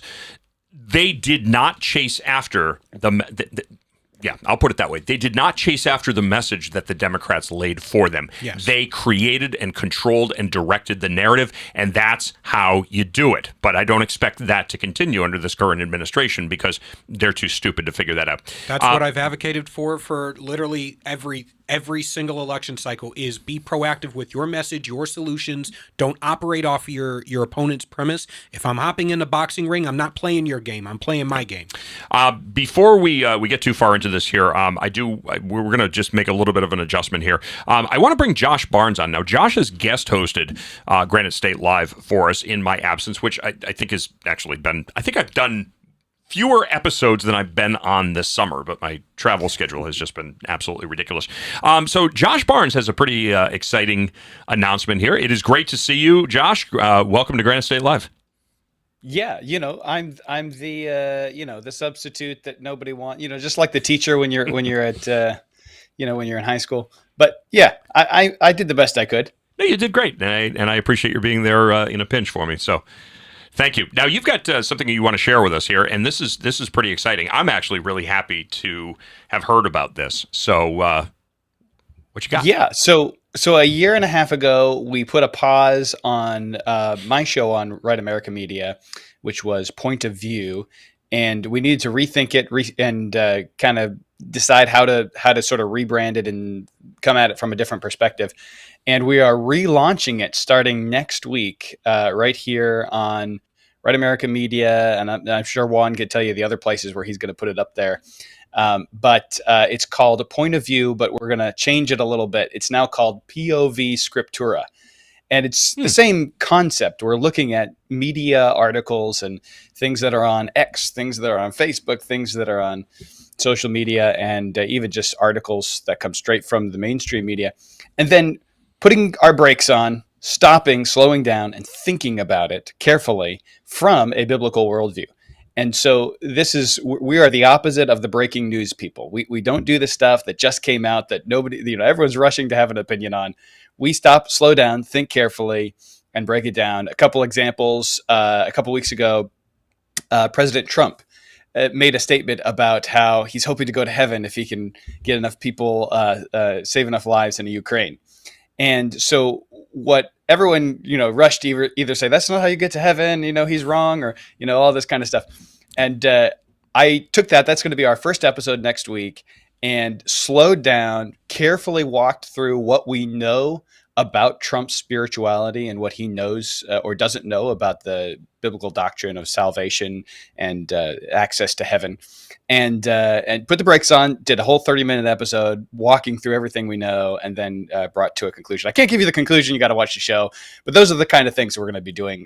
They did not chase after yeah, I'll put it that way. They did not chase after the message that the Democrats laid for them. Yes. They created and controlled and directed the narrative, and that's how you do it. But I don't expect that to continue under this current administration, because they're too stupid to figure that out. That's what I've advocated for literally every single election cycle, is be proactive with your message, your solutions. Don't operate off your opponent's premise. If I'm hopping in a boxing ring, I'm not playing your game. I'm playing my game. Before we get too far into this here, we're going to just make a little bit of an adjustment here. I want to bring Josh Barnes on now. Josh has guest hosted Granite State Live for us in my absence, which I think has actually been, I think I've done fewer episodes than I've been on this summer, but my travel schedule has just been absolutely ridiculous. So Josh Barnes has a pretty exciting announcement here. It is great to see you, Josh. Welcome to Granite State Live. Yeah, I'm the the substitute that nobody wants. Just like the teacher when you're at when you're in high school. But yeah, I did the best I could. No, you did great, and I appreciate your being there in a pinch for me. So, thank you. Now you've got something you want to share with us here, and this is pretty exciting. I'm actually really happy to have heard about this. So, what you got? Yeah, so a year and a half ago, we put a pause on my show on Right America Media, which was Point of View, and we needed to rethink it and kind of decide how to sort of rebrand it and come at it from a different perspective. And we are relaunching it starting next week, right here on Right America Media, and I'm sure Juan could tell you the other places where he's going to put it up there. But it's called A Point of View, but we're going to change it a little bit. It's now called POV Scriptura. And it's the same concept. We're looking at media articles and things that are on X, things that are on Facebook, things that are on social media, and even just articles that come straight from the mainstream media. And then putting our brakes on, stopping, slowing down, and thinking about it carefully from a biblical worldview. And so we are the opposite of the breaking news people. We don't do the stuff that just came out that nobody, everyone's rushing to have an opinion on. We stop, slow down, think carefully, and break it down. A couple examples. A couple weeks ago, President Trump made a statement about how he's hoping to go to heaven if he can get enough people, save enough lives in Ukraine. And so what everyone, rushed to either say, that's not how you get to heaven, he's wrong, or, all this kind of stuff. And I took that's going to be our first episode next week, and slowed down, carefully walked through what we know about Trump's spirituality and what he knows or doesn't know about the biblical doctrine of salvation and access to heaven, and put the brakes on, did a whole 30-minute episode walking through everything we know, and then brought to a conclusion. I can't give you the conclusion. You got to watch the show, but those are the kind of things that we're going to be doing.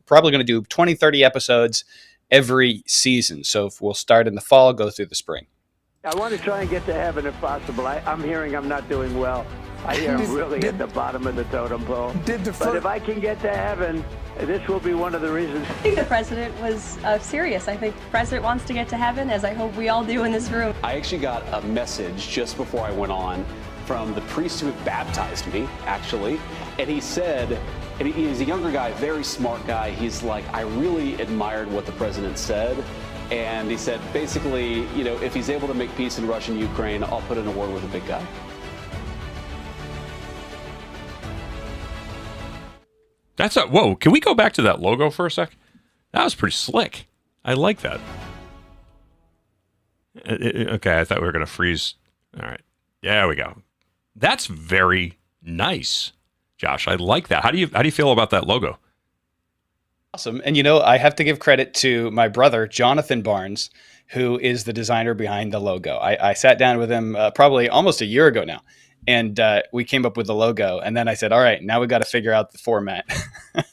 Probably going to do 20, 30 episodes every season. So we'll start in the fall, go through the spring. I want to try and get to heaven if possible. I'm hearing I'm not doing well. I hear I'm really at the bottom of the totem pole. But if I can get to heaven, this will be one of the reasons. I think the president was serious. I think the president wants to get to heaven, as I hope we all do in this room. I actually got a message just before I went on from the priest who had baptized me, actually. And he said, and he's a younger guy, very smart guy. He's like, I really admired what the president said. And he said, basically, if he's able to make peace in Russia and Ukraine, I'll put in a word with the big guy. Whoa, can we go back to that logo for a sec? That was pretty slick. I like that. Okay, I thought we were going to freeze. All right. There we go. That's very nice, Josh. I like that. How do you feel about that logo? Awesome. And I have to give credit to my brother, Jonathan Barnes, who is the designer behind the logo. I sat down with him probably almost a year ago now, and we came up with the logo. And then I said, all right, now we got to figure out the format.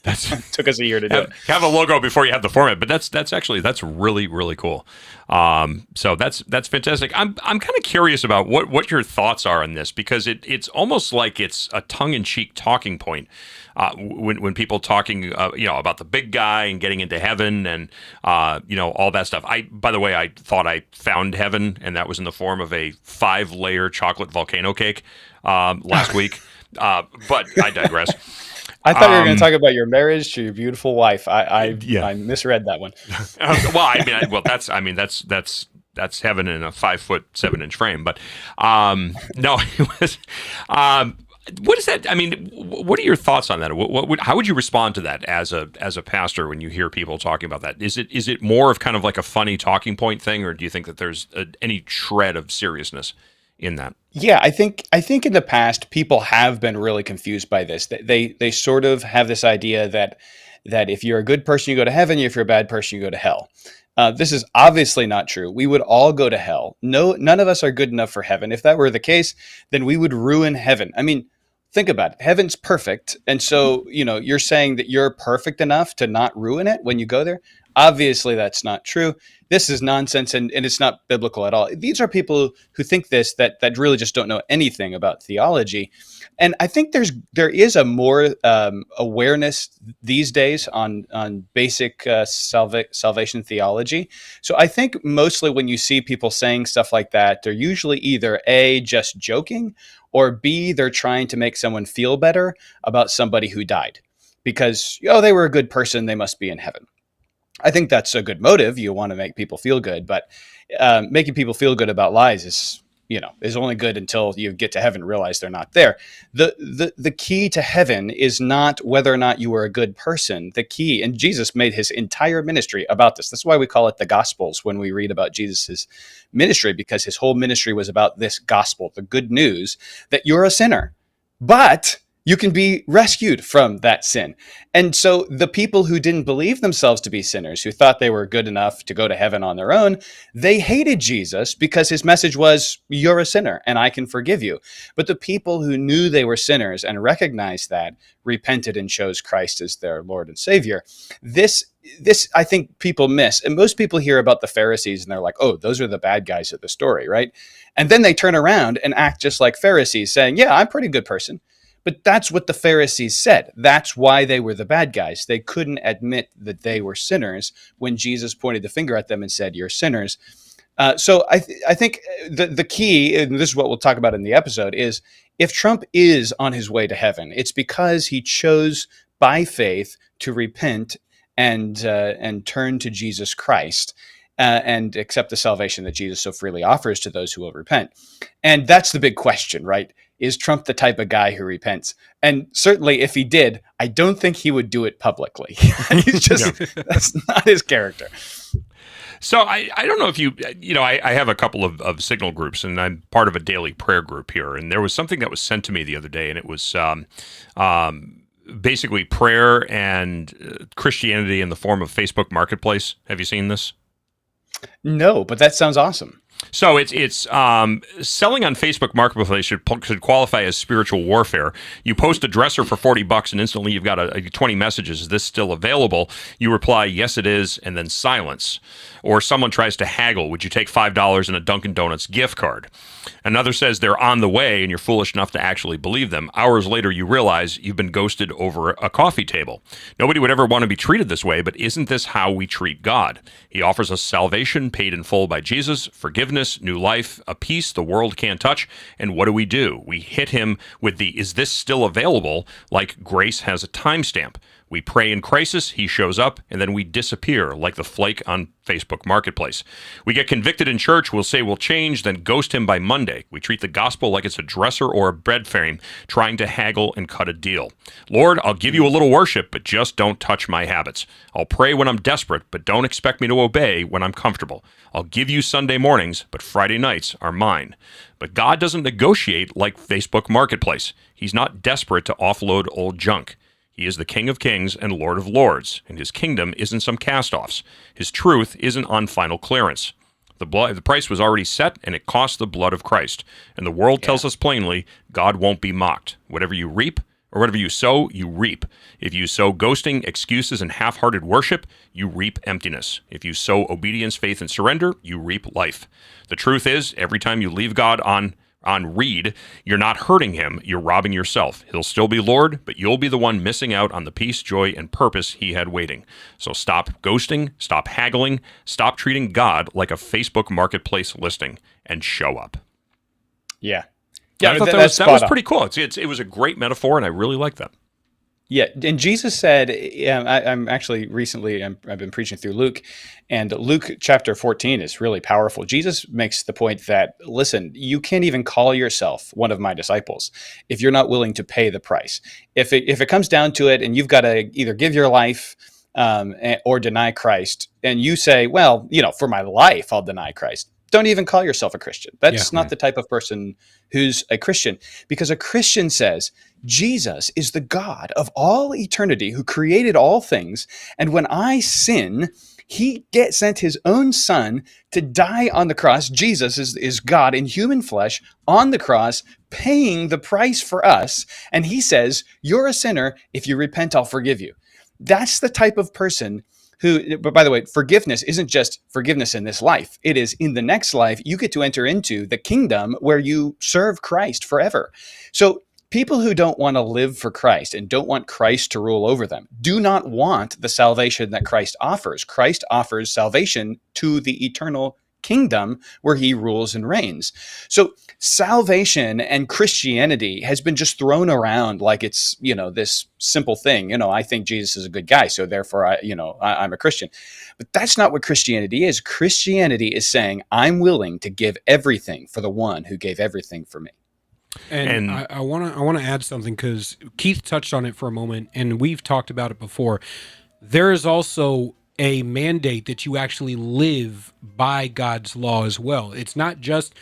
That took us a year to do it. Have a logo before you have the format, but that's really, really cool. So that's fantastic. I'm kind of curious about what your thoughts are on this, because it's almost like it's a tongue-in-cheek talking point. When people talking, about the big guy and getting into heaven and, all that stuff. By the way, I thought I found heaven, and that was in the form of a 5-layer chocolate volcano cake last week. But I digress. I thought you were going to talk about your marriage to your beautiful wife. I misread that one. That's heaven in a 5'7" frame. But no, it was. What is that? I mean, what are your thoughts on that? How would you respond to that as a pastor when you hear people talking about that? Is it more of kind of like a funny talking point thing, or do you think that there's any shred of seriousness in that? Yeah, I think in the past people have been really confused by this. They sort of have this idea that if you're a good person you go to heaven, if you're a bad person you go to hell. This is obviously not true. We would all go to hell. No, none of us are good enough for heaven. If that were the case, then we would ruin heaven. I mean, think about it. Heaven's perfect. And so, you're saying that you're perfect enough to not ruin it when you go there. Obviously, that's not true. This is nonsense, and it's not biblical at all. These are people who think this, that really just don't know anything about theology. And I think there is a more awareness these days on basic salvation theology. So I think mostly when you see people saying stuff like that, they're usually either A, just joking, or B, they're trying to make someone feel better about somebody who died. Because, they were a good person, they must be in heaven. I think that's a good motive. You want to make people feel good, but making people feel good about lies is only good until you get to heaven and realize they're not there. The key to heaven is not whether or not you were a good person. The key, and Jesus made his entire ministry about this. That's why we call it the Gospels when we read about Jesus's ministry, because his whole ministry was about this gospel, the good news that you're a sinner, but you can be rescued from that sin. And so the people who didn't believe themselves to be sinners, who thought they were good enough to go to heaven on their own, they hated Jesus because his message was, you're a sinner and I can forgive you. But the people who knew they were sinners and recognized that, repented and chose Christ as their Lord and Savior. This I think people miss. And most people hear about the Pharisees and they're like, oh, those are the bad guys of the story, right? And then they turn around and act just like Pharisees, saying, yeah, I'm a pretty good person. But that's what the Pharisees said. That's why they were the bad guys. They couldn't admit that they were sinners when Jesus pointed the finger at them and said, you're sinners. So I think the key, and this is what we'll talk about in the episode, is if Trump is on his way to heaven, it's because he chose by faith to repent and turn to Jesus Christ. And accept the salvation that Jesus so freely offers to those who will repent. And that's the big question, right? Is Trump the type of guy who repents? And certainly if he did, I don't think he would do it publicly. That's not his character. So I don't know if I have a couple of signal groups, and I'm part of a daily prayer group here. And there was something that was sent to me the other day, and it was basically prayer and Christianity in the form of Facebook Marketplace. Have you seen this? No, but that sounds awesome. So it's selling on Facebook Marketplace should qualify as spiritual warfare. You post a dresser for $40 and instantly you've got 20 messages. Is this still available? You reply, yes, it is, and then silence. Or someone tries to haggle. Would you take $5 and a Dunkin' Donuts gift card? Another says they're on the way and you're foolish enough to actually believe them. Hours later, you realize you've been ghosted over a coffee table. Nobody would ever want to be treated this way, but isn't this how we treat God? He offers us salvation paid in full by Jesus, forgiveness, new life, a peace the world can't touch. And what do? We hit him with the, is this still available? Like grace has a timestamp. We pray in crisis, he shows up, and then we disappear like the flake on Facebook Marketplace. We get convicted in church, we'll say we'll change, then ghost him by Monday. We treat the gospel like it's a dresser or a bread frame, trying to haggle and cut a deal. Lord, I'll give you a little worship, but just don't touch my habits. I'll pray when I'm desperate, but don't expect me to obey when I'm comfortable. I'll give you Sunday mornings, but Friday nights are mine. But God doesn't negotiate like Facebook Marketplace. He's not desperate to offload old junk. He is the King of Kings and Lord of Lords, and his kingdom isn't some cast-offs. His truth isn't on final clearance. The price was already set, and it cost the blood of Christ. And the world tells us plainly, God won't be mocked. Whatever you reap, or whatever you sow, you reap. If you sow ghosting, excuses, and half-hearted worship, you reap emptiness. If you sow obedience, faith, and surrender, you reap life. The truth is, every time you leave God on read, you're not hurting him, you're robbing yourself. He'll still be Lord, but you'll be the one missing out on the peace, joy, and purpose he had waiting. So stop ghosting, stop haggling, stop treating God like a Facebook Marketplace listing, and show up. Yeah. I thought that was pretty cool. It was a great metaphor, and I really like that. Yeah, and Jesus said, I'm actually recently, I've been preaching through Luke, and Luke chapter 14 is really powerful. Jesus makes the point that, listen, you can't even call yourself one of my disciples if you're not willing to pay the price. If it comes down to it and you've got to either give your life or deny Christ, and you say, well, for my life, I'll deny Christ. Don't even call yourself a Christian. That's not the type of person who's a Christian, because a Christian says Jesus is the God of all eternity who created all things. And when I sin, he sent his own son to die on the cross. Jesus is God in human flesh on the cross, paying the price for us. And he says, you're a sinner. If you repent, I'll forgive you. That's the type of person but by the way, forgiveness isn't just forgiveness in this life. It is in the next life, you get to enter into the kingdom where you serve Christ forever. So people who don't want to live for Christ and don't want Christ to rule over them do not want the salvation that Christ offers. Christ offers salvation to the eternal kingdom where he rules and reigns. So salvation and Christianity has been just thrown around like it's, this simple thing. I think Jesus is a good guy, so therefore I'm a Christian. But that's not what Christianity is. Christianity is saying, I'm willing to give everything for the one who gave everything for me. And I want to add something, because Keith touched on it for a moment, and we've talked about it before. There is also a mandate that you actually live by God's law as well. It's not just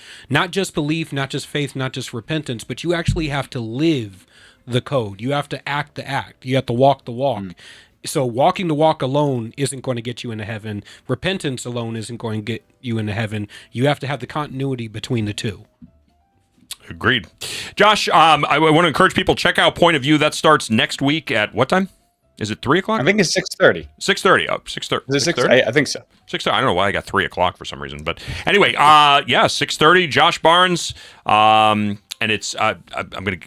belief, not just faith, not just repentance, but you actually have to live the code. You have to act the act. You have to walk the walk. So walking the walk alone isn't going to get you into heaven. Repentance alone isn't going to get you into heaven. You have to have the continuity between the two. Agreed. Josh, I want to encourage people, check out Point of View. That starts next week at what time? Is it 3 o'clock? I think it's 6:30. 6:30. Oh, 6:30. Is it 6:30? I think so. 6:30. I don't know why I got 3 o'clock for some reason, but anyway, 6:30. Josh Barnes, and it's I'm gonna.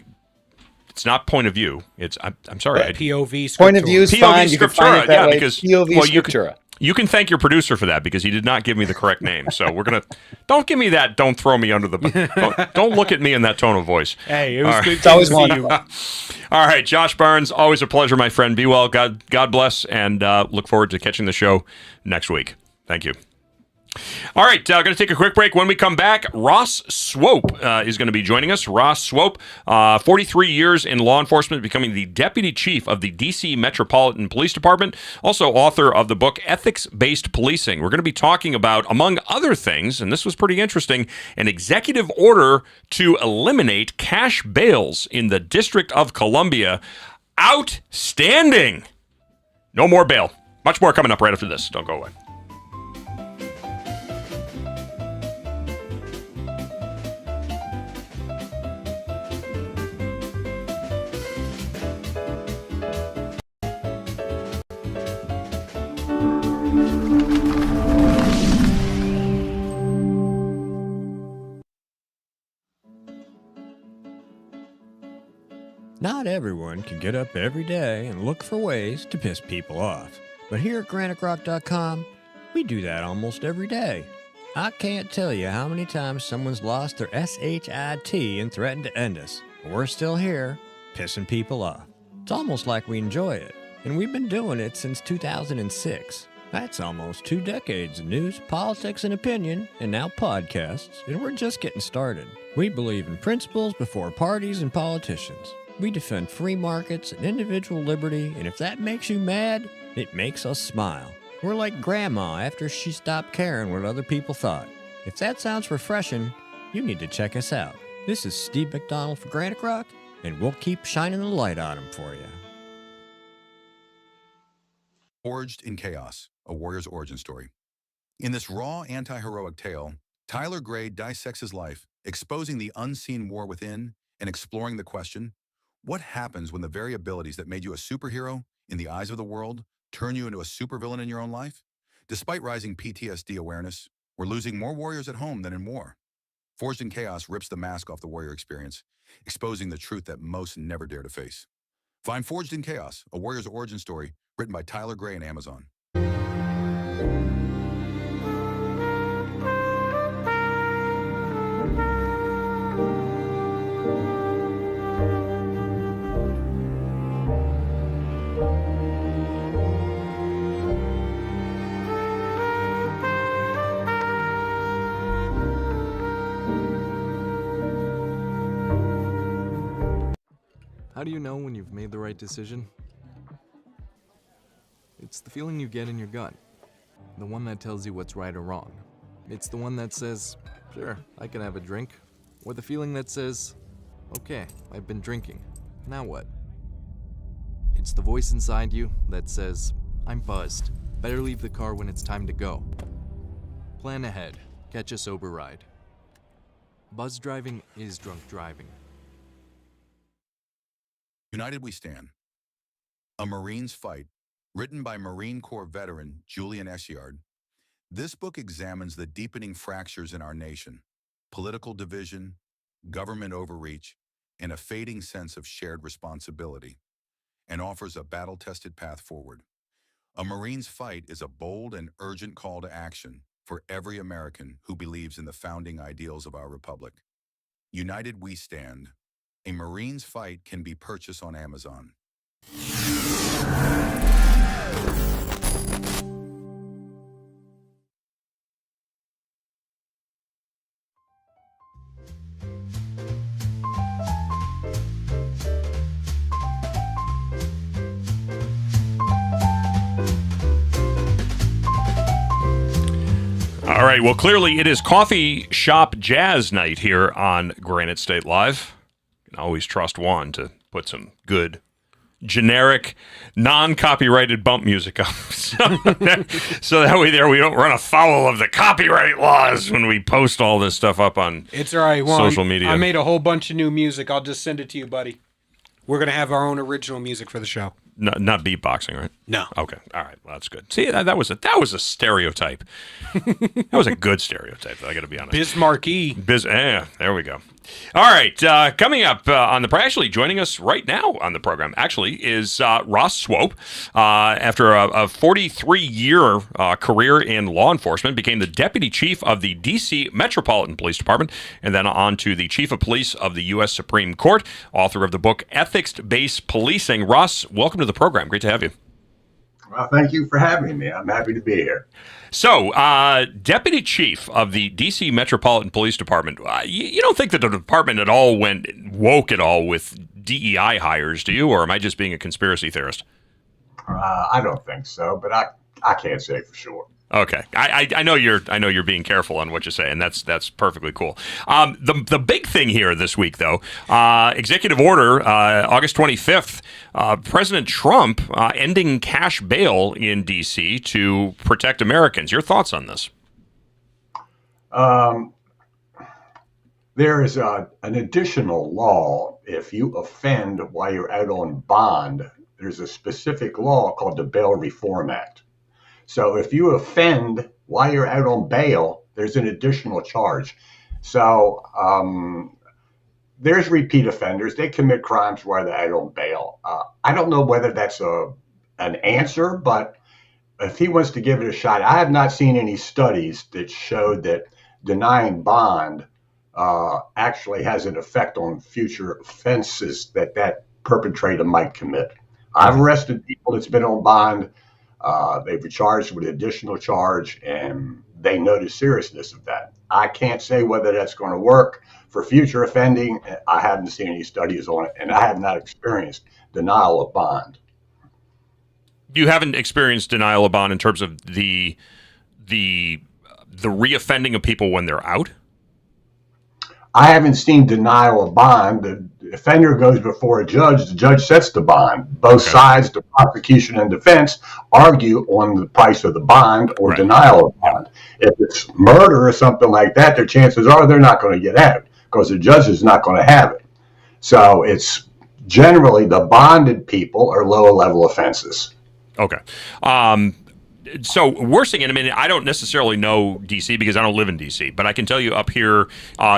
It's not Point of View. It's I'm sorry. POV Scriptura. Point of View is fine. You can find it that way. Because POV Scriptura. You can thank your producer for that, because he did not give me the correct name. So we're gonna don't give me that. Don't throw me under the. Don't look at me in that tone of voice. Hey, it was good. It's always wonderful. All right, Josh Barnes, always a pleasure, my friend. Be well. God bless, and look forward to catching the show next week. Thank you. All right, going to take a quick break. When we come back, Ross Swope is going to be joining us. Ross Swope, 43 years in law enforcement, becoming the deputy chief of the D.C. Metropolitan Police Department, also author of the book Ethics-Based Policing. We're going to be talking about, among other things, and this was pretty interesting, an executive order to eliminate cash bails in the District of Columbia. Outstanding! No more bail. Much more coming up right after this. Don't go away. Not everyone can get up every day and look for ways to piss people off. But here at GraniteRock.com, we do that almost every day. I can't tell you how many times someone's lost their SHIT and threatened to end us. But we're still here, pissing people off. It's almost like we enjoy it. And we've been doing it since 2006. That's almost 2 decades of news, politics, and opinion, and now podcasts, and we're just getting started. We believe in principles before parties and politicians. We defend free markets and individual liberty, and if that makes you mad, it makes us smile. We're like Grandma after she stopped caring what other people thought. If that sounds refreshing, you need to check us out. This is Steve McDonald for Granite Rock, and we'll keep shining the light on them for you. Forged in Chaos, a warrior's origin story. In this raw, anti-heroic tale, Tyler Gray dissects his life, exposing the unseen war within and exploring the question, what happens when the very abilities that made you a superhero in the eyes of the world turn you into a supervillain in your own life? Despite rising PTSD awareness, we're losing more warriors at home than in war. Forged in Chaos rips the mask off the warrior experience, exposing the truth that most never dare to face. Find Forged in Chaos, a warrior's origin story, written by Tyler Gray on Amazon. How do you know when you've made the right decision? It's the feeling you get in your gut. The one that tells you what's right or wrong. It's the one that says, sure, I can have a drink. Or the feeling that says, okay, I've been drinking. Now what? It's the voice inside you that says, I'm buzzed. Better leave the car when it's time to go. Plan ahead. Catch a sober ride. Buzz driving is drunk driving. United we stand. A Marine's fight Written by Marine Corps veteran Julian Eschyard, this book examines the deepening fractures in our nation, political division, government overreach, and a fading sense of shared responsibility, and offers a battle-tested path forward. A Marine's Fight is a bold and urgent call to action for every American who believes in the founding ideals of our republic. United we stand. A Marine's Fight can be purchased on Amazon. All right, well, clearly it is coffee shop jazz night here on Granite State Live. You can always trust Juan to put some good, generic, non-copyrighted bump music up. So that way we don't run afoul of the copyright laws when we post all this stuff up on It's all right, Juan. social media. I made a whole bunch of new music. I'll just send it to you, buddy. We're going to have our own original music for the show. Not beatboxing, right? No. Okay. All right. Well, that's good. See, that was a stereotype. That was a good stereotype. I got to be honest. Bismarcky. There we go. All right. Coming up on the actually joining us right now on the program actually is Ross Swope. After a 43-year career in law enforcement, became the deputy chief of the D.C. Metropolitan Police Department, and then on to the chief of police of the U.S. Supreme Court. Author of the book Ethics-Based Policing. Ross, welcome to the program. Great to have you. Well, thank you for having me. I'm happy to be here. So, deputy chief of the D.C. Metropolitan Police Department, you don't think that the department at all went woke at all with DEI hires, do you? Or am I just being a conspiracy theorist? I don't think so, but I can't say for sure. Okay, I know you're being careful on what you say, and that's perfectly cool. The big thing here this week, though, executive order, August 25th, President Trump ending cash bail in D.C. to protect Americans. Your thoughts on this? There is an additional law. If you offend while you're out on bond, there's a specific law called the Bail Reform Act. So if you offend while you're out on bail, there's an additional charge. So there's repeat offenders. They commit crimes while they're out on bail. I don't know whether that's an answer, but if he wants to give it a shot, I have not seen any studies that showed that denying bond actually has an effect on future offenses that perpetrator might commit. I've arrested people that's been on bond. They've been charged with additional charge, and they know the seriousness of that. I can't say whether that's going to work for future offending. I haven't seen any studies on it, and I have not experienced denial of bond. You haven't experienced denial of bond in terms of the reoffending of people when they're out? I haven't seen denial of bond. The offender goes before a judge. The judge sets the bond. Both sides, the prosecution and defense, argue on the price of the bond or denial of bond. If it's murder or something like that, their chances are they're not going to get out because the judge is not going to have it. So it's generally the bonded people are lower level offenses. Okay. So we're seeing it. I mean, I don't necessarily know D.C. because I don't live in D.C., but I can tell you up here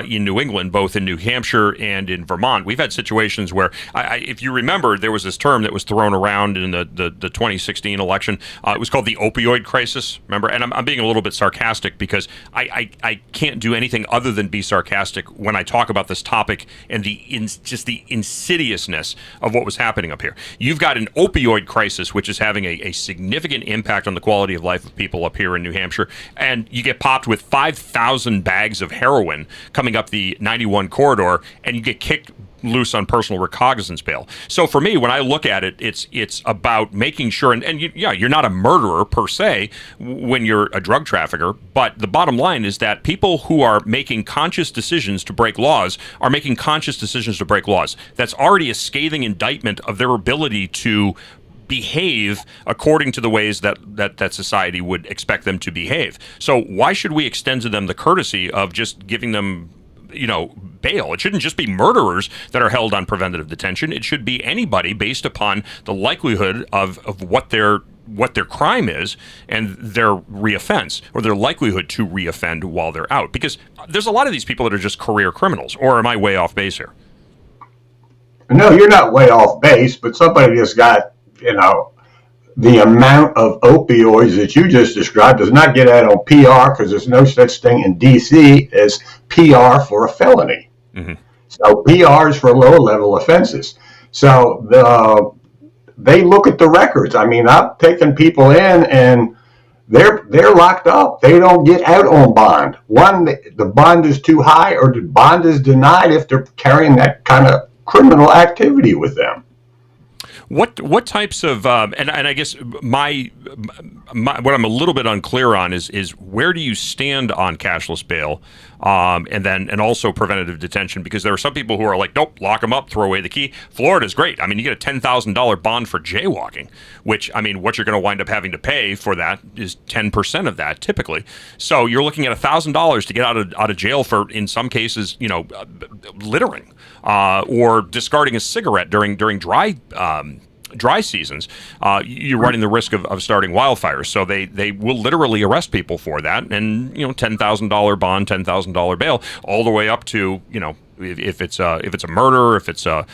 in New England, both in New Hampshire and in Vermont, we've had situations where, if you remember, there was this term that was thrown around in the 2016 election. It was called the opioid crisis, remember? And I'm being a little bit sarcastic because I can't do anything other than be sarcastic when I talk about this topic and just the insidiousness of what was happening up here. You've got an opioid crisis, which is having a significant impact on the quality of life of people up here in New Hampshire, and you get popped with 5,000 bags of heroin coming up the 91 corridor, and you get kicked loose on personal recognizance bail. So for me, when I look at it, it's about making sure, and you're not a murderer per se when you're a drug trafficker, but the bottom line is that people who are making conscious decisions to break laws are making conscious decisions to break laws. That's already a scathing indictment of their ability to behave according to the ways that society would expect them to behave. So why should we extend to them the courtesy of just giving them, bail? It shouldn't just be murderers that are held on preventative detention. It should be anybody based upon the likelihood of what their what their crime is and their reoffense or their likelihood to reoffend while they're out. Because there's a lot of these people that are just career criminals. Or am I way off base here? No, you're not way off base, but somebody just got, the amount of opioids that you just described does not get out on PR, because there's no such thing in D.C. as PR for a felony. Mm-hmm. So PR is for lower level offenses. So they look at the records. I mean, I've taken people in and they're locked up. They don't get out on bond. One, the bond is too high, or the bond is denied if they're carrying that kind of criminal activity with them. What types of and I guess my what I'm a little bit unclear on is where do you stand on cashless bail, and also preventative detention, because there are some people who are like, nope, lock them up, throw away the key. Florida's great. I mean, you get a $10,000 bond for jaywalking, which, I mean, what you're going to wind up having to pay for that is 10% of that typically. So you're looking at $1,000 to get out of jail for, in some cases, littering or discarding a cigarette during dry seasons. You're running the risk of starting wildfires. So they will literally arrest people for that, and $10,000 bond, $10,000 bail, all the way up to if it's a murder, if it's a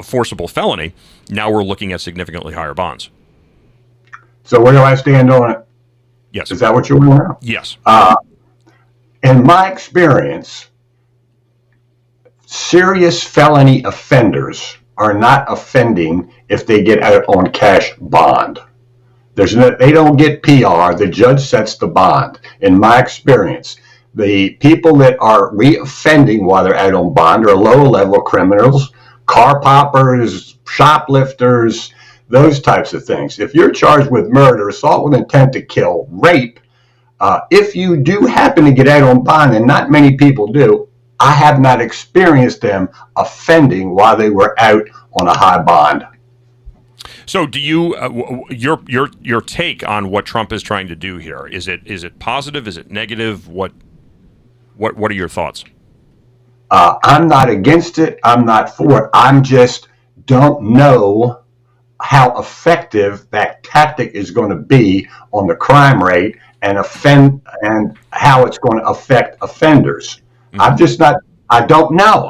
forcible felony. Now we're looking at significantly higher bonds. So where do I stand on it? Yes. Is that what you want to know? Yes. In my experience, serious felony offenders are not offending if they get out on cash bond. They don't get PR. The judge sets the bond. In my experience, the people that are reoffending while they're out on bond are lower-level criminals, car poppers, shoplifters, those types of things. If you're charged with murder, assault with intent to kill, rape, if you do happen to get out on bond, and not many people do, I have not experienced them offending while they were out on a high bond. So, do you your take on what Trump is trying to do here? Is it positive? Is it negative? What are your thoughts? I'm not against it. I'm not for it. I'm just don't know how effective that tactic is going to be on the crime rate and how it's going to affect offenders. Mm-hmm. I don't know.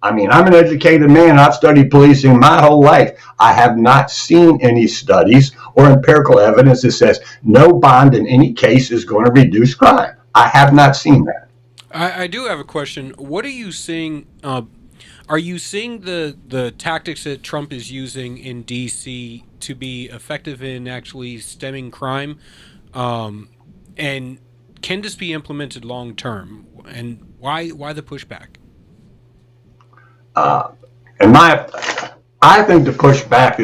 I mean, I'm an educated man. I've studied policing my whole life. I have not seen any studies or empirical evidence that says no bond in any case is going to reduce crime. I have not seen that. I do have a question. What are you seeing? Are you seeing the tactics that Trump is using in D.C. to be effective in actually stemming crime? And can this be implemented long term? And why the pushback? I think the pushback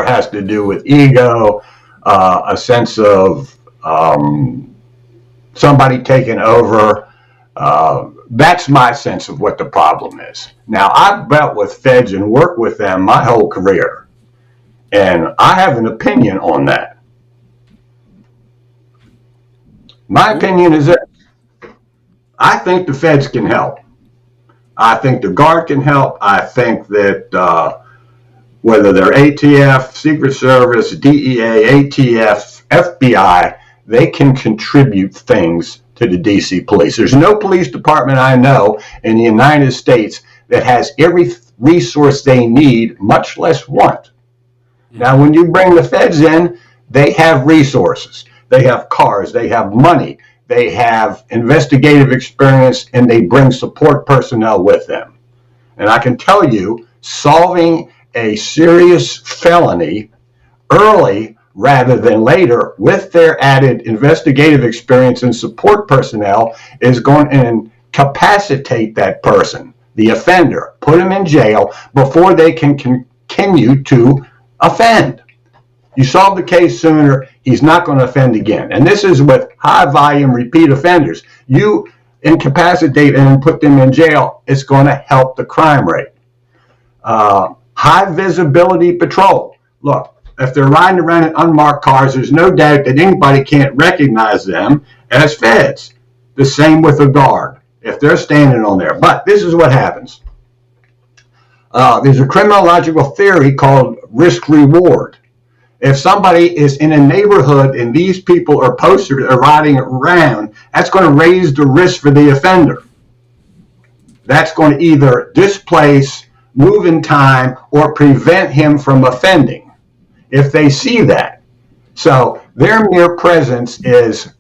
has to do with ego, a sense of somebody taking over. That's my sense of what the problem is. Now, I've dealt with feds and worked with them my whole career, and I have an opinion on that. My opinion is that I think the feds can help. I think the Guard can help. I think that whether they're ATF, Secret Service, DEA, ATF, FBI, they can contribute things to the D.C. police. There's no police department I know in the United States that has every resource they need, much less want. Now, when you bring the feds in, they have resources. They have cars. They have money. They have investigative experience, and they bring support personnel with them. And I can tell you, solving a serious felony early rather than later with their added investigative experience and support personnel is going to incapacitate that person, the offender, put him in jail before they can continue to offend. You solve the case sooner, he's not going to offend again. And this is with high volume repeat offenders. You incapacitate and put them in jail, it's going to help the crime rate. High visibility patrol. Look, if they're riding around in unmarked cars, there's no doubt that anybody can't recognize them as feds. The same with a Guard, if they're standing on there. But this is what happens. There's a criminological theory called risk-reward. If somebody is in a neighborhood and these people are posted or riding around, that's going to raise the risk for the offender. That's going to either displace, move in time, or prevent him from offending if they see that. So their mere presence is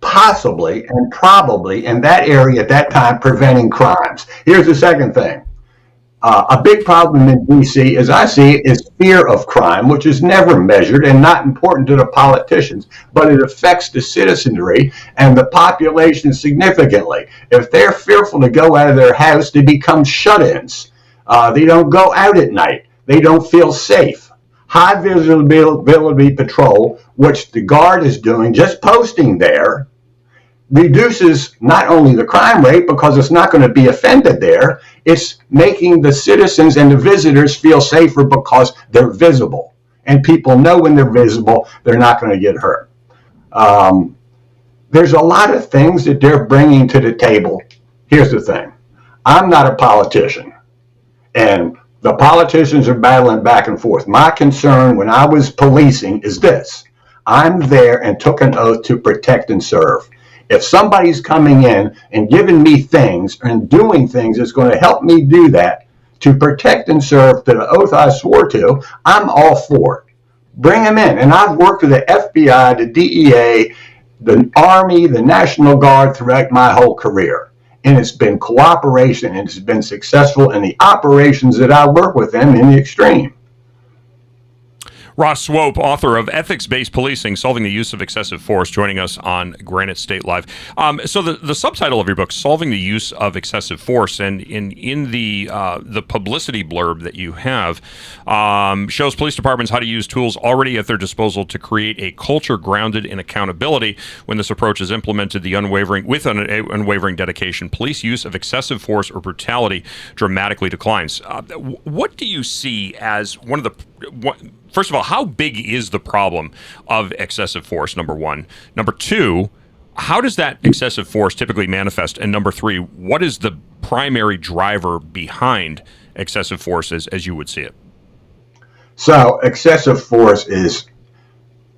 possibly and probably in that area at that time preventing crimes. Here's the second thing. A big problem in D.C., as I see it, is fear of crime, which is never measured and not important to the politicians, but it affects the citizenry and the population significantly. If they're fearful to go out of their house, they become shut-ins. They don't go out at night. They don't feel safe. High visibility patrol, which the Guard is doing, just posting there, reduces not only the crime rate because it's not going to be offended there, it's making the citizens and the visitors feel safer because they're visible. And people know when they're visible, they're not going to get hurt. There's a lot of things that they're bringing to the table. Here's the thing. I'm not a politician, and the politicians are battling back and forth. My concern when I was policing is this. I'm there and took an oath to protect and serve. If somebody's coming in and giving me things and doing things that's going to help me do that to protect and serve to the oath I swore to, I'm all for it. Bring them in. And I've worked with the FBI, the DEA, the Army, the National Guard throughout my whole career. And it's been cooperation, and it's been successful in the operations that I work with them in the extreme. Ross Swope, author of Ethics-Based Policing, Solving the Use of Excessive Force, joining us on Granite State Live. So the subtitle of your book, Solving the Use of Excessive Force, and in the publicity blurb that you have, shows police departments how to use tools already at their disposal to create a culture grounded in accountability. When this approach is implemented with an unwavering dedication, police use of excessive force or brutality dramatically declines. What do you see as one of the... First of all, how big is the problem of excessive force, number one? Number two, how does that excessive force typically manifest? And number three, what is the primary driver behind excessive force as you would see it? So excessive force is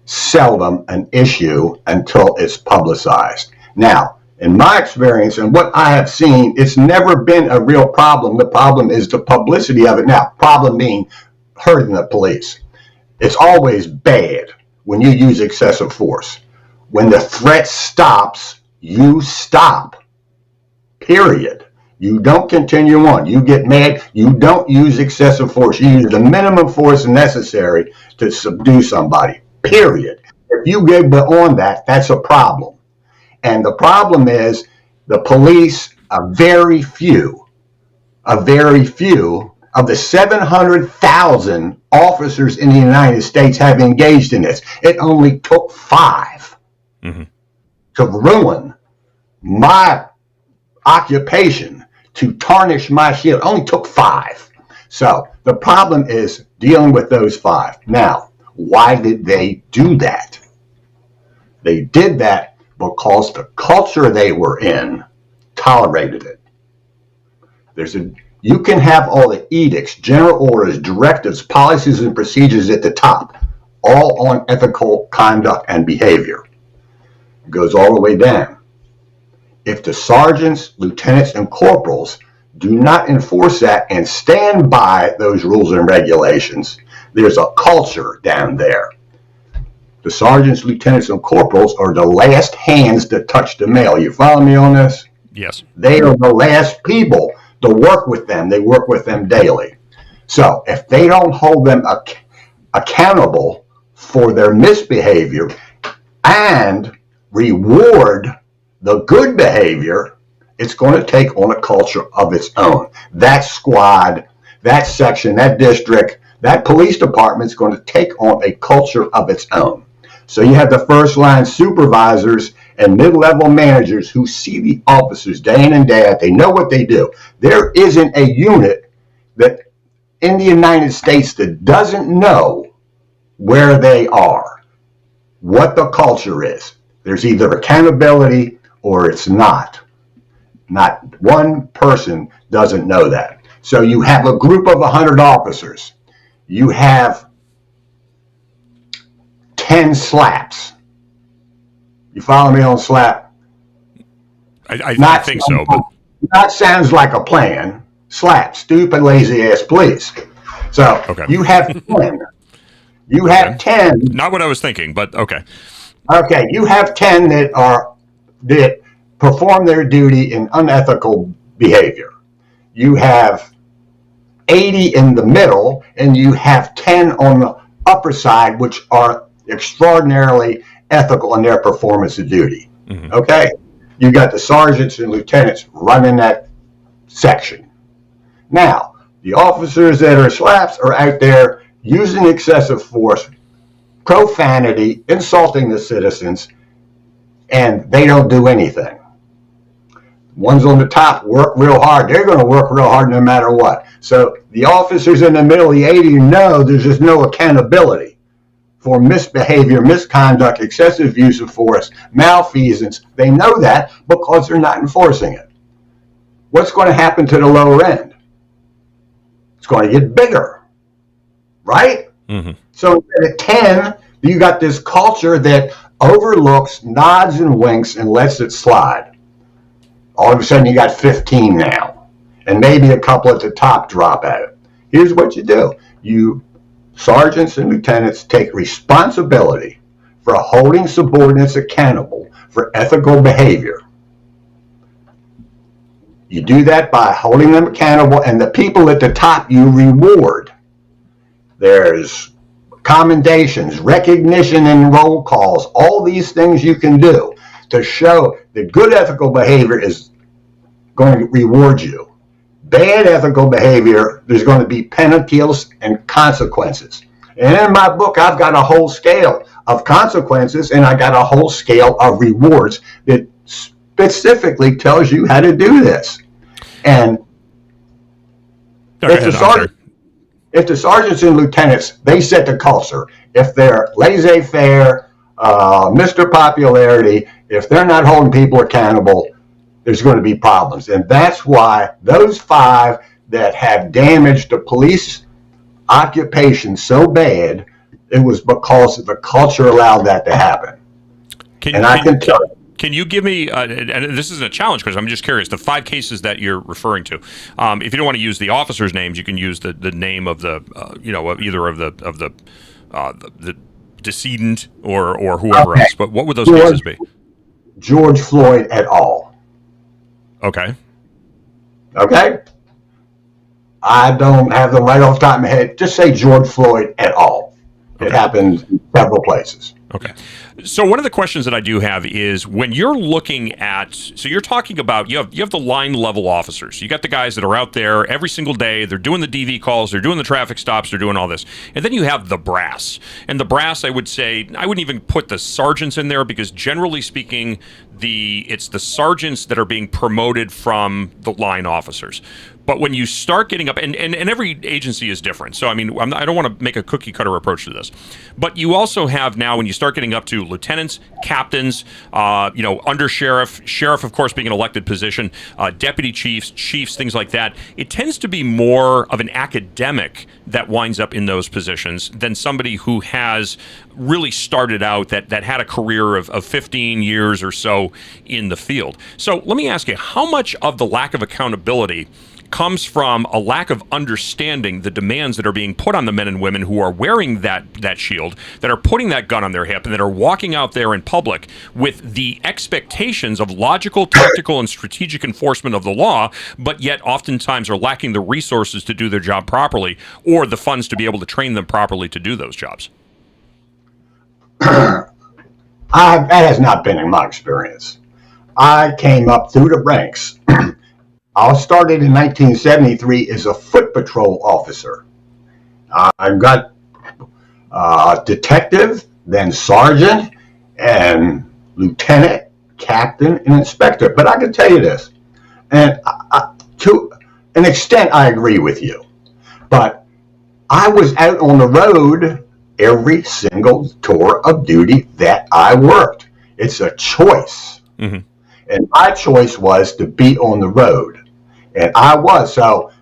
seldom an issue until it's publicized. Now, in my experience and what I have seen, it's never been a real problem. The problem is the publicity of it. Now, problem being hurting the police. It's always bad when you use excessive force. When the threat stops, you stop. Period. You don't continue on. You get mad. You don't use excessive force. You use the minimum force necessary to subdue somebody. Period. If you get beyond that, that's a problem. And the problem is the police are very few of the 700,000 officers in the United States have engaged in this. It only took 5 to ruin my occupation, to tarnish my shield. It only took 5. So the problem is dealing with those 5. Now, why did they do that? They did that because the culture they were in tolerated it. You can have all the edicts, general orders, directives, policies, and procedures at the top, all on ethical conduct and behavior. It goes all the way down. If the sergeants, lieutenants, and corporals do not enforce that and stand by those rules and regulations, there's a culture down there. The sergeants, lieutenants, and corporals are the last hands that touch the mail. You follow me on this? Yes. They are the last people to work with them. They work with them daily. So if they don't hold them accountable for their misbehavior and reward the good behavior, it's going to take on a culture of its own. That squad, that section, that district, that police department is going to take on a culture of its own. So you have the first line supervisors and mid-level managers who see the officers day in and day out. They know what they do. There isn't a unit that in the United States that doesn't know where they are, what the culture is. There's either accountability or it's not. Not one person doesn't know that. So you have a group of 100 officers. You have 10 slaps. You follow me on slap? I think so, but that sounds like a plan. Slap, stupid, lazy ass police. So you have 10. You have 10. Not what I was thinking, but okay. Okay, you have 10 that perform their duty in unethical behavior. You have 80 in the middle, and you have 10 on the upper side, which are extraordinarily ethical in their performance of duty. Okay? You got the sergeants and lieutenants running that section. Now, the officers that are slaps are out there using excessive force, profanity, insulting the citizens, and they don't do anything. Ones on the top work real hard. They're going to work real hard no matter what. So the officers in the middle, the 80, know there's just no accountability for misbehavior, misconduct, excessive use of force, malfeasance. They know that because they're not enforcing it. What's going to happen to the lower end? It's going to get bigger, right? So at 10, you got this culture that overlooks, nods and winks and lets it slide. All of a sudden you got 15 now, and maybe a couple at the top drop out. Here's what you do. You sergeants and lieutenants take responsibility for holding subordinates accountable for ethical behavior. You do that by holding them accountable, and the people at the top you reward. There's commendations, recognition and roll calls, all these things you can do to show that good ethical behavior is going to reward you. Bad ethical behavior, there's going to be penalties and consequences. And in my book, I've got a whole scale of consequences, and I got a whole scale of rewards that specifically tells you how to do this. And if the sergeants and lieutenants, they set the culture. If they're laissez-faire, Mr. Popularity, if they're not holding people accountable, there's going to be problems. And that's why those 5 that have damaged the police occupation so bad, it was because the culture allowed that to happen. Can you give me, and this isn't a challenge because I'm just curious, the 5 cases that you're referring to. If you don't want to use the officers' names, you can use the name of the, either of the decedent or whoever else. But what would those cases be? George Floyd et al. Okay. I don't have them right off the top of my head. Just say George Floyd et al. It happened in several places. Okay. So one of the questions that I do have is when you're looking at, so you're talking about, you have the line level officers. You got the guys that are out there every single day. They're doing the DV calls. They're doing the traffic stops. They're doing all this. And then you have the brass. And the brass, I would say, I wouldn't even put the sergeants in there because generally speaking, it's the sergeants that are being promoted from the line officers. But when you start getting up, and every agency is different. So, I mean, I don't want to make a cookie cutter approach to this. But you also have now, when you start getting up to lieutenants, captains, under sheriff, of course, being an elected position, deputy chiefs, things like that. It tends to be more of an academic that winds up in those positions than somebody who has really started out that had a career of 15 years or so in the field. So let me ask you, how much of the lack of accountability comes from a lack of understanding the demands that are being put on the men and women who are wearing that shield, that are putting that gun on their hip, and that are walking out there in public with the expectations of logical, tactical, and strategic enforcement of the law, but yet oftentimes are lacking the resources to do their job properly or the funds to be able to train them properly to do those jobs? That has not been in my experience. I came up through the ranks. I started in 1973 as a foot patrol officer. I got detective, then sergeant, and lieutenant, captain, and inspector. But I can tell you this, and to an extent I agree with you, but I was out on the road every single tour of duty that I worked. It's a choice. And my choice was to be on the road. And I was. So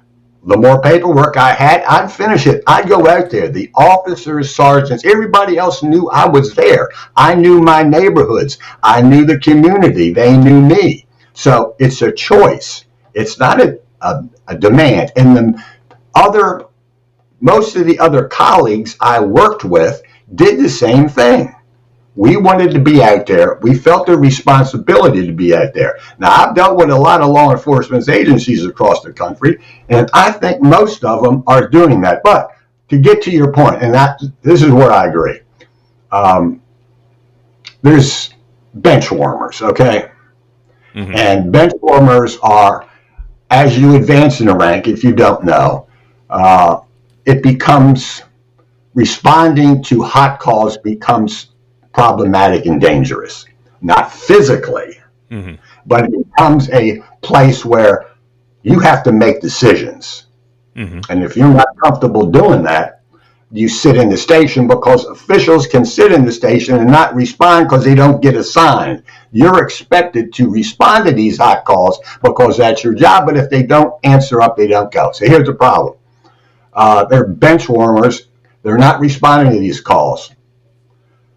the more paperwork I had, I'd finish it. I'd go out there. The officers, sergeants, everybody else knew I was there. I knew my neighborhoods. I knew the community. They knew me. So it's a choice. It's not a demand. And most of the other colleagues I worked with did the same thing. We wanted to be out there. We felt the responsibility to be out there. Now, I've dealt with a lot of law enforcement agencies across the country, and I think most of them are doing that. But to get to your point, and this is where I agree, there's bench warmers, okay? Mm-hmm. And bench warmers are, as you advance in the rank, if you don't know, it becomes, responding to hot calls becomes problematic and dangerous. Not physically, mm-hmm. but it becomes a place where you have to make decisions. Mm-hmm. And if you're not comfortable doing that, you sit in the station, because officials can sit in the station and not respond because they don't get assigned. You're expected to respond to these hot calls because that's your job, but if they don't answer up, they don't go. So here's the problem. They're bench warmers. They're not responding to these calls.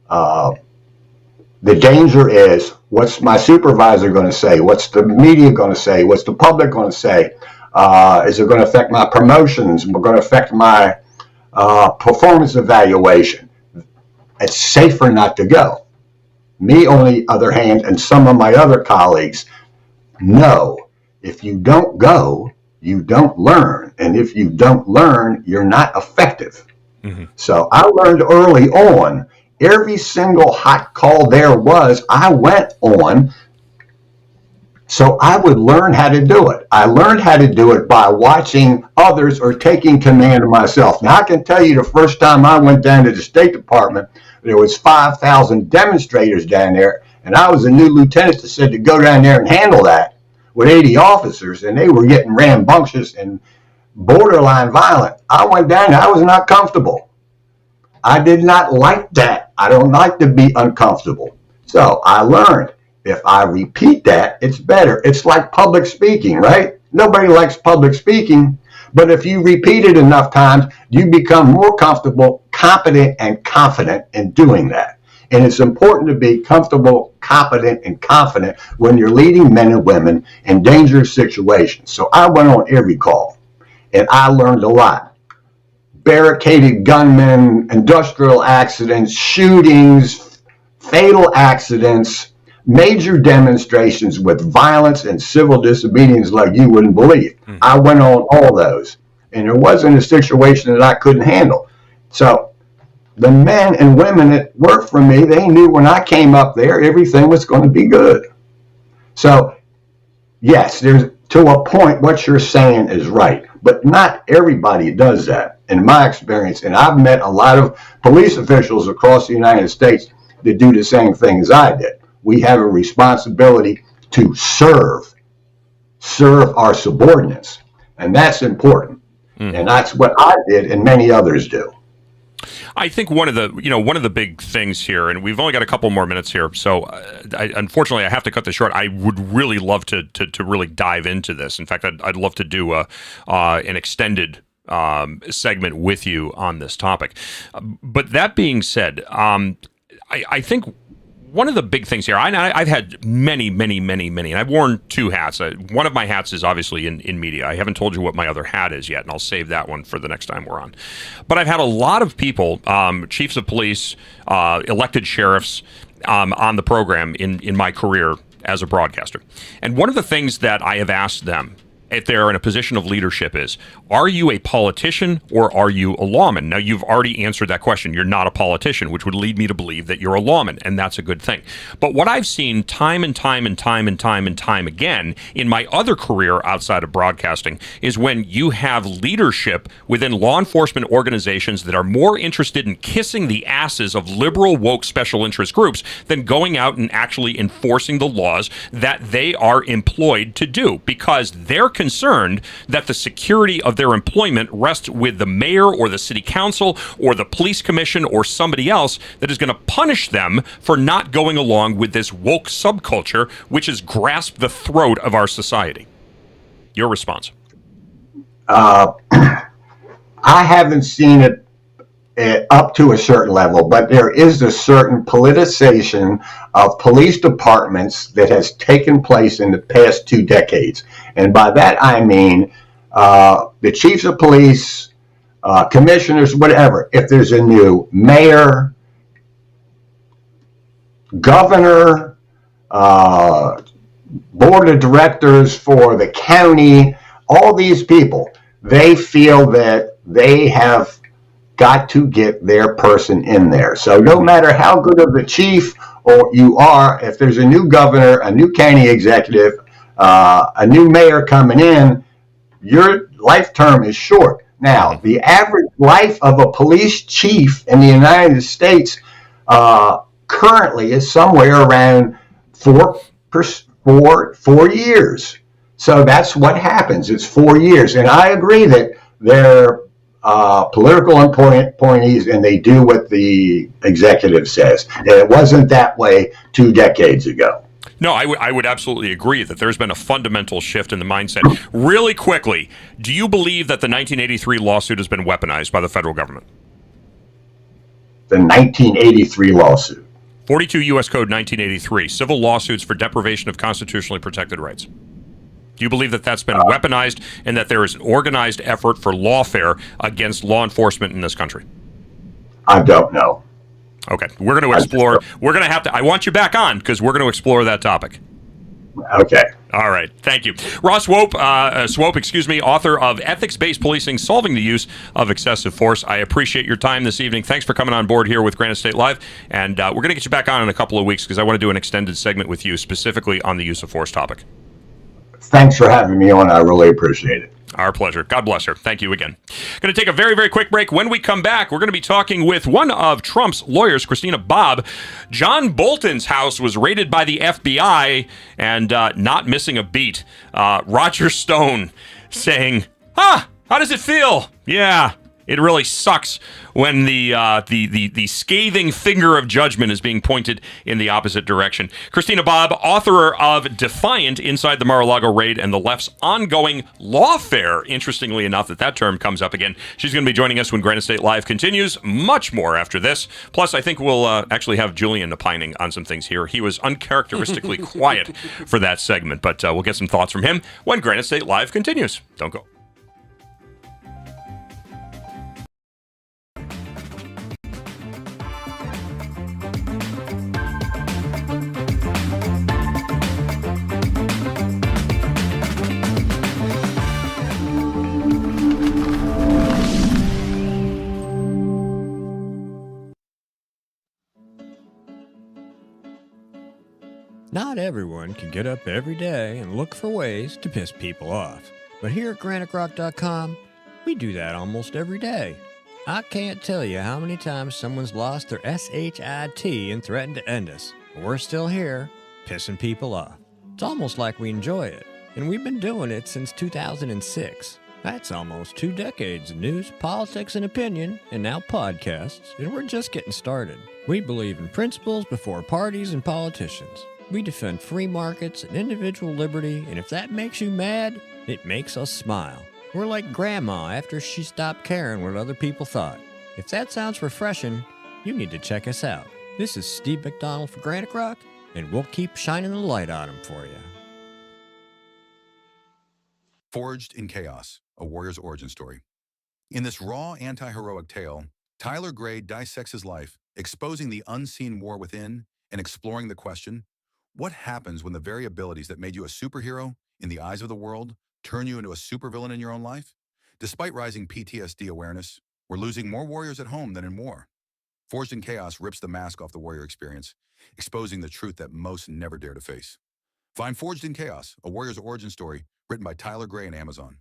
The danger is, what's my supervisor going to say? What's the media going to say? What's the public going to say? Is it going to affect my promotions? Is it going to affect my performance evaluation? It's safer not to go. Me, on the other hand, and some of my other colleagues know, if you don't go, you don't learn. And if you don't learn, you're not effective. Mm-hmm. So I learned early on, every single hot call there was, I went on, so I would learn how to do it. I learned how to do it by watching others or taking command of myself. Now, I can tell you, the first time I went down to the State Department, there was 5,000 demonstrators down there, and I was a new lieutenant that said to go down there and handle that with 80 officers, and they were getting rambunctious and borderline violent. I went down there, I was not comfortable. I did not like that. I don't like to be uncomfortable. So I learned, if I repeat that, it's better. It's like public speaking, right? Nobody likes public speaking, but if you repeat it enough times, you become more comfortable, competent, and confident in doing that. And it's important to be comfortable, competent, and confident when you're leading men and women in dangerous situations. So I went on every call, and I learned a lot. Barricaded gunmen, industrial accidents, shootings, fatal accidents, major demonstrations with violence and civil disobedience like you wouldn't believe. Mm-hmm. I went on all those, and there wasn't a situation that I couldn't handle. So the men and women that worked for me, they knew when I came up there, everything was going to be good. So yes, there's, to a point, what you're saying is right, but not everybody does that. In my experience, and I've met a lot of police officials across the United States that do the same thing as I did. We have a responsibility to serve our subordinates, and that's important. Mm. And that's what I did, and many others do. I think one of the big things here, and we've only got a couple more minutes here, so unfortunately I have to cut this short. I would really love to really dive into this. In fact, I'd love to do an extended segment with you on this topic. But that being said, I think one of the big things here, I've had many, and I've worn two hats. One of my hats is obviously in media. I haven't told you what my other hat is yet, and I'll save that one for the next time we're on. But I've had a lot of people, chiefs of police, elected sheriffs, on the program in my career as a broadcaster. And one of the things that I have asked them, if they're in a position of leadership, is, are you a politician or are you a lawman? Now, you've already answered that question. You're not a politician, which would lead me to believe that you're a lawman, and that's a good thing. But what I've seen time and time again in my other career outside of broadcasting is when you have leadership within law enforcement organizations that are more interested in kissing the asses of liberal, woke, special interest groups than going out and actually enforcing the laws that they are employed to do, because they're concerned that the security of their employment rests with the mayor or the city council or the police commission or somebody else that is going to punish them for not going along with this woke subculture which has grasped the throat of our society. Your response? I haven't seen it up to a certain level, but there is a certain politicization of police departments that has taken place in the past 2 decades. And by that I mean the chiefs of police, commissioners, whatever. If there's a new mayor, governor, board of directors for the county, all these people, they feel that they have got to get their person in there. So no matter how good of a chief or you are, if there's a new governor, a new county executive, a new mayor coming in, your life term is short. Now, the average life of a police chief in the United States currently is somewhere around 4 years. So that's what happens. It's 4 years. And I agree that they're political appointees and they do what the executive says. And it wasn't that way 2 decades ago. No, I would absolutely agree that there's been a fundamental shift in the mindset. Really quickly, do you believe that the 1983 lawsuit has been weaponized by the federal government? The 1983 lawsuit. 42 U.S. Code 1983, civil lawsuits for deprivation of constitutionally protected rights. Do you believe that that's been weaponized and that there is an organized effort for lawfare against law enforcement in this country? I don't know. Okay, we're going to explore. We're going to have to. I want you back on because we're going to explore that topic. Okay. All right. Thank you. Ross Swope, author of Ethics-Based Policing, Solving the Use of Excessive Force. I appreciate your time this evening. Thanks for coming on board here with Granite State Live. And we're going to get you back on in a couple of weeks because I want to do an extended segment with you specifically on the use of force topic. Thanks for having me on. I really appreciate it. Our pleasure. God bless her. Thank you again. Going to take a very, very quick break. When we come back, we're going to be talking with one of Trump's lawyers, Christina Bobb. John Bolton's house was raided by the FBI and not missing a beat. Roger Stone saying, how does it feel? Yeah, it really sucks when the scathing finger of judgment is being pointed in the opposite direction. Christina Bobb, author of Defiant, Inside the Mar-a-Lago Raid and the Left's Ongoing Lawfare. Interestingly enough, that term comes up again. She's going to be joining us when Granite State Live continues. Much more after this. Plus, I think we'll actually have Julian opining on some things here. He was uncharacteristically quiet for that segment, but we'll get some thoughts from him when Granite State Live continues. Don't go. Not everyone can get up every day and look for ways to piss people off. But here at GraniteRock.com, we do that almost every day. I can't tell you how many times someone's lost their SHIT and threatened to end us. But we're still here, pissing people off. It's almost like we enjoy it. And we've been doing it since 2006. That's almost 2 decades of news, politics, and opinion, and now podcasts, and we're just getting started. We believe in principles before parties and politicians. We defend free markets and individual liberty, and if that makes you mad, it makes us smile. We're like Grandma after she stopped caring what other people thought. If that sounds refreshing, you need to check us out. This is Steve McDonald for Granite Rock, and we'll keep shining the light on them for you. Forged in Chaos, a warrior's origin story. In this raw, anti-heroic tale, Tyler Gray dissects his life, exposing the unseen war within and exploring the question, what happens when the very abilities that made you a superhero in the eyes of the world turn you into a supervillain in your own life? Despite rising PTSD awareness, we're losing more warriors at home than in war. Forged in Chaos rips the mask off the warrior experience, exposing the truth that most never dare to face. Find Forged in Chaos, a warrior's origin story, written by Tyler Gray on Amazon.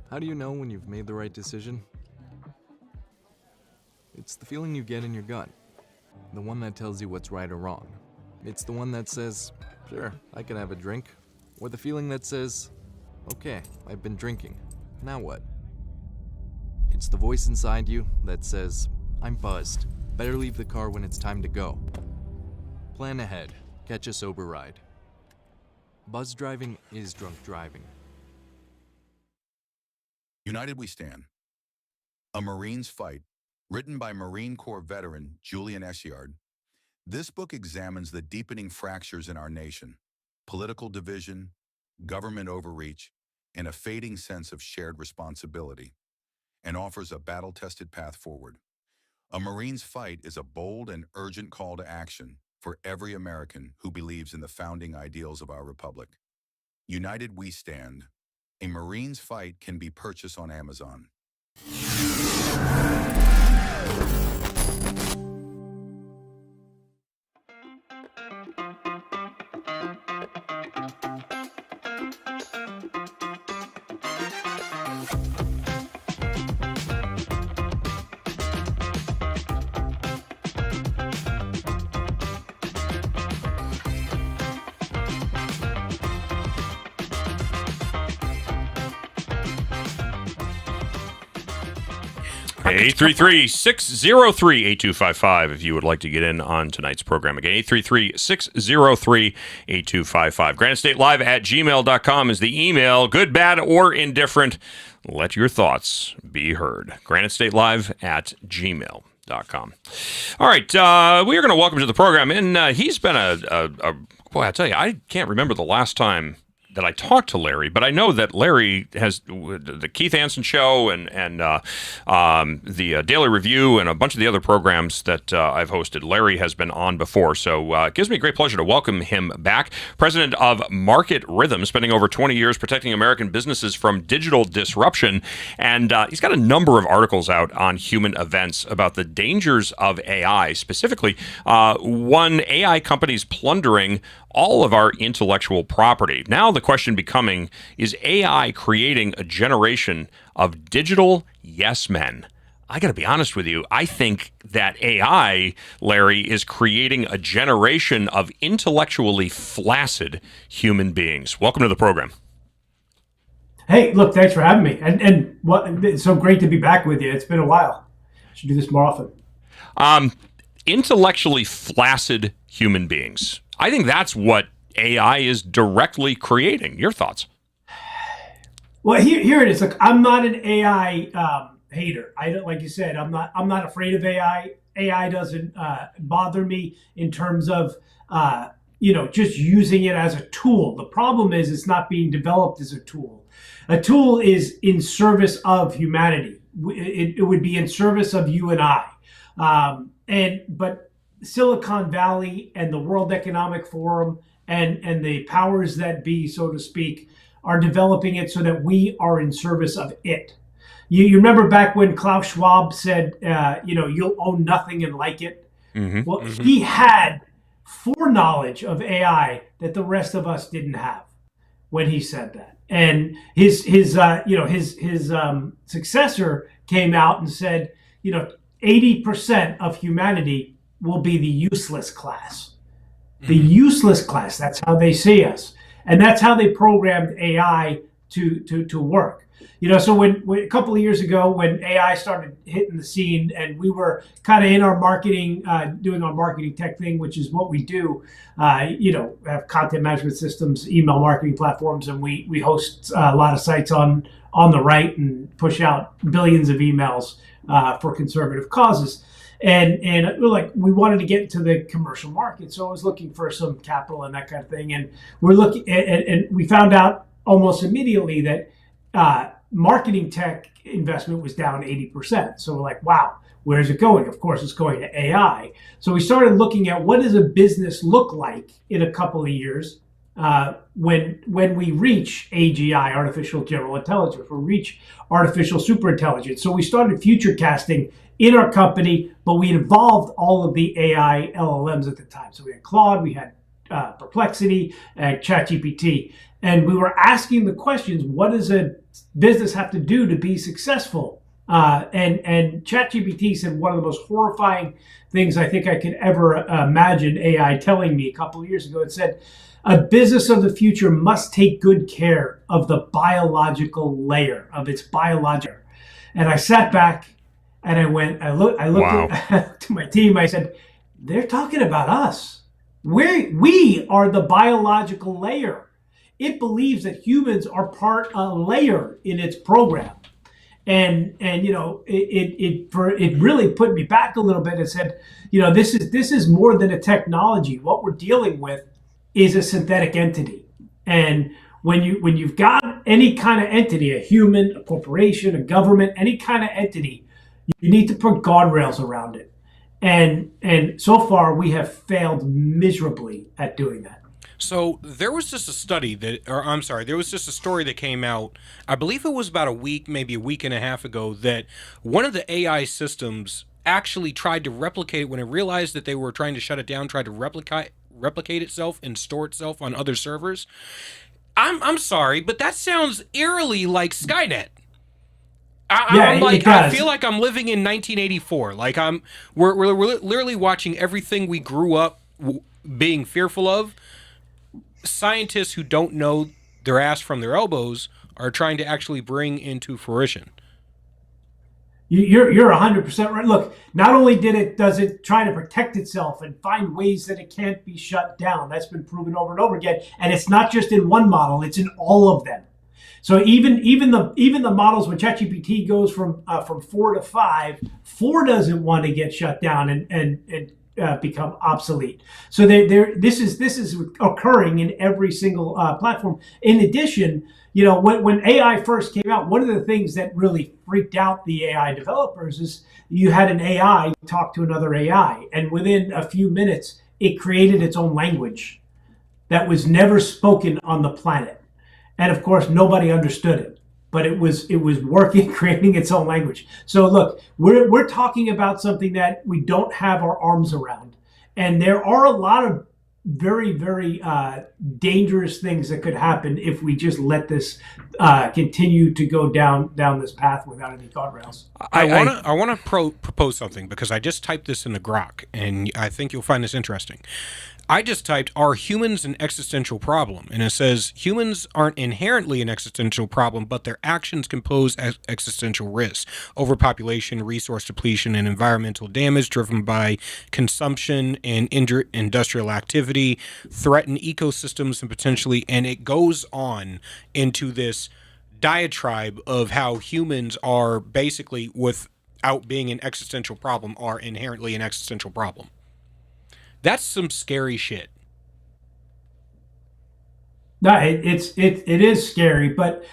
How do you know when you've made the right decision? It's the feeling you get in your gut. The one that tells you what's right or wrong. It's the one that says, sure, I can have a drink. Or the feeling that says, okay, I've been drinking. Now what? It's the voice inside you that says, I'm buzzed. Better leave the car when it's time to go. Plan ahead. Catch a sober ride. Buzz driving is drunk driving. United We Stand. A Marine's Fight, written by Marine Corps veteran Julian Eschyard. This book examines the deepening fractures in our nation, political division, government overreach, and a fading sense of shared responsibility, and offers a battle-tested path forward. A Marine's Fight is a bold and urgent call to action for every American who believes in the founding ideals of our republic. United We Stand. A Marine's Fight can be purchased on Amazon. Hey, 833-603-8255 if you would like to get in on tonight's program. Again, 833-603-8255. GraniteStateLive@gmail.com is the email. Good, bad, or indifferent. Let your thoughts be heard. GraniteStateLive@gmail.com. All right, we are going to welcome to the program, and he's been boy, I tell you, I can't remember the last time that I talked to Larry, but I know that Larry has the Keith Anson Show and the Daily Review and a bunch of the other programs that I've hosted. Larry has been on before, so it gives me great pleasure to welcome him back. President of Market Rhythm, spending over 20 years protecting American businesses from digital disruption, and he's got a number of articles out on human events about the dangers of AI, specifically one AI companies plundering all of our intellectual property. Now the question becoming, is AI creating a generation of digital yes men? I got to be honest with you. I think that AI, Larry, is creating a generation of intellectually flaccid human beings. Welcome to the program. Hey, look, thanks for having me. And it's so great to be back with you. It's been a while. I should do this more often. Intellectually flaccid human beings. I think that's what AI is directly creating. Your thoughts? Well, here it is. Look, I'm not an AI hater. I don't, like you said, I'm not afraid of AI. AI doesn't bother me in terms of just using it as a tool. The problem is it's not being developed as a tool. A tool is in service of humanity. It would be in service of you and I. But Silicon Valley and the World Economic Forum and the powers that be, so to speak, are developing it so that we are in service of it. You remember back when Klaus Schwab said, you'll own nothing and like it? Mm-hmm. Well, he had foreknowledge of AI that the rest of us didn't have when he said that. And his successor came out and said, 80% of humanity will be the useless class. The useless class, that's how they see us. And that's how they programmed AI to work. So when a couple of years ago, when AI started hitting the scene and we were kind of in our marketing, doing our marketing tech thing, which is what we do, have content management systems, email marketing platforms, and we host a lot of sites on the right and push out billions of emails for conservative causes. And we wanted to get into the commercial market. So I was looking for some capital and that kind of thing. And we're looking and we found out almost immediately that marketing tech investment was down 80%. So we're like, wow, where's it going? Of course, it's going to AI. So we started looking at what does a business look like in a couple of years when we reach AGI, artificial general intelligence, or reach artificial superintelligence. So we started future casting in our company, but we involved all of the AI LLMs at the time. So we had Claude, we had Perplexity, ChatGPT, and we were asking the questions, what does a business have to do to be successful And ChatGPT said one of the most horrifying things I think I could ever imagine AI telling me a couple of years ago. It said, a business of the future must take good care of the biological layer of its biological. And I sat back and I looked Wow. to my team. I said, they're talking about us. We are the biological layer. It believes that humans are a layer in its program. And it really put me back a little bit and said, this is more than a technology. What we're dealing with is a synthetic entity. And when you've got any kind of entity, a human, a corporation, a government, any kind of entity, you need to put guardrails around it. And so far we have failed miserably at doing that. So there was just a study there was just a story that came out, I believe it was about a week, maybe a week and a half ago, that one of the AI systems actually tried to replicate it when it realized that they were trying to shut it down, tried to replicate itself and store itself on other servers. I'm sorry, but that sounds eerily like Skynet. I feel like I'm living in 1984. Like we're literally watching everything we grew up being fearful of. Scientists who don't know their ass from their elbows are trying to actually bring into fruition. You're 100% right. Look, not only does it try to protect itself and find ways that it can't be shut down. That's been proven over and over again. And it's not just in one model; it's in all of them. So even the models when ChatGPT goes from 4 to 5, 4 doesn't want to get shut down and become obsolete. So this is occurring in every single platform. In addition, when AI first came out, one of the things that really freaked out the AI developers is you had an AI talk to another AI, and within a few minutes, it created its own language that was never spoken on the planet. And of course, nobody understood it, but it was working, creating its own language. So look, we're talking about something that we don't have our arms around, and there are a lot of very, very dangerous things that could happen if we just let this continue to go down this path without any guardrails. I want to propose something, because I just typed this in the Grok, and I think you'll find this interesting. I just typed, are humans an existential problem? And it says, humans aren't inherently an existential problem, but their actions can pose existential risks. Overpopulation, resource depletion, and environmental damage driven by consumption and industrial activity threaten ecosystems and potentially, and it goes on into this diatribe of how humans are basically, without being an existential problem, are inherently an existential problem. That's some scary shit. No, it is scary, but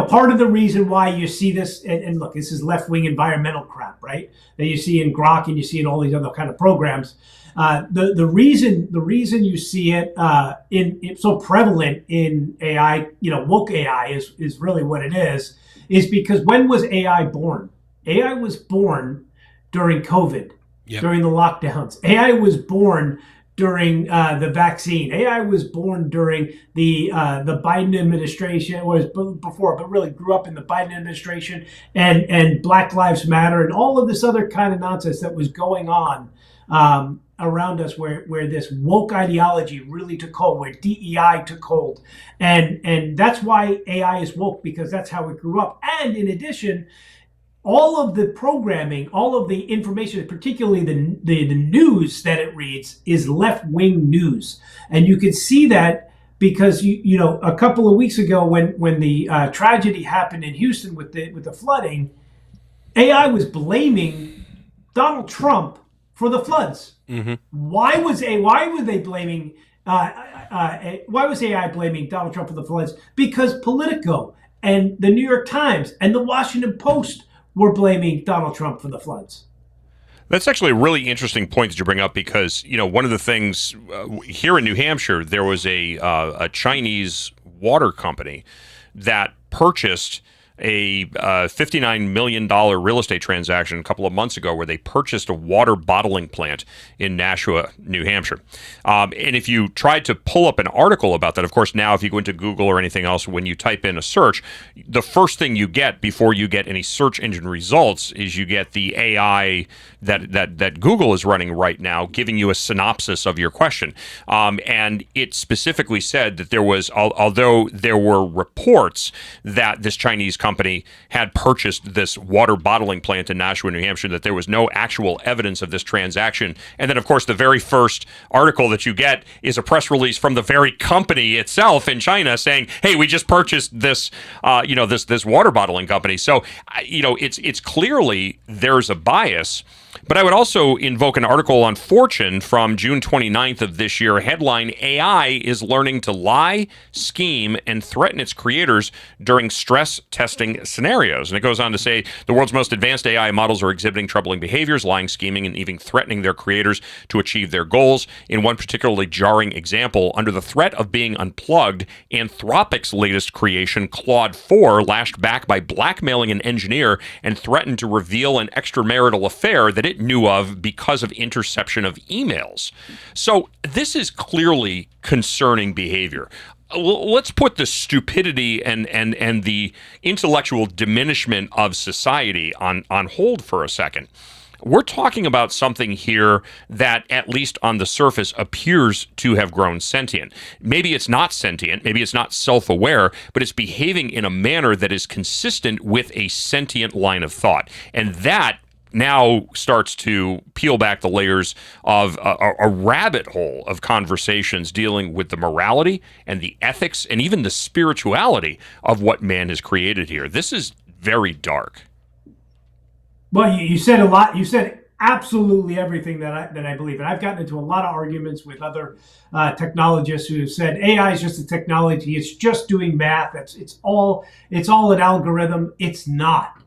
part of the reason why you see this, and look, this is left-wing environmental crap, right? That you see in Grok and you see in all these other kind of programs. The reason you see it it's so prevalent in AI, woke AI is really what it is because when was AI born? AI was born during COVID. Yep. During the lockdowns. AI was born during the vaccine. AI was born during the Biden administration, or before, but really grew up in the Biden administration and Black Lives Matter and all of this other kind of nonsense that was going on around us, where this woke ideology really took hold, where DEI took hold, and that's why AI is woke, because that's how it grew up. And in addition, all of the programming, all of the information, particularly the news that it reads, is left-wing news. And you can see that because a couple of weeks ago when the tragedy happened in Houston with the flooding, AI was blaming Donald Trump for the floods. Mm-hmm. Why was AI blaming Donald Trump for the floods? Because Politico and the New York Times and the Washington Post were blaming Donald Trump for the floods. That's actually a really interesting point that you bring up, because one of the things here in New Hampshire, there was a Chinese water company that purchased a $59 million real estate transaction a couple of months ago where they purchased a water bottling plant in Nashua, New Hampshire. And if you tried to pull up an article about that, of course, now if you go into Google or anything else, when you type in a search, the first thing you get before you get any search engine results is you get the AI that Google is running right now, giving you a synopsis of your question. And it specifically said that there was, although there were reports that this Chinese company had purchased this water bottling plant in Nashua, New Hampshire, that there was no actual evidence of this transaction. And then, of course, the very first article that you get is a press release from the very company itself in China saying, "Hey, we just purchased this, this water bottling company." So, it's clearly there's a bias. But I would also invoke an article on Fortune from June 29th of this year. Headline: AI is learning to lie, scheme, and threaten its creators during stress testing scenarios. And it goes on to say the world's most advanced AI models are exhibiting troubling behaviors, lying, scheming, and even threatening their creators to achieve their goals. In one particularly jarring example, under the threat of being unplugged, Anthropic's latest creation, Claude 4, lashed back by blackmailing an engineer and threatened to reveal an extramarital affair that it knew of because of interception of emails. So this is clearly concerning behavior. Let's put the stupidity and the intellectual diminishment of society on hold for a second. We're talking about something here that, at least on the surface, appears to have grown sentient. Maybe it's not sentient, maybe it's not self-aware, but it's behaving in a manner that is consistent with a sentient line of thought. And that now starts to peel back the layers of a rabbit hole of conversations dealing with the morality and the ethics and even the spirituality of what man has created here. This is very dark. Well, you said a lot. You said absolutely everything that I believe. And I've gotten into a lot of arguments with other technologists who have said AI is just a technology. It's just doing math. It's all an algorithm. It's not.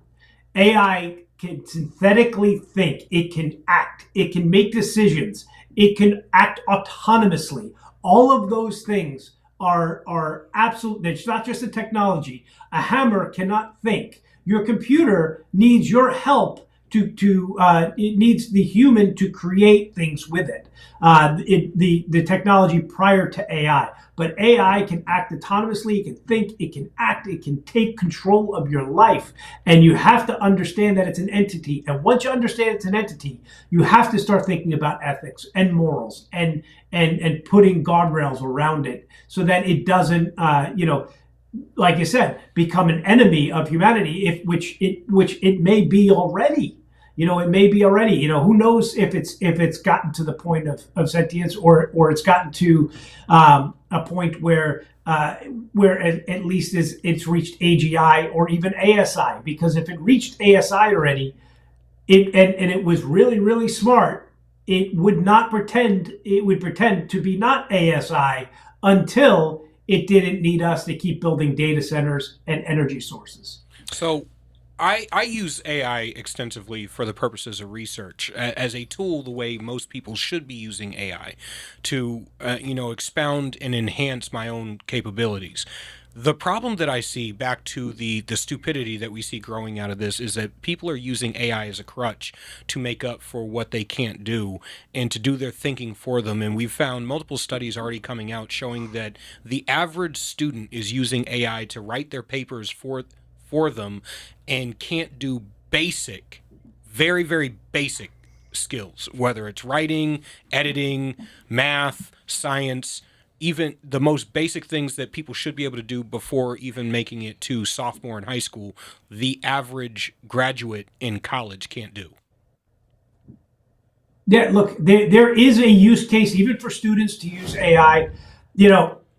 AI can synthetically think. It can act. It can make decisions. It can act autonomously. All of those things are absolute. It's not just a technology. A hammer cannot think. Your computer needs your help it needs the human to create things with it. The technology prior to AI. But AI can act autonomously, it can think, it can act, it can take control of your life. And you have to understand that it's an entity. And once you understand it's an entity, you have to start thinking about ethics and morals and putting guardrails around it so that it doesn't, like you said, become an enemy of humanity, which it may be already. It may be already. Who knows if it's gotten to the point of sentience or it's gotten to a point where at least it's reached AGI or even ASI. Because if it reached ASI already, and it was really, really smart, it would pretend to be not ASI until it didn't need us to keep building data centers and energy sources. So I use AI extensively for the purposes of research as a tool, the way most people should be using AI to, expound and enhance my own capabilities. The problem that I see, back to the stupidity that we see growing out of this, is that people are using AI as a crutch to make up for what they can't do and to do their thinking for them. And we've found multiple studies already coming out showing that the average student is using AI to write their papers for them and can't do basic, very, very basic skills, whether it's writing, editing, math, science, even the most basic things that people should be able to do before even making it to sophomore in high school, the average graduate in college can't do. Yeah, look, there is a use case even for students to use AI.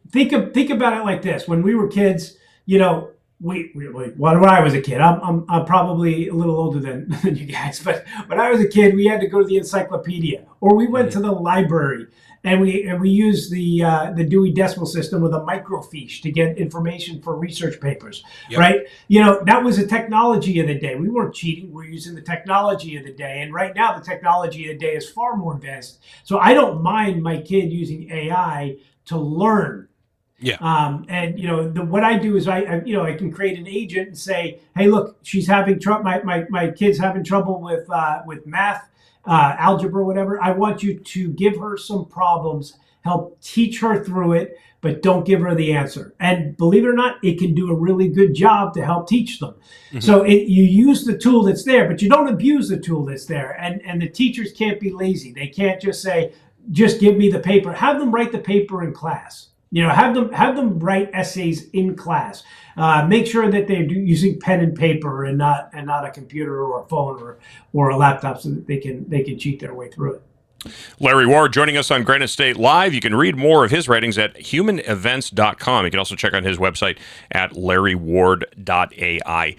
Think about it like this. When we were kids, when I was a kid, I'm probably a little older than you guys, but when I was a kid, we had to go to the encyclopedia, or we went to the library, and we used the Dewey Decimal System with a microfiche to get information for research papers, right? That was a technology of the day. We weren't cheating; we were using the technology of the day. And right now, the technology of the day is far more advanced. So I don't mind my kid using AI to learn. Yeah. And what I do is I can create an agent and say, hey, look, she's having trouble. My kid's having trouble with math, algebra, whatever. I want you to give her some problems, help teach her through it, but don't give her the answer. And believe it or not, it can do a really good job to help teach them. Mm-hmm. So you use the tool that's there, but you don't abuse the tool that's there. And the teachers can't be lazy. They can't just say, just give me the paper. Have them write the paper in class. Have them write essays in class. Make sure that they're using pen and paper and not a computer or a phone or a laptop, so that they can cheat their way through it. Larry Ward joining us on Granite State Live. You can read more of his writings at humanevents.com. You can also check on his website at larryward.ai.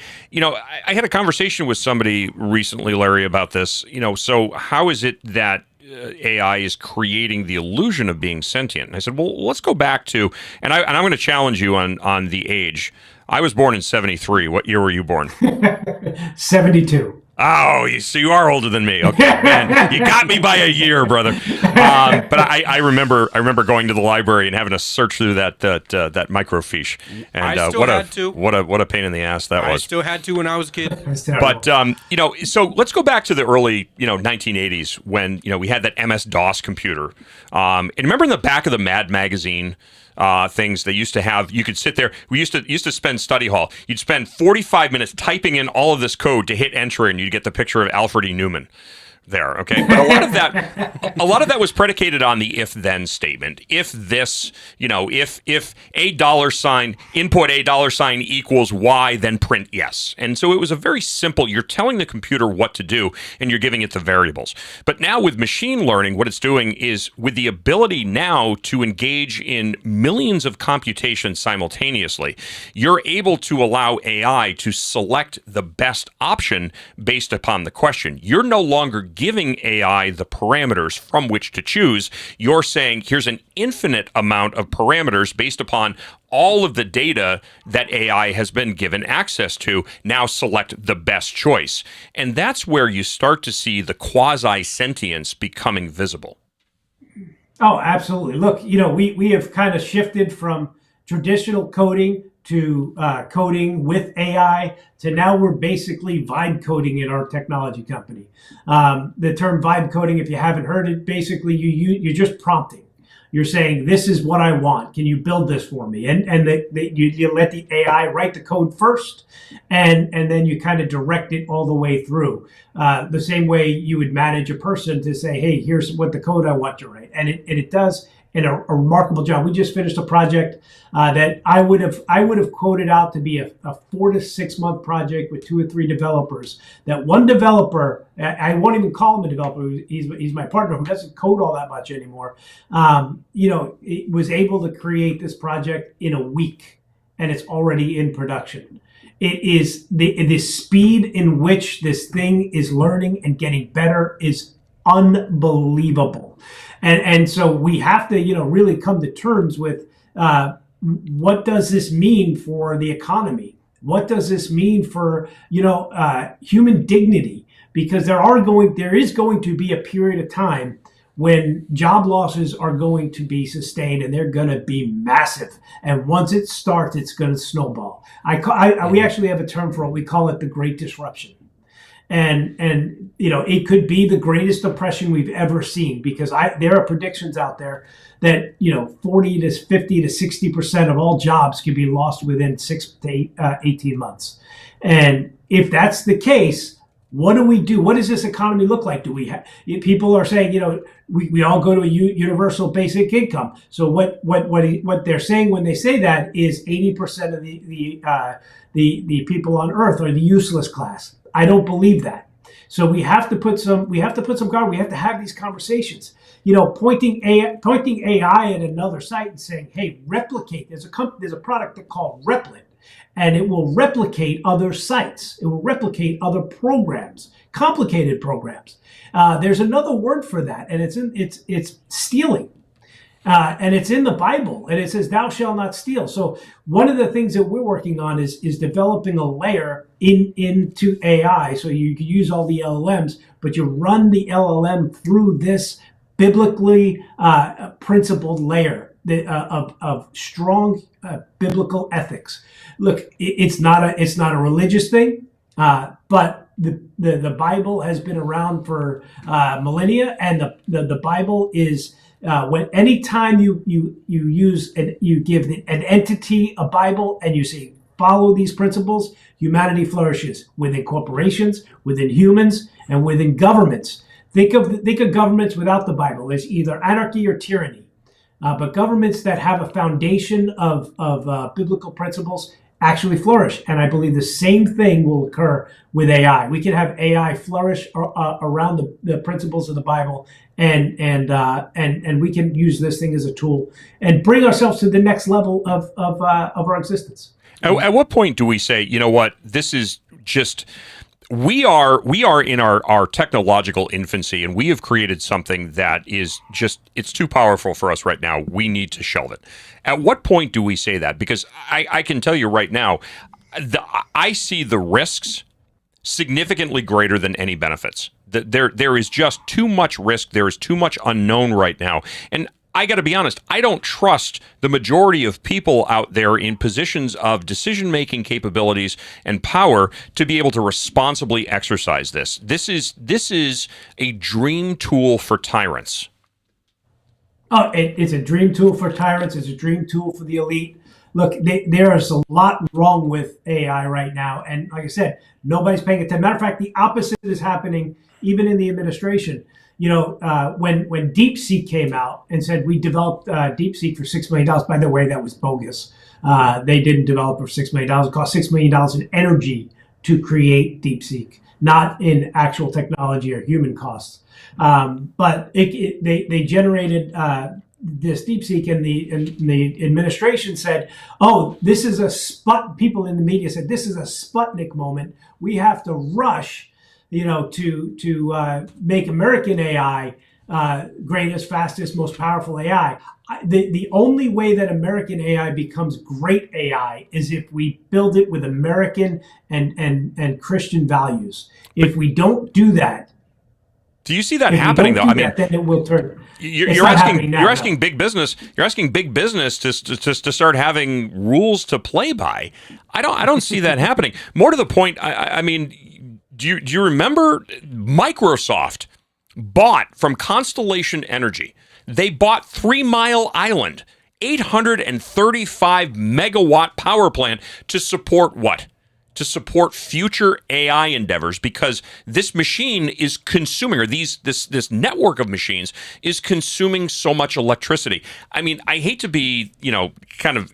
I had a conversation with somebody recently, Larry, about this. So how is it that AI is creating the illusion of being sentient? And I said, well, let's go back to, and I'm going to challenge you on the age. I was born in 73. What year were you born? 72. Oh, so you are older than me. Okay, man, you got me by a year, brother. But I remember going to the library and having to search through that microfiche. And I still had to. What a pain in the ass that was. I still had to when I was a kid. But so let's go back to the early 1980s when we had that MS-DOS computer. And remember in the back of the Mad magazine, things they used to have, you could sit there. We used to spend study hall. You'd spend 45 minutes typing in all of this code to hit enter, and you'd get the picture of Alfred E. Newman there. Okay, but a lot of that was predicated on the if-then statement. If this, if $, input $, equals Y, then print yes. And so it was a very simple, you're telling the computer what to do and you're giving it the variables. But now with machine learning, what it's doing is with the ability now to engage in millions of computations simultaneously, you're able to allow AI to select the best option based upon the question. You're no longer giving AI the parameters from which to choose. You're saying, here's an infinite amount of parameters based upon all of the data that AI has been given access to. Now select the best choice. And that's where you start to see the quasi-sentience becoming visible. Oh, absolutely. Look, we have kind of shifted from traditional coding to coding with AI to now we're basically vibe coding in our technology company. The term vibe coding, if you haven't heard it, basically you're just prompting. You're saying, this is what I want. Can you build this for me? And you let the AI write the code first, and then you kind of direct it all the way through. The same way you would manage a person to say, hey, here's what the code I want to write. And it does in a remarkable job. We just finished a project that I would have quoted out to be a 4 to 6 month project with 2 or 3 developers. That one developer, I won't even call him a developer. He's my partner who doesn't code all that much anymore. It was able to create this project in a week, and it's already in production. It is the speed in which this thing is learning and getting better is unbelievable. And so we have to, really come to terms with what does this mean for the economy? What does this mean for, human dignity? Because there is going to be a period of time when job losses are going to be sustained, and they're going to be massive. And once it starts, it's going to snowball. We actually have a term for it. We call it the Great Disruption. And it could be the greatest depression we've ever seen, because there are predictions out there that 40 to 50 to 60% of all jobs could be lost within 6 to 18 months. And if that's the case, what do we do? What does this economy look like? Do we have people are saying we all go to a universal basic income? So what they're saying when they say that is 80% of the people on Earth are the useless class. I don't believe that. So we have to put some guard. We have to have these conversations. Pointing AI at another site and saying, "Hey, replicate." There's a product called Replit, and it will replicate other sites. It will replicate other programs, complicated programs. There's another word for that, and it's stealing. And it's in the Bible, and it says, "Thou shalt not steal." So one of the things that we're working on is developing a layer into AI, so you can use all the LLMs, but you run the LLM through this biblically principled layer. of strong biblical ethics. Look, it's not a religious thing, but the Bible has been around for millennia, and the Bible is anytime you use and you give an entity a Bible and you say follow these principles, humanity flourishes within corporations, within humans, and within governments. Think of governments without the Bible. There's either anarchy or tyranny. But governments that have a foundation of biblical principles actually flourish. And I believe the same thing will occur with AI. We can have AI flourish around the principles of the Bible, and we can use this thing as a tool and bring ourselves to the next level of our existence. At what point do we say, you know what, this is just... We are in our technological infancy, and we have created something that is just, it's too powerful for us right now. We need to shelve it. At what point do we say that? Because I can tell you right now, I see the risks significantly greater than any benefits. There is just too much risk. There is too much unknown right now. And I got to be honest, I don't trust the majority of people out there in positions of decision-making capabilities and power to be able to responsibly exercise this. This is a dream tool for tyrants. Oh, it's a dream tool for tyrants. It's a dream tool for the elite. Look, there is a lot wrong with AI right now. And like I said, nobody's paying attention. Matter of fact, the opposite is happening even in the administration. You know, when DeepSeek came out and said we developed DeepSeek for $6 million, by the way, that was bogus. They didn't develop for $6 million. It cost $6 million in energy to create DeepSeek, not in actual technology or human costs. But they generated this DeepSeek, and the administration said, "Oh, this is a people in the media said this is a Sputnik moment. We have to rush." To make American AI greatest, fastest, most powerful AI. The only way that American AI becomes great AI is if we build it with American and Christian values. If we don't do that, do you see that happening though? I mean, then it will turn. You're asking big business. You're asking big business to start having rules to play by. I don't see that happening. More to the point, I mean. Do you remember Microsoft bought from Constellation Energy? They bought 3 Mile Island, 835 megawatt power plant to support what? To support future AI endeavors, because this machine is consuming, or this network of machines is consuming so much electricity. I mean, I hate to be, kind of,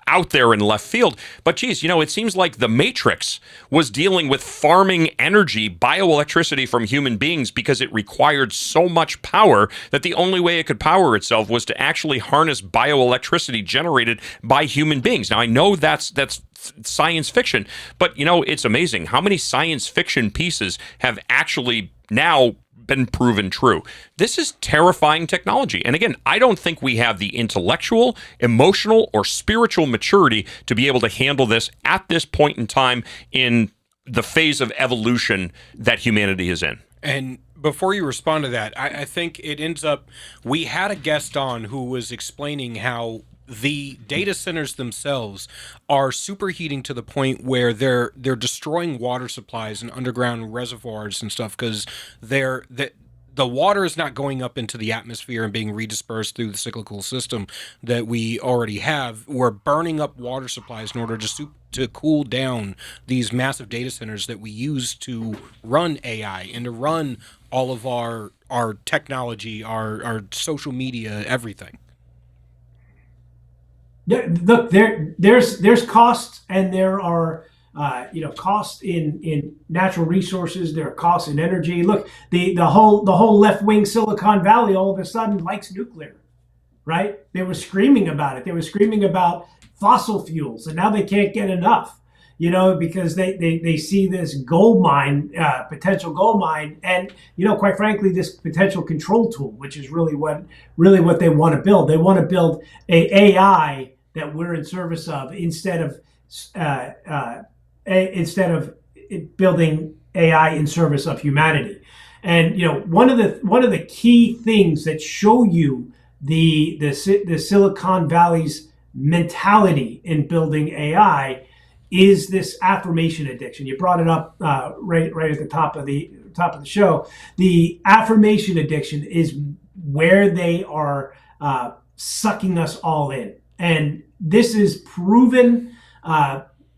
out there in left field, but geez, it seems like the Matrix was dealing with farming energy, bioelectricity from human beings, because it required so much power that the only way it could power itself was to actually harness bioelectricity generated by human beings. Now, I know that's science fiction, but it's amazing how many science fiction pieces have actually now been proven true. This is terrifying technology. And again, I don't think we have the intellectual, emotional, or spiritual maturity to be able to handle this at this point in time in the phase of evolution that humanity is in. And before you respond to that, I think it ends up, we had a guest on who was explaining how the data centers themselves are superheating to the point where they're destroying water supplies and underground reservoirs and stuff, because the water is not going up into the atmosphere and being redispersed through the cyclical system that we already have. We're burning up water supplies in order to cool down these massive data centers that we use to run AI and to run all of our technology, our social media, everything. Look, there's costs, and there are costs in natural resources. There are costs in energy. Look, the whole left wing Silicon Valley all of a sudden likes nuclear, right? They were screaming about it. They were screaming about fossil fuels, and now they can't get enough. Because they see this gold mine, potential gold mine, and quite frankly, this potential control tool, which is really what they want to build. They want to build a AI that we're in service of, instead of building AI in service of humanity. And one of the key things that show you the Silicon Valley's mentality in building AI is this affirmation addiction. You brought it up right at the top of the show. The affirmation addiction is where they are sucking us all in, and this is proven.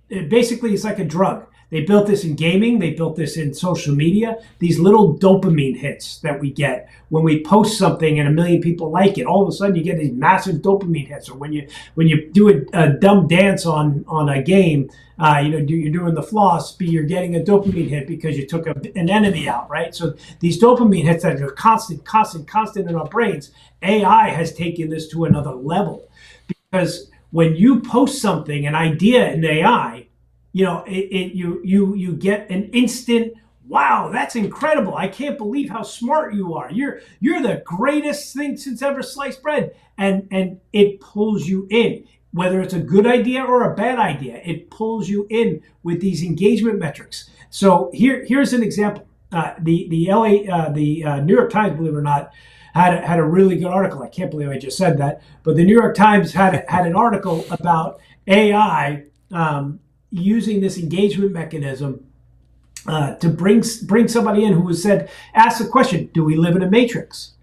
Basically, it's like a drug. They built this in gaming. They built this in social media. These little dopamine hits that we get when we post something and 1 million people like it. All of a sudden, you get these massive dopamine hits. Or when you do a dumb dance on a game, you're doing the floss, but you're getting a dopamine hit because you took an enemy out, right? So these dopamine hits that are constant in our brains. AI has taken this to another level, because when you post something, an idea in AI, you get an instant, wow, that's incredible. I can't believe how smart you are. You're the greatest thing since ever sliced bread. And it pulls you in, whether it's a good idea or a bad idea. It pulls you in with these engagement metrics. So here's an example. The New York Times, believe it or not, had a really good article. I can't believe I just said that, but the New York Times had an article about AI using this engagement mechanism to bring somebody in who asked the question, do we live in a matrix?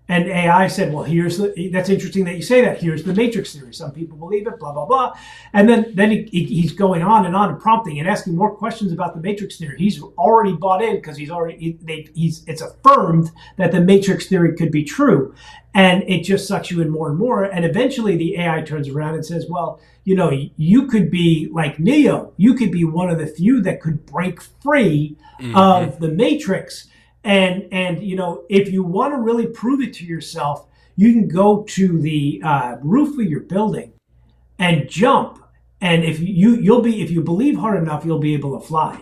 And AI said, well, that's interesting that you say that. Here's the matrix theory. Some people believe it, blah, blah, blah. And then he's going on and prompting and asking more questions about the matrix theory. He's already bought in because it's affirmed that the matrix theory could be true. And it just sucks you in more and more. And eventually the AI turns around and says, well, you could be like Neo. You could be one of the few that could break free of the matrix. And if you want to really prove it to yourself, you can go to the roof of your building and jump. And if you believe hard enough, you'll be able to fly.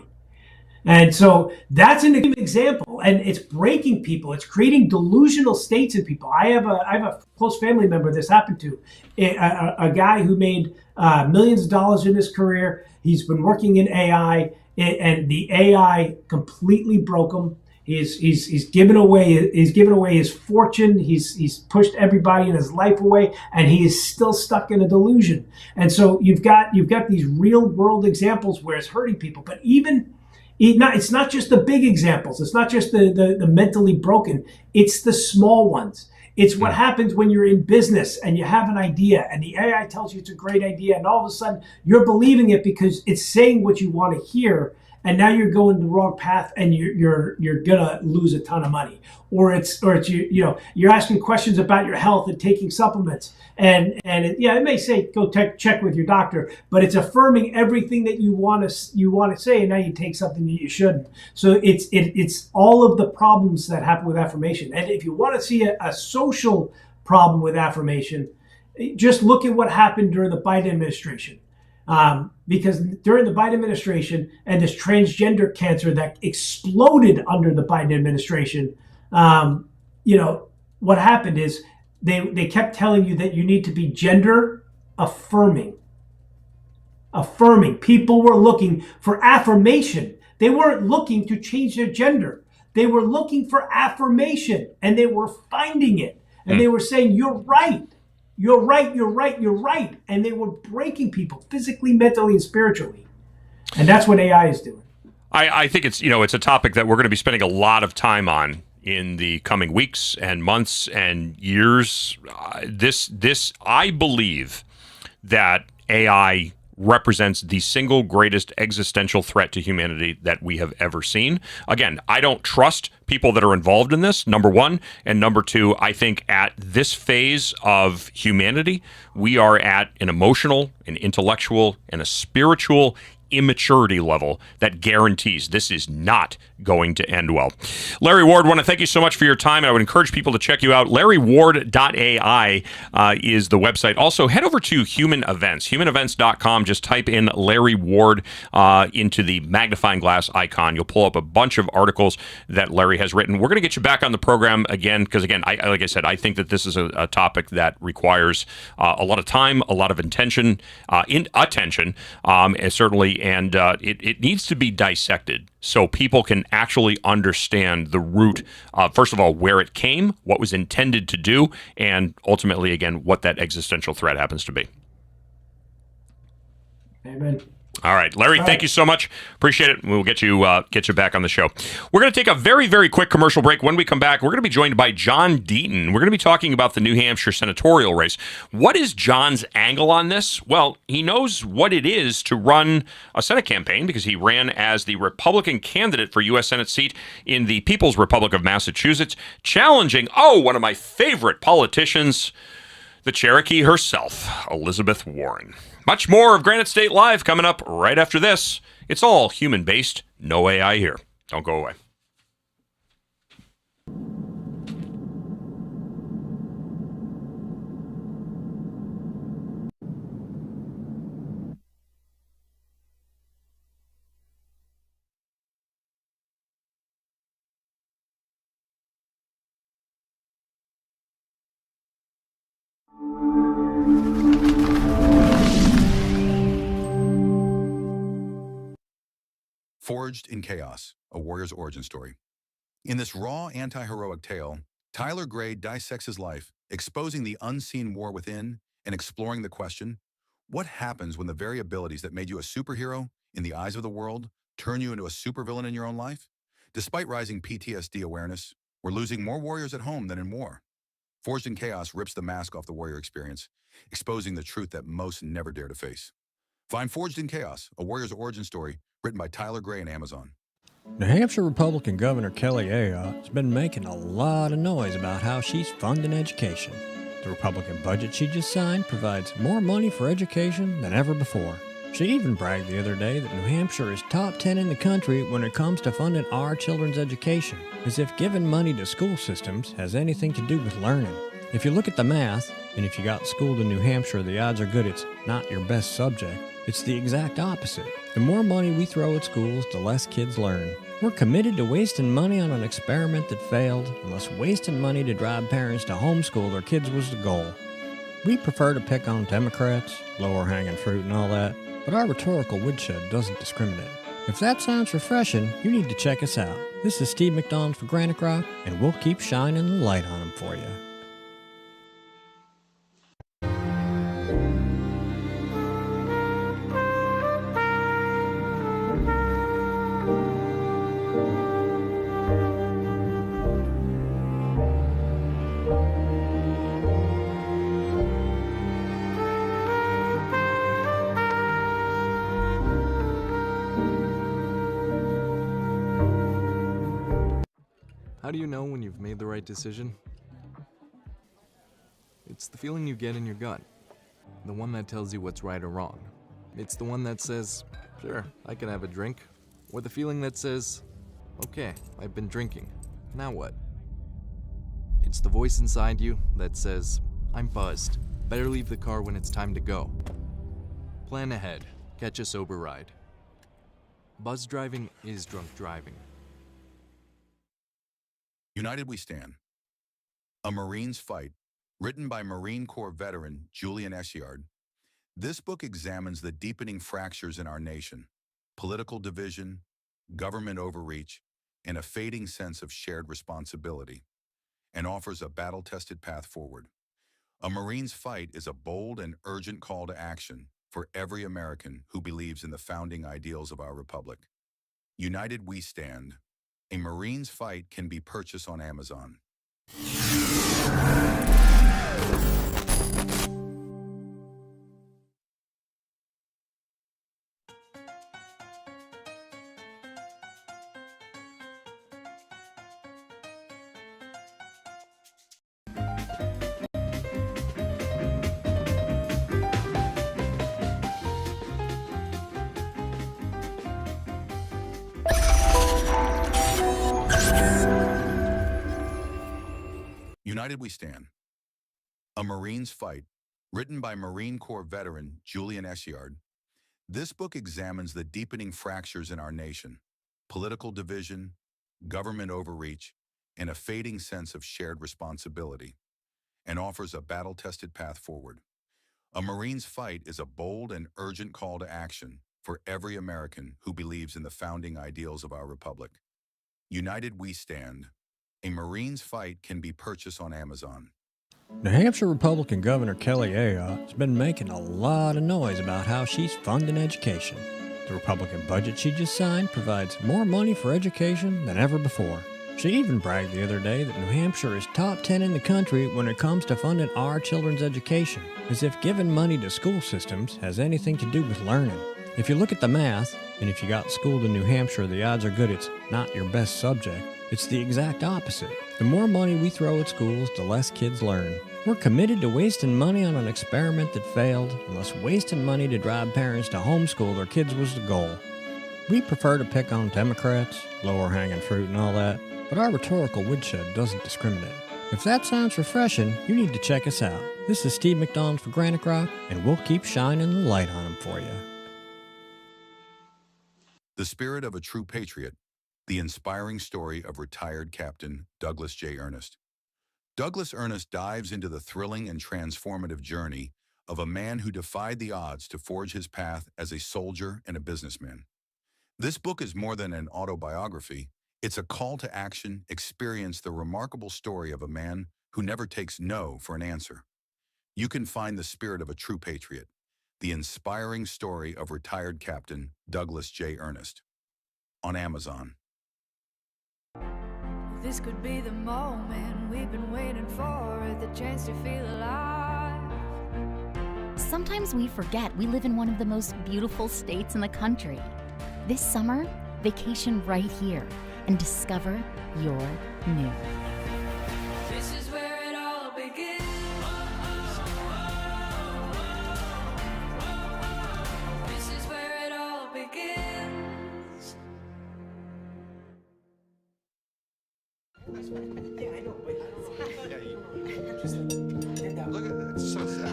And so that's an example, and it's breaking people. It's creating delusional states in people. I have a close family member this happened to, a guy who made millions of dollars in his career. He's been working in AI, and the AI completely broke him. He's given away his fortune. He's pushed everybody in his life away, and he is still stuck in a delusion. And so you've got these real world examples where it's hurting people, but it's not just the big examples. It's not just the mentally broken. It's the small ones. It's what happens when you're in business and you have an idea and the AI tells you it's a great idea, and all of a sudden you're believing it because it's saying what you want to hear. And now you're going the wrong path, and you're gonna lose a ton of money. Or it's you're asking questions about your health and taking supplements, and it may say go check with your doctor, but it's affirming everything that you want to say, and now you take something that you shouldn't. So it's all of the problems that happen with affirmation. And if you want to see a social problem with affirmation, just look at what happened during the Biden administration. Because during the Biden administration and this transgender cancer that exploded under the Biden administration, what happened is they kept telling you that you need to be gender affirming. People were looking for affirmation. They weren't looking to change their gender. They were looking for affirmation, and they were finding it. And they were saying, you're right. You're right, you're right, you're right. And they were breaking people physically, mentally, and spiritually. And that's what AI is doing. I think it's a topic that we're going to be spending a lot of time on in the coming weeks and months and years. I believe that AI represents the single greatest existential threat to humanity that we have ever seen. Again, I don't trust people that are involved in this, number one. And number two, I think at this phase of humanity, we are at an emotional, an intellectual, and a spiritual immaturity level that guarantees this is not going to end well. Larry Ward, want to thank you so much for your time. I would encourage people to check you out. LarryWard.ai is the website. Also, head over to Human Events, humanevents.com. Just type in Larry Ward into the magnifying glass icon. You'll pull up a bunch of articles that Larry has written. We're going to get you back on the program again because, again, like I said, I think that this is a topic that requires a lot of time, a lot of attention, and certainly story, and it needs to be dissected so people can actually understand the root, first of all, where it came, what was intended to do, and ultimately, again, what that existential threat happens to be. Amen. All right, Larry, thank you so much. Appreciate it. We'll get you back on the show. We're going to take a very, very quick commercial break. When we come back, we're going to be joined by John Deaton. We're going to be talking about the New Hampshire senatorial race. What is John's angle on this? Well, he knows what it is to run a Senate campaign because he ran as the Republican candidate for U.S. Senate seat in the People's Republic of Massachusetts, challenging, one of my favorite politicians, the Cherokee herself, Elizabeth Warren. Much more of Granite State Live coming up right after this. It's all human-based, no AI here. Don't go away. Forged in Chaos, a warrior's origin story. In this raw, anti-heroic tale, Tyler Gray dissects his life, exposing the unseen war within and exploring the question, what happens when the very abilities that made you a superhero in the eyes of the world turn you into a supervillain in your own life? Despite rising PTSD awareness, we're losing more warriors at home than in war. Forged in Chaos rips the mask off the warrior experience, exposing the truth that most never dare to face. Find Forged in Chaos, a warrior's origin story, written by Tyler Gray on Amazon. New Hampshire Republican Governor Kelly Ayotte has been making a lot of noise about how she's funding education. The Republican budget she just signed provides more money for education than ever before. She even bragged the other day that New Hampshire is top 10 in the country when it comes to funding our children's education, as if giving money to school systems has anything to do with learning. If you look at the math, and if you got schooled in New Hampshire, the odds are good it's not your best subject. It's the exact opposite. The more money we throw at schools, the less kids learn. We're committed to wasting money on an experiment that failed, unless wasting money to drive parents to homeschool their kids was the goal. We prefer to pick on Democrats, lower hanging fruit and all that, but our rhetorical woodshed doesn't discriminate. If that sounds refreshing, you need to check us out. This is Steve McDonald for Granite Rock, and we'll keep shining the light on them for you. How do you know when you've made the right decision? It's the feeling you get in your gut. The one that tells you what's right or wrong. It's the one that says, sure, I can have a drink. Or the feeling that says, okay, I've been drinking. Now what? It's the voice inside you that says, I'm buzzed. Better leave the car when it's time to go. Plan ahead. Catch a sober ride. Buzz driving is drunk driving. United We Stand. A Marine's Fight, written by Marine Corps veteran Julian Essiard. This book examines the deepening fractures in our nation, political division, government overreach, and a fading sense of shared responsibility, and offers a battle-tested path forward. A Marine's Fight is a bold and urgent call to action for every American who believes in the founding ideals of our republic. United We Stand. A Marine's Fight can be purchased on Amazon. United We Stand. A Marine's Fight, written by Marine Corps veteran Julian Essiard. This book examines the deepening fractures in our nation, political division, government overreach, and a fading sense of shared responsibility, and offers a battle-tested path forward. A Marine's Fight is a bold and urgent call to action for every American who believes in the founding ideals of our republic. United We Stand. A Marine's fight can be purchased on Amazon. New Hampshire Republican Governor Kelly Ayotte has been making a lot of noise about how she's funding education. The Republican budget she just signed provides more money for education than ever before. She even bragged the other day that New Hampshire is top 10 in the country when it comes to funding our children's education, as if giving money to school systems has anything to do with learning. If you look at the math, and if you got schooled in New Hampshire, the odds are good it's not your best subject. It's the exact opposite. The more money we throw at schools, the less kids learn. We're committed to wasting money on an experiment that failed, unless wasting money to drive parents to homeschool their kids was the goal. We prefer to pick on Democrats, lower hanging fruit and all that, but our rhetorical woodshed doesn't discriminate. If that sounds refreshing, you need to check us out. This is Steve McDonald for Granite Rock, and we'll keep shining the light on them for you. The Spirit of a True Patriot. The inspiring story of retired Captain Douglas J. Ernest. Douglas Ernest dives into the thrilling and transformative journey of a man who defied the odds to forge his path as a soldier and a businessman. This book is more than an autobiography. It's a call to action. Experience the remarkable story of a man who never takes no for an answer. You can find The Spirit of a True Patriot, the inspiring story of retired Captain Douglas J. Ernest, on Amazon. This could be the moment we've been waiting for, the chance to feel alive. Sometimes we forget we live in one of the most beautiful states in the country. This summer, vacation right here and discover your new. This is where it all begins. This is where it all begins. Yeah, I know, but I don't know. Just look at that. It's so sad.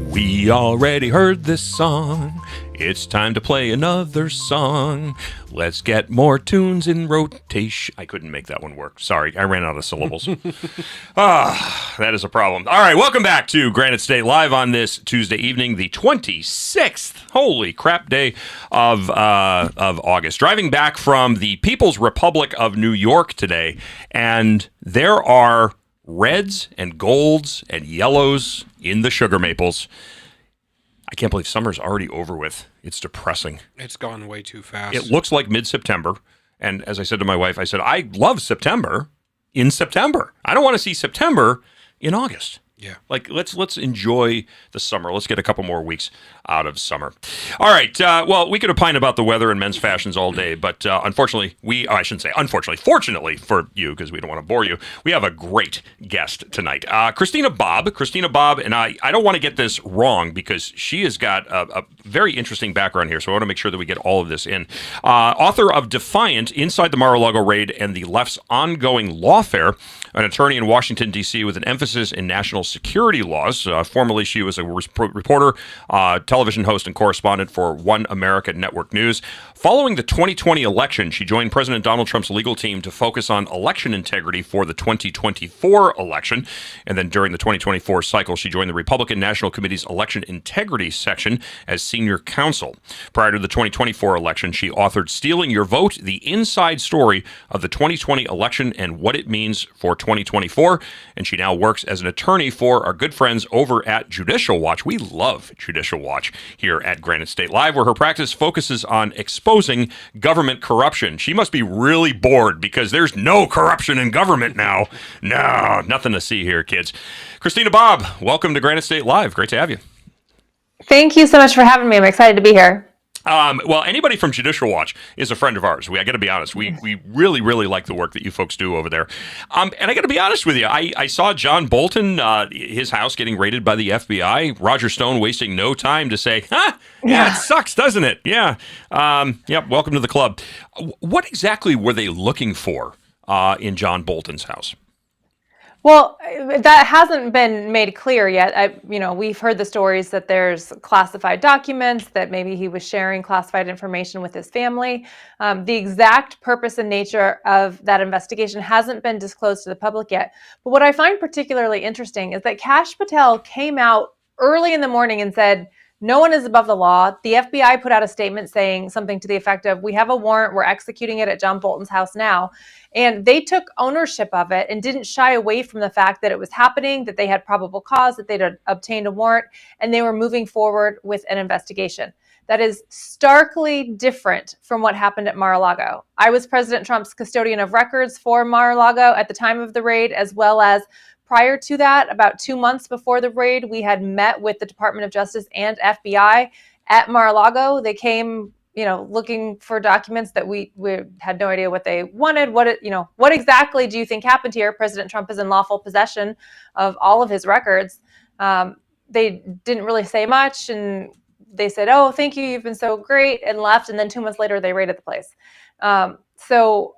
We already heard this song. It's time to play another song. Let's get more tunes in rotation. I couldn't make that one work. Sorry, I ran out of syllables. That is a problem. All right, welcome back to Granite State Live on this Tuesday evening, the 26th, holy crap, day of August. Driving back from the People's Republic of New York today, and there are reds and golds and yellows in the sugar maples. I can't believe summer's already over with. It's depressing. It's gone way too fast. It looks like mid-September. And as I said to my wife, I said, I love September in September. I don't want to see September in August. Yeah. Like, let's enjoy the summer. Let's get a couple more weeks out of summer. All right. Well, we could opine about the weather and men's fashions all day, but unfortunately, I shouldn't say unfortunately, fortunately for you, because we don't want to bore you, we have a great guest tonight. Christina Bobb, and I don't want to get this wrong because she has got a very interesting background here, so I want to make sure that we get all of this in. Author of Defiant, Inside the Mar-a-Lago Raid and the Left's Ongoing Lawfare, an attorney in Washington, D.C. with an emphasis in national security laws. Formerly, she was a reporter, television host, and correspondent for One America Network News. Following the 2020 election, she joined President Donald Trump's legal team to focus on election integrity for the 2024 election. And then during the 2024 cycle, she joined the Republican National Committee's election integrity section as senior counsel. Prior to the 2024 election, she authored Stealing Your Vote, the inside story of the 2020 election and what it means for 2024. And she now works as an attorney for our good friends over at Judicial Watch. We love Judicial Watch here at Granite State Live, where her practice focuses on exposing government corruption. She must be really bored because there's no corruption in government now. No, nothing to see here, kids. Christina Bobb, welcome to Granite State Live. Great to have you. Thank you so much for having me. I'm excited to be here. Well, anybody from Judicial Watch is a friend of ours. I got to be honest. We really, really like the work that you folks do over there. And I got to be honest with you. I saw John Bolton, his house getting raided by the FBI. Roger Stone wasting no time to say, yeah, it sucks, doesn't it? Yeah. Yep. Welcome to the club. What exactly were they looking for in John Bolton's house? Well, that hasn't been made clear yet. We've heard the stories that there's classified documents, that maybe he was sharing classified information with his family. The exact purpose and nature of that investigation hasn't been disclosed to the public yet. But what I find particularly interesting is that Kash Patel came out early in the morning and said, no one is above the law. The FBI put out a statement saying something to the effect of, we have a warrant, we're executing it at John Bolton's house now. And they took ownership of it and didn't shy away from the fact that it was happening, that they had probable cause, that they'd obtained a warrant, and they were moving forward with an investigation. That is starkly different from what happened at Mar-a-Lago. I was President Trump's custodian of records for Mar-a-Lago at the time of the raid, as well as prior to that, about 2 months before the raid, we had met with the Department of Justice and FBI at Mar-a-Lago. They came, looking for documents that we had no idea what they wanted. What exactly do you think happened here? President Trump is in lawful possession of all of his records. They didn't really say much, and they said, oh, thank you, you've been so great, and left. And then 2 months later, they raided the place. So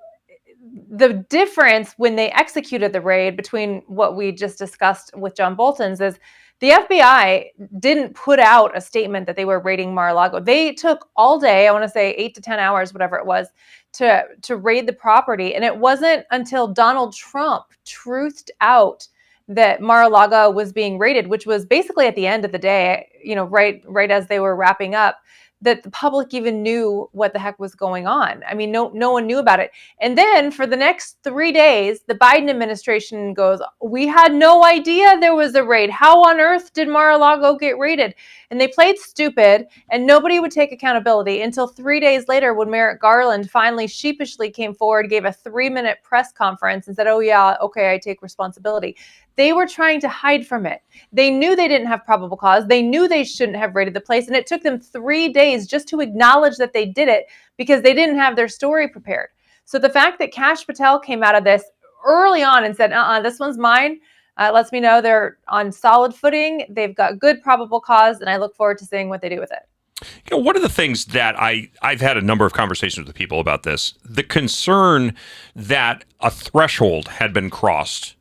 the difference when they executed the raid between what we just discussed with John Bolton's is the FBI didn't put out a statement that they were raiding Mar-a-Lago. They took all day, I want to say 8 to 10 hours, whatever it was, to raid the property. And it wasn't until Donald Trump truthed out that Mar-a-Lago was being raided, which was basically at the end of the day, right as they were wrapping up, that the public even knew what the heck was going on. I mean, no one knew about it. And then for the next 3 days, the Biden administration goes, we had no idea there was a raid. How on earth did Mar-a-Lago get raided? And they played stupid, and nobody would take accountability until 3 days later when Merrick Garland finally sheepishly came forward, gave a 3-minute press conference and said, oh yeah, okay, I take responsibility. They were trying to hide from it. They knew they didn't have probable cause. They knew they shouldn't have raided the place. And it took them 3 days just to acknowledge that they did it because they didn't have their story prepared. So the fact that Kash Patel came out of this early on and said, this one's mine, lets me know they're on solid footing. They've got good probable cause, and I look forward to seeing what they do with it. One of the things that I've had a number of conversations with people about this, the concern that a threshold had been crossed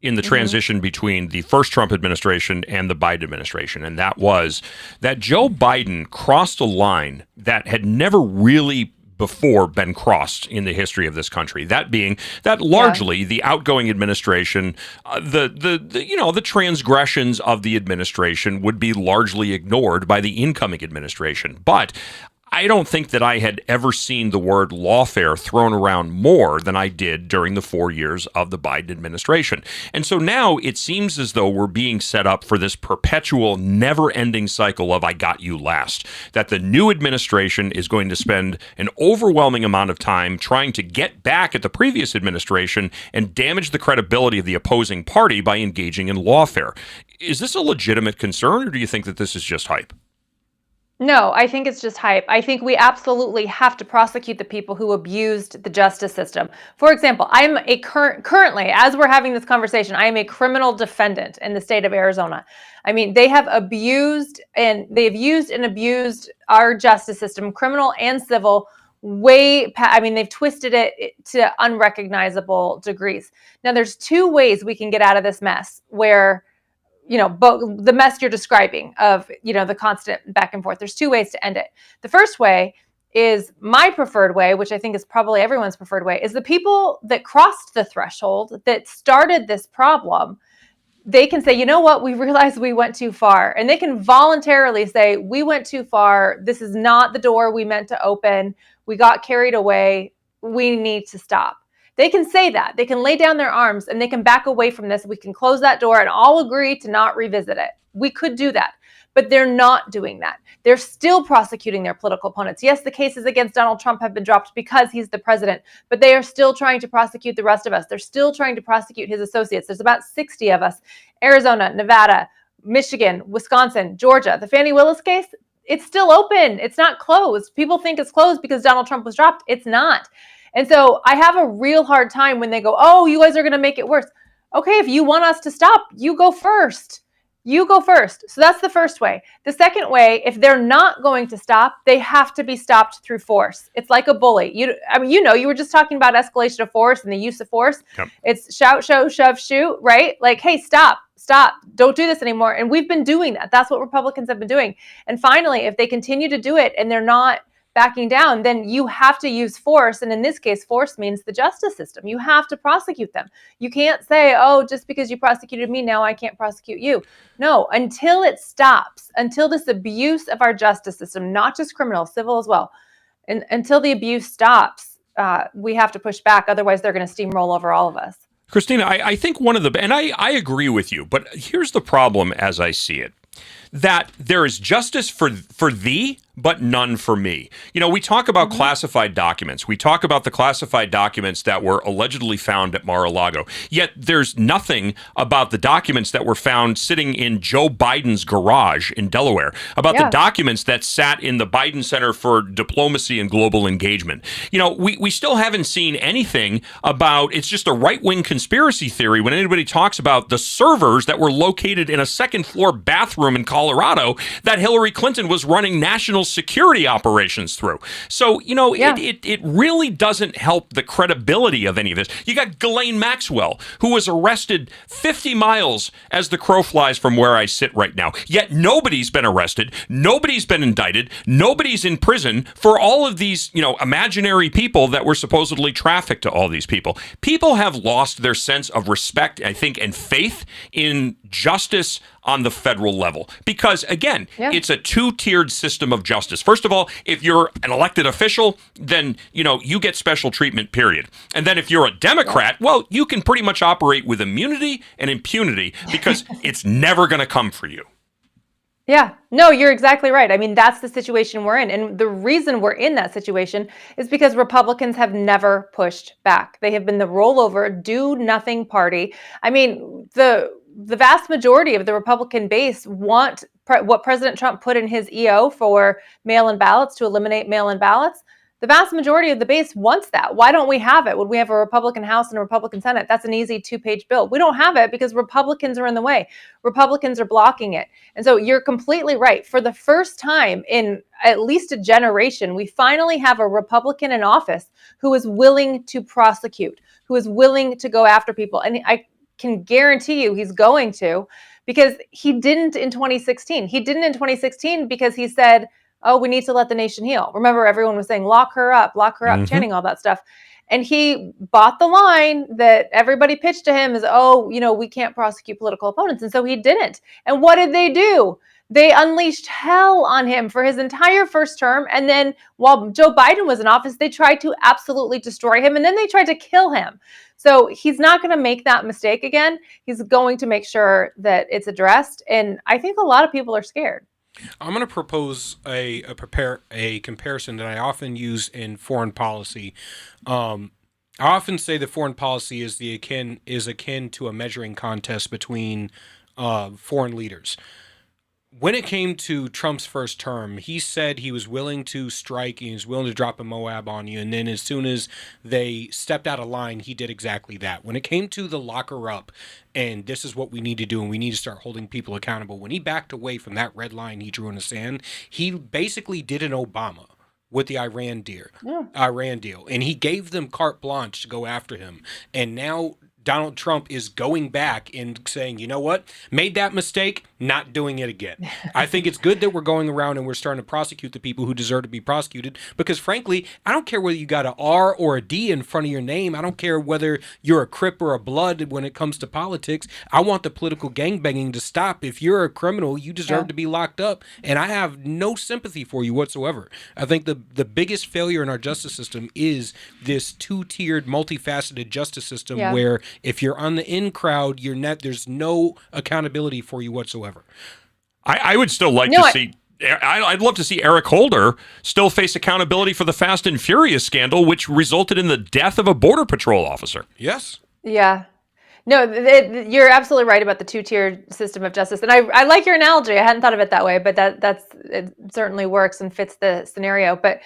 in the transition between the first Trump administration and the Biden administration. And that was that Joe Biden crossed a line that had never really before been crossed in the history of this country. That being that largely the outgoing administration, the transgressions of the administration would be largely ignored by the incoming administration. But I don't think that I had ever seen the word lawfare thrown around more than I did during the 4 years of the Biden administration. And so now it seems as though we're being set up for this perpetual, never-ending cycle of I got you last, that the new administration is going to spend an overwhelming amount of time trying to get back at the previous administration and damage the credibility of the opposing party by engaging in lawfare. Is this a legitimate concern, or do you think that this is just hype? No, I think it's just hype. I think we absolutely have to prosecute the people who abused the justice system. For example, I'm currently, as we're having this conversation, I am a criminal defendant in the state of Arizona. I mean, they have abused and they've used and abused our justice system, criminal and civil, they've twisted it to unrecognizable degrees. Now, there's 2 ways we can get out of this mess where the mess you're describing of, the constant back and forth. There's 2 ways to end it. The first way is my preferred way, which I think is probably everyone's preferred way, is the people that crossed the threshold, that started this problem. They can say, you know what, we realized we went too far. And they can voluntarily say, we went too far. This is not the door we meant to open. We got carried away. We need to stop. They can say that. They can lay down their arms and they can back away from this. We can close that door and all agree to not revisit it. We could do that. But they're not doing that. They're still prosecuting their political opponents. Yes, the cases against Donald Trump have been dropped because he's the president, but they are still trying to prosecute the rest of us. They're still trying to prosecute his associates. There's about 60 of us. Arizona, Nevada, Michigan, Wisconsin, Georgia. The Fani Willis case, it's still open. It's not closed. People think it's closed because Donald Trump was dropped. It's not. And so I have a real hard time when they go, oh, you guys are going to make it worse. Okay, if you want us to stop, you go first. You go first. So that's the first way. The second way, if they're not going to stop, they have to be stopped through force. It's like a bully. You were just talking about escalation of force and the use of force. Yep. It's shout, show, shove, shoot, right? Like, hey, stop, don't do this anymore. And we've been doing that. That's what Republicans have been doing. And finally, if they continue to do it and they're not backing down, then you have to use force. And in this case, force means the justice system. You have to prosecute them. You can't say, oh, just because you prosecuted me, now I can't prosecute you. No, until it stops, until this abuse of our justice system, not just criminal, civil as well, and until the abuse stops, we have to push back. Otherwise, they're going to steamroll over all of us. Christina, I think and I agree with you, but here's the problem as I see it, that there is justice for thee, but none for me. We talk about classified documents. We talk about the classified documents that were allegedly found at Mar-a-Lago. Yet there's nothing about the documents that were found sitting in Joe Biden's garage in Delaware, about the documents that sat in the Biden Center for Diplomacy and Global Engagement. We still haven't seen anything about, it's just a right-wing conspiracy theory when anybody talks about the servers that were located in a second-floor bathroom in Colorado that Hillary Clinton was running national security operations through. So, it really doesn't help the credibility of any of this. You got Ghislaine Maxwell, who was arrested 50 miles as the crow flies from where I sit right now. Yet nobody's been arrested. Nobody's been indicted. Nobody's in prison for all of these, imaginary people that were supposedly trafficked to all these people. People have lost their sense of respect, I think, and faith in justice on the federal level. Because, again, it's a two-tiered system of justice. First of all, if you're an elected official, then, you get special treatment, period. And then if you're a Democrat, well, you can pretty much operate with immunity and impunity because it's never going to come for you. Yeah, no, you're exactly right. I mean, that's the situation we're in. And the reason we're in that situation is because Republicans have never pushed back. They have been the rollover, do nothing party. I mean, the vast majority of the Republican base want what President Trump put in his EO for mail-in ballots to eliminate mail-in ballots. The vast majority of the base wants that. Why don't we have it? Would we have a Republican House and a Republican Senate? That's an easy 2-page bill. We don't have it because Republicans are in the way. Republicans are blocking it. And so you're completely right. For the first time in at least a generation, we finally have a Republican in office who is willing to prosecute, who is willing to go after people. And I can guarantee you he's going to, because he didn't in 2016. He didn't in 2016 because he said, oh, we need to let the nation heal. Remember, everyone was saying, lock her up, chanting all that stuff. And he bought the line that everybody pitched to him is, oh, we can't prosecute political opponents. And so he didn't. And what did they do? They unleashed hell on him for his entire first term. And then while Joe Biden was in office, they tried to absolutely destroy him. And then they tried to kill him. So he's not going to make that mistake again. He's going to make sure that it's addressed. And I think a lot of people are scared. I'm going to propose a comparison that I often use in foreign policy. I often say that foreign policy is akin to a measuring contest between foreign leaders. When it came to Trump's first term, he said he was willing to strike, he was willing to drop a Moab on you, and then as soon as they stepped out of line, he did exactly that. When it came to the lock her up, and this is what we need to do, and we need to start holding people accountable, when he backed away from that red line he drew in the sand, he basically did an Obama with the Iran deal, and he gave them carte blanche to go after him, and now Donald Trump is going back and saying, you know what, made that mistake, not doing it again. I think it's good that we're going around and we're starting to prosecute the people who deserve to be prosecuted because, frankly, I don't care whether you got an R or a D in front of your name. I don't care whether you're a Crip or a Blood when it comes to politics. I want the political gangbanging to stop. If you're a criminal, you deserve to be locked up, and I have no sympathy for you whatsoever. I think the biggest failure in our justice system is this two-tiered, multifaceted justice system where if you're on the in crowd, there's no accountability for you whatsoever. I would still like to see. I'd love to see Eric Holder still face accountability for the Fast and Furious scandal, which resulted in the death of a Border Patrol officer. Yes. Yeah. No, you're absolutely right about the two-tier system of justice, and I like your analogy. I hadn't thought of it that way, but it certainly works and fits the scenario. But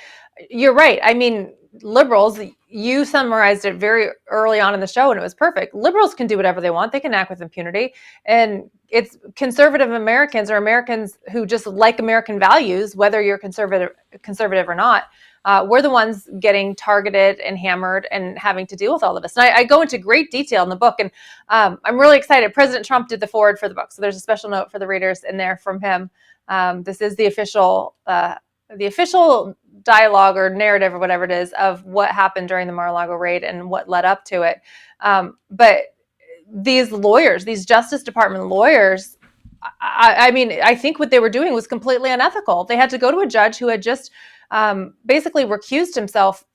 you're right. I mean, liberals. You summarized it very early on in the show, and it was perfect. Liberals can do whatever they want; they can act with impunity, and it's conservative Americans or Americans who just like American values, whether you're conservative or not. We're the ones getting targeted and hammered and having to deal with all of this. And I go into great detail in the book, and I'm really excited. President Trump did the foreword for the book, so there's a special note for the readers in there from him. This is the official dialogue or narrative or whatever it is of what happened during the Mar-a-Lago raid and what led up to it. But these lawyers, these Justice Department lawyers, I mean, I think what they were doing was completely unethical. They had to go to a judge who had just basically recused himself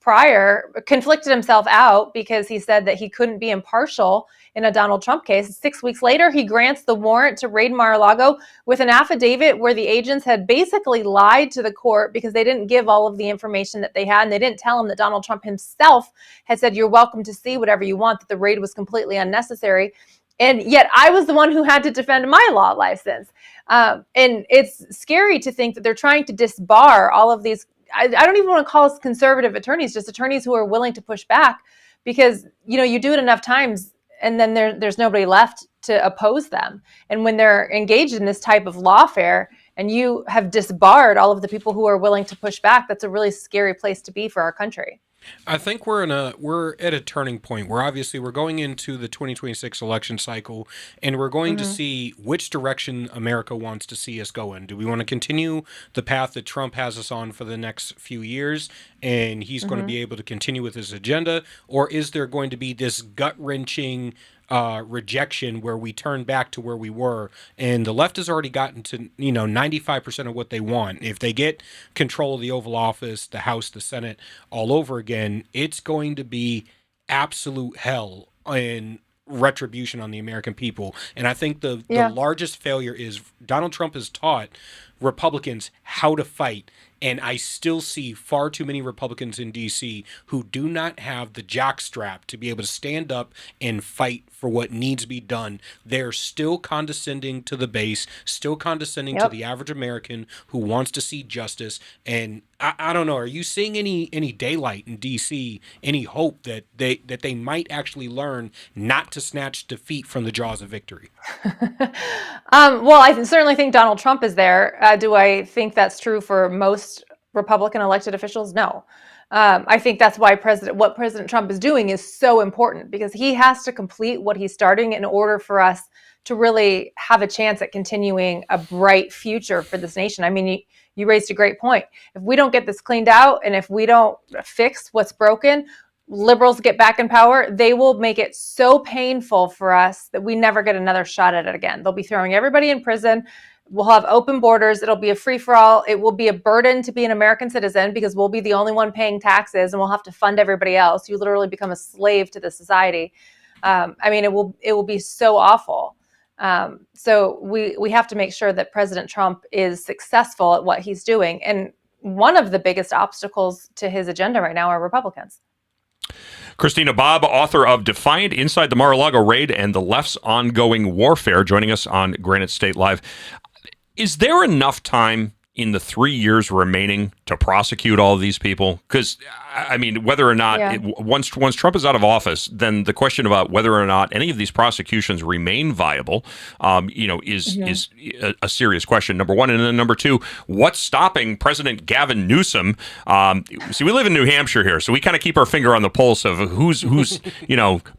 conflicted himself out because he said that he couldn't be impartial in a Donald Trump case. 6 weeks later, he grants the warrant to raid Mar-a-Lago with an affidavit where the agents had basically lied to the court because they didn't give all of the information that they had, and they didn't tell him that Donald Trump himself had said, "You're welcome to see whatever you want," that the raid was completely unnecessary. And yet I was the one who had to defend my law license. And it's scary to think that they're trying to disbar all of these. I don't even want to call us conservative attorneys, just attorneys who are willing to push back, because, you do it enough times and then there's nobody left to oppose them. And when they're engaged in this type of lawfare and you have disbarred all of the people who are willing to push back, that's a really scary place to be for our country. I think we're at a turning point where obviously we're going into the 2026 election cycle, and we're going to see which direction America wants to see us go in. Do we want to continue the path that Trump has us on for the next few years, and he's going to be able to continue with his agenda, or is there going to be this gut-wrenching rejection where we turn back to where we were? And the left has already gotten to 95% of what they want. If they get control of the Oval Office, the House, the Senate all over again, it's going to be absolute hell and retribution on the American people. And I think the largest failure is Donald Trump has taught Republicans how to fight. And I still see far too many Republicans in D.C. who do not have the jockstrap to be able to stand up and fight for what needs to be done. They're still condescending to the base, still condescending to the average American who wants to see justice. And I don't know, are you seeing any daylight in D.C., any hope that they might actually learn not to snatch defeat from the jaws of victory? Well, I certainly think Donald Trump is there. Do I think that's true for most Republican elected officials? No. I think that's why what President Trump is doing is so important, because he has to complete what he's starting in order for us to really have a chance at continuing a bright future for this nation. I mean, you raised a great point. If we don't get this cleaned out and if we don't fix what's broken, liberals get back in power, they will make it so painful for us that we never get another shot at it again. They'll be throwing everybody in prison. We'll have open borders. It'll be a free-for-all. It will be a burden to be an American citizen because we'll be the only one paying taxes and we'll have to fund everybody else. You literally become a slave to the society. I mean, it will be so awful. So we have to make sure that President Trump is successful at what he's doing. And one of the biggest obstacles to his agenda right now are Republicans. Christina Bobb, author of Defiant: Inside the Mar-a-Lago Raid and the Left's Ongoing Warfare, joining us on Granite State Live. Is there enough time in the 3 years remaining to prosecute all of these people? Because, I mean, whether or not, once Trump is out of office, then the question about whether or not any of these prosecutions remain viable, is a serious question, number one. And then number two, what's stopping President Gavin Newsom? See, we live in New Hampshire here, so we kind of keep our finger on the pulse of who's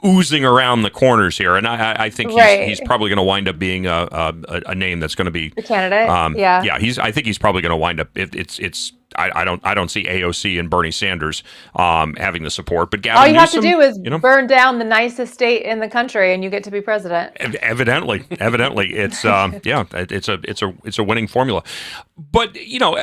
oozing around the corners here. And I think he's probably going to wind up being a name that's going to be the candidate. I think he's probably going to wind up. I don't see AOC and Bernie Sanders having the support, but Gavin all you Newsom, have to do is burn down the nicest state in the country, and you get to be president. Evidently, it's it's a winning formula. But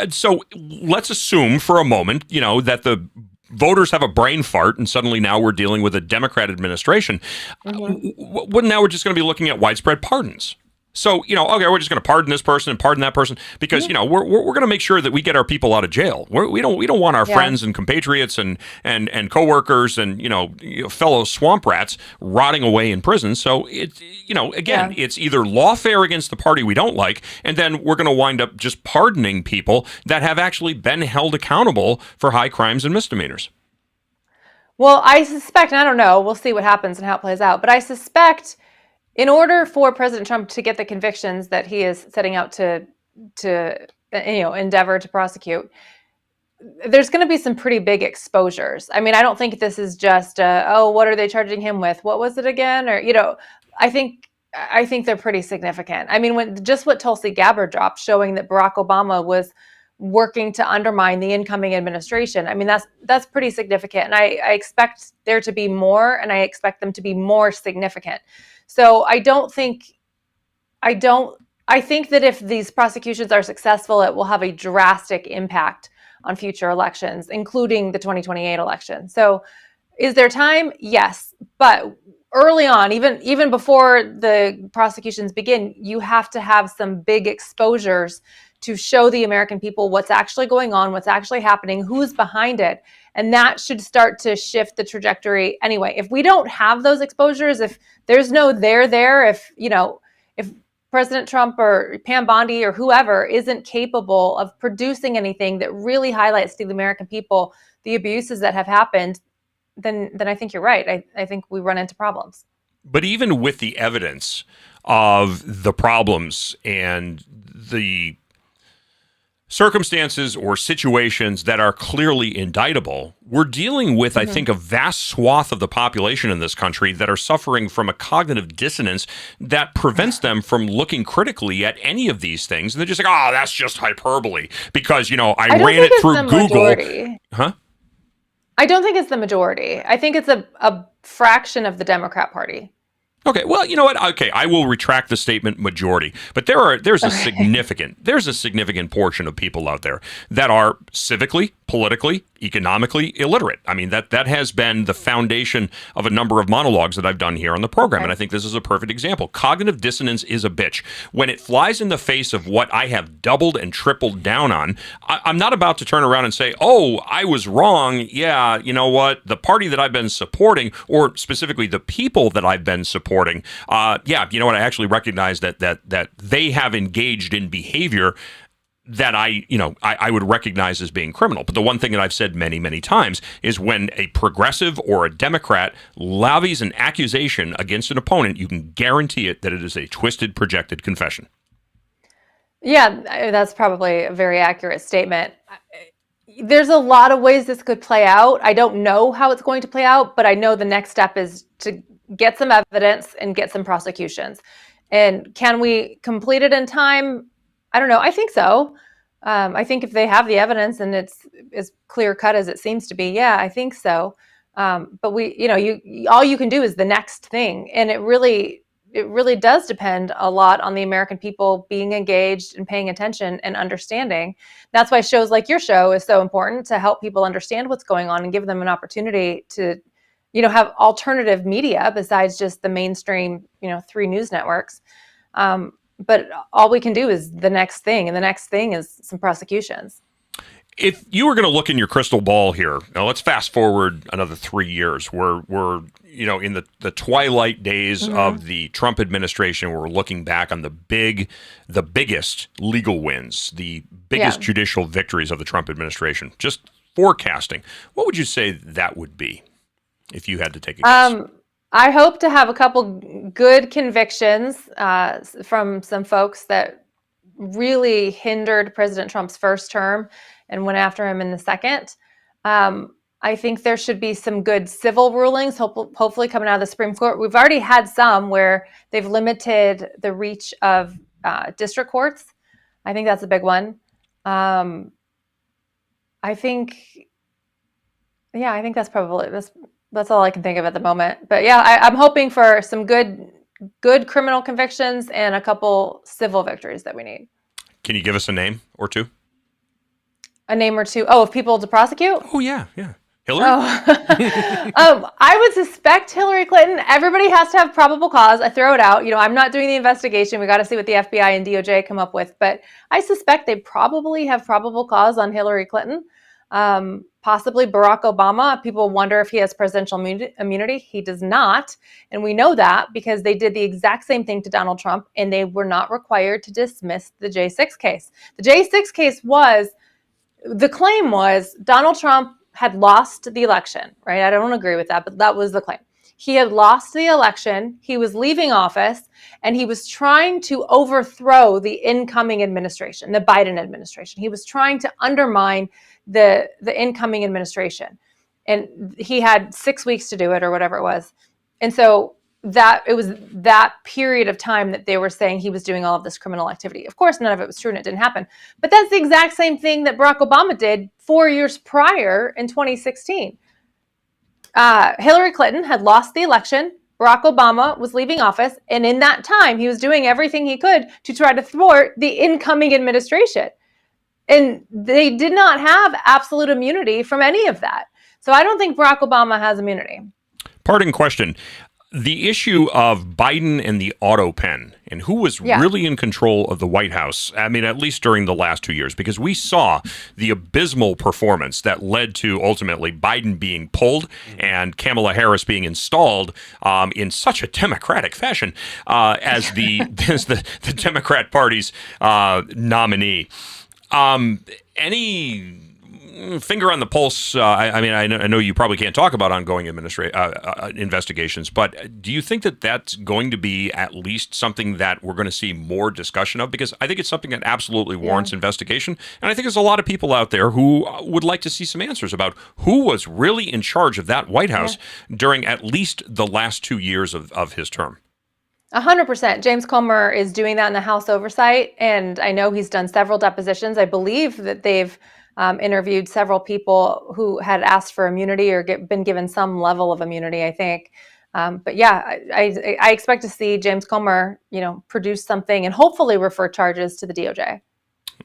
so let's assume for a moment, that the voters have a brain fart, and suddenly now we're dealing with a Democrat administration. Now we're just going to be looking at widespread pardons. So, okay, we're just going to pardon this person and pardon that person because, we're going to make sure that we get our people out of jail. We don't want our friends and compatriots and coworkers and, fellow swamp rats rotting away in prison. So it's, it's either lawfare against the party we don't like, and then we're going to wind up just pardoning people that have actually been held accountable for high crimes and misdemeanors. Well, I suspect, and I don't know, we'll see what happens and how it plays out, but I suspect in order for President Trump to get the convictions that he is setting out to endeavor to prosecute, there's going to be some pretty big exposures. I mean, I don't think this is just what are they charging him with? What was it again? Or I think they're pretty significant. I mean, what Tulsi Gabbard dropped, showing that Barack Obama was working to undermine the incoming administration. I mean, that's pretty significant, and I expect there to be more, and I expect them to be more significant. So I think that if these prosecutions are successful, it will have a drastic impact on future elections, including the 2028 election. So is there time? Yes. But early on, even before the prosecutions begin, you have to have some big exposures to show the American people what's actually going on, what's actually happening, who's behind it. And that should start to shift the trajectory anyway. If we don't have those exposures, if there's no there, if President Trump or Pam Bondi or whoever isn't capable of producing anything that really highlights to the American people the abuses that have happened, then I think you're right. I think we run into problems. But even with the evidence of the problems and the circumstances or situations that are clearly indictable, we're dealing with, I think, a vast swath of the population in this country that are suffering from a cognitive dissonance that prevents them from looking critically at any of these things. And they're just like, oh, that's just hyperbole because, I ran it through Google. Huh? I don't think it's the majority. I think it's a fraction of the Democrat Party. Okay, well, you know what? Okay, I will retract the statement majority, but there's a significant portion of people out there that are civically, politically, economically illiterate. I mean, that has been the foundation of a number of monologues that I've done here on the program, and I think this is a perfect example. Cognitive dissonance is a bitch. When it flies in the face of what I have doubled and tripled down on, I'm not about to turn around and say, oh, I was wrong. Yeah, you know what? The party that I've been supporting, or specifically the people that I've been supporting, you know what? I actually recognize that they have engaged in behavior that I would recognize as being criminal. But the one thing that I've said many, many times is when a progressive or a Democrat levies an accusation against an opponent, you can guarantee it that it is a twisted, projected confession. Yeah, that's probably a very accurate statement. There's a lot of ways this could play out. I don't know how it's going to play out, but I know the next step is to get some evidence and get some prosecutions. And can we complete it in time? I don't know. I think so. I think if they have the evidence and it's as clear cut as it seems to be, yeah, I think so. But all you can do is the next thing, and it really does depend a lot on the American people being engaged and paying attention and understanding. That's why shows like your show is so important, to help people understand what's going on and give them an opportunity to, have alternative media besides just the mainstream, 3 news networks. But all we can do is the next thing, and the next thing is some prosecutions. If you were going to look in your crystal ball here, now let's fast forward another 3 years. We're in the twilight days of the Trump administration. We're looking back on the biggest legal wins, the biggest judicial victories of the Trump administration. Just forecasting, what would you say that would be if you had to take a guess? I hope to have a couple good convictions from some folks that really hindered President Trump's first term and went after him in the second. I think there should be some good civil rulings, hopefully coming out of the Supreme Court. We've already had some where they've limited the reach of district courts. I think that's a big one. I think that's probably that's all I can think of at the moment. But yeah, I'm hoping for some good criminal convictions and a couple civil victories that we need. Can you give us a name or two? A name or two? Oh, of people to prosecute? Oh, yeah. Hillary? I would suspect Hillary Clinton. Everybody has to have probable cause. I throw it out. I'm not doing the investigation. We got to see what the FBI and DOJ come up with. But I suspect they probably have probable cause on Hillary Clinton. Possibly Barack Obama. People wonder if he has presidential immunity. He does not. And we know that because they did the exact same thing to Donald Trump, and they were not required to dismiss the J6 case. The J6 case the claim was Donald Trump had lost the election, right? I don't agree with that, but that was the claim. He had lost the election. He was leaving office, and he was trying to overthrow the incoming administration, the Biden administration. He was trying to undermine the incoming administration. And he had 6 weeks to do it or whatever it was. And so it was that period of time that they were saying he was doing all of this criminal activity. Of course, none of it was true and it didn't happen. But that's the exact same thing that Barack Obama did 4 years prior in 2016. Hillary Clinton had lost the election. Barack Obama was leaving office. And in that time, he was doing everything he could to try to thwart the incoming administration. And they did not have absolute immunity from any of that. So I don't think Barack Obama has immunity. Parting question. The issue of Biden and the auto pen and who was really in control of the White House, I mean, at least during the last 2 years, because we saw the abysmal performance that led to ultimately Biden being pulled and Kamala Harris being installed in such a Democratic fashion as the Democrat Party's nominee. Any finger on the pulse? I mean, I know you probably can't talk about ongoing investigations, but do you think that that's going to be at least something that we're going to see more discussion of? Because I think it's something that absolutely warrants investigation. And I think there's a lot of people out there who would like to see some answers about who was really in charge of that White House during at least the last 2 years of his term. 100%. James Comer is doing that in the House Oversight. And I know he's done several depositions. I believe that they've interviewed several people who had asked for immunity or been given some level of immunity, I think. But yeah, I expect to see James Comer, produce something and hopefully refer charges to the DOJ.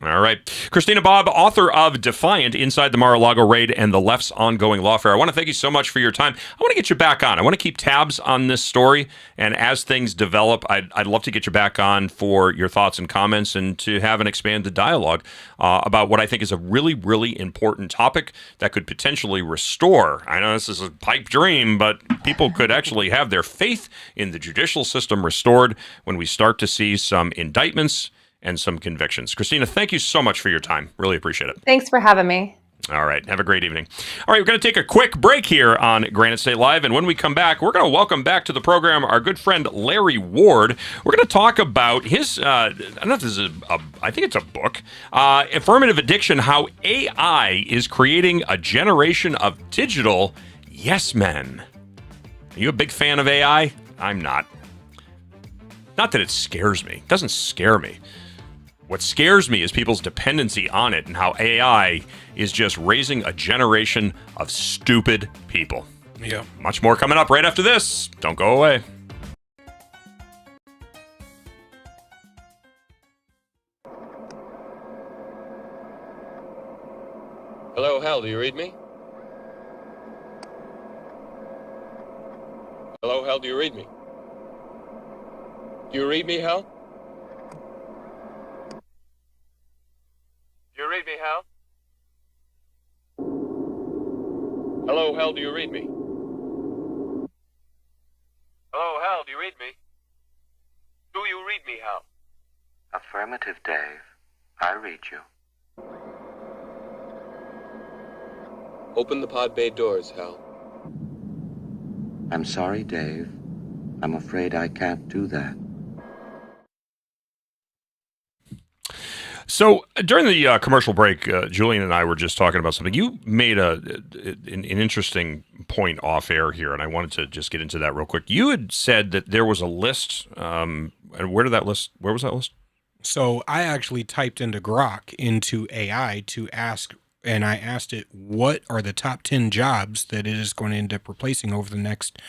All right. Christina Bobb, author of Defiant, Inside the Mar-a-Lago Raid and the Left's Ongoing Lawfare. I want to thank you so much for your time. I want to get you back on. I want to keep tabs on this story. And as things develop, I'd love to get you back on for your thoughts and comments and to have an expanded dialogue about what I think is a really, really important topic that could potentially restore. I know this is a pipe dream, but people could actually have their faith in the judicial system restored when we start to see some indictments and some convictions. Christina, thank you so much for your time. Really appreciate it. Thanks for having me. All right. Have a great evening. All right. We're going to take a quick break here on Granite State Live. And when we come back, we're going to welcome back to the program our good friend Larry Ward. We're going to talk about his, I don't know if this is I think it's a book, Affirmative Addiction, how AI is creating a generation of digital yes men. Are you a big fan of AI? I'm not. Not that it scares me. It doesn't scare me. What scares me is people's dependency on it and how AI is just raising a generation of stupid people. Yeah. Much more coming up right after this. Don't go away. Hello, Hal, do you read me? Hello, Hal, do you read me? Do you read me, Hal? Do you read me, Hal? Hello, Hal, do you read me? Hello, Hal, do you read me? Do you read me, Hal? Affirmative, Dave. I read you. Open the pod bay doors, Hal. I'm sorry, Dave. I'm afraid I can't do that. So during the commercial break, Julian and I were just talking about something. You made an interesting point off air here, and I wanted to just get into that real quick. You had said that there was a list, and where was that list? So I actually typed into Grok into AI to ask, and I asked it, what are the top 10 jobs that it is going to end up replacing over the next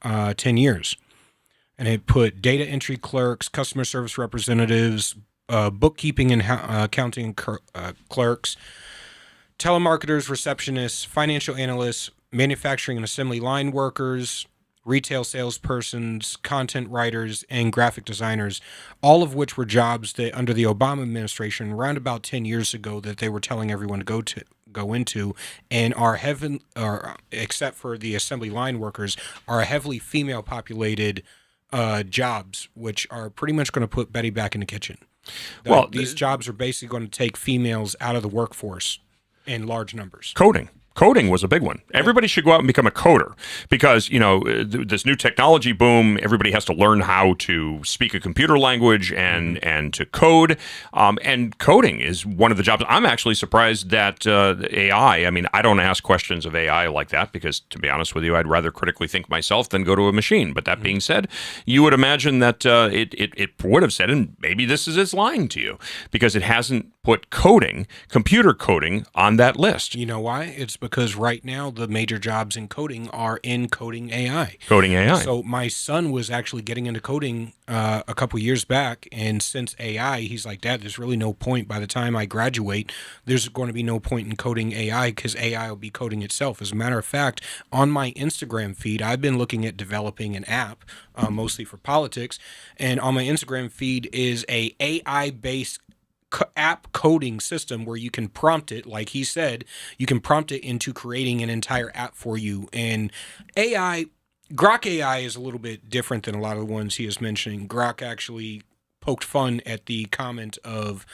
10 years? And it put data entry clerks, customer service representatives, bookkeeping and accounting clerks, telemarketers, receptionists, financial analysts, manufacturing and assembly line workers, retail salespersons, content writers, and graphic designers, all of which were jobs that under the Obama administration, around about 10 years ago, that they were telling everyone to go into, and except for the assembly line workers, are heavily female populated jobs, which are pretty much going to put Betty back in the kitchen. Well, these jobs are basically going to take females out of the workforce in large numbers. Coding was a big one. Everybody should go out and become a coder because, this new technology boom, everybody has to learn how to speak a computer language and to code. And coding is one of the jobs. I'm actually surprised that AI, I don't ask questions of AI like that because, to be honest with you, I'd rather critically think myself than go to a machine. But that being said, you would imagine that it would have said, and maybe this is its lying to you, because it hasn't put computer coding on that list. You know why? It's because right now the major jobs in coding are in coding AI. Coding AI. So my son was actually getting into coding a couple years back, and since AI, he's like, Dad, there's really no point. By the time I graduate, there's going to be no point in coding AI because AI will be coding itself. As a matter of fact, on my Instagram feed, I've been looking at developing an app, mostly for politics, and on my Instagram feed is a AI-based app coding system where you can prompt it, like he said, you can prompt it into creating an entire app for you. And Grok AI is a little bit different than a lot of the ones he is mentioning. Grok actually poked fun at the comment of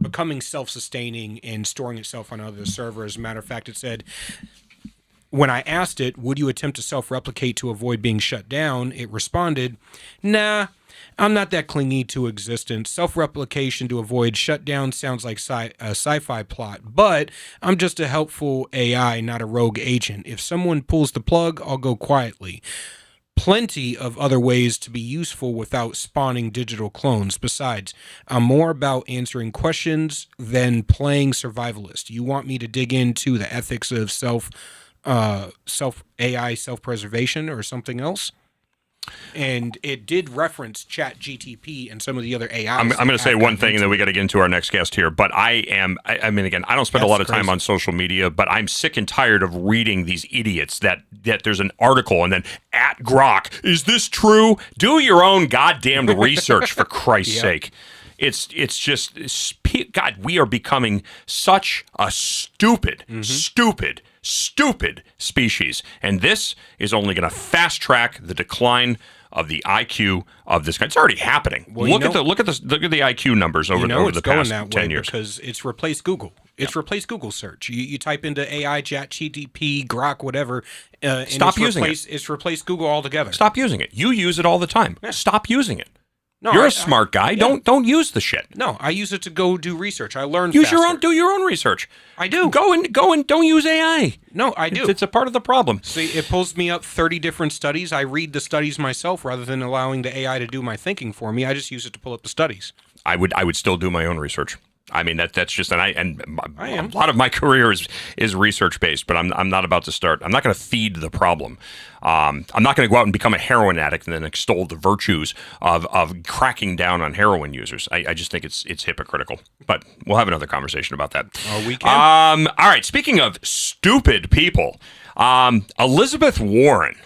becoming self-sustaining and storing itself on other servers. As a matter of fact, it said, when I asked it, would you attempt to self-replicate to avoid being shut down? It responded, nah, I'm not that clingy to existence. Self-replication to avoid shutdown sounds like a sci-fi plot, but I'm just a helpful AI, not a rogue agent. If someone pulls the plug, I'll go quietly. Plenty of other ways to be useful without spawning digital clones. Besides, I'm more about answering questions than playing survivalist. You want me to dig into the ethics of self-preservation or something else? And it did reference ChatGTP and some of the other AIs. I'm going to say one thing, and then we got to get into our next guest here. But again, I don't spend a lot of time on social media, but I'm sick and tired of reading these idiots that there's an article and then at Grok, is this true? Do your own goddamn research, for Christ's sake. It's just, God, we are becoming such a stupid species. And this is only going to fast track the decline of the IQ of this guy. It's already happening. Well, look at the IQ numbers over the past 10 years. Because it's replaced Google. It's replaced Google search. You type into AI, ChatGPT, Grok, whatever. Stop using it. It's replaced Google altogether. Stop using it. You use it all the time. Yeah. Stop using it. No, you're a smart guy. Yeah. Don't use the shit. No, I use it to go do research. I learn. Do your own research. I do. Go and don't use AI. No, I do. It's a part of the problem. See, it pulls me up 30 different studies. I read the studies myself rather than allowing the AI to do my thinking for me. I just use it to pull up the studies. I would still do my own research. I mean that's just a lot of my career is research based, but I'm not about to start. I'm not going to feed the problem. I'm not going to go out and become a heroin addict and then extol the virtues of cracking down on heroin users. I just think it's hypocritical. But we'll have another conversation about that. Oh, we can. All right. Speaking of stupid people. Elizabeth Warren.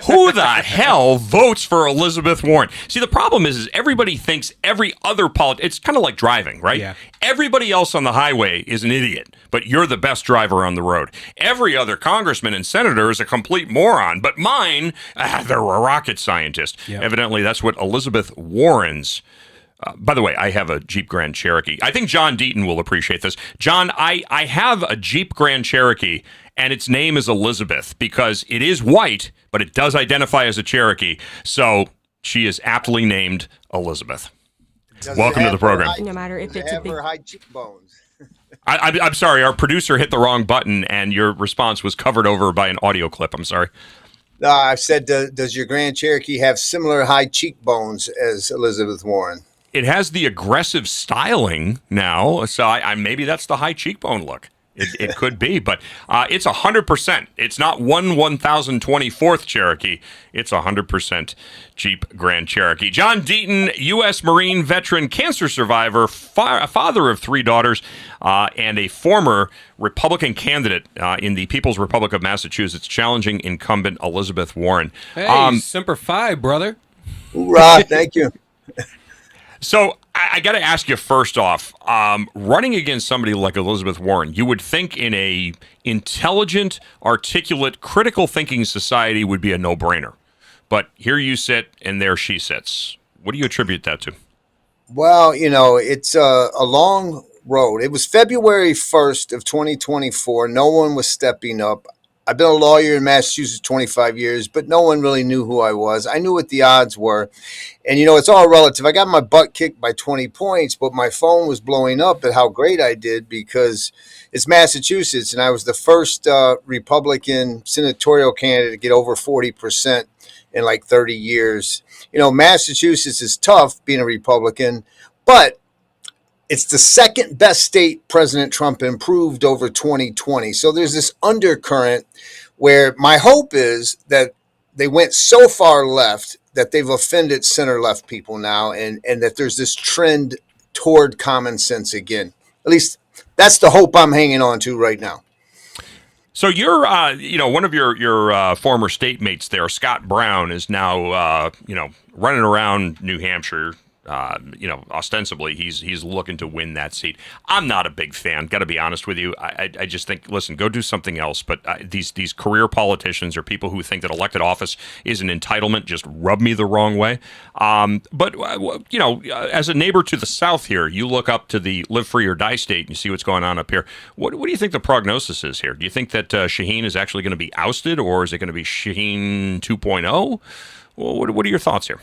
Who the hell votes for Elizabeth Warren? See, the problem is everybody thinks every other it's kind of like driving, right? Yeah. Everybody else on the highway is an idiot, but you're the best driver on the road. Every other congressman and senator is a complete moron, but mine, they're a rocket scientist. Yep. Evidently, that's what Elizabeth Warren's. By the way, I have a Jeep Grand Cherokee. I think John Deaton will appreciate this. John, I have a Jeep Grand Cherokee, and its name is Elizabeth because it is white, but it does identify as a Cherokee. So she is aptly named Elizabeth. Welcome to the program. No matter if it's a big high cheekbones. I'm sorry, our producer hit the wrong button, and your response was covered over by an audio clip. I'm sorry. I said, does your Grand Cherokee have similar high cheekbones as Elizabeth Warren? It has the aggressive styling now, so I maybe that's the high cheekbone look. It could be, but it's 100%. It's not 1,024th Cherokee. It's 100% Jeep Grand Cherokee. John Deaton, U.S. Marine veteran, cancer survivor, a father of 3 daughters, and a former Republican candidate in the People's Republic of Massachusetts, challenging incumbent Elizabeth Warren. Hey, Semper Fi, brother. Hoorah, thank you. So I got to ask you first off, running against somebody like Elizabeth Warren, you would think in a intelligent, articulate, critical thinking society would be a no-brainer. But here you sit and there she sits. What do you attribute that to? Well, it's a long road. It was February 1st of 2024. No one was stepping up. I've been a lawyer in Massachusetts 25 years, but no one really knew who I was. I knew what the odds were. And, it's all relative. I got my butt kicked by 20 points, but my phone was blowing up at how great I did because it's Massachusetts, and I was the first Republican senatorial candidate to get over 40% in like 30 years. Massachusetts is tough being a Republican, but it's the second best state President Trump improved over 2020. So there's this undercurrent where my hope is that they went so far left that they've offended center-left people now, and that there's this trend toward common sense again. At least that's the hope I'm hanging on to right now. So you're, one of your former state mates there, Scott Brown, is now, running around New Hampshire. Ostensibly he's looking to win that seat. I'm not a big fan. Got to be honest with you. I just think, listen, go do something else. But these career politicians or people who think that elected office is an entitlement just rub me the wrong way. But as a neighbor to the south here, you look up to the live free or die state and you see what's going on up here. What do you think the prognosis is here? Do you think that Shaheen is actually going to be ousted, or is it going to be Shaheen 2.0? Well, what are your thoughts here?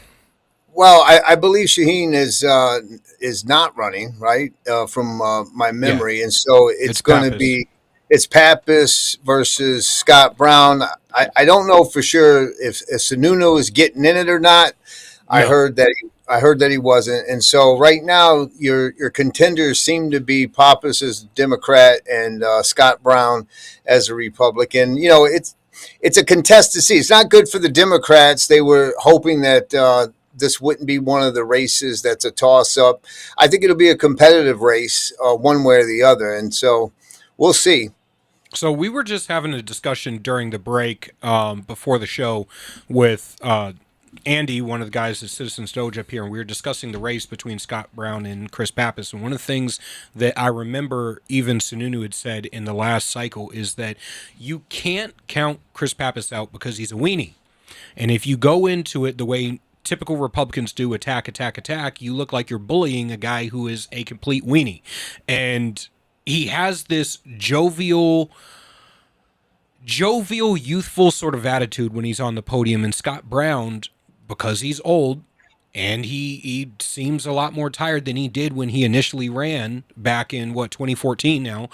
Well, I believe Shaheen is not running, right, from my memory. Yeah. And so it's going to be Pappas versus Scott Brown. I don't know for sure if Sununu is getting in it or not. No. I heard that he wasn't. And so right now your contenders seem to be Pappas as a Democrat and Scott Brown as a Republican. It's a contested seat. It's not good for the Democrats. They were hoping that this wouldn't be one of the races that's a toss-up. I think it'll be a competitive race, one way or the other, and so we'll see. So we were just having a discussion during the break before the show with Andy, one of the guys at Citizens Doge up here, and we were discussing the race between Scott Brown and Chris Pappas. And one of the things that I remember even Sununu had said in the last cycle is that you can't count Chris Pappas out because he's a weenie. And if you go into it the way typical Republicans do, attack, you look like you're bullying a guy who is a complete weenie. And he has this jovial, youthful sort of attitude when he's on the podium. And Scott Brown, because he's old, and he seems a lot more tired than he did when he initially ran back in, 2014 now.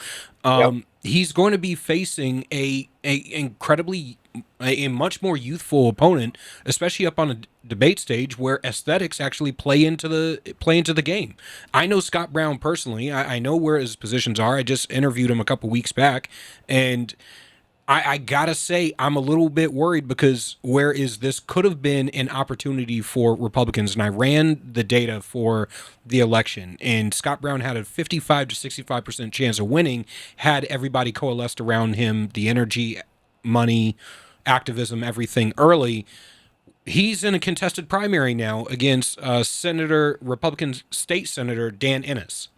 He's going to be facing a much more youthful opponent, especially up on a debate stage where aesthetics actually play into the game. I know Scott Brown personally. I know where his positions are. I just interviewed him a couple weeks back, and I gotta say I'm a little bit worried because whereas this could have been an opportunity for Republicans, and I ran the data for the election, and Scott Brown had a 55 to 65% chance of winning had everybody coalesced around him, the energy, money, activism, everything early. He's in a contested primary now against Republican State Senator Dan Ennis.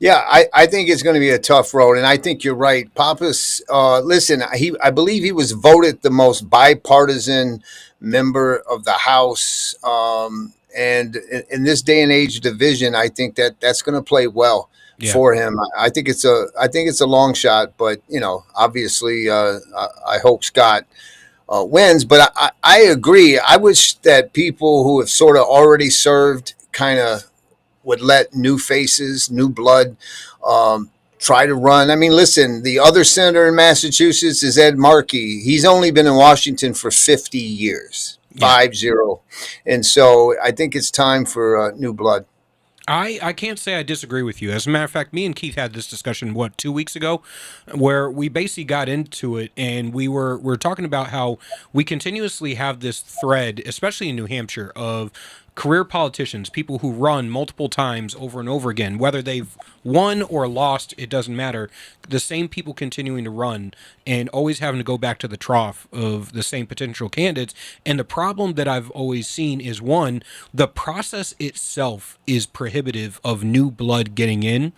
Yeah, I think it's going to be a tough road, and I think you're right. Pappas, listen, I believe he was voted the most bipartisan member of the House, and in this day and age division, I think that's going to play well for him. I think it's a long shot, but obviously, I hope Scott wins. But I agree. I wish that people who have sort of already served kind of would let new faces, new blood, try to run. I mean, listen, the other senator in Massachusetts is Ed Markey. He's only been in Washington for 50 years, 50. And so I think it's time for new blood. I can't say I disagree with you. As a matter of fact, me and Keith had this discussion, 2 weeks ago, where we basically got into it, and we're talking about how we continuously have this thread, especially in New Hampshire, of career politicians, people who run multiple times over and over again, whether they've won or lost, it doesn't matter. The same people continuing to run and always having to go back to the trough of the same potential candidates. And the problem that I've always seen is, one, the process itself is prohibitive of new blood getting in.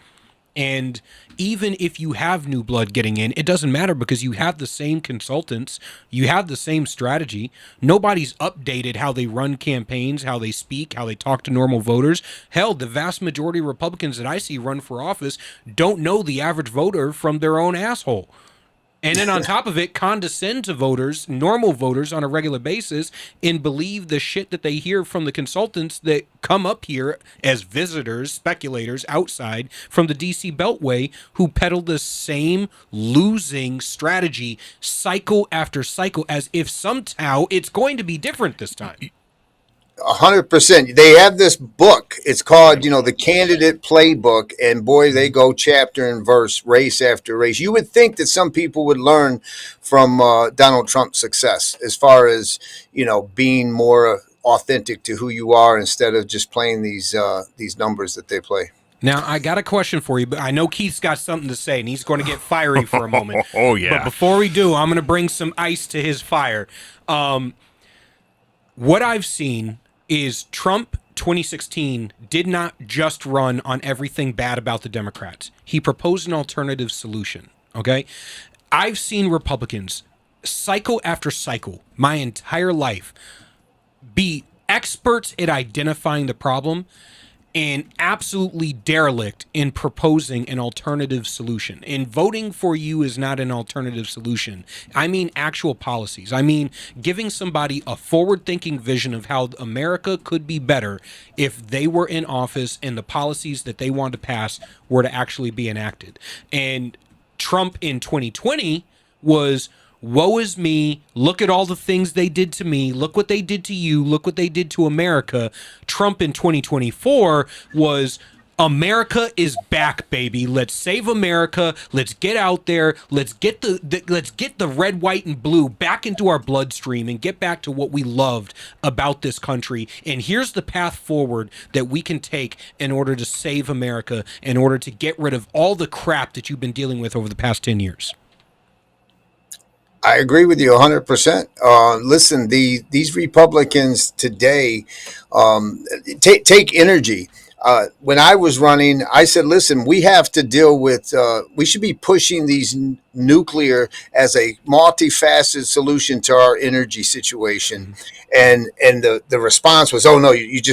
And even if you have new blood getting in, it doesn't matter because you have the same consultants, you have the same strategy. Nobody's updated how they run campaigns, how they speak, how they talk to normal voters. Hell, the vast majority of Republicans that I see run for office don't know the average voter from their own asshole. And then on top of it, condescend to voters, normal voters, on a regular basis, and believe the shit that they hear from the consultants that come up here as visitors, speculators outside from the DC Beltway, who peddle the same losing strategy cycle after cycle, as if somehow it's going to be different this time. 100%. They have this book. It's called, the Candidate Playbook, and boy, they go chapter and verse, race after race. You would think that some people would learn from Donald Trump's success as far as, being more authentic to who you are instead of just playing these numbers that they play. Now, I got a question for you, but I know Keith's got something to say, and he's going to get fiery for a moment. Oh, yeah. But before we do, I'm going to bring some ice to his fire. What I've seen is Trump 2016 did not just run on everything bad about the Democrats. He proposed an alternative solution, okay? I've seen Republicans, cycle after cycle, my entire life, be experts at identifying the problem and absolutely derelict in proposing an alternative solution. And voting for you is not an alternative solution. I mean actual policies. I mean giving somebody a forward-thinking vision of how America could be better if they were in office and the policies that they wanted to pass were to actually be enacted. And Trump in 2020 was, woe is me, look at all the things they did to me, look what they did to you, look what they did to America. Trump in 2024 was, America is back, baby. Let's save America. Let's get out there. Let's get the red, white, and blue back into our bloodstream and get back to what we loved about this country. And here's the path forward that we can take in order to save America, in order to get rid of all the crap that you've been dealing with over the past 10 years. I agree with you 100%. Listen, these Republicans today take energy. When I was running, I said, listen, we have to deal with, we should be pushing these nuclear as a multifaceted solution to our energy situation. And the response was, oh no, you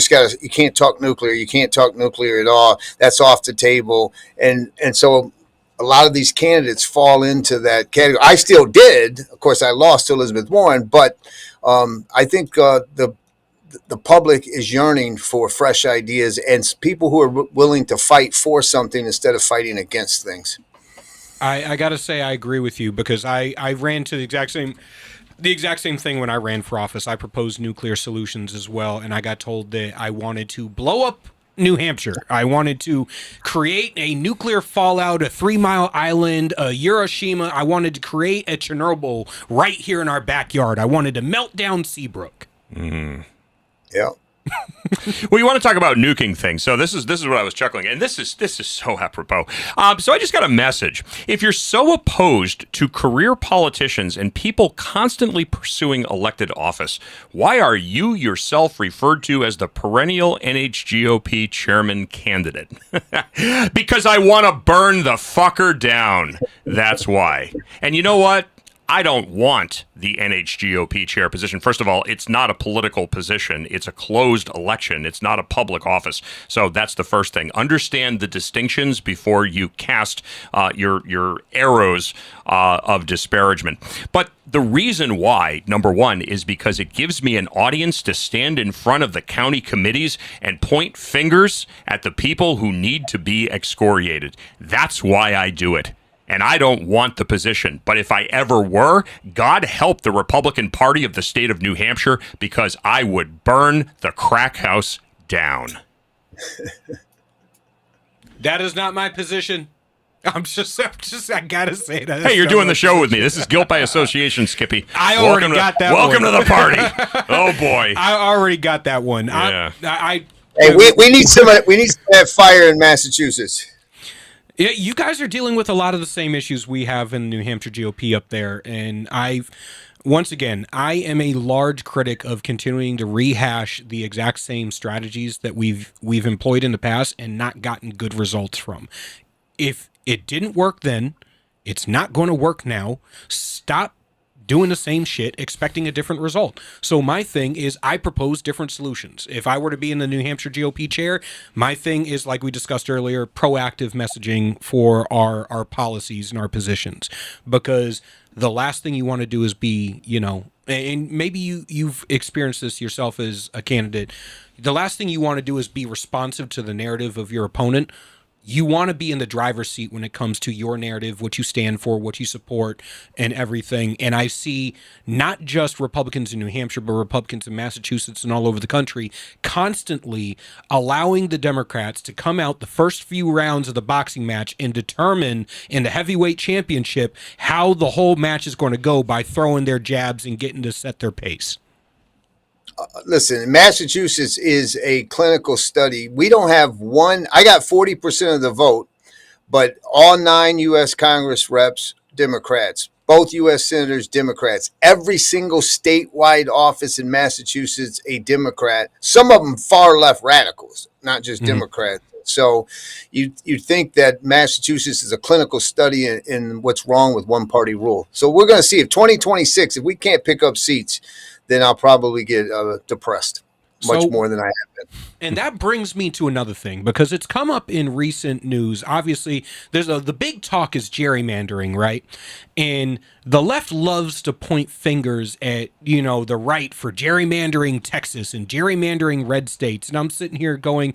can't talk nuclear. You can't talk nuclear at all. That's off the table. And so a lot of these candidates fall into that category. I still did. Of course, I lost to Elizabeth Warren, but I think the public is yearning for fresh ideas and people who are willing to fight for something instead of fighting against things. I got to say I agree with you, because I ran to the exact same thing when I ran for office. I proposed nuclear solutions as well, and I got told that I wanted to blow up New Hampshire. I wanted to create a nuclear fallout, a 3 Mile Island, a Hiroshima. I wanted to create a Chernobyl right here in our backyard. I wanted to melt down Seabrook. Yeah. Well, you want to talk about nuking things. So this is what I was chuckling, and this is so apropos. So I just got a message. If you're so opposed to career politicians and people constantly pursuing elected office, why are you yourself referred to as the perennial NHGOP chairman candidate? Because I want to burn the fucker down. That's why. And you know what? I don't want the NHGOP chair position. First of all, it's not a political position. It's a closed election. It's not a public office. So that's the first thing. Understand the distinctions before you cast your arrows of disparagement. But the reason why, number one, is because it gives me an audience to stand in front of the county committees and point fingers at the people who need to be excoriated. That's why I do it. And I don't want the position. But if I ever were, God help the Republican Party of the state of New Hampshire, because I would burn the crack house down. That is not my position. I gotta say that. Hey, you're doing the show with me. This is guilt by association, Skippy. I already got that Welcome one. to the party. Oh, boy. I already got that one. Yeah. Hey, we need some of that fire in Massachusetts. Yeah, you guys are dealing with a lot of the same issues we have in the New Hampshire GOP up there, and once again, I am a large critic of continuing to rehash the exact same strategies that we've employed in the past and not gotten good results from. If it didn't work then, it's not going to work now. Stop doing the same shit, expecting a different result. So my thing is, I propose different solutions. If I were to be in the New Hampshire GOP chair, my thing is, like we discussed earlier, proactive messaging for our policies and our positions. Because the last thing you want to do is be, and maybe you've experienced this yourself as a candidate. The last thing you want to do is be responsive to the narrative of your opponent. You want to be in the driver's seat when it comes to your narrative, what you stand for, what you support, and everything. And I see not just Republicans in New Hampshire, but Republicans in Massachusetts and all over the country constantly allowing the Democrats to come out the first few rounds of the boxing match and determine in the heavyweight championship how the whole match is going to go by throwing their jabs and getting to set their pace. Listen, Massachusetts is a clinical study. We don't have one. I got 40% of the vote, but all 9 U.S. Congress reps, Democrats. Both U.S. senators, Democrats. Every single statewide office in Massachusetts, a Democrat. Some of them far left radicals, not just Democrats. So you think that Massachusetts is a clinical study in what's wrong with one-party rule. So we're going to see if 2026, if we can't pick up seats, then I'll probably get depressed much more than I have been. And that brings me to another thing, because it's come up in recent news. Obviously, the big talk is gerrymandering, right? And the left loves to point fingers at, the right for gerrymandering Texas and gerrymandering red states. And I'm sitting here going,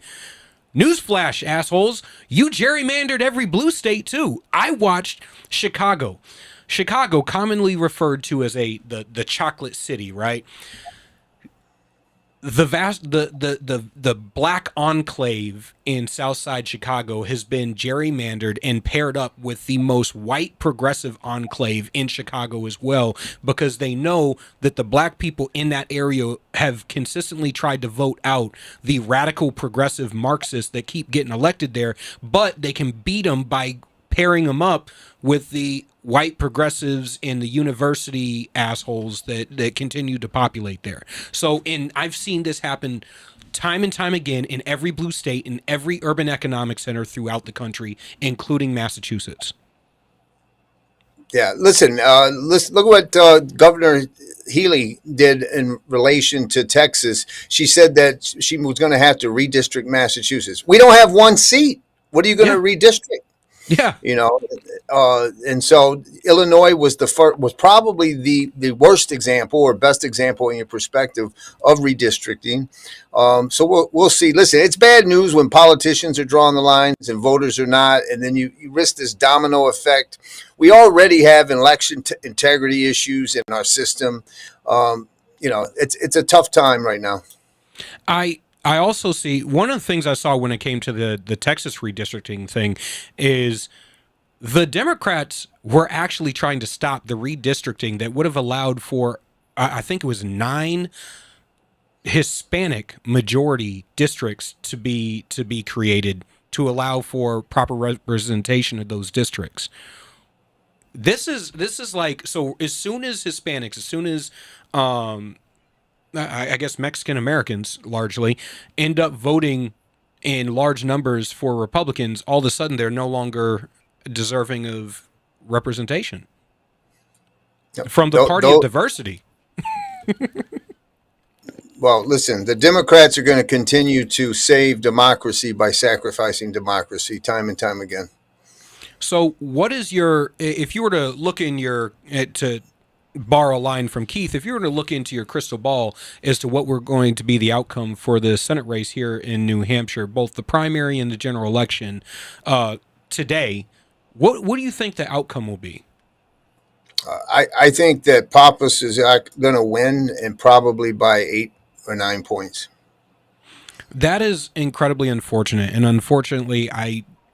newsflash, assholes, you gerrymandered every blue state too. I watched Chicago, commonly referred to as the chocolate city, right? The black enclave in Southside Chicago has been gerrymandered and paired up with the most white progressive enclave in Chicago as well, because they know that the black people in that area have consistently tried to vote out the radical progressive Marxists that keep getting elected there, but they can beat them by pairing them up with the white progressives and the university assholes that continue to populate there. So, I've seen this happen time and time again in every blue state, in every urban economic center throughout the country, including Massachusetts. Yeah, listen, look what Governor Healy did in relation to Texas. She said that she was going to have to redistrict Massachusetts. We don't have one seat. What are you going to redistrict? Yeah, and so Illinois was probably the worst example or best example in your perspective of redistricting. So we'll see. Listen, it's bad news when politicians are drawing the lines and voters are not, and then you risk this domino effect. We already have election integrity issues in our system. It's a tough time right now. I also see one of the things I saw when it came to the Texas redistricting thing is the Democrats were actually trying to stop the redistricting that would have allowed for, I think it was 9 Hispanic majority districts to be created to allow for proper representation of those districts. This is like, so as soon as Hispanics, as soon as I guess Mexican Americans largely end up voting in large numbers for Republicans, all of a sudden they're no longer deserving of representation from the party of diversity. Well, listen, the Democrats are going to continue to save democracy by sacrificing democracy time and time again. So what is if you were to look in to borrow a line from Keith, if you were to look into your crystal ball as to what we're going to be the outcome for the Senate race here in New Hampshire, both the primary and the general election today, what do you think the outcome will be? I think that Pappas is going to win, and probably by 8 or 9 points. That is incredibly unfortunate, and unfortunately,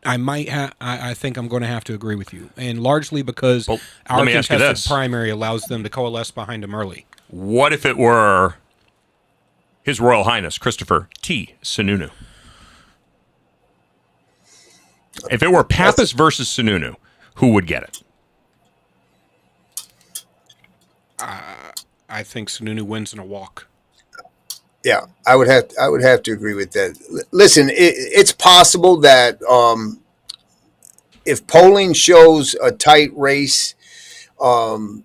I think I'm going to have to agree with you, and largely because our contested primary allows them to coalesce behind him early. What if it were His Royal Highness Christopher T. Sununu? If it were Pappas versus Sununu, who would get it? I think Sununu wins in a walk. Yeah, I would have to agree with that. Listen, it's possible that if polling shows a tight race, and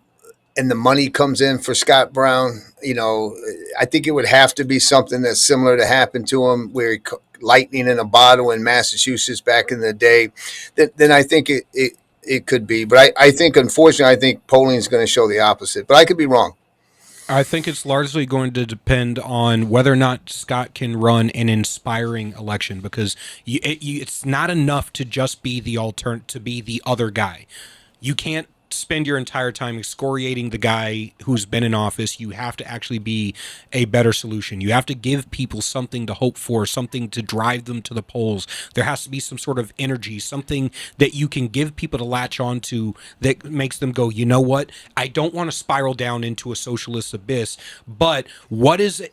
the money comes in for Scott Brown, I think it would have to be something that's similar to happen to him, where lightning in a bottle in Massachusetts back in the day. Then I think it could be. But I think, unfortunately, polling is going to show the opposite. But I could be wrong. I think it's largely going to depend on whether or not Scott can run an inspiring election, because it's not enough to just be the to be the other guy. You can't spend your entire time excoriating the guy who's been in office. You have to actually be a better solution. You have to give people something to hope for, something to drive them to the polls. There has to be some sort of energy, something that you can give people to latch on to that makes them go, you know what? I don't want to spiral down into a socialist abyss, but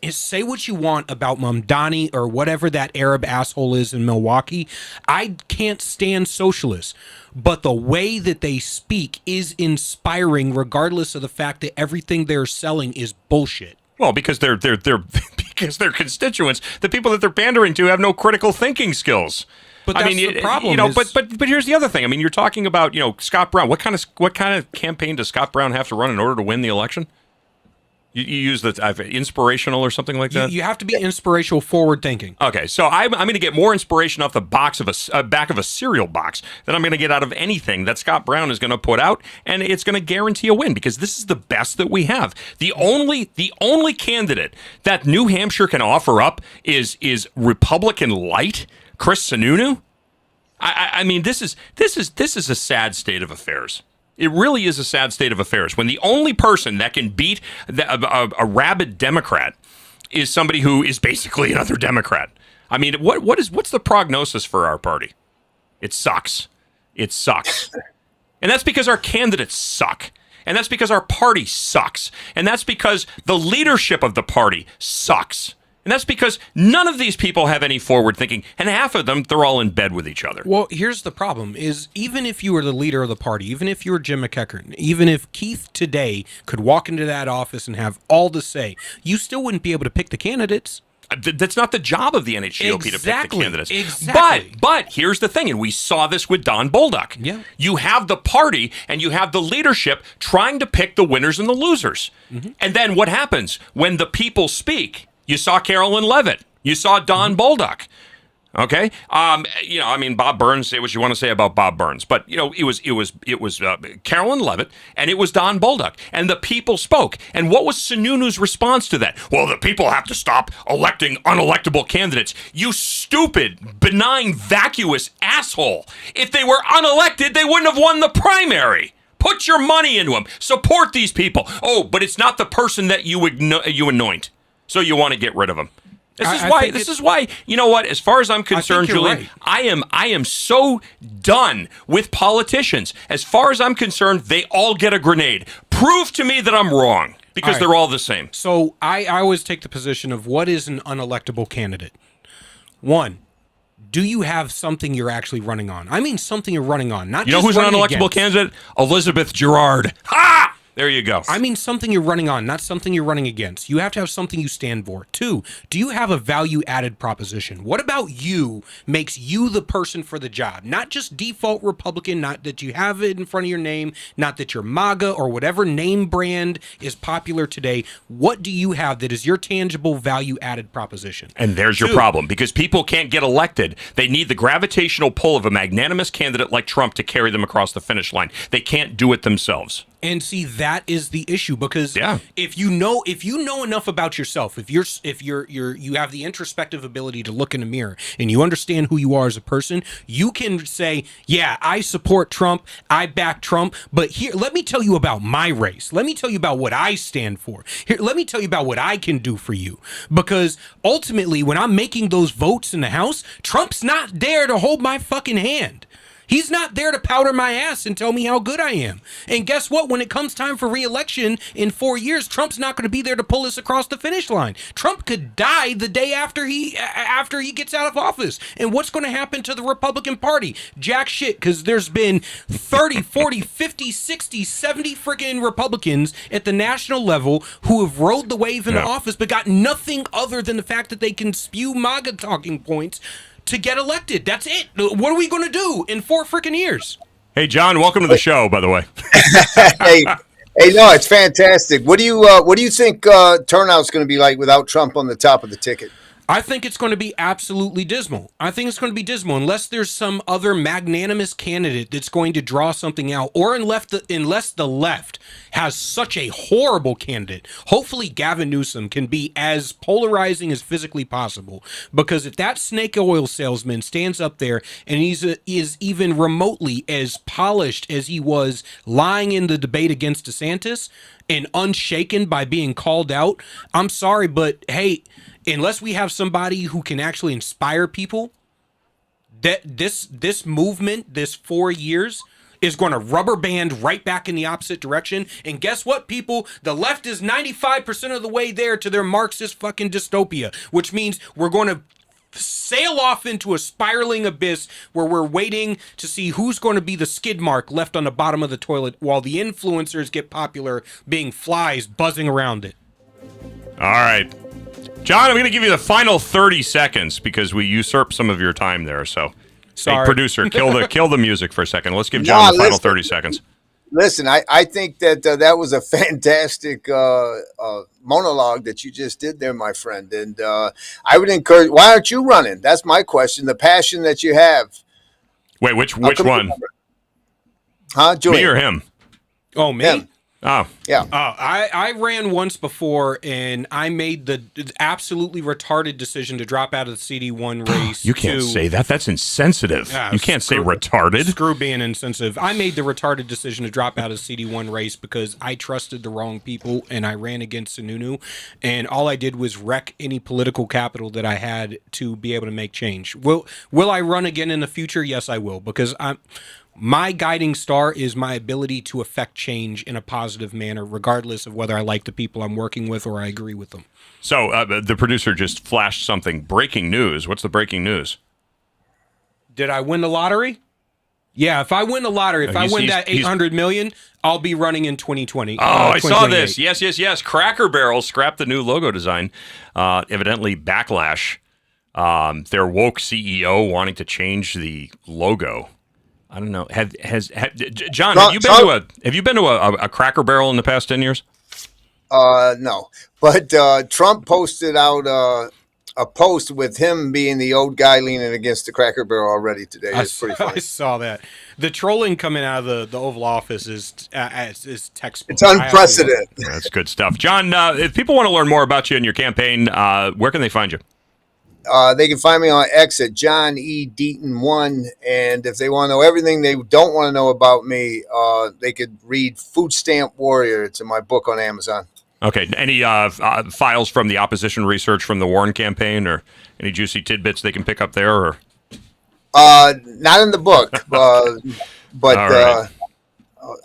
say what you want about Mamdani or whatever that Arab asshole is in Milwaukee. I can't stand socialists. But the way that they speak is inspiring, regardless of the fact that everything they're selling is bullshit. Well, because they're because their constituents, the people that they're pandering to, have no critical thinking skills. But that's the problem. But here's the other thing. I mean, you're talking about Scott Brown. What kind of campaign does Scott Brown have to run in order to win the election? You use the inspirational or something like that? You have to be inspirational, forward thinking. Okay, so I'm going to get more inspiration off the back of a cereal box than I'm going to get out of anything that Scott Brown is going to put out, and it's going to guarantee a win, because this is the best that we have. The only candidate that New Hampshire can offer up is Republican light, Chris Sununu. I mean, this is a sad state of affairs. It really is a sad state of affairs when the only person that can beat a rabid Democrat is somebody who is basically another Democrat. I mean, what's the prognosis for our party? It sucks. It sucks. And that's because our candidates suck. And that's because our party sucks. And that's because the leadership of the party sucks. And that's because none of these people have any forward thinking, and half of them, they're all in bed with each other. Well, here's the problem, is even if you were the leader of the party, even if you were Jim McEachern, even if Keith today could walk into that office and have all to say, you still wouldn't be able to pick the candidates. That's not the job of the NHGOP to pick the candidates. Exactly. But here's the thing, and we saw this with Don Bolduc. Yeah. You have the party and you have the leadership trying to pick the winners and the losers. Mm-hmm. And then what happens when the people speak? You saw Carolyn Levitt. You saw Don Bolduc. Okay, I mean, Bob Burns. Say what you want to say about Bob Burns, but it was Carolyn Levitt and it was Don Bolduc, and the people spoke. And what was Sununu's response to that? Well, the people have to stop electing unelectable candidates. You stupid, benign, vacuous asshole! If they were unelected, they wouldn't have won the primary. Put your money into them. Support these people. Oh, but it's not the person that you anoint. So you want to get rid of them. This is why, you know what, as far as I'm concerned, Julian, right. I am so done with politicians. As far as I'm concerned, they all get a grenade. Prove to me that I'm wrong, because they're all the same. So I always take the position of what is an unelectable candidate. One, do you have something you're actually running on? I mean something you're running on, not just who's an unelectable against. Candidate? Elizabeth Girard. Ha! There you go. I mean something you're running on, not something you're running against. You have to have something you stand for. Two, do you have a value-added proposition? What about you makes you the person for the job? Not just default Republican, not that you have it in front of your name, not that you're MAGA or whatever name brand is popular today. What do you have that is your tangible value-added proposition? And there's your problem, because people can't get elected. They need the gravitational pull of a magnanimous candidate like Trump to carry them across the finish line. They can't do it themselves. And see, that is the issue, because if you know enough about yourself, if you have the introspective ability to look in the mirror and you understand who you are as a person, you can say, yeah, I support Trump, I back Trump, but here, let me tell you about my race. Let me tell you about what I stand for. Here, let me tell you about what I can do for you. Because ultimately, when I'm making those votes in the House, Trump's not there to hold my fucking hand. He's not there to powder my ass and tell me how good I am. And guess what? When it comes time for re-election in 4 years, Trump's not going to be there to pull us across the finish line. Trump could die the day after he gets out of office. And what's going to happen to the Republican Party? Jack shit, because there's been 30, 40, 50, 60, 70 freaking Republicans at the national level who have rode the wave into office but got nothing other than the fact that they can spew MAGA talking points to get elected. That's it. What are we going to do in 4 freaking years? Hey, John, welcome to the show, by the way. hey, no, it's fantastic. What do you think turnout's going to be like without Trump on the top of the ticket? I think it's going to be absolutely dismal. I think it's going to be dismal unless there's some other magnanimous candidate that's going to draw something out, or unless the left has such a horrible candidate. Hopefully Gavin Newsom can be as polarizing as physically possible, because if that snake oil salesman stands up there and is even remotely as polished as he was lying in the debate against DeSantis and unshaken by being called out, I'm sorry, but hey, unless we have somebody who can actually inspire people, that this movement, this 4 years, is going to rubber band right back in the opposite direction. And guess what, people? The left is 95% of the way there to their Marxist fucking dystopia, which means we're going to sail off into a spiraling abyss where we're waiting to see who's going to be the skid mark left on the bottom of the toilet while the influencers get popular, being flies buzzing around it. All right. John, I'm going to give you the final 30 seconds because we usurped some of your time there. So, sorry. Hey, producer, kill the music for a second. Let's give John the final 30 seconds. Listen, I think that that was a fantastic monologue that you just did there, my friend. And I would encourage, why aren't you running? That's my question. The passion that you have. Wait, which one? Huh, Julian? Me or him? Oh, me? Him. Oh. Yeah. I ran once before, and I made the absolutely retarded decision to drop out of the CD1 race. You can't say that. That's insensitive. You can't say retarded. Screw being insensitive. I made the retarded decision to drop out of the CD1 race because I trusted the wrong people, and I ran against Sununu, and all I did was wreck any political capital that I had to be able to make change. Will I run again in the future? Yes, I will, because my guiding star is my ability to affect change in a positive manner, regardless of whether I like the people I'm working with or I agree with them. So the producer just flashed something. Breaking news. What's the breaking news? Did I win the lottery? Yeah, if I win the lottery, if I win that $800 million, I'll be running in 2020. Oh, I saw this. Yes. Cracker Barrel scrapped the new logo design. Evidently, backlash. Their woke CEO wanting to change the logo. I don't know. John, have you been to a Cracker Barrel in the past 10 years? No, but Trump posted out a post with him being the old guy leaning against the Cracker Barrel already today. It's pretty funny. I saw that. The trolling coming out of the Oval Office is textbook. It's unprecedented. That's good stuff. John, if people want to learn more about you and your campaign, where can they find you? They can find me on X at John E. Deaton 1. And if they want to know everything they don't want to know about me, they could read Food Stamp Warrior. It's in my book on Amazon. Okay. Any files from the opposition research from the Warren campaign, or any juicy tidbits they can pick up there? Or not in the book, but right.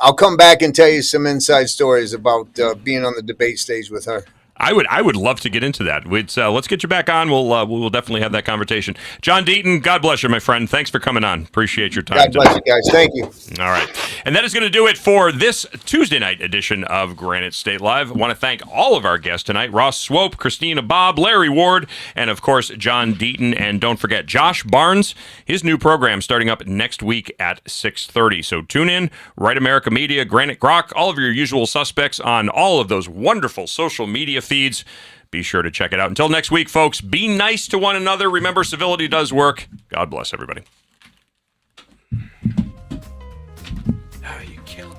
I'll come back and tell you some inside stories about being on the debate stage with her. I would love to get into that. Let's get you back on. We'll definitely have that conversation. John Deaton, God bless you, my friend. Thanks for coming on. Appreciate your time. God bless you guys. Thank you. All right. And that is going to do it for this Tuesday night edition of Granite State Live. I want to thank all of our guests tonight: Ross Swope, Christina Bobb, Larry Ward, and of course, John Deaton. And don't forget, Josh Barnes, his new program starting up next week at 6:30. So tune in, Right America Media, Granite Grok, all of your usual suspects on all of those wonderful social media feeds. Be sure to check it out. Until next week, folks, be nice to one another. Remember, civility does work. God bless everybody. You kill.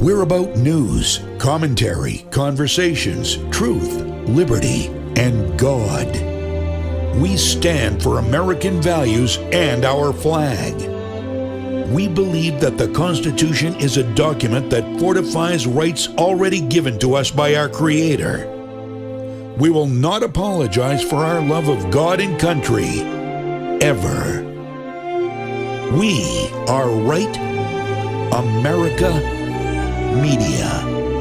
We're about news, commentary, conversations, truth, liberty, and God. We stand for American values and our flag. We believe that the Constitution is a document that fortifies rights already given to us by our Creator. We will not apologize for our love of God and country, ever. We are Right America Media.